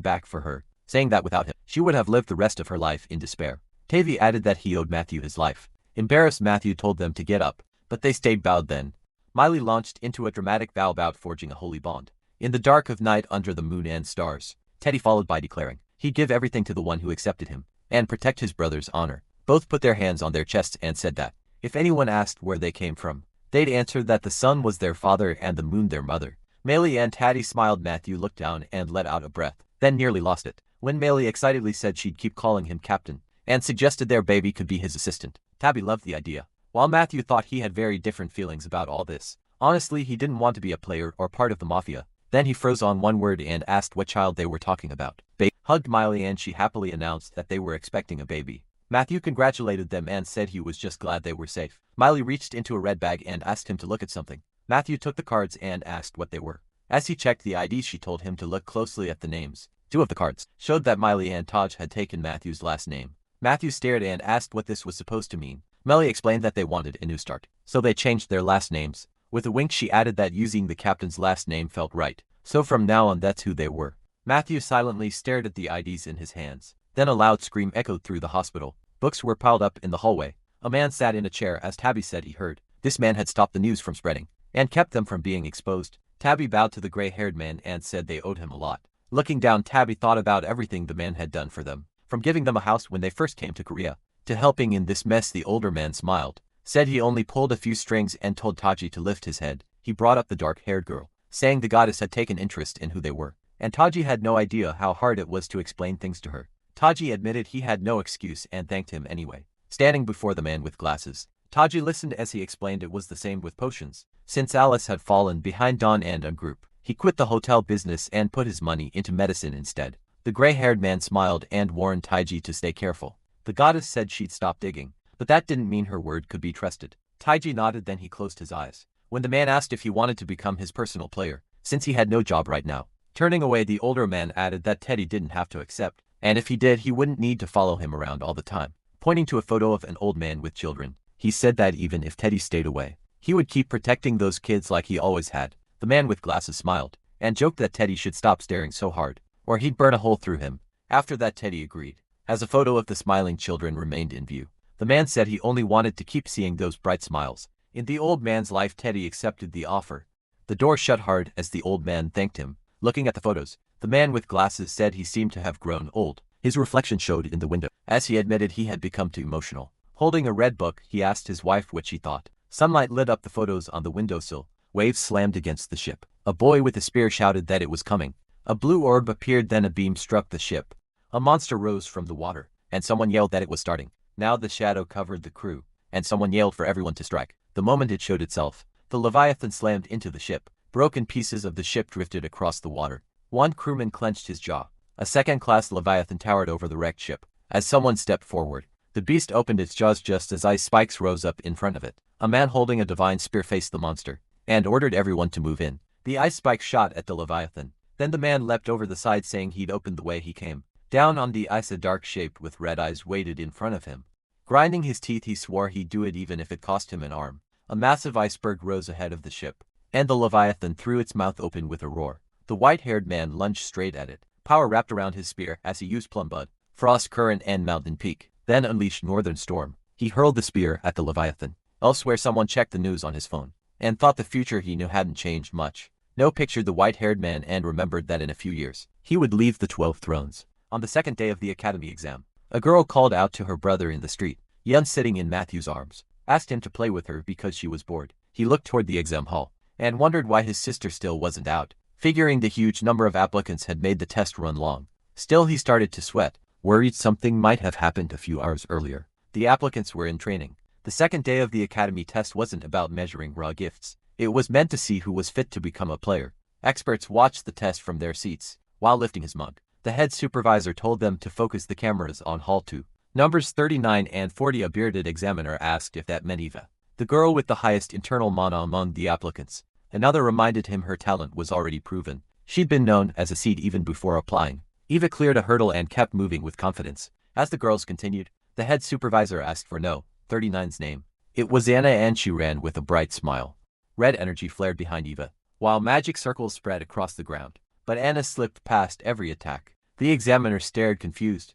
back for her, saying that without him, she would have lived the rest of her life in despair. Tavi added that he owed Matthew his life. Embarrassed, Matthew told them to get up, but they stayed bowed then. Miley launched into a dramatic vow about forging a holy bond. In the dark of night under the moon and stars, Teddy followed by declaring he'd give everything to the one who accepted him and protect his brother's honor. Both put their hands on their chests and said that if anyone asked where they came from, they'd answer that the sun was their father and the moon their mother. Miley and Taddy smiled. Matthew looked down and let out a breath, then nearly lost it, when Miley excitedly said she'd keep calling him Captain, and suggested their baby could be his assistant. Tabby loved the idea, while Matthew thought he had very different feelings about all this. Honestly, he didn't want to be a player or part of the mafia. Then he froze on one word and asked what child they were talking about. Baby hugged Miley and she happily announced that they were expecting a baby. Matthew congratulated them and said he was just glad they were safe. Miley reached into a red bag and asked him to look at something. Matthew took the cards and asked what they were. As he checked the IDs, she told him to look closely at the names. 2 of the cards showed that Miley and Taj had taken Matthew's last name. Matthew stared and asked what this was supposed to mean. Miley explained that they wanted a new start, so they changed their last names. With a wink, she added that using the captain's last name felt right, so from now on that's who they were. Matthew silently stared at the IDs in his hands. Then a loud scream echoed through the hospital. Books were piled up in the hallway. A man sat in a chair as Tabby said he heard. This man had stopped the news from spreading and kept them from being exposed. Tabby bowed to the gray-haired man and said they owed him a lot. Looking down, Tabby thought about everything the man had done for them, from giving them a house when they first came to Korea to helping in this mess. The older man smiled, said he only pulled a few strings, and told Taji to lift his head. He brought up the dark-haired girl, saying the goddess had taken interest in who they were, and Taji had no idea how hard it was to explain things to her. Taji admitted he had no excuse and thanked him anyway. Standing before the man with glasses, Taji listened as he explained it was the same with potions. Since Alice had fallen behind Dawn and a group, he quit the hotel business and put his money into medicine instead. The gray-haired man smiled and warned Taiji to stay careful. The goddess said she'd stop digging, but that didn't mean her word could be trusted. Taiji nodded, then he closed his eyes. When the man asked if he wanted to become his personal player, since he had no job right now, turning away, the older man added that Teddy didn't have to accept, and if he did, he wouldn't need to follow him around all the time. Pointing to a photo of an old man with children, he said that even if Teddy stayed away, he would keep protecting those kids like he always had. The man with glasses smiled and joked that Teddy should stop staring so hard, or he'd burn a hole through him. After that, Teddy agreed, as a photo of the smiling children remained in view. The man said he only wanted to keep seeing those bright smiles in the old man's life. Teddy accepted the offer. The door shut hard as the old man thanked him. Looking at the photos, the man with glasses said he seemed to have grown old. His reflection showed in the window, as he admitted he had become too emotional. Holding a red book, he asked his wife what she thought. Sunlight lit up the photos on the windowsill. Waves slammed against the ship. A boy with a spear shouted that it was coming. A blue orb appeared, then a beam struck the ship. A monster rose from the water, and someone yelled that it was starting. Now the shadow covered the crew, and someone yelled for everyone to strike. The moment it showed itself, the Leviathan slammed into the ship. Broken pieces of the ship drifted across the water. One crewman clenched his jaw. A second-class Leviathan towered over the wrecked ship. As someone stepped forward, the beast opened its jaws just as ice spikes rose up in front of it. A man holding a divine spear faced the monster, and ordered everyone to move in. The ice spike shot at the Leviathan. Then the man leapt over the side, saying he'd opened the way he came. Down on the ice, a dark shape with red eyes waited in front of him. Grinding his teeth, he swore he'd do it even if it cost him an arm. A massive iceberg rose ahead of the ship, and the Leviathan threw its mouth open with a roar. The white-haired man lunged straight at it. Power wrapped around his spear as he used Plum Bud, Frost Current, and Mountain Peak, then unleashed Northern Storm. He hurled the spear at the Leviathan. Elsewhere, someone checked the news on his phone and thought the future he knew hadn't changed much. No pictured the white-haired man and remembered that in a few years, he would leave the 12 Thrones. On the second day of the academy exam, a girl called out to her brother in the street. Yun, sitting in Matthew's arms, asked him to play with her because she was bored. He looked toward the exam hall and wondered why his sister still wasn't out. Figuring the huge number of applicants had made the test run long. Still, he started to sweat, worried something might have happened a few hours earlier. The applicants were in training. The second day of the academy test wasn't about measuring raw gifts. It was meant to see who was fit to become a player. Experts watched the test from their seats. While lifting his mug, the head supervisor told them to focus the cameras on Hall 2. Numbers 39 and 40. A bearded examiner asked if that meant Eva, the girl with the highest internal mana among the applicants. Another reminded him her talent was already proven. She'd been known as a seed even before applying. Eva cleared a hurdle and kept moving with confidence. As the girls continued, the head supervisor asked for No. 39's name. It was Anna, and she ran with a bright smile. Red energy flared behind Eva, while magic circles spread across the ground. But Anna slipped past every attack. The examiner stared confused.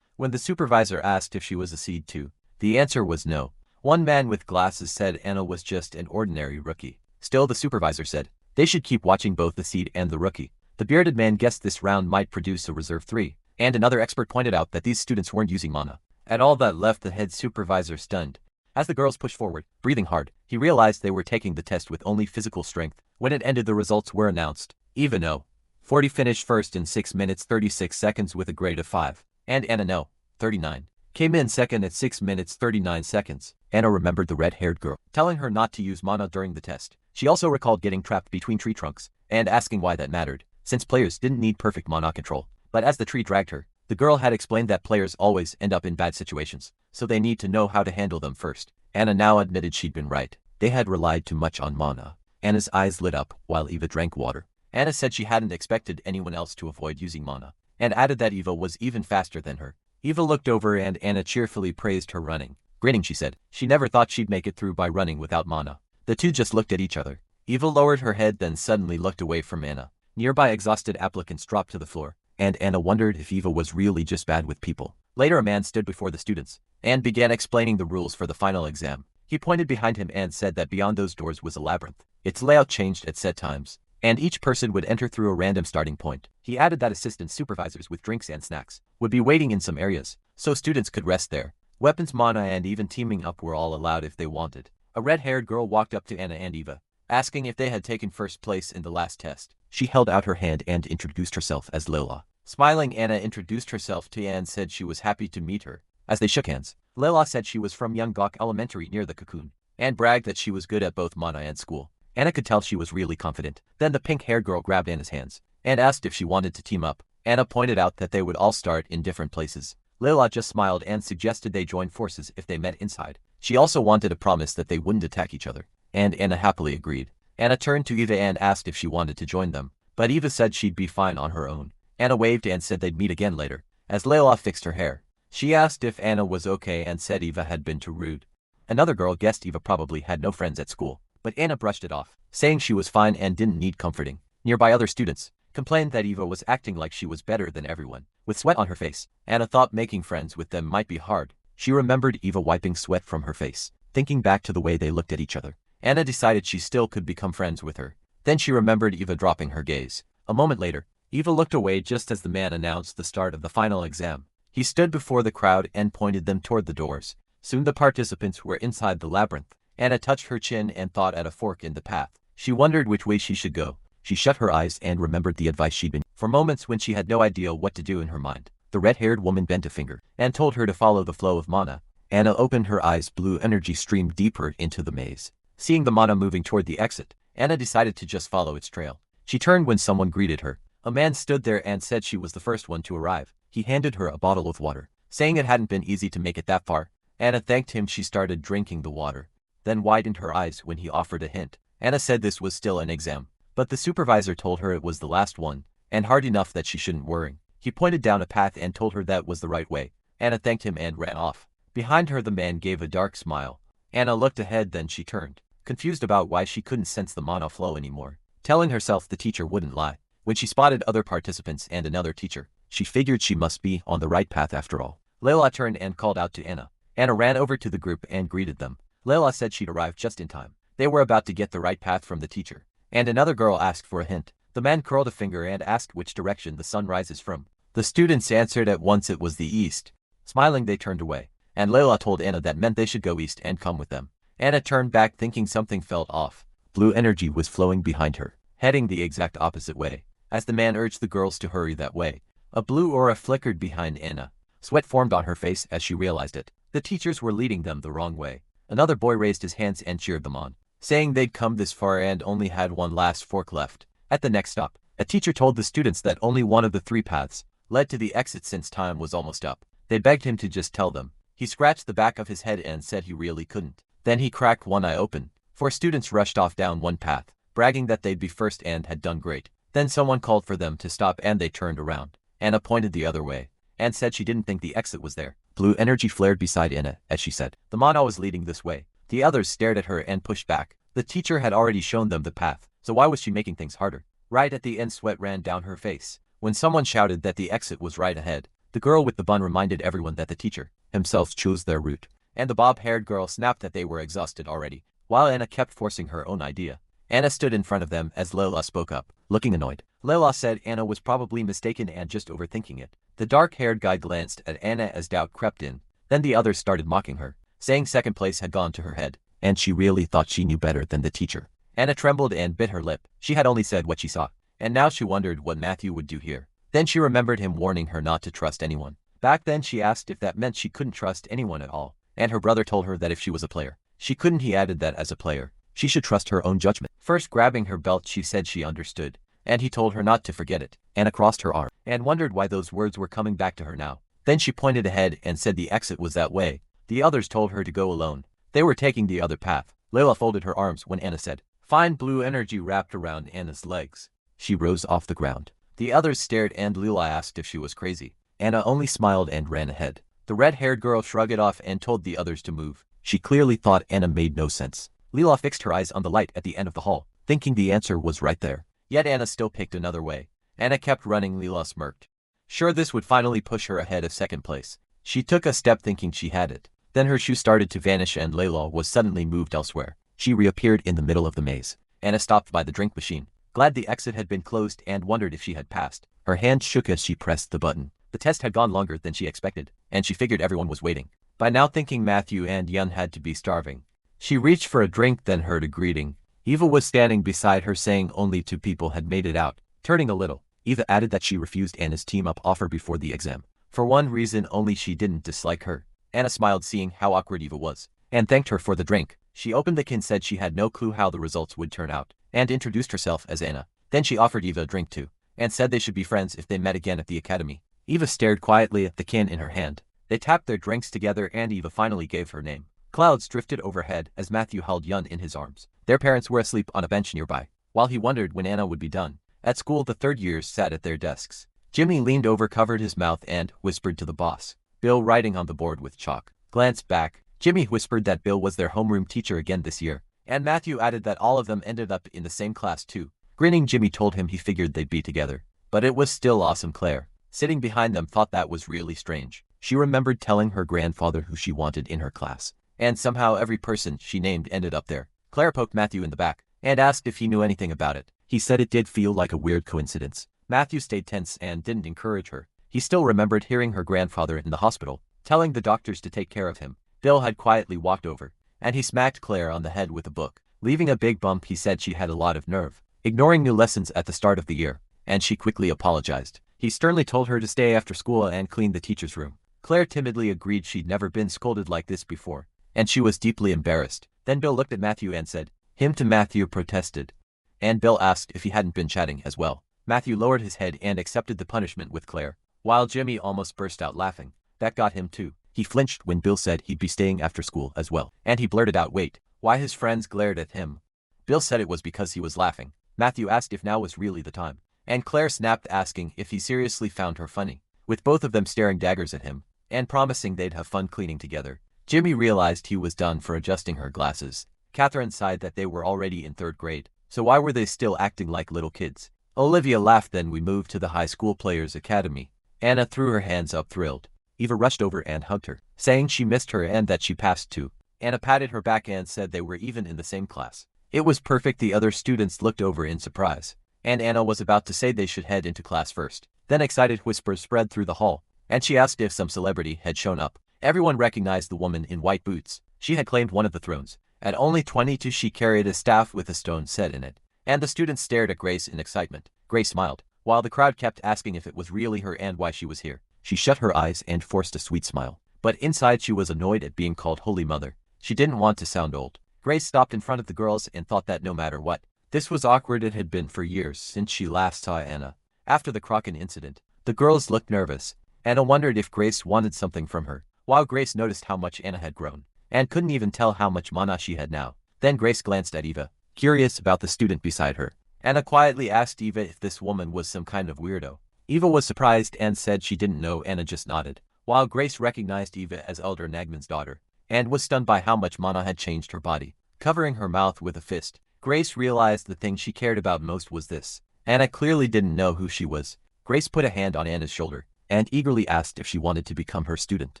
When the supervisor asked if she was a seed too, the answer was no. One man with glasses said Anna was just an ordinary rookie. Still, the supervisor said they should keep watching both the seed and the rookie. The bearded man guessed this round might produce a reserve 3, and another expert pointed out that these students weren't using mana at all. That left the head supervisor stunned. As the girls pushed forward, breathing hard, he realized they were taking the test with only physical strength. When it ended, the results were announced. Eva No. 40 finished first in 6 minutes 36 seconds with a grade of 5, and Anna No. 39 came in second at 6 minutes 39 seconds. Anna remembered the red-haired girl telling her not to use mana during the test. She also recalled getting trapped between tree trunks and asking why that mattered, since players didn't need perfect mana control. But as the tree dragged her, the girl had explained that players always end up in bad situations, so they need to know how to handle them first. Anna now admitted she'd been right. They had relied too much on mana. Anna's eyes lit up while Eva drank water. Anna said she hadn't expected anyone else to avoid using mana, and added that Eva was even faster than her. Eva looked over and Anna cheerfully praised her running. Grinning, she said she never thought she'd make it through by running without mana. The two just looked at each other. Eva lowered her head, then suddenly looked away from Anna. Nearby exhausted applicants dropped to the floor, and Anna wondered if Eva was really just bad with people. Later, a man stood before the students and began explaining the rules for the final exam. He pointed behind him and said that beyond those doors was a labyrinth. Its layout changed at set times, and each person would enter through a random starting point. He added that assistant supervisors with drinks and snacks would be waiting in some areas, so students could rest there. Weapons, mana, and even teaming up were all allowed if they wanted. A red-haired girl walked up to Anna and Eva, asking if they had taken first place in the last test. She held out her hand and introduced herself as Lola. Smiling, Anna introduced herself to Anne and said she was happy to meet her. As they shook hands, Lola said she was from Younggok Elementary near the Cocoon, and bragged that she was good at both mana and school. Anna could tell she was really confident. Then the pink-haired girl grabbed Anna's hands and asked if she wanted to team up. Anna pointed out that they would all start in different places. Lola just smiled and suggested they join forces if they met inside. She also wanted a promise that they wouldn't attack each other, and Anna happily agreed. Anna turned to Eva and asked if she wanted to join them, but Eva said she'd be fine on her own. Anna waved and said they'd meet again later. As Lola fixed her hair, she asked if Anna was okay and said Eva had been too rude. Another girl guessed Eva probably had no friends at school, but Anna brushed it off, saying she was fine and didn't need comforting. Nearby, other students complained that Eva was acting like she was better than everyone. With sweat on her face, Anna thought making friends with them might be hard. She remembered Eva wiping sweat from her face. Thinking back to the way they looked at each other, Anna decided she still could become friends with her. Then she remembered Eva dropping her gaze. A moment later, Eva looked away just as the man announced the start of the final exam. He stood before the crowd and pointed them toward the doors. Soon the participants were inside the labyrinth. Anna touched her chin and thought at a fork in the path. She wondered which way she should go. She shut her eyes and remembered the advice she'd been for moments when she had no idea what to do in her mind. The red-haired woman bent a finger and told her to follow the flow of mana. Anna opened her eyes. Blue energy streamed deeper into the maze. Seeing the mana moving toward the exit, Anna decided to just follow its trail. She turned when someone greeted her. A man stood there and said she was the first one to arrive. He handed her a bottle of water, saying it hadn't been easy to make it that far. Anna thanked him. She started drinking the water, then widened her eyes when he offered a hint. Anna said this was still an exam, but the supervisor told her it was the last one, and hard enough that she shouldn't worry. He pointed down a path and told her that was the right way. Anna thanked him and ran off. Behind her, the man gave a dark smile. Anna looked ahead, then she turned, confused about why she couldn't sense the mana flow anymore. Telling herself the teacher wouldn't lie. When she spotted other participants and another teacher, she figured she must be on the right path after all. Layla turned and called out to Anna. Anna ran over to the group and greeted them. Layla said she'd arrived just in time. They were about to get the right path from the teacher, and another girl asked for a hint. The man curled a finger and asked which direction the sun rises from. The students answered at once it was the east. Smiling, they turned away, and Layla told Anna that meant they should go east and come with them. Anna turned back thinking something felt off. Blue energy was flowing behind her, heading the exact opposite way. As the man urged the girls to hurry that way, a blue aura flickered behind Anna. Sweat formed on her face as she realized it. The teachers were leading them the wrong way. Another boy raised his hands and cheered them on, saying they'd come this far and only had one last fork left. At the next stop, a teacher told the students that only one of the 3 paths led to the exit since time was almost up. They begged him to just tell them. He scratched the back of his head and said he really couldn't. Then he cracked one eye open. 4 students rushed off down one path, bragging that they'd be first and had done great. Then someone called for them to stop and they turned around. Anna pointed the other way and said she didn't think the exit was there. Blue energy flared beside Anna as she said, "The mana was leading this way." The others stared at her and pushed back. The teacher had already shown them the path, so why was she making things harder? Right at the end, sweat ran down her face. When someone shouted that the exit was right ahead, The girl with the bun reminded everyone that the teacher himself chose their route, and the bob-haired girl snapped that they were exhausted already, while Anna kept forcing her own idea. Anna stood in front of them as Leila spoke up, looking annoyed. Leila said Anna was probably mistaken and just overthinking it. The dark-haired guy glanced at Anna as doubt crept in. Then the others started mocking her, saying second place had gone to her head, and she really thought she knew better than the teacher. Anna trembled and bit her lip. She had only said what she saw, and now she wondered what Matthew would do here. Then she remembered him warning her not to trust anyone. Back then she asked if that meant she couldn't trust anyone at all, and her brother told her that if she was a player, she couldn't. He added that as a player, she should trust her own judgment. First grabbing her belt she said she understood, and he told her not to forget it. Anna crossed her arm, and wondered why those words were coming back to her now. Then she pointed ahead and said the exit was that way. The others told her to go alone. They were taking the other path. Leila folded her arms when Anna said, "Fine." Blue energy wrapped around Anna's legs. She rose off the ground. The others stared and Leila asked if she was crazy. Anna only smiled and ran ahead. The red-haired girl shrugged it off and told the others to move. She clearly thought Anna made no sense. Leila fixed her eyes on the light at the end of the hall, thinking the answer was right there. Yet Anna still picked another way. Anna kept running. Leila smirked. Sure, this would finally push her ahead of second place. She took a step thinking she had it. Then her shoe started to vanish and Leila was suddenly moved elsewhere. She reappeared in the middle of the maze. Anna stopped by the drink machine, glad the exit had been closed, and wondered if she had passed. Her hand shook as she pressed the button. The test had gone longer than she expected, and she figured everyone was waiting. By now thinking Matthew and Yun had to be starving. She reached for a drink, then heard a greeting. Eva was standing beside her, saying only 2 people had made it out. Turning a little, Eva added that she refused Anna's team-up offer before the exam. For one reason only: she didn't dislike her. Anna smiled seeing how awkward Eva was, and thanked her for the drink. She opened the can, said she had no clue how the results would turn out, and introduced herself as Anna. Then she offered Eva a drink too, and said they should be friends if they met again at the academy. Eva stared quietly at the can in her hand. They tapped their drinks together and Eva finally gave her name. Clouds drifted overhead as Matthew held Yun in his arms. Their parents were asleep on a bench nearby. While he wondered when Anna would be done, at school the third years sat at their desks. Jimmy leaned over, covered his mouth, and whispered to the boss. Bill, writing on the board with chalk, glanced back. Jimmy whispered that Bill was their homeroom teacher again this year, and Matthew added that all of them ended up in the same class too. Grinning, Jimmy told him he figured they'd be together. But it was still awesome. Claire, sitting behind them, thought that was really strange. She remembered telling her grandfather who she wanted in her class, and somehow every person she named ended up there. Claire poked Matthew in the back and asked if he knew anything about it. He said it did feel like a weird coincidence. Matthew stayed tense and didn't encourage her. He still remembered hearing her grandfather in the hospital, telling the doctors to take care of him. Bill had quietly walked over, and he smacked Claire on the head with a book, leaving a big bump. He said she had a lot of nerve, ignoring new lessons at the start of the year, and she quickly apologized. He sternly told her to stay after school and clean the teacher's room. Claire timidly agreed. She'd never been scolded like this before, and she was deeply embarrassed. Then Bill looked at Matthew and said, "Him to." Matthew protested, and Bill asked if he hadn't been chatting as well. Matthew lowered his head and accepted the punishment with Claire, while Jimmy almost burst out laughing. That got him too. He flinched when Bill said he'd be staying after school as well, and he blurted out, "Wait." Why his friends glared at him. Bill said it was because he was laughing. Matthew asked if now was really the time, and Claire snapped, asking if he seriously found her funny, with both of them staring daggers at him, and promising they'd have fun cleaning together. Jimmy realized he was done for adjusting her glasses. Catherine sighed that they were already in 3rd grade, so why were they still acting like little kids? Olivia laughed. Then we moved to the high school players academy. Anna threw her hands up, thrilled. Eva rushed over and hugged her, saying she missed her and that she passed too. Anna patted her back and said they were even in the same class. It was perfect. The other students looked over in surprise, and Anna was about to say they should head into class first. Then excited whispers spread through the hall, and she asked if some celebrity had shown up. Everyone recognized the woman in white boots. She had claimed one of the thrones. At only 22, she carried a staff with a stone set in it, and the students stared at Grace in excitement. Grace smiled, while the crowd kept asking if it was really her and why she was here. She shut her eyes and forced a sweet smile, but inside she was annoyed at being called Holy Mother. She didn't want to sound old. Grace stopped in front of the girls and thought that no matter what, this was awkward. It had been for years since she last saw Anna. After the Kraken incident, the girls looked nervous. Anna wondered if Grace wanted something from her, while Grace noticed how much Anna had grown, and couldn't even tell how much mana she had now. Then Grace glanced at Eva, curious about the student beside her. Anna quietly asked Eva if this woman was some kind of weirdo. Eva was surprised and said she didn't know. Anna just nodded, while Grace recognized Eva as Elder Nagman's daughter, and was stunned by how much mana had changed her body. Covering her mouth with a fist, Grace realized the thing she cared about most was this. Anna clearly didn't know who she was. Grace put a hand on Anna's shoulder, and eagerly asked if she wanted to become her student.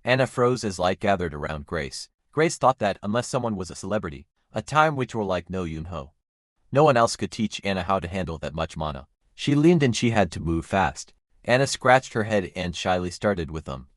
Anna froze as light gathered around Grace. Grace thought that, unless someone was a celebrity, a time witcher like No Yunho, no one else could teach Anna how to handle that much mana. She leaned and she had to move fast. Anna scratched her head and shyly started with them.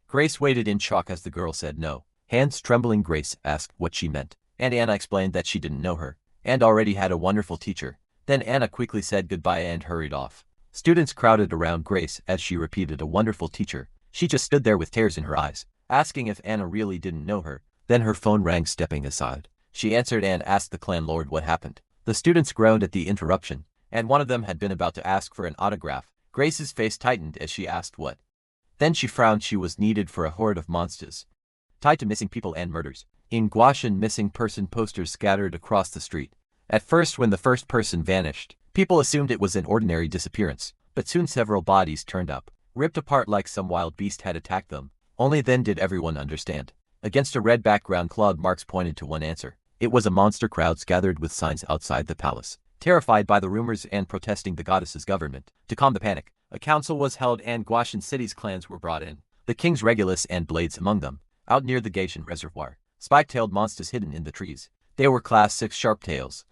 Grace waited in shock as the girl said no. Hands trembling, Grace asked what she meant, and Anna explained that she didn't know her, and already had a wonderful teacher. Then Anna quickly said goodbye and hurried off. Students crowded around Grace as she repeated a wonderful teacher. She just stood there with tears in her eyes, asking if Anna really didn't know her. Then her phone rang. Stepping aside, she answered and asked the clan lord what happened. The students groaned at the interruption, and one of them had been about to ask for an autograph. Grace's face tightened as she asked what. Then she frowned. She was needed for a horde of monsters tied to missing people and murders. In Guashan, missing person posters scattered across the street. At first, when the first person vanished, people assumed it was an ordinary disappearance, but soon several bodies turned up, ripped apart like some wild beast had attacked them. Only then did everyone understand. Against a red background, clawed marks pointed to one answer. It was a monster. Crowds gathered with signs outside the palace, terrified by the rumors and protesting the goddess's government. To calm the panic, a council was held and Guashan City's clans were brought in, the king's Regulus and Blades among them. Out near the Gaishan reservoir, spike-tailed monsters hidden in the trees. They were class 6 sharp tails,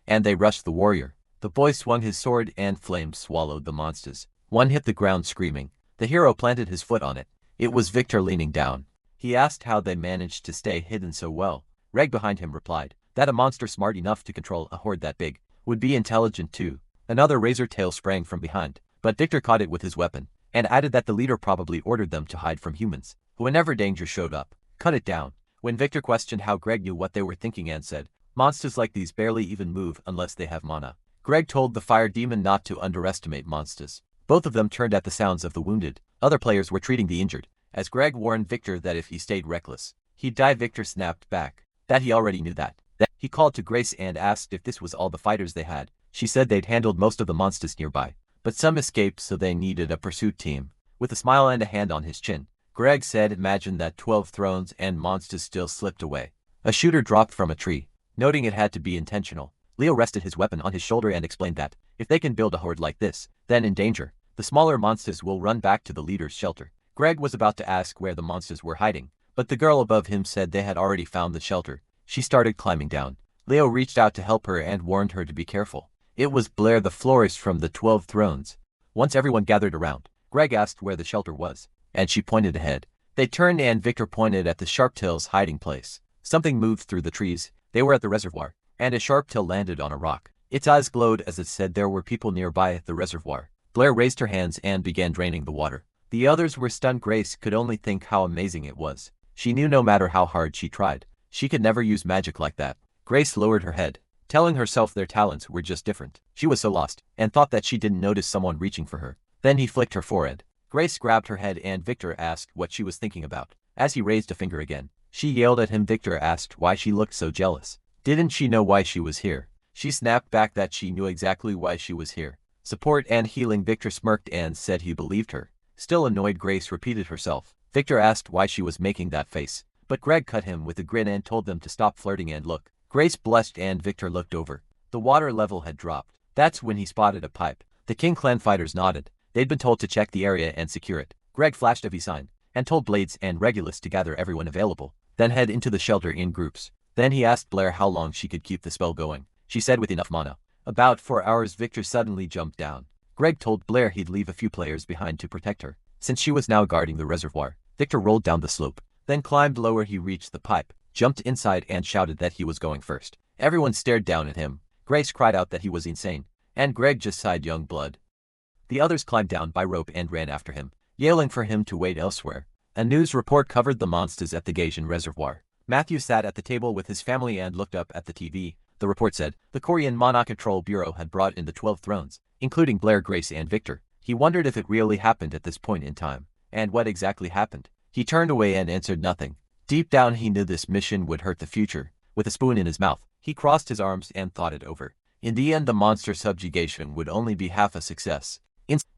and they rushed the warrior. The boy swung his sword and flames swallowed the monsters. One hit the ground screaming. The hero planted his foot on it. It was Victor leaning down. He asked how they managed to stay hidden so well. Reg behind him replied that a monster smart enough to control a horde that big would be intelligent too. Another razor tail sprang from behind, but Victor caught it with his weapon, and added that the leader probably ordered them to hide from humans. Whenever danger showed up, cut it down. When Victor questioned how Greg knew what they were thinking and said, monsters like these barely even move unless they have mana. Greg told the fire demon not to underestimate monsters. Both of them turned at the sounds of the wounded. Other players were treating the injured, as Greg warned Victor that if he stayed reckless, he'd die. Victor snapped back that he already knew that. Then he called to Grace and asked if this was all the fighters they had. She said they'd handled most of the monsters nearby, but some escaped, so they needed a pursuit team. With a smile and a hand on his chin, Greg said imagine that 12 thrones and monsters still slipped away. A shooter dropped from a tree, noting it had to be intentional. Leo rested his weapon on his shoulder and explained that, if they can build a horde like this, then in danger, the smaller monsters will run back to the leader's shelter. Greg was about to ask where the monsters were hiding, but the girl above him said they had already found the shelter. She started climbing down. Leo reached out to help her and warned her to be careful. It was Blair, the florist from the 12 thrones. Once everyone gathered around, Greg asked where the shelter was, and she pointed ahead. They turned and Victor pointed at the Sharptail's hiding place. Something moved through the trees. They were at the reservoir, and a Sharptail landed on a rock. Its eyes glowed as it said there were people nearby the reservoir. Blair raised her hands and began draining the water. The others were stunned. Grace could only think how amazing it was. She knew no matter how hard she tried, she could never use magic like that. Grace lowered her head, telling herself their talents were just different. She was so lost, and thought that she didn't notice someone reaching for her. Then he flicked her forehead. Grace grabbed her head and Victor asked what she was thinking about. As he raised a finger again, she yelled at him. Victor asked why she looked so jealous. Didn't she know why she was here? She snapped back that she knew exactly why she was here. Support and healing. Victor smirked and said he believed her. Still annoyed, Grace repeated herself. Victor asked why she was making that face, but Greg cut him with a grin and told them to stop flirting and look. Grace blushed and Victor looked over. The water level had dropped. That's when he spotted a pipe. The King clan fighters nodded. They'd been told to check the area and secure it. Greg flashed a V sign and told Blades and Regulus to gather everyone available, then head into the shelter in groups. Then he asked Blair how long she could keep the spell going. She said with enough mana. About 4 hours. Victor suddenly jumped down. Greg told Blair he'd leave a few players behind to protect her, since she was now guarding the reservoir. Victor rolled down the slope, then climbed lower. He reached the pipe, jumped inside and shouted that he was going first. Everyone stared down at him. Grace cried out that he was insane, and Greg just sighed young blood. The others climbed down by rope and ran after him, yelling for him to wait elsewhere. A news report covered the monsters at the Gaishan reservoir. Matthew sat at the table with his family and looked up at the TV. The report said the Korean Mana Control Bureau had brought in the 12 thrones, including Blair, Grace and Victor. He wondered if it really happened at this point in time, and what exactly happened. He turned away and answered nothing. Deep down he knew this mission would hurt the future. With a spoon in his mouth, he crossed his arms and thought it over. In the end, the monster subjugation would only be half a success.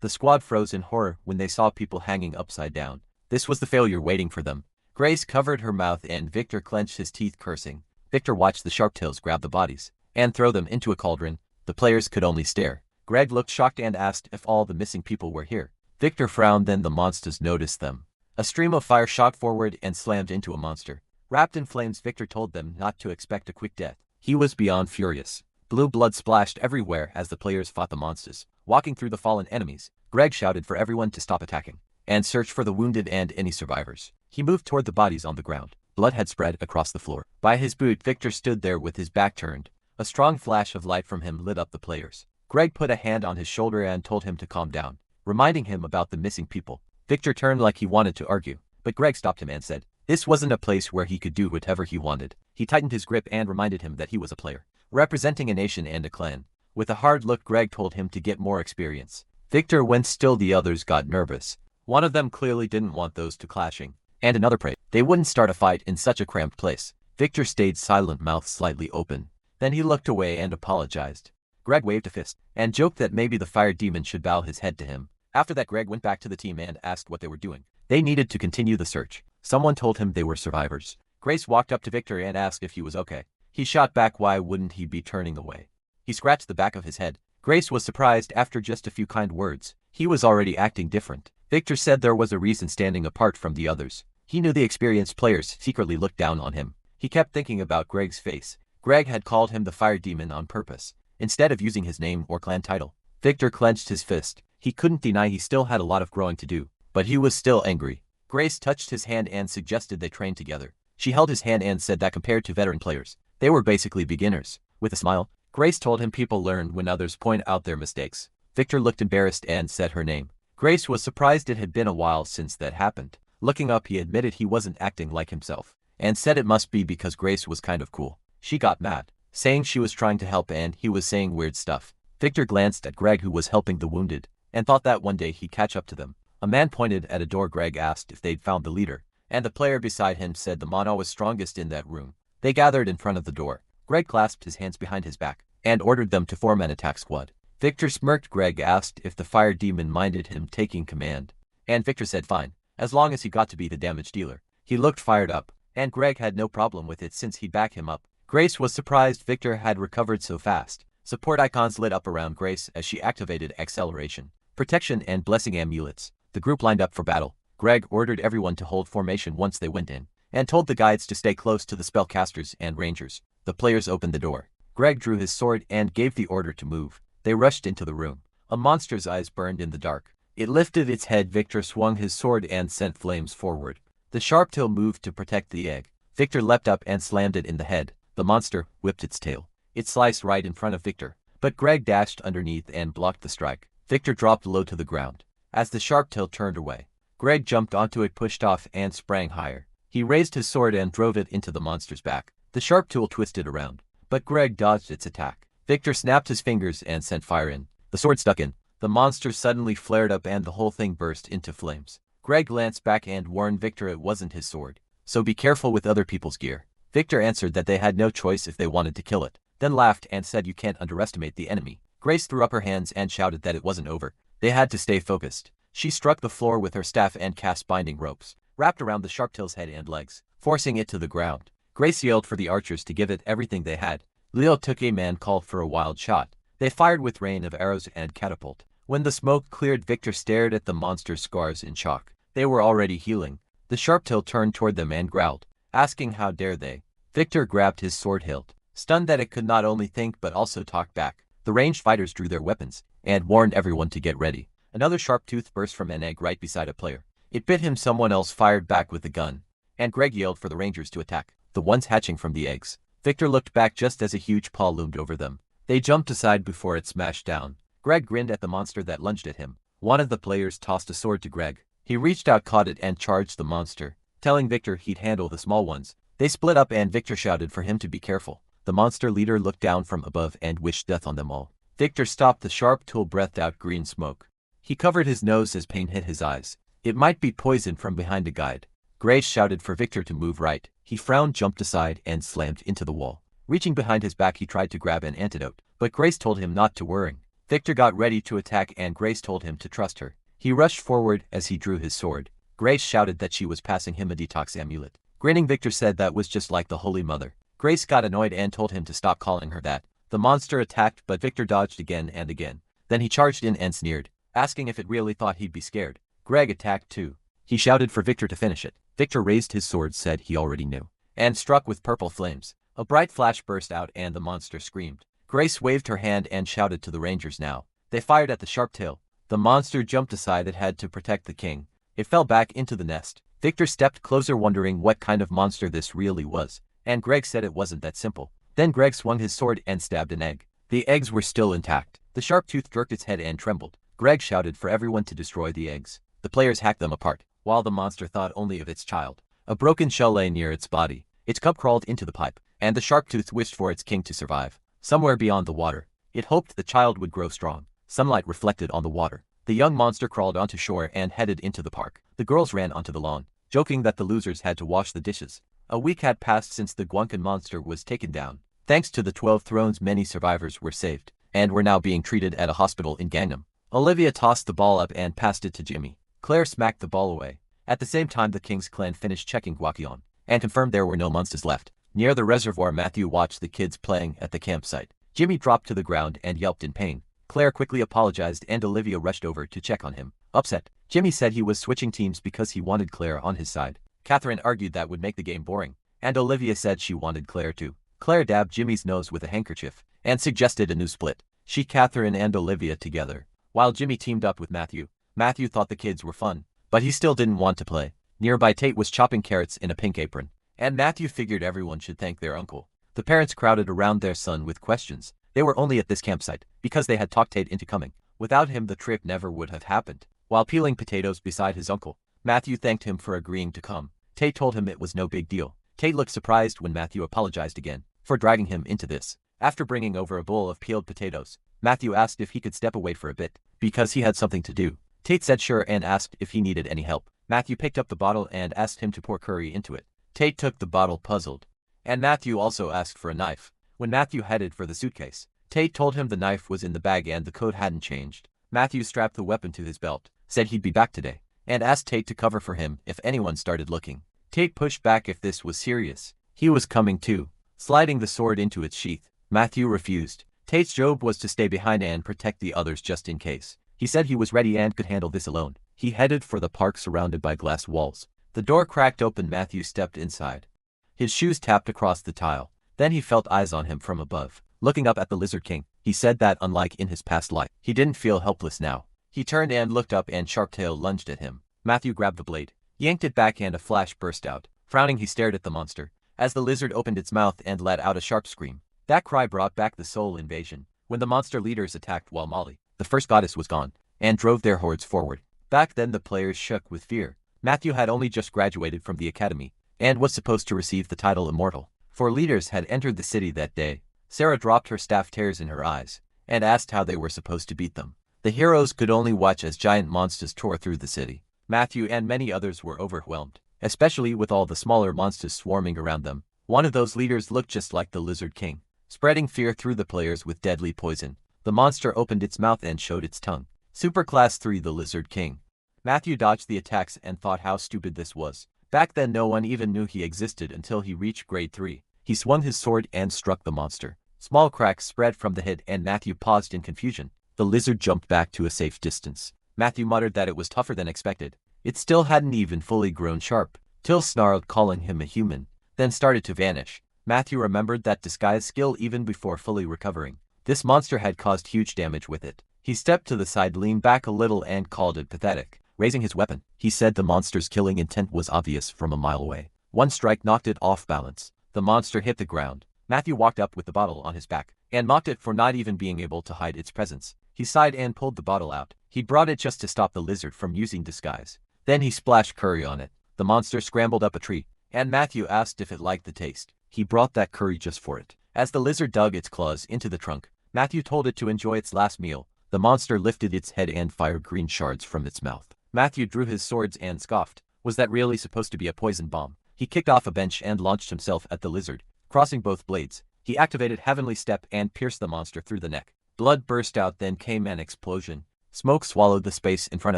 The squad froze in horror when they saw people hanging upside down. This was the failure waiting for them. Grace covered her mouth and Victor clenched his teeth, cursing. Victor watched the Sharptails grab the bodies and throw them into a cauldron. The players could only stare. Greg looked shocked and asked if all the missing people were here. Victor frowned, then the monsters noticed them. A stream of fire shot forward and slammed into a monster. Wrapped in flames, Victor told them not to expect a quick death. He was beyond furious. Blue blood splashed everywhere as the players fought the monsters. Walking through the fallen enemies, Greg shouted for everyone to stop attacking and search for the wounded and any survivors. He moved toward the bodies on the ground. Blood had spread across the floor. By his boot, Victor stood there with his back turned. A strong flash of light from him lit up the players. Greg put a hand on his shoulder and told him to calm down, reminding him about the missing people. Victor turned like he wanted to argue, but Greg stopped him and said, this wasn't a place where he could do whatever he wanted. He tightened his grip and reminded him that he was a player, representing a nation and a clan. With a hard look, Greg told him to get more experience. Victor went still. The others got nervous. One of them clearly didn't want those two clashing, and another prayed they wouldn't start a fight in such a cramped place. Victor stayed silent, mouth slightly open. Then he looked away and apologized. Greg waved a fist and joked that maybe the fire demon should bow his head to him. After that, Greg went back to the team and asked what they were doing. They needed to continue the search. Someone told him they were survivors. Grace walked up to Victor and asked if he was okay. He shot back, why wouldn't he be turning away? He scratched the back of his head. Grace was surprised. After just a few kind words, he was already acting different. Victor said there was a reason standing apart from the others. He knew the experienced players secretly looked down on him. He kept thinking about Greg's face. Greg had called him the fire demon on purpose, instead of using his name or clan title. Victor clenched his fist. He couldn't deny he still had a lot of growing to do, but he was still angry. Grace touched his hand and suggested they train together. She held his hand and said that compared to veteran players, they were basically beginners. With a smile, Grace told him people learn when others point out their mistakes. Victor looked embarrassed and said her name. Grace was surprised. It had been a while since that happened. Looking up, he admitted he wasn't acting like himself, and said it must be because Grace was kind of cool. She got mad, saying she was trying to help and he was saying weird stuff. Victor glanced at Greg, who was helping the wounded, and thought that one day he'd catch up to them. A man pointed at a door. Greg asked if they'd found the leader, and the player beside him said the Manhwa was strongest in that room. They gathered in front of the door. Greg clasped his hands behind his back and ordered them to form an attack squad. Victor smirked. Greg asked if the fire demon minded him taking command, and Victor said fine, as long as he got to be the damage dealer. He looked fired up, and Greg had no problem with it since he'd back him up. Grace was surprised Victor had recovered so fast. Support icons lit up around Grace as she activated acceleration, protection, and blessing amulets. The group lined up for battle. Greg ordered everyone to hold formation once they went in, and told the guides to stay close to the spellcasters and rangers. The players opened the door. Greg drew his sword and gave the order to move. They rushed into the room. A monster's eyes burned in the dark. It lifted its head. Victor swung his sword and sent flames forward. The sharp tail moved to protect the egg. Victor leapt up and slammed it in the head. The monster whipped its tail. It sliced right in front of Victor, but Greg dashed underneath and blocked the strike. Victor dropped low to the ground. As the sharp tail turned away, Greg jumped onto it, pushed off, and sprang higher. He raised his sword and drove it into the monster's back. The sharp tool twisted around, but Greg dodged its attack. Victor snapped his fingers and sent fire in. The sword stuck in. The monster suddenly flared up and the whole thing burst into flames. Greg glanced back and warned Victor it wasn't his sword, so be careful with other people's gear. Victor answered that they had no choice if they wanted to kill it, then laughed and said you can't underestimate the enemy. Grace threw up her hands and shouted that it wasn't over. They had to stay focused. She struck the floor with her staff and cast binding ropes, wrapped around the sharptail's head and legs, forcing it to the ground. Grace yelled for the archers to give it everything they had. Leo took aim and called for a wild shot. They fired with rain of arrows and catapult. When the smoke cleared, Victor stared at the monster's scars in shock. They were already healing. The sharptail turned toward them and growled, asking how dare they. Victor grabbed his sword hilt, stunned that it could not only think but also talk back. The ranged fighters drew their weapons and warned everyone to get ready. Another sharp tooth burst from an egg right beside a player. It bit him. Someone else fired back with a gun, and Greg yelled for the rangers to attack the ones hatching from the eggs. Victor looked back just as a huge paw loomed over them. They jumped aside before it smashed down. Greg grinned at the monster that lunged at him. One of the players tossed a sword to Greg. He reached out, caught it, and charged the monster, telling Victor he'd handle the small ones. They split up and Victor shouted for him to be careful. The monster leader looked down from above and wished death on them all. Victor stopped. The sharp tool breathed out green smoke. He covered his nose as pain hit his eyes. It might be poison from behind a guide. Grace shouted for Victor to move right. He frowned, jumped aside, and slammed into the wall. Reaching behind his back, he tried to grab an antidote, but Grace told him not to worry. Victor got ready to attack and Grace told him to trust her. He rushed forward as he drew his sword. Grace shouted that she was passing him a detox amulet. Grinning, Victor said that was just like the Holy Mother. Grace got annoyed and told him to stop calling her that. The monster attacked, but Victor dodged again and again. Then he charged in and sneered, asking if it really thought he'd be scared. Greg attacked too. He shouted for Victor to finish it. Victor raised his sword, said he already knew, and struck with purple flames. A bright flash burst out and the monster screamed. Grace waved her hand and shouted to the rangers now. They fired at the sharp tail. The monster jumped aside. It had to protect the king. It fell back into the nest. Victor stepped closer, wondering what kind of monster this really was, and Greg said it wasn't that simple. Then Greg swung his sword and stabbed an egg. The eggs were still intact. The sharp tooth jerked its head and trembled. Greg shouted for everyone to destroy the eggs. The players hacked them apart, while the monster thought only of its child. A broken shell lay near its body. Its cub crawled into the pipe, and the sharp tooth wished for its king to survive. Somewhere beyond the water, it hoped the child would grow strong. Sunlight reflected on the water. The young monster crawled onto shore and headed into the park. The girls ran onto the lawn, joking that the losers had to wash the dishes. A week had passed since the Guancan monster was taken down. Thanks to the 12 thrones, many survivors were saved, and were now being treated at a hospital in Gangnam. Olivia tossed the ball up and passed it to Jimmy. Claire smacked the ball away. At the same time, the king's clan finished checking Gwakion, and confirmed there were no monsters left. Near the reservoir, Matthew watched the kids playing at the campsite. Jimmy dropped to the ground and yelped in pain. Claire quickly apologized and Olivia rushed over to check on him. Upset, Jimmy said he was switching teams because he wanted Claire on his side. Catherine argued that would make the game boring, and Olivia said she wanted Claire too. Claire dabbed Jimmy's nose with a handkerchief and suggested a new split. Catherine and Olivia together, while Jimmy teamed up with Matthew. Matthew thought the kids were fun, but he still didn't want to play. Nearby, Tate was chopping carrots in a pink apron, and Matthew figured everyone should thank their uncle. The parents crowded around their son with questions. They were only at this campsite because they had talked Tate into coming. Without him, the trip never would have happened. While peeling potatoes beside his uncle, Matthew thanked him for agreeing to come. Tate told him it was no big deal. Tate looked surprised when Matthew apologized again for dragging him into this. After bringing over a bowl of peeled potatoes, Matthew asked if he could step away for a bit because he had something to do. Tate said sure and asked if he needed any help. Matthew picked up the bottle and asked him to pour curry into it. Tate took the bottle puzzled, and Matthew also asked for a knife. When Matthew headed for the suitcase, Tate told him the knife was in the bag and the code hadn't changed. Matthew strapped the weapon to his belt, said he'd be back today, and asked Tate to cover for him if anyone started looking. Tate pushed back if this was serious. He was coming too. Sliding the sword into its sheath, Matthew refused. Tate's job was to stay behind and protect the others just in case. He said he was ready and could handle this alone. He headed for the park surrounded by glass walls. The door cracked open. Matthew stepped inside. His shoes tapped across the tile. Then he felt eyes on him from above. Looking up at the Lizard King, he said that unlike in his past life, he didn't feel helpless now. He turned and looked up and Sharptail lunged at him. Matthew grabbed the blade, yanked it back and a flash burst out. Frowning, he stared at the monster as the lizard opened its mouth and let out a sharp scream. That cry brought back the soul invasion, when the monster leaders attacked while Molly, the first goddess, was gone, and drove their hordes forward. Back then the players shook with fear. Matthew had only just graduated from the academy, and was supposed to receive the title Immortal. 4 leaders had entered the city that day. Sarah dropped her staff, tears in her eyes, and asked how they were supposed to beat them. The heroes could only watch as giant monsters tore through the city. Matthew and many others were overwhelmed, especially with all the smaller monsters swarming around them. One of those leaders looked just like the Lizard King, spreading fear through the players with deadly poison. The monster opened its mouth and showed its tongue. Super Class 3, the Lizard King. Matthew dodged the attacks and thought how stupid this was. Back then no one even knew he existed until he reached grade 3. He swung his sword and struck the monster. Small cracks spread from the head and Matthew paused in confusion. The lizard jumped back to a safe distance. Matthew muttered that it was tougher than expected. It still hadn't even fully grown sharp. Till snarled, calling him a human, then started to vanish. Matthew remembered that disguise skill even before fully recovering. This monster had caused huge damage with it. He stepped to the side, leaned back a little and called it pathetic. Raising his weapon, he said the monster's killing intent was obvious from a mile away. One strike knocked it off balance. The monster hit the ground. Matthew walked up with the bottle on his back and mocked it for not even being able to hide its presence. He sighed and pulled the bottle out. He brought it just to stop the lizard from using disguise. Then he splashed curry on it. The monster scrambled up a tree, and Matthew asked if it liked the taste. He brought that curry just for it. As the lizard dug its claws into the trunk, Matthew told it to enjoy its last meal. The monster lifted its head and fired green shards from its mouth. Matthew drew his swords and scoffed. Was that really supposed to be a poison bomb? He kicked off a bench and launched himself at the lizard, crossing both blades. He activated Heavenly Step and pierced the monster through the neck. Blood burst out, then came an explosion. Smoke swallowed the space in front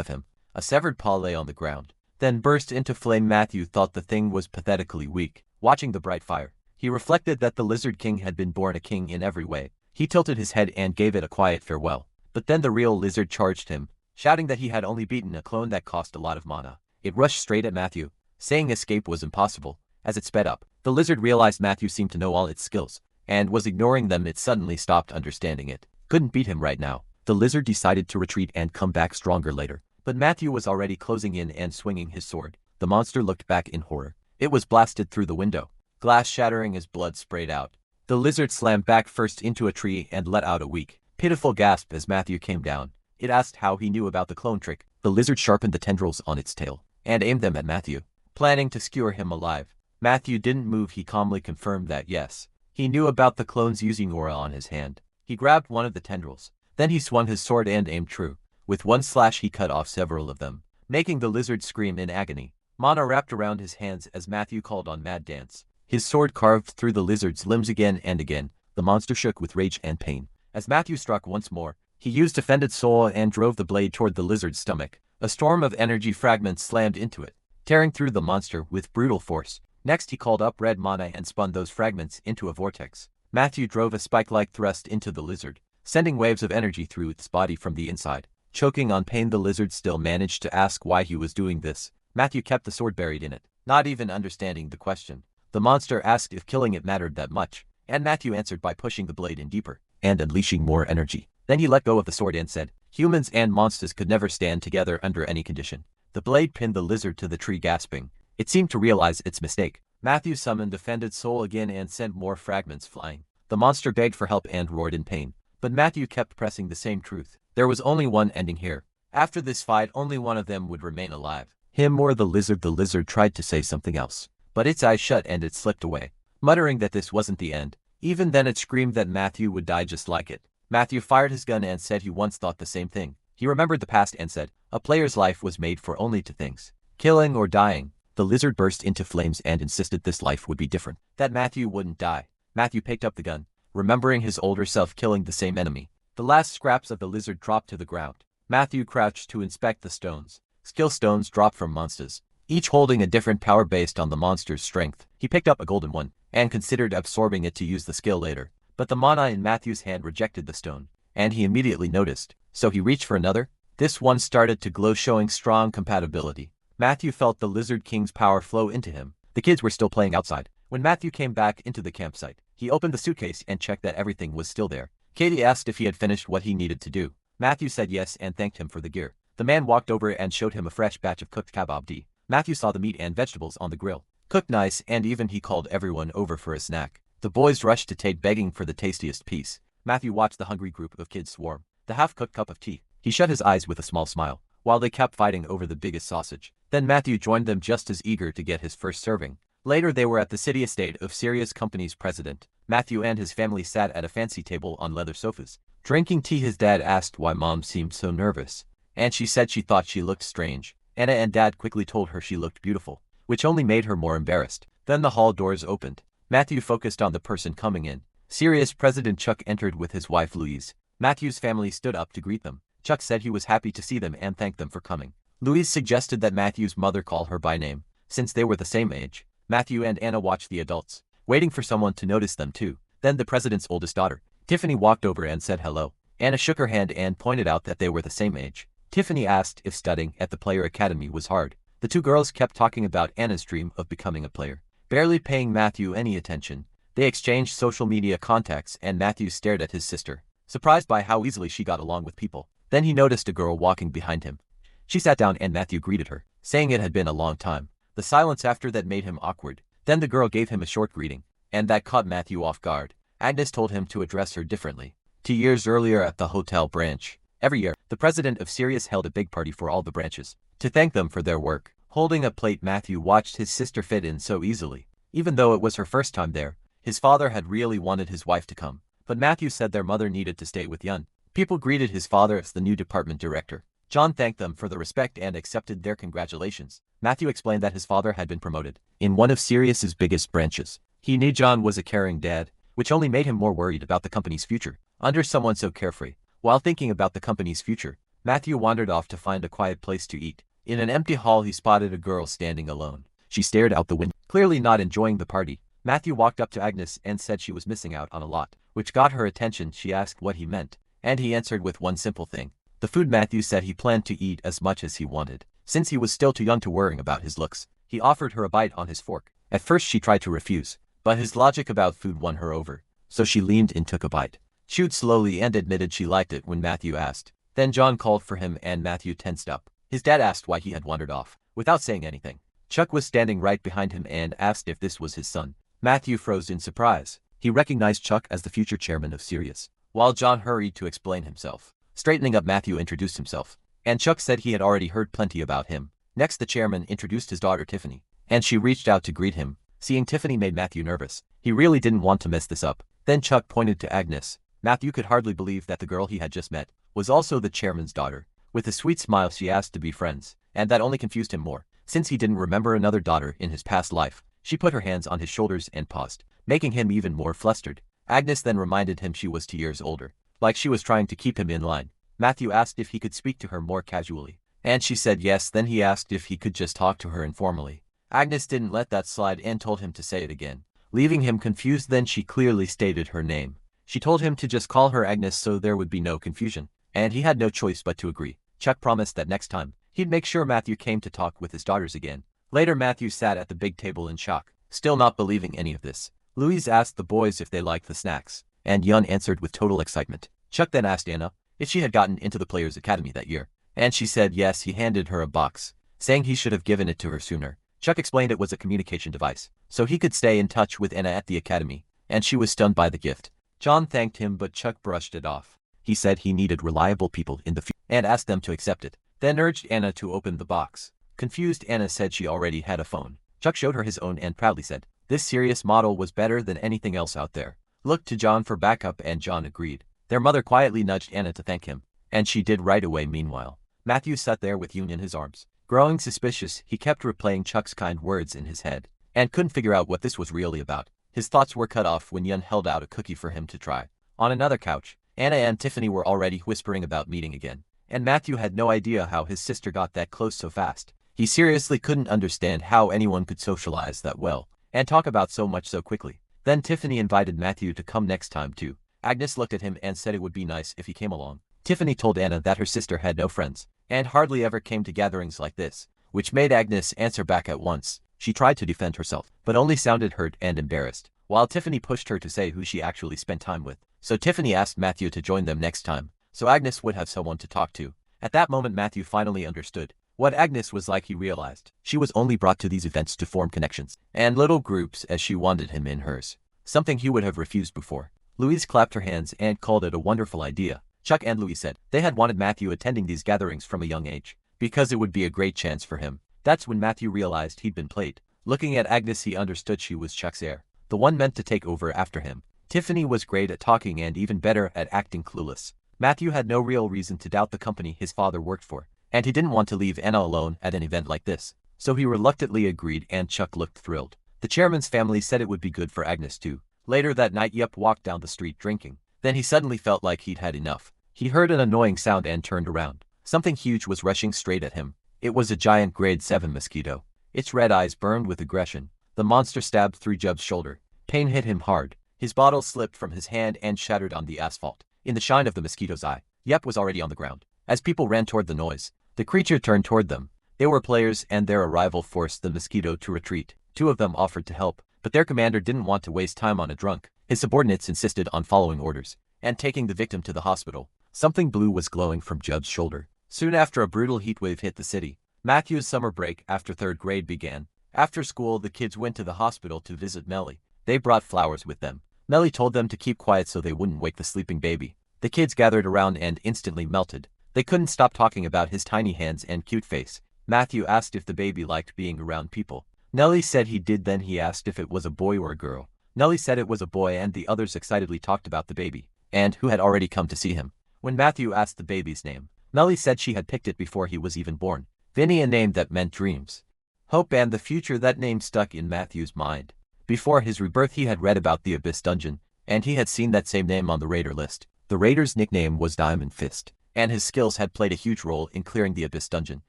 of him. A severed paw lay on the ground, then burst into flame. Matthew thought the thing was pathetically weak. Watching the bright fire, he reflected that the Lizard King had been born a king in every way. He tilted his head and gave it a quiet farewell. But then the real lizard charged him, shouting that he had only beaten a clone that cost a lot of mana. It rushed straight at Matthew, saying escape was impossible. As it sped up, the lizard realized Matthew seemed to know all its skills, and was ignoring them. It suddenly stopped understanding it. Couldn't beat him right now. The lizard decided to retreat and come back stronger later. But Matthew was already closing in and swinging his sword. The monster looked back in horror. It was blasted through the window, glass shattering as blood sprayed out. The lizard slammed back first into a tree and let out a weak, pitiful gasp as Matthew came down. It asked how he knew about the clone trick. The lizard sharpened the tendrils on its tail and aimed them at Matthew, planning to skewer him alive. Matthew didn't move. He calmly confirmed that yes, he knew about the clones using aura on his hand. He grabbed one of the tendrils. Then he swung his sword and aimed true. With one slash he cut off several of them, making the lizard scream in agony. Mana wrapped around his hands as Matthew called on Mad Dance. His sword carved through the lizard's limbs again and again. The monster shook with rage and pain. As Matthew struck once more, he used Offended Soul and drove the blade toward the lizard's stomach. A storm of energy fragments slammed into it, tearing through the monster with brutal force. Next he called up red mana and spun those fragments into a vortex. Matthew drove a spike-like thrust into the lizard, sending waves of energy through its body from the inside. Choking on pain, the lizard still managed to ask why he was doing this. Matthew kept the sword buried in it, not even understanding the question. The monster asked if killing it mattered that much, and Matthew answered by pushing the blade in deeper and unleashing more energy. Then he let go of the sword and said, "Humans and monsters could never stand together under any condition." The blade pinned the lizard to the tree, gasping. It seemed to realize its mistake. Matthew summoned Offended Soul again and sent more fragments flying. The monster begged for help and roared in pain, but Matthew kept pressing the same truth. There was only one ending here. After this fight, only one of them would remain alive. Him or the lizard. The lizard tried to say something else, but its eyes shut and it slipped away, muttering that this wasn't the end. Even then it screamed that Matthew would die just like it. Matthew fired his gun and said he once thought the same thing. He remembered the past and said, a player's life was made for only two things: killing or dying. The lizard burst into flames and insisted this life would be different, that Matthew wouldn't die. Matthew picked up the gun, remembering his older self killing the same enemy. The last scraps of the lizard dropped to the ground. Matthew crouched to inspect the stones. Skill stones dropped from monsters, each holding a different power based on the monster's strength. He picked up a golden one, and considered absorbing it to use the skill later. But the mana in Matthew's hand rejected the stone, and he immediately noticed, so he reached for another. This one started to glow, showing strong compatibility. Matthew felt the Lizard King's power flow into him. The kids were still playing outside. When Matthew came back into the campsite, he opened the suitcase and checked that everything was still there. Katie asked if he had finished what he needed to do. Matthew said yes and thanked him for the gear. The man walked over and showed him a fresh batch of cooked kebab. Matthew saw the meat and vegetables on the grill, cooked nice, and even he called everyone over for a snack. The boys rushed to Tate, begging for the tastiest piece. Matthew watched the hungry group of kids swarm the half-cooked cup of tea. He shut his eyes with a small smile, while they kept fighting over the biggest sausage. Then Matthew joined them, just as eager to get his first serving. Later they were at the city estate of Sirius Company's president. Matthew and his family sat at a fancy table on leather sofas, drinking tea. His dad asked why Mom seemed so nervous, and she said she thought she looked strange. Anna and Dad quickly told her she looked beautiful, which only made her more embarrassed. Then the hall doors opened. Matthew focused on the person coming in. Sirius President Chuck entered with his wife Louise. Matthew's family stood up to greet them. Chuck said he was happy to see them and thanked them for coming. Louise suggested that Matthew's mother call her by name, since they were the same age. Matthew and Anna watched the adults, waiting for someone to notice them too. Then the president's oldest daughter, Tiffany, walked over and said hello. Anna shook her hand and pointed out that they were the same age. Tiffany asked if studying at the Player Academy was hard. The two girls kept talking about Anna's dream of becoming a player, barely paying Matthew any attention. They exchanged social media contacts and Matthew stared at his sister, surprised by how easily she got along with people. Then he noticed a girl walking behind him. She sat down and Matthew greeted her, saying it had been a long time. The silence after that made him awkward. Then the girl gave him a short greeting, and that caught Matthew off guard. Agnes told him to address her differently. 2 years earlier at the hotel branch, every year, the president of Sirius held a big party for all the branches, to thank them for their work. Holding a plate, Matthew watched his sister fit in so easily. Even though it was her first time there, his father had really wanted his wife to come, but Matthew said their mother needed to stay with Yun. People greeted his father as the new department director. John thanked them for the respect and accepted their congratulations. Matthew explained that his father had been promoted in one of Sirius's biggest branches. He knew John was a caring dad, which only made him more worried about the company's future. Under someone so carefree, while thinking about the company's future, Matthew wandered off to find a quiet place to eat. In an empty hall, he spotted a girl standing alone. She stared out the window, clearly not enjoying the party. Matthew walked up to Agnes and said she was missing out on a lot, which got her attention. She asked what he meant, and he answered with one simple thing: The food Matthew said he planned to eat as much as he wanted. Since he was still too young to worry about his looks, he offered her a bite on his fork. At first she tried to refuse, but his logic about food won her over, so she leaned and took a bite. Chewed slowly and admitted she liked it when Matthew asked. Then John called for him and Matthew tensed up. His dad asked why he had wandered off, without saying anything. Chuck was standing right behind him and asked if this was his son. Matthew froze in surprise. He recognized Chuck as the future chairman of Sirius, while John hurried to explain himself. Straightening up, Matthew introduced himself, and Chuck said he had already heard plenty about him. Next, the chairman introduced his daughter Tiffany, and she reached out to greet him. Seeing Tiffany made Matthew nervous. He really didn't want to mess this up. Then Chuck pointed to Agnes. Matthew could hardly believe that the girl he had just met was also the chairman's daughter. With a sweet smile she asked to be friends, and that only confused him more. Since he didn't remember another daughter in his past life, she put her hands on his shoulders and paused, making him even more flustered. Agnes then reminded him she was 2 years older, like she was trying to keep him in line. Matthew asked if he could speak to her more casually, and she said yes. Then he asked if he could just talk to her informally. Agnes didn't let that slide and told him to say it again, leaving him confused. Then she clearly stated her name. She told him to just call her Agnes so there would be no confusion, and he had no choice but to agree. Chuck promised that next time, he'd make sure Matthew came to talk with his daughters again. Later, Matthew sat at the big table in shock, still not believing any of this. Louise asked the boys if they liked the snacks, and Yun answered with total excitement. Chuck then asked Anna if she had gotten into the Players Academy that year, and she said yes. He handed her a box, saying he should have given it to her sooner. Chuck explained it was a communication device, so he could stay in touch with Anna at the academy, and she was stunned by the gift. John thanked him, but Chuck brushed it off. He said he needed reliable people in the future and asked them to accept it, then urged Anna to open the box. Confused, Anna said she already had a phone. Chuck showed her his own and proudly said, this Sirius model was better than anything else out there. Looked to John for backup and John agreed. Their mother quietly nudged Anna to thank him, and she did right away. Meanwhile, Matthew sat there with Yun in his arms. Growing suspicious, he kept replaying Chuck's kind words in his head, and couldn't figure out what this was really about. His thoughts were cut off when Yun held out a cookie for him to try. On another couch, Anna and Tiffany were already whispering about meeting again, and Matthew had no idea how his sister got that close so fast. He seriously couldn't understand how anyone could socialize that well, and talk about so much so quickly. Then Tiffany invited Matthew to come next time too. Agnes looked at him and said it would be nice if he came along. Tiffany told Anna that her sister had no friends, and hardly ever came to gatherings like this, which made Agnes answer back at once. She tried to defend herself, but only sounded hurt and embarrassed, while Tiffany pushed her to say who she actually spent time with. So Tiffany asked Matthew to join them next time, so Agnes would have someone to talk to. At that moment Matthew finally understood what Agnes was like. He realized she was only brought to these events to form connections and little groups as she wanted him in hers, something he would have refused before. Louise clapped her hands and called it a wonderful idea. Chuck and Louise said they had wanted Matthew attending these gatherings from a young age, because it would be a great chance for him. That's when Matthew realized he'd been played. Looking at Agnes, he understood she was Chuck's heir, the one meant to take over after him. Tiffany was great at talking and even better at acting clueless. Matthew had no real reason to doubt the company his father worked for, and he didn't want to leave Anna alone at an event like this, so he reluctantly agreed, and Chuck looked thrilled. The chairman's family said it would be good for Agnes too. Later that night, Yup walked down the street drinking. Then he suddenly felt like he'd had enough. He heard an annoying sound and turned around. Something huge was rushing straight at him. It was a giant grade 7 mosquito. Its red eyes burned with aggression. The monster stabbed through Jub's shoulder. Pain hit him hard. His bottle slipped from his hand and shattered on the asphalt. In the shine of the mosquito's eye, Yup was already on the ground. As people ran toward the noise, the creature turned toward them. They were players, and their arrival forced the mosquito to retreat. 2 of them offered to help, but their commander didn't want to waste time on a drunk. His subordinates insisted on following orders and taking the victim to the hospital. Something blue was glowing from Jub's shoulder. Soon after, a brutal heatwave hit the city. Matthew's summer break after 3rd grade began. After school, the kids went to the hospital to visit Melly. They brought flowers with them. Melly told them to keep quiet so they wouldn't wake the sleeping baby. The kids gathered around and instantly melted. They couldn't stop talking about his tiny hands and cute face. Matthew asked if the baby liked being around people. Nellie said he did. Then he asked if it was a boy or a girl. Nellie said it was a boy, and the others excitedly talked about the baby, and who had already come to see him. When Matthew asked the baby's name, Melly said she had picked it before he was even born. Vinny, a name that meant dreams, hope, and the future. That name stuck in Matthew's mind. Before his rebirth, he had read about the Abyss Dungeon, and he had seen that same name on the raider list. The raider's nickname was Diamond Fist, and his skills had played a huge role in clearing the Abyss Dungeon.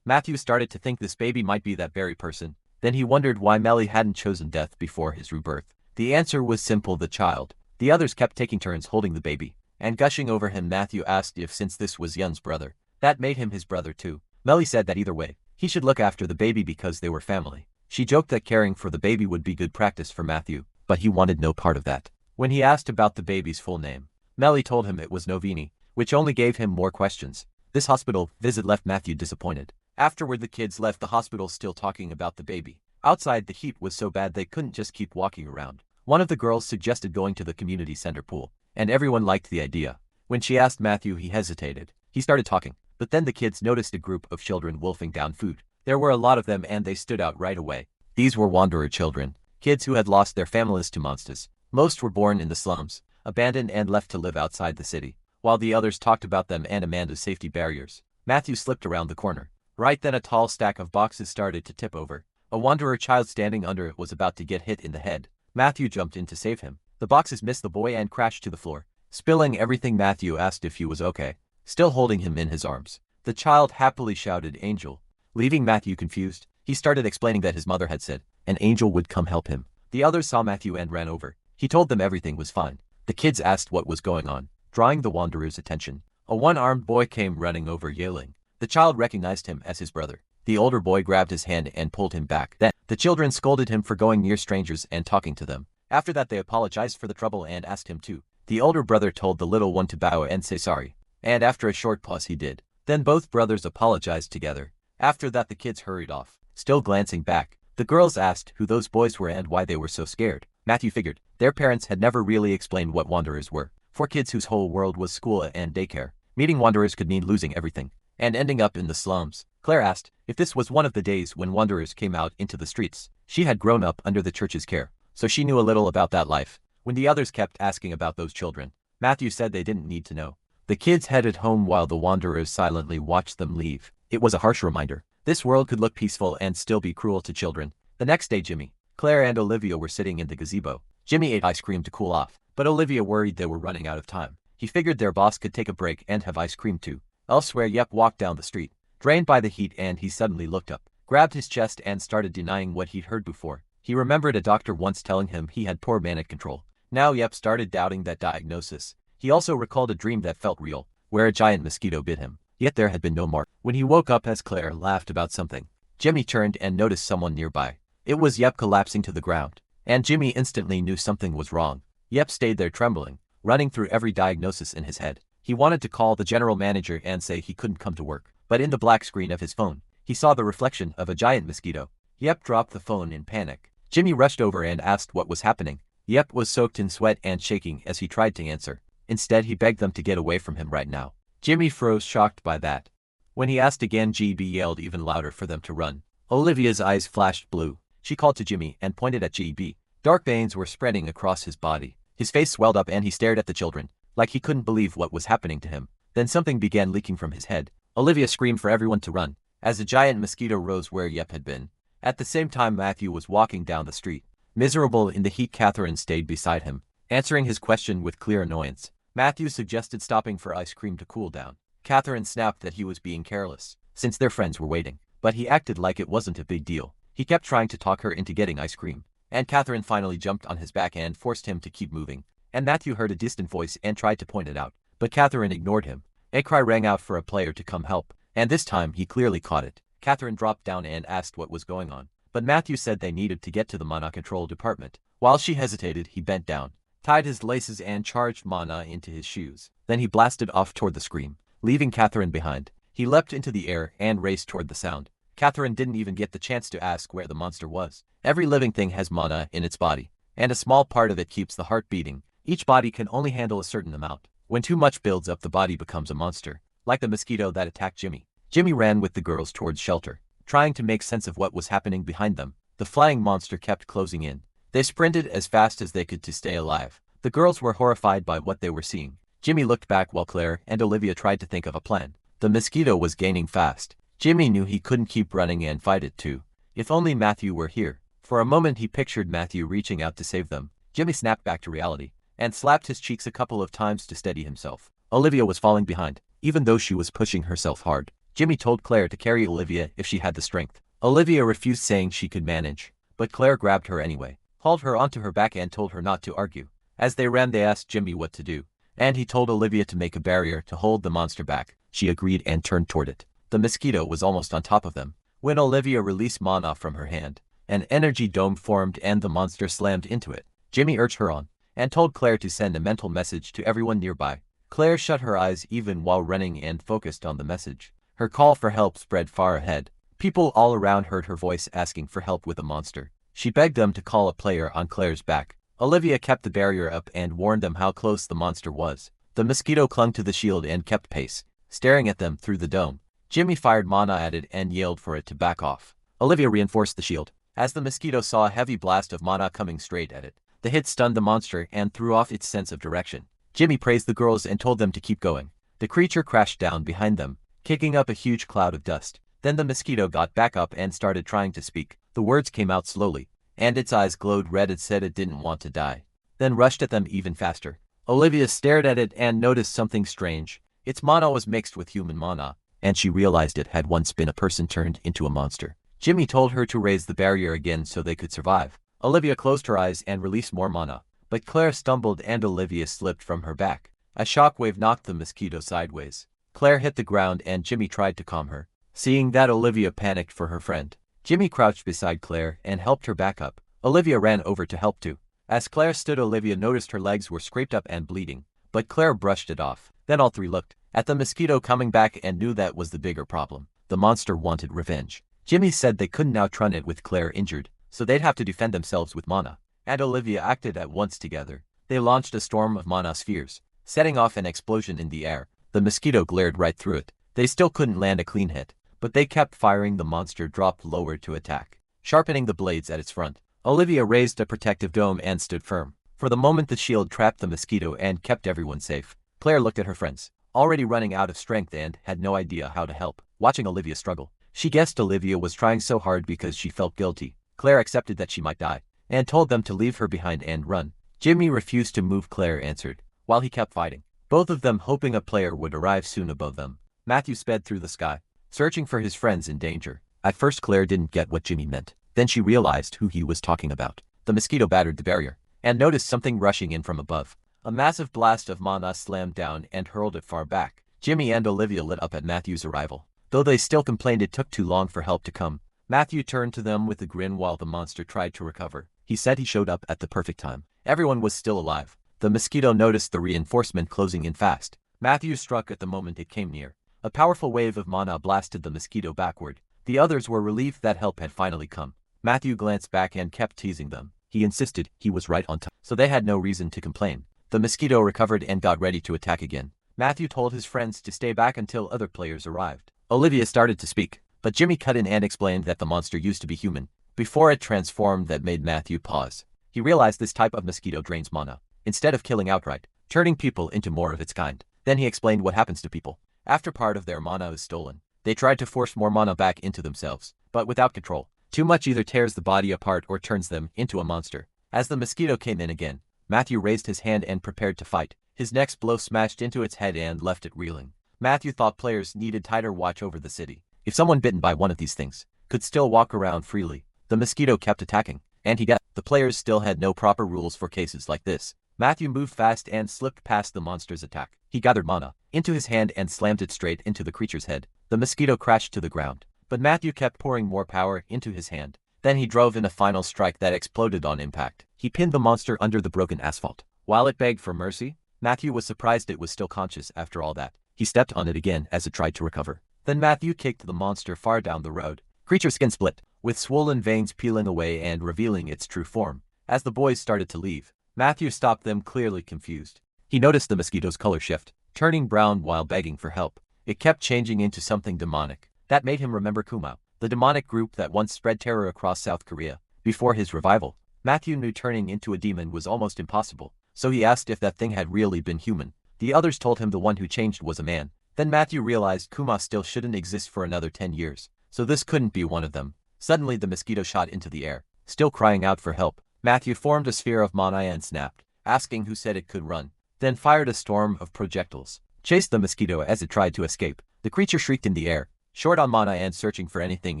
Matthew started to think this baby might be that very person. Then he wondered why Melly hadn't chosen death before his rebirth. The answer was simple: the child. The others kept taking turns holding the baby and gushing over him. Matthew asked if, since this was Yun's brother, That made him his brother too. Melly said that either way, he should look after the baby because they were family. She joked that caring for the baby would be good practice for Matthew, but he wanted no part of that. When he asked about the baby's full name, Melly told him it was Novini, which only gave him more questions. This hospital visit left Matthew disappointed. Afterward, the kids left the hospital still talking about the baby. Outside, the heat was so bad they couldn't just keep walking around. One of the girls suggested going to the community center pool, and everyone liked the idea. When she asked Matthew, he hesitated. He started talking, but then the kids noticed a group of children wolfing down food. There were a lot of them and they stood out right away. These were wanderer children, kids who had lost their families to monsters. Most were born in the slums, abandoned and left to live outside the city, while the others talked about them and Amanda's safety barriers. Matthew slipped around the corner. Right then a tall stack of boxes started to tip over. A wanderer child standing under it was about to get hit in the head. Matthew jumped in to save him. The boxes missed the boy and crashed to the floor, spilling everything. Matthew asked if he was okay, still holding him in his arms. The child happily shouted, "Angel," leaving Matthew confused. He started explaining that his mother had said an angel would come help him. The others saw Matthew and ran over. He told them everything was fine. The kids asked what was going on, drawing the wanderer's attention. A one-armed boy came running over yelling. The child recognized him as his brother. The older boy grabbed his hand and pulled him back. Then, the children scolded him for going near strangers and talking to them. After that, they apologized for the trouble and asked him to. The older brother told the little one to bow and say sorry, and after a short pause he did. Then both brothers apologized together. After that, the kids hurried off. Still glancing back, the girls asked who those boys were and why they were so scared. Matthew figured their parents had never really explained what wanderers were. For kids whose whole world was school and daycare, meeting wanderers could mean losing everything and ending up in the slums. Claire asked if this was one of the days when wanderers came out into the streets. She had grown up under the church's care, so she knew a little about that life. When the others kept asking about those children, Matthew said they didn't need to know. The kids headed home while the wanderers silently watched them leave. It was a harsh reminder. This world could look peaceful and still be cruel to children. The next day, Jimmy, Claire and Olivia were sitting in the gazebo. Jimmy ate ice cream to cool off, but Olivia worried they were running out of time. He figured their boss could take a break and have ice cream too. Elsewhere, Yep walked down the street, drained by the heat, and he suddenly looked up, grabbed his chest and started denying what he'd heard before. He remembered a doctor once telling him he had poor manic control. Now Yep started doubting that diagnosis. He also recalled a dream that felt real, where a giant mosquito bit him, yet there had been no mark. When he woke up as Claire laughed about something, Jimmy turned and noticed someone nearby. It was Yep collapsing to the ground, and Jimmy instantly knew something was wrong. Yep stayed there trembling, running through every diagnosis in his head. He wanted to call the general manager and say he couldn't come to work, but in the black screen of his phone, he saw the reflection of a giant mosquito. Yep dropped the phone in panic. Jimmy rushed over and asked what was happening. Yep was soaked in sweat and shaking as he tried to answer. Instead, he begged them to get away from him right now. Jimmy froze, shocked by that. When he asked again, GB yelled even louder for them to run. Olivia's eyes flashed blue. She called to Jimmy and pointed at GB. Dark veins were spreading across his body. His face swelled up and he stared at the children, like he couldn't believe what was happening to him. Then something began leaking from his head. Olivia screamed for everyone to run, as a giant mosquito rose where Yep had been. At the same time, Matthew was walking down the street. Miserable in the heat, Catherine stayed beside him, answering his question with clear annoyance. Matthew suggested stopping for ice cream to cool down. Catherine snapped that he was being careless, since their friends were waiting, but he acted like it wasn't a big deal. He kept trying to talk her into getting ice cream, and Catherine finally jumped on his back and forced him to keep moving. And Matthew heard a distant voice and tried to point it out, but Catherine ignored him. A cry rang out for a player to come help, and this time he clearly caught it. Catherine dropped down and asked what was going on, but Matthew said they needed to get to the mana control department. While she hesitated, he bent down, tied his laces and charged mana into his shoes. Then he blasted off toward the scream, leaving Catherine behind. He leapt into the air and raced toward the sound. Catherine didn't even get the chance to ask where the monster was. Every living thing has mana in its body, and a small part of it keeps the heart beating. Each body can only handle a certain amount. When too much builds up, the body becomes a monster, like the mosquito that attacked Jimmy. Jimmy ran with the girls towards shelter, trying to make sense of what was happening behind them. The flying monster kept closing in. They sprinted as fast as they could to stay alive. The girls were horrified by what they were seeing. Jimmy looked back while Claire and Olivia tried to think of a plan. The mosquito was gaining fast. Jimmy knew he couldn't keep running and fight it too. If only Matthew were here. For a moment he pictured Matthew reaching out to save them. Jimmy snapped back to reality and slapped his cheeks a couple of times to steady himself. Olivia was falling behind, even though she was pushing herself hard. Jimmy told Claire to carry Olivia if she had the strength. Olivia refused, saying she could manage, but Claire grabbed her anyway, hauled her onto her back and told her not to argue. As they ran, they asked Jimmy what to do, and he told Olivia to make a barrier to hold the monster back. She agreed and turned toward it. The mosquito was almost on top of them when Olivia released mana from her hand. An energy dome formed and the monster slammed into it. Jimmy urged her on and told Claire to send a mental message to everyone nearby. Claire shut her eyes even while running and focused on the message. Her call for help spread far ahead. People all around heard her voice asking for help with the monster. She begged them to call a player on Claire's back. Olivia kept the barrier up and warned them how close the monster was. The mosquito clung to the shield and kept pace, staring at them through the dome. Jimmy fired mana at it and yelled for it to back off. Olivia reinforced the shield. As the mosquito saw a heavy blast of mana coming straight at it, the hit stunned the monster and threw off its sense of direction. Jimmy praised the girls and told them to keep going. The creature crashed down behind them, kicking up a huge cloud of dust. Then the mosquito got back up and started trying to speak. The words came out slowly, and its eyes glowed red. It said it didn't want to die, then rushed at them even faster. Olivia stared at it and noticed something strange. Its mana was mixed with human mana, and she realized it had once been a person turned into a monster. Jimmy told her to raise the barrier again so they could survive. Olivia closed her eyes and released more mana, but Claire stumbled and Olivia slipped from her back. A shockwave knocked the mosquito sideways. Claire hit the ground and Jimmy tried to calm her. Seeing that, Olivia panicked for her friend. Jimmy crouched beside Claire and helped her back up. Olivia ran over to help too. As Claire stood, Olivia noticed her legs were scraped up and bleeding, but Claire brushed it off. Then all three looked at the mosquito coming back and knew that was the bigger problem. The monster wanted revenge. Jimmy said they couldn't outrun it with Claire injured, so they'd have to defend themselves with mana. And Olivia acted at once together. They launched a storm of mana spheres, setting off an explosion in the air. The mosquito glared right through it. They still couldn't land a clean hit, but they kept firing. The monster dropped lower to attack, sharpening the blades at its front. Olivia raised a protective dome and stood firm. For the moment, the shield trapped the mosquito and kept everyone safe. Claire looked at her friends, already running out of strength, and had no idea how to help. Watching Olivia struggle, she guessed Olivia was trying so hard because she felt guilty. Claire accepted that she might die, and told them to leave her behind and run. Jimmy refused to move. Claire answered, while he kept fighting, both of them hoping a player would arrive soon above them. Matthew sped through the sky, searching for his friends in danger. At first Claire didn't get what Jimmy meant. Then she realized who he was talking about. The mosquito battered the barrier, and noticed something rushing in from above. A massive blast of mana slammed down and hurled it far back. Jimmy and Olivia lit up at Matthew's arrival. Though they still complained it took too long for help to come, Matthew turned to them with a grin while the monster tried to recover. He said he showed up at the perfect time. Everyone was still alive. The mosquito noticed the reinforcement closing in fast. Matthew struck at the moment it came near. A powerful wave of mana blasted the mosquito backward. The others were relieved that help had finally come. Matthew glanced back and kept teasing them. He insisted he was right on time, so they had no reason to complain. The mosquito recovered and got ready to attack again. Matthew told his friends to stay back until other players arrived. Olivia started to speak, but Jimmy cut in and explained that the monster used to be human before it transformed. That made Matthew pause. He realized this type of mosquito drains mana, instead of killing outright, turning people into more of its kind. Then he explained what happens to people after part of their mana is stolen. They tried to force more mana back into themselves, but without control. Too much either tears the body apart or turns them into a monster. As the mosquito came in again, Matthew raised his hand and prepared to fight. His next blow smashed into its head and left it reeling. Matthew thought players needed tighter watch over the city. If someone bitten by one of these things could still walk around freely, the mosquito kept attacking, and he got. The players still had no proper rules for cases like this. Matthew moved fast and slipped past the monster's attack. He gathered mana into his hand and slammed it straight into the creature's head. The mosquito crashed to the ground, but Matthew kept pouring more power into his hand. Then he drove in a final strike that exploded on impact. He pinned the monster under the broken asphalt. While it begged for mercy, Matthew was surprised it was still conscious after all that. He stepped on it again as it tried to recover. Then Matthew kicked the monster far down the road. Creature's skin split, with swollen veins peeling away and revealing its true form. As the boys started to leave, Matthew stopped them, clearly confused. He noticed the mosquito's color shift, turning brown while begging for help. It kept changing into something demonic. That made him remember Kuma, the demonic group that once spread terror across South Korea. Before his revival, Matthew knew turning into a demon was almost impossible, so he asked if that thing had really been human. The others told him the one who changed was a man. Then Matthew realized Kuma still shouldn't exist for another 10 years, so this couldn't be one of them. Suddenly the mosquito shot into the air, still crying out for help. Matthew formed a sphere of mana and snapped, asking who said it could run, then fired a storm of projectiles, chased the mosquito as it tried to escape. The creature shrieked in the air, short on mana and searching for anything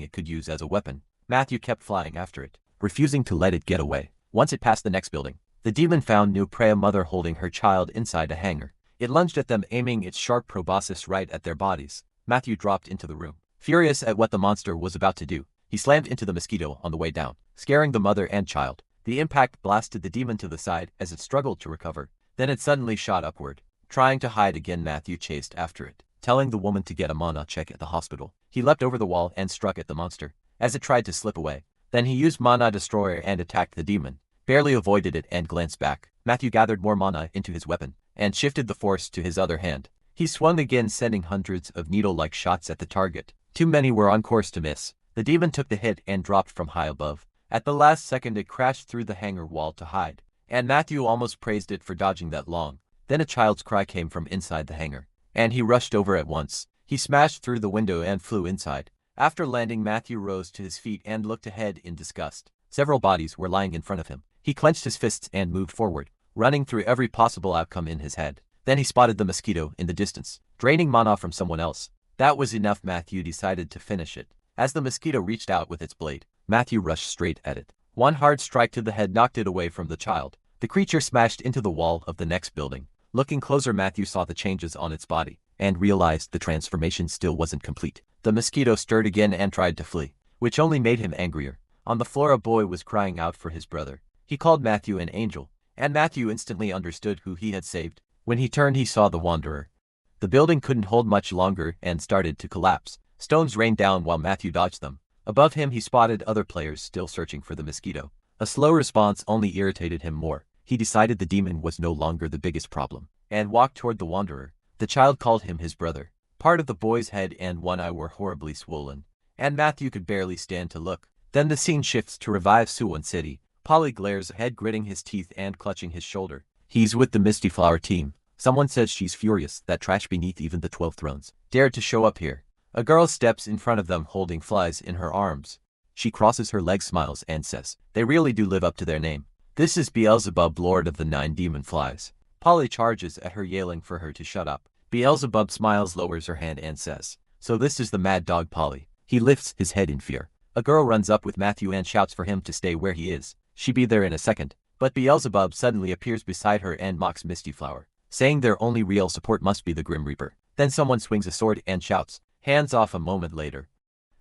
it could use as a weapon. Matthew kept flying after it, refusing to let it get away. Once it passed the next building, the demon found new prey, a mother holding her child inside a hangar. It lunged at them, aiming its sharp proboscis right at their bodies. Matthew dropped into the room. Furious at what the monster was about to do, he slammed into the mosquito on the way down, scaring the mother and child. The impact blasted the demon to the side as it struggled to recover. Then it suddenly shot upward. Trying to hide again, Matthew chased after it, telling the woman to get a mana check at the hospital. He leapt over the wall and struck at the monster as it tried to slip away. Then he used Mana Destroyer and attacked the demon, barely avoided it and glanced back. Matthew gathered more mana into his weapon and shifted the force to his other hand. He swung again, sending hundreds of needle-like shots at the target. Too many were on course to miss. The demon took the hit and dropped from high above. At the last second it crashed through the hangar wall to hide, and Matthew almost praised it for dodging that long. Then a child's cry came from inside the hangar, and he rushed over at once. He smashed through the window and flew inside. After landing, Matthew rose to his feet and looked ahead in disgust. Several bodies were lying in front of him. He clenched his fists and moved forward, running through every possible outcome in his head. Then he spotted the mosquito in the distance, draining mana from someone else. That was enough. Matthew decided to finish it. As the mosquito reached out with its blade, Matthew rushed straight at it. One hard strike to the head knocked it away from the child. The creature smashed into the wall of the next building. Looking closer, Matthew saw the changes on its body and realized the transformation still wasn't complete. The mosquito stirred again and tried to flee, which only made him angrier. On the floor, a boy was crying out for his brother. He called Matthew an angel, and Matthew instantly understood who he had saved. When he turned, he saw the wanderer. The building couldn't hold much longer and started to collapse. Stones rained down while Matthew dodged them. Above him, he spotted other players still searching for the mosquito. A slow response only irritated him more. He decided the demon was no longer the biggest problem, and walked toward the wanderer. The child called him his brother. Part of the boy's head and one eye were horribly swollen, and Matthew could barely stand to look. Then the scene shifts to revive Suwon City. Polly glares ahead, gritting his teeth and clutching his shoulder. He's with the Misty Flower team. Someone says she's furious that trash beneath even the 12 thrones dared to show up here. A girl steps in front of them holding flies in her arms. She crosses her legs, smiles, and says, "They really do live up to their name. This is Beelzebub, Lord of the 9 demon flies." Polly charges at her, yelling for her to shut up. Beelzebub smiles, lowers her hand, and says, "So this is the mad dog Polly." He lifts his head in fear. A girl runs up with Matthew and shouts for him to stay where he is. She'll be there in a second. But Beelzebub suddenly appears beside her and mocks Misty Flower, saying their only real support must be the Grim Reaper. Then someone swings a sword and shouts, "Hands off." A moment later,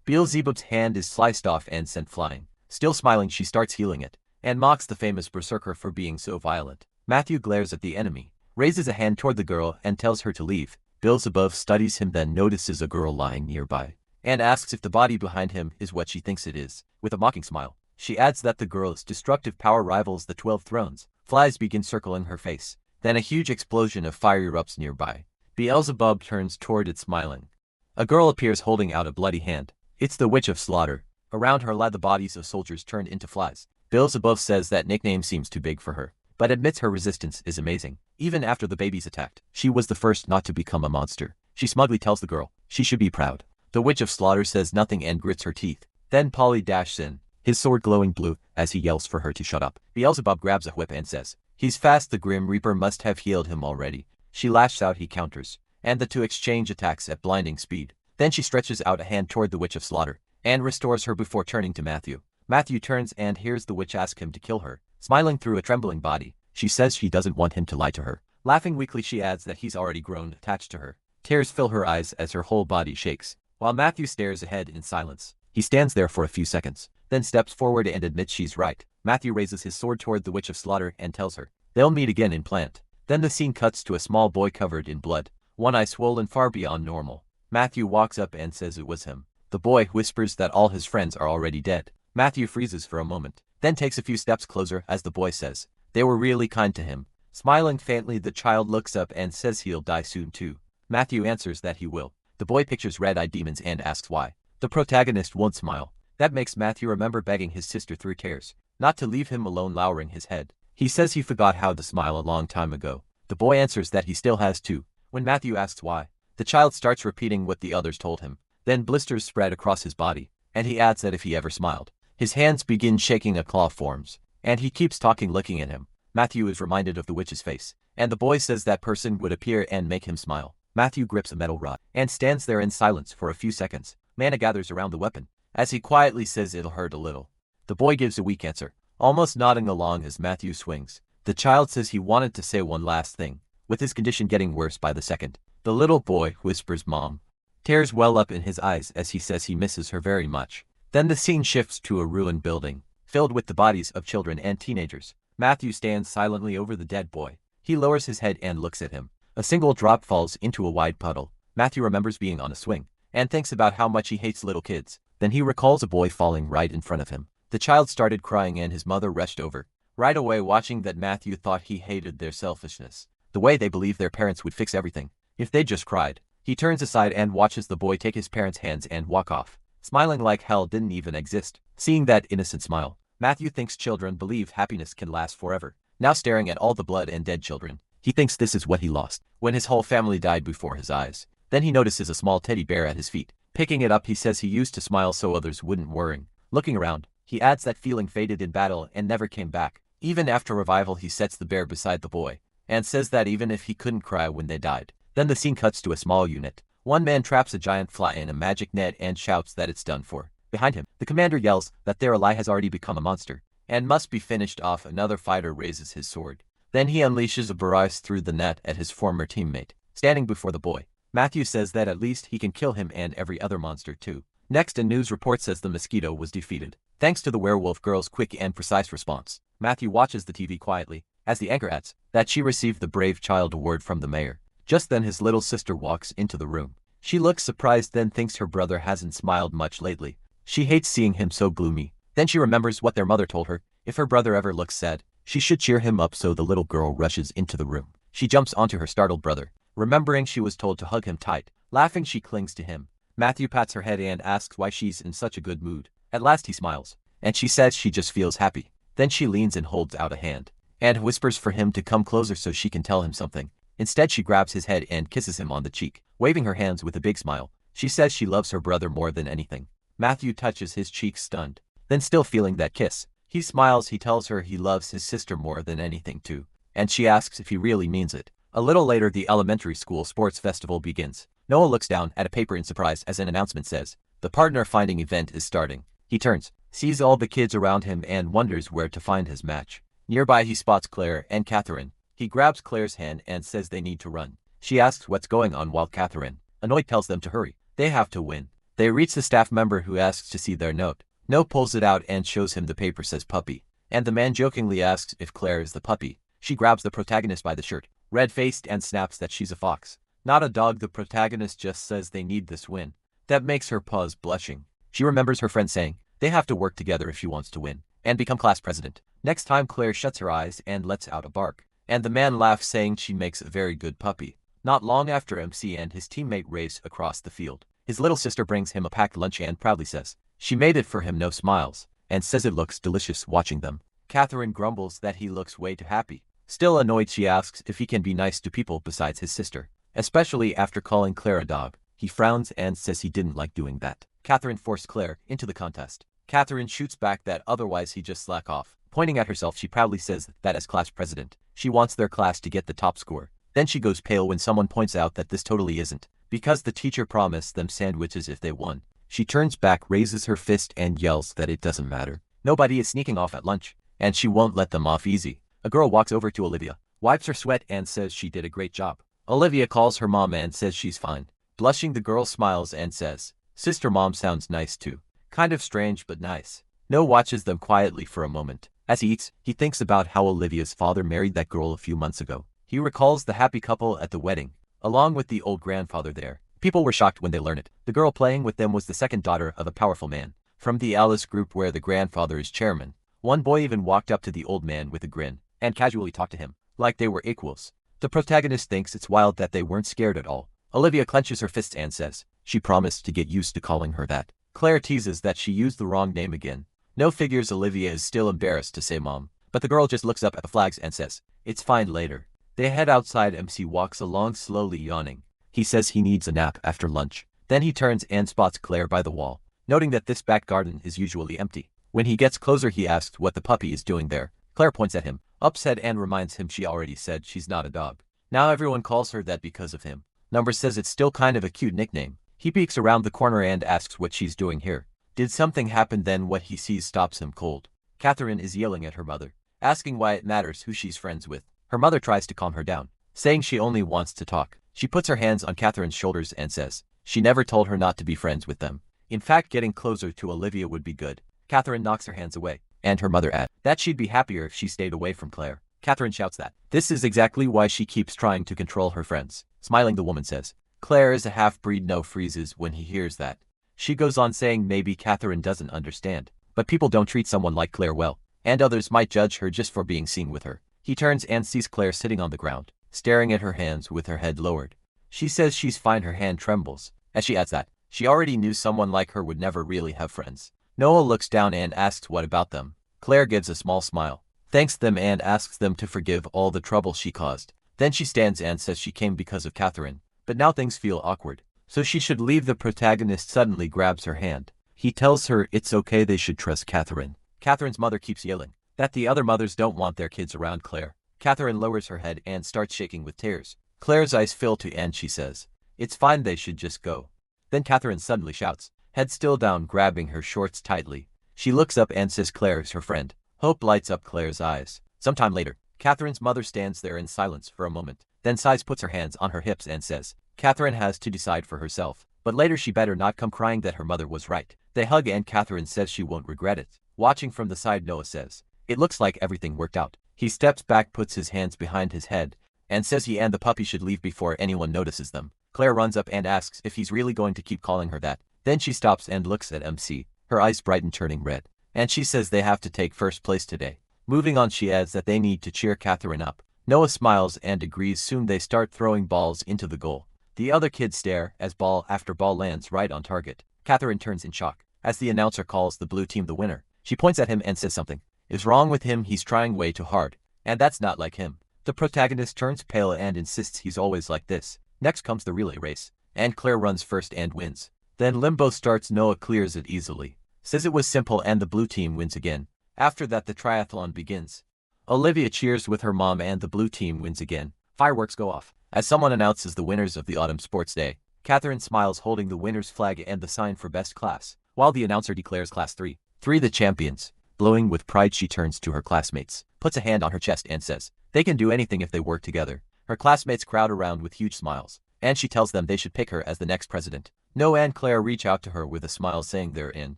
Beelzebub's hand is sliced off and sent flying. Still smiling, she starts healing it, and mocks the famous berserker for being so violent. Matthew glares at the enemy, raises a hand toward the girl and tells her to leave. Beelzebub studies him, then notices a girl lying nearby, and asks if the body behind him is what she thinks it is. With a mocking smile, she adds that the girl's destructive power rivals the 12 thrones. Flies begin circling her face. Then a huge explosion of fire erupts nearby. Beelzebub turns toward it, smiling. A girl appears holding out a bloody hand. It's the Witch of Slaughter. Around her lie the bodies of soldiers turned into flies. Beelzebub says that nickname seems too big for her, but admits her resistance is amazing. Even after the babies attacked, she was the first not to become a monster. She smugly tells the girl she should be proud. The Witch of Slaughter says nothing and grits her teeth. Then Polly dashes in, his sword glowing blue, as he yells for her to shut up. Beelzebub grabs a whip and says, "He's fast, the Grim Reaper must have healed him already." She lashes out, he counters, and the two exchange attacks at blinding speed. Then she stretches out a hand toward the Witch of Slaughter, and restores her before turning to Matthew. Matthew turns and hears the witch ask him to kill her. Smiling through a trembling body, she says she doesn't want him to lie to her. Laughing weakly, she adds that he's already grown attached to her. Tears fill her eyes as her whole body shakes, while Matthew stares ahead in silence. He stands there for a few seconds, then steps forward and admits she's right. Matthew raises his sword toward the Witch of Slaughter and tells her they'll meet again in plant. Then the scene cuts to a small boy covered in blood, one eye swollen far beyond normal. Matthew walks up and says it was him. The boy whispers that all his friends are already dead. Matthew freezes for a moment, then takes a few steps closer as the boy says, "They were really kind to him." Smiling faintly, the child looks up and says he'll die soon too. Matthew answers that he will. The boy pictures red-eyed demons and asks why. The protagonist won't smile. That makes Matthew remember begging his sister through tears not to leave him alone, lowering his head. He says he forgot how to smile a long time ago. The boy answers that he still has to. When Matthew asks why, the child starts repeating what the others told him. Then blisters spread across his body, and he adds that if he ever smiled, his hands begin shaking, a claw forms, and he keeps talking, looking at him. Matthew is reminded of the witch's face, and the boy says that person would appear and make him smile. Matthew grips a metal rod and stands there in silence for a few seconds. Mana gathers around the weapon, as he quietly says it'll hurt a little. The boy gives a weak answer, almost nodding along as Matthew swings. The child says he wanted to say one last thing. with his condition getting worse by the second. The little boy whispers mom. Tears well up in his eyes as he says he misses her very much. Then the scene shifts to a ruined building, filled with the bodies of children and teenagers. Matthew stands silently over the dead boy. He lowers his head and looks at him. A single drop falls into a wide puddle. Matthew remembers being on a swing, and thinks about how much he hates little kids. Then he recalls a boy falling right in front of him. The child started crying and his mother rushed over. Right away, watching that, Matthew thought he hated their selfishness. The way they believe their parents would fix everything, if they just cried. He turns aside and watches the boy take his parents' hands and walk off, smiling like hell didn't even exist. Seeing that innocent smile, Matthew thinks children believe happiness can last forever. Now staring at all the blood and dead children, he thinks this is what he lost, when his whole family died before his eyes. Then he notices a small teddy bear at his feet. Picking it up, he says he used to smile so others wouldn't worry. Looking around, he adds that feeling faded in battle and never came back. Even after revival, he sets the bear beside the boy, and says that even if he couldn't cry when they died. Then the scene cuts to a small unit. One man traps a giant fly in a magic net and shouts that it's done for. Behind him, the commander yells that their ally has already become a monster, and must be finished off. Another fighter raises his sword. Then he unleashes a barrage through the net at his former teammate, standing before the boy. Matthew says that at least he can kill him and every other monster too. Next, a news report says the mosquito was defeated, thanks to the werewolf girl's quick and precise response. Matthew watches the TV quietly, as the anchor adds that she received the Brave Child Award from the mayor. Just then his little sister walks into the room. She looks surprised, then thinks her brother hasn't smiled much lately. She hates seeing him so gloomy. Then she remembers what their mother told her. If her brother ever looks sad, she should cheer him up, so the little girl rushes into the room. She jumps onto her startled brother, remembering she was told to hug him tight. Laughing, she clings to him. Matthew pats her head and asks why she's in such a good mood. At last he smiles, and she says she just feels happy. Then she leans and holds out a hand, and whispers for him to come closer so she can tell him something. Instead, she grabs his head and kisses him on the cheek, waving her hands with a big smile. She says she loves her brother more than anything. Matthew touches his cheek, stunned. Then, still feeling that kiss, he smiles. He tells her he loves his sister more than anything too, and she asks if he really means it. A little later, the elementary school sports festival begins. Noah looks down at a paper in surprise as an announcement says, "The partner finding event is starting." He turns, sees all the kids around him and wonders where to find his match. Nearby, he spots Claire and Catherine. He grabs Claire's hand and says they need to run. She asks what's going on, while Catherine, annoyed, tells them to hurry. They have to win. They reach the staff member, who asks to see their note. Noah pulls it out and shows him the paper says puppy, and the man jokingly asks if Claire is the puppy. She grabs the protagonist by the shirt, red-faced, and snaps that she's a fox, not a dog. The protagonist just says they need this win. That makes her pause, blushing. She remembers her friend saying they have to work together if she wants to win and become class president. Next time, Claire shuts her eyes and lets out a bark, and the man laughs, saying she makes a very good puppy. Not long after, MC and his teammate race across the field. His little sister brings him a packed lunch and proudly says she made it for him. No smiles, and says it looks delicious watching them. Catherine grumbles that he looks way too happy. Still annoyed, she asks if he can be nice to people besides his sister, especially after calling Claire a dog. He frowns and says he didn't like doing that. Catherine forced Claire into the contest. Catherine shoots back that otherwise he just slack off. Pointing at herself, she proudly says that as class president, she wants their class to get the top score. Then she goes pale when someone points out that this totally isn't, because the teacher promised them sandwiches if they won. She turns back, raises her fist, and yells that it doesn't matter. Nobody is sneaking off at lunch, and she won't let them off easy. A girl walks over to Olivia, wipes her sweat, and says she did a great job. Olivia calls her mom and says she's fine. Blushing, the girl smiles and says, "Sister, mom sounds nice too. Kind of strange, but nice." Noah watches them quietly for a moment. As he eats, he thinks about how Olivia's father married that girl a few months ago. He recalls the happy couple at the wedding, along with the old grandfather there. People were shocked when they learned it. The girl playing with them was the second daughter of a powerful man from the Alice group, where the grandfather is chairman. One boy even walked up to the old man with a grin and casually talked to him like they were equals. The protagonist thinks it's wild that they weren't scared at all. Olivia clenches her fists and says she promised to get used to calling her that. Claire teases that she used the wrong name again. No figures, Olivia is still embarrassed to say mom, but the girl just looks up at the flags and says it's fine later. They head outside. MC walks along slowly, yawning. He says he needs a nap after lunch. Then he turns and spots Claire by the wall, noting that this back garden is usually empty. When he gets closer, he asks what the puppy is doing there. Claire points at him, upset, and reminds him she already said she's not a dog. Now everyone calls her that because of him. Number says it's still kind of a cute nickname. He peeks around the corner and asks what she's doing here. Did something happen? Then what he sees stops him cold. Catherine is yelling at her mother, asking why it matters who she's friends with. Her mother tries to calm her down, saying she only wants to talk. She puts her hands on Catherine's shoulders and says she never told her not to be friends with them. In fact, getting closer to Olivia would be good. Catherine knocks her hands away, and her mother adds that she'd be happier if she stayed away from Claire. Catherine shouts that this is exactly why she keeps trying to control her friends. Smiling, the woman says Claire is a half-breed. No freezes when he hears that. She goes on saying maybe Catherine doesn't understand, but people don't treat someone like Claire well, and others might judge her just for being seen with her. He turns and sees Claire sitting on the ground, staring at her hands with her head lowered. She says she's fine. Her hand trembles, as she adds that she already knew someone like her would never really have friends. Noah looks down and asks what about them. Claire gives a small smile, thanks them and asks them to forgive all the trouble she caused. Then she stands and says she came because of Catherine, but now things feel awkward, so she should leave. The protagonist suddenly grabs her hand. He tells her it's okay, they should trust Catherine. Catherine's mother keeps yelling that the other mothers don't want their kids around Claire. Catherine lowers her head and starts shaking with tears. Claire's eyes fill too and she says it's fine, they should just go. Then Catherine suddenly shouts, head still down, grabbing her shorts tightly. She looks up and says Claire's her friend. Hope lights up Claire's eyes. Sometime later, Catherine's mother stands there in silence for a moment, then sighs, puts her hands on her hips and says Catherine has to decide for herself, but later she better not come crying that her mother was right. They hug and Catherine says she won't regret it. Watching from the side, Noah says it looks like everything worked out. He steps back, puts his hands behind his head, and says he and the puppy should leave before anyone notices them. Claire runs up and asks if he's really going to keep calling her that. Then she stops and looks at MC, her eyes brighten, turning red, and she says they have to take first place today. Moving on, she adds that they need to cheer Catherine up. Noah smiles and agrees. Soon they start throwing balls into the goal. The other kids stare as ball after ball lands right on target. Catherine turns in shock as the announcer calls the blue team the winner. She points at him and says something is wrong with him, he's trying way too hard, and that's not like him. The protagonist turns pale and insists he's always like this. Next comes the relay race, and Claire runs first and wins. Then limbo starts. Noah clears it easily, says it was simple, and the blue team wins again. After that, the triathlon begins. Olivia cheers with her mom and the blue team wins again. Fireworks go off as someone announces the winners of the autumn sports day. Catherine smiles, holding the winner's flag and the sign for best class, while the announcer declares class 3 the champions. Glowing with pride, she turns to her classmates, puts a hand on her chest and says they can do anything if they work together. Her classmates crowd around with huge smiles, and she tells them they should pick her as the next president. Noah and Claire reach out to her with a smile, saying they're in,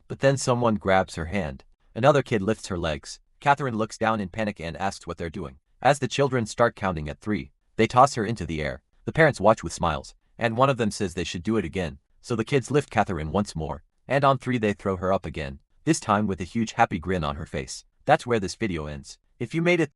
but then someone grabs her hand. Another kid lifts her legs. Catherine looks down in panic and asks what they're doing. As the children start counting at 3, they toss her into the air. The parents watch with smiles, and one of them says they should do it again, so the kids lift Catherine once more, and on 3 they throw her up again, this time with a huge happy grin on her face. That's where this video ends. If you made it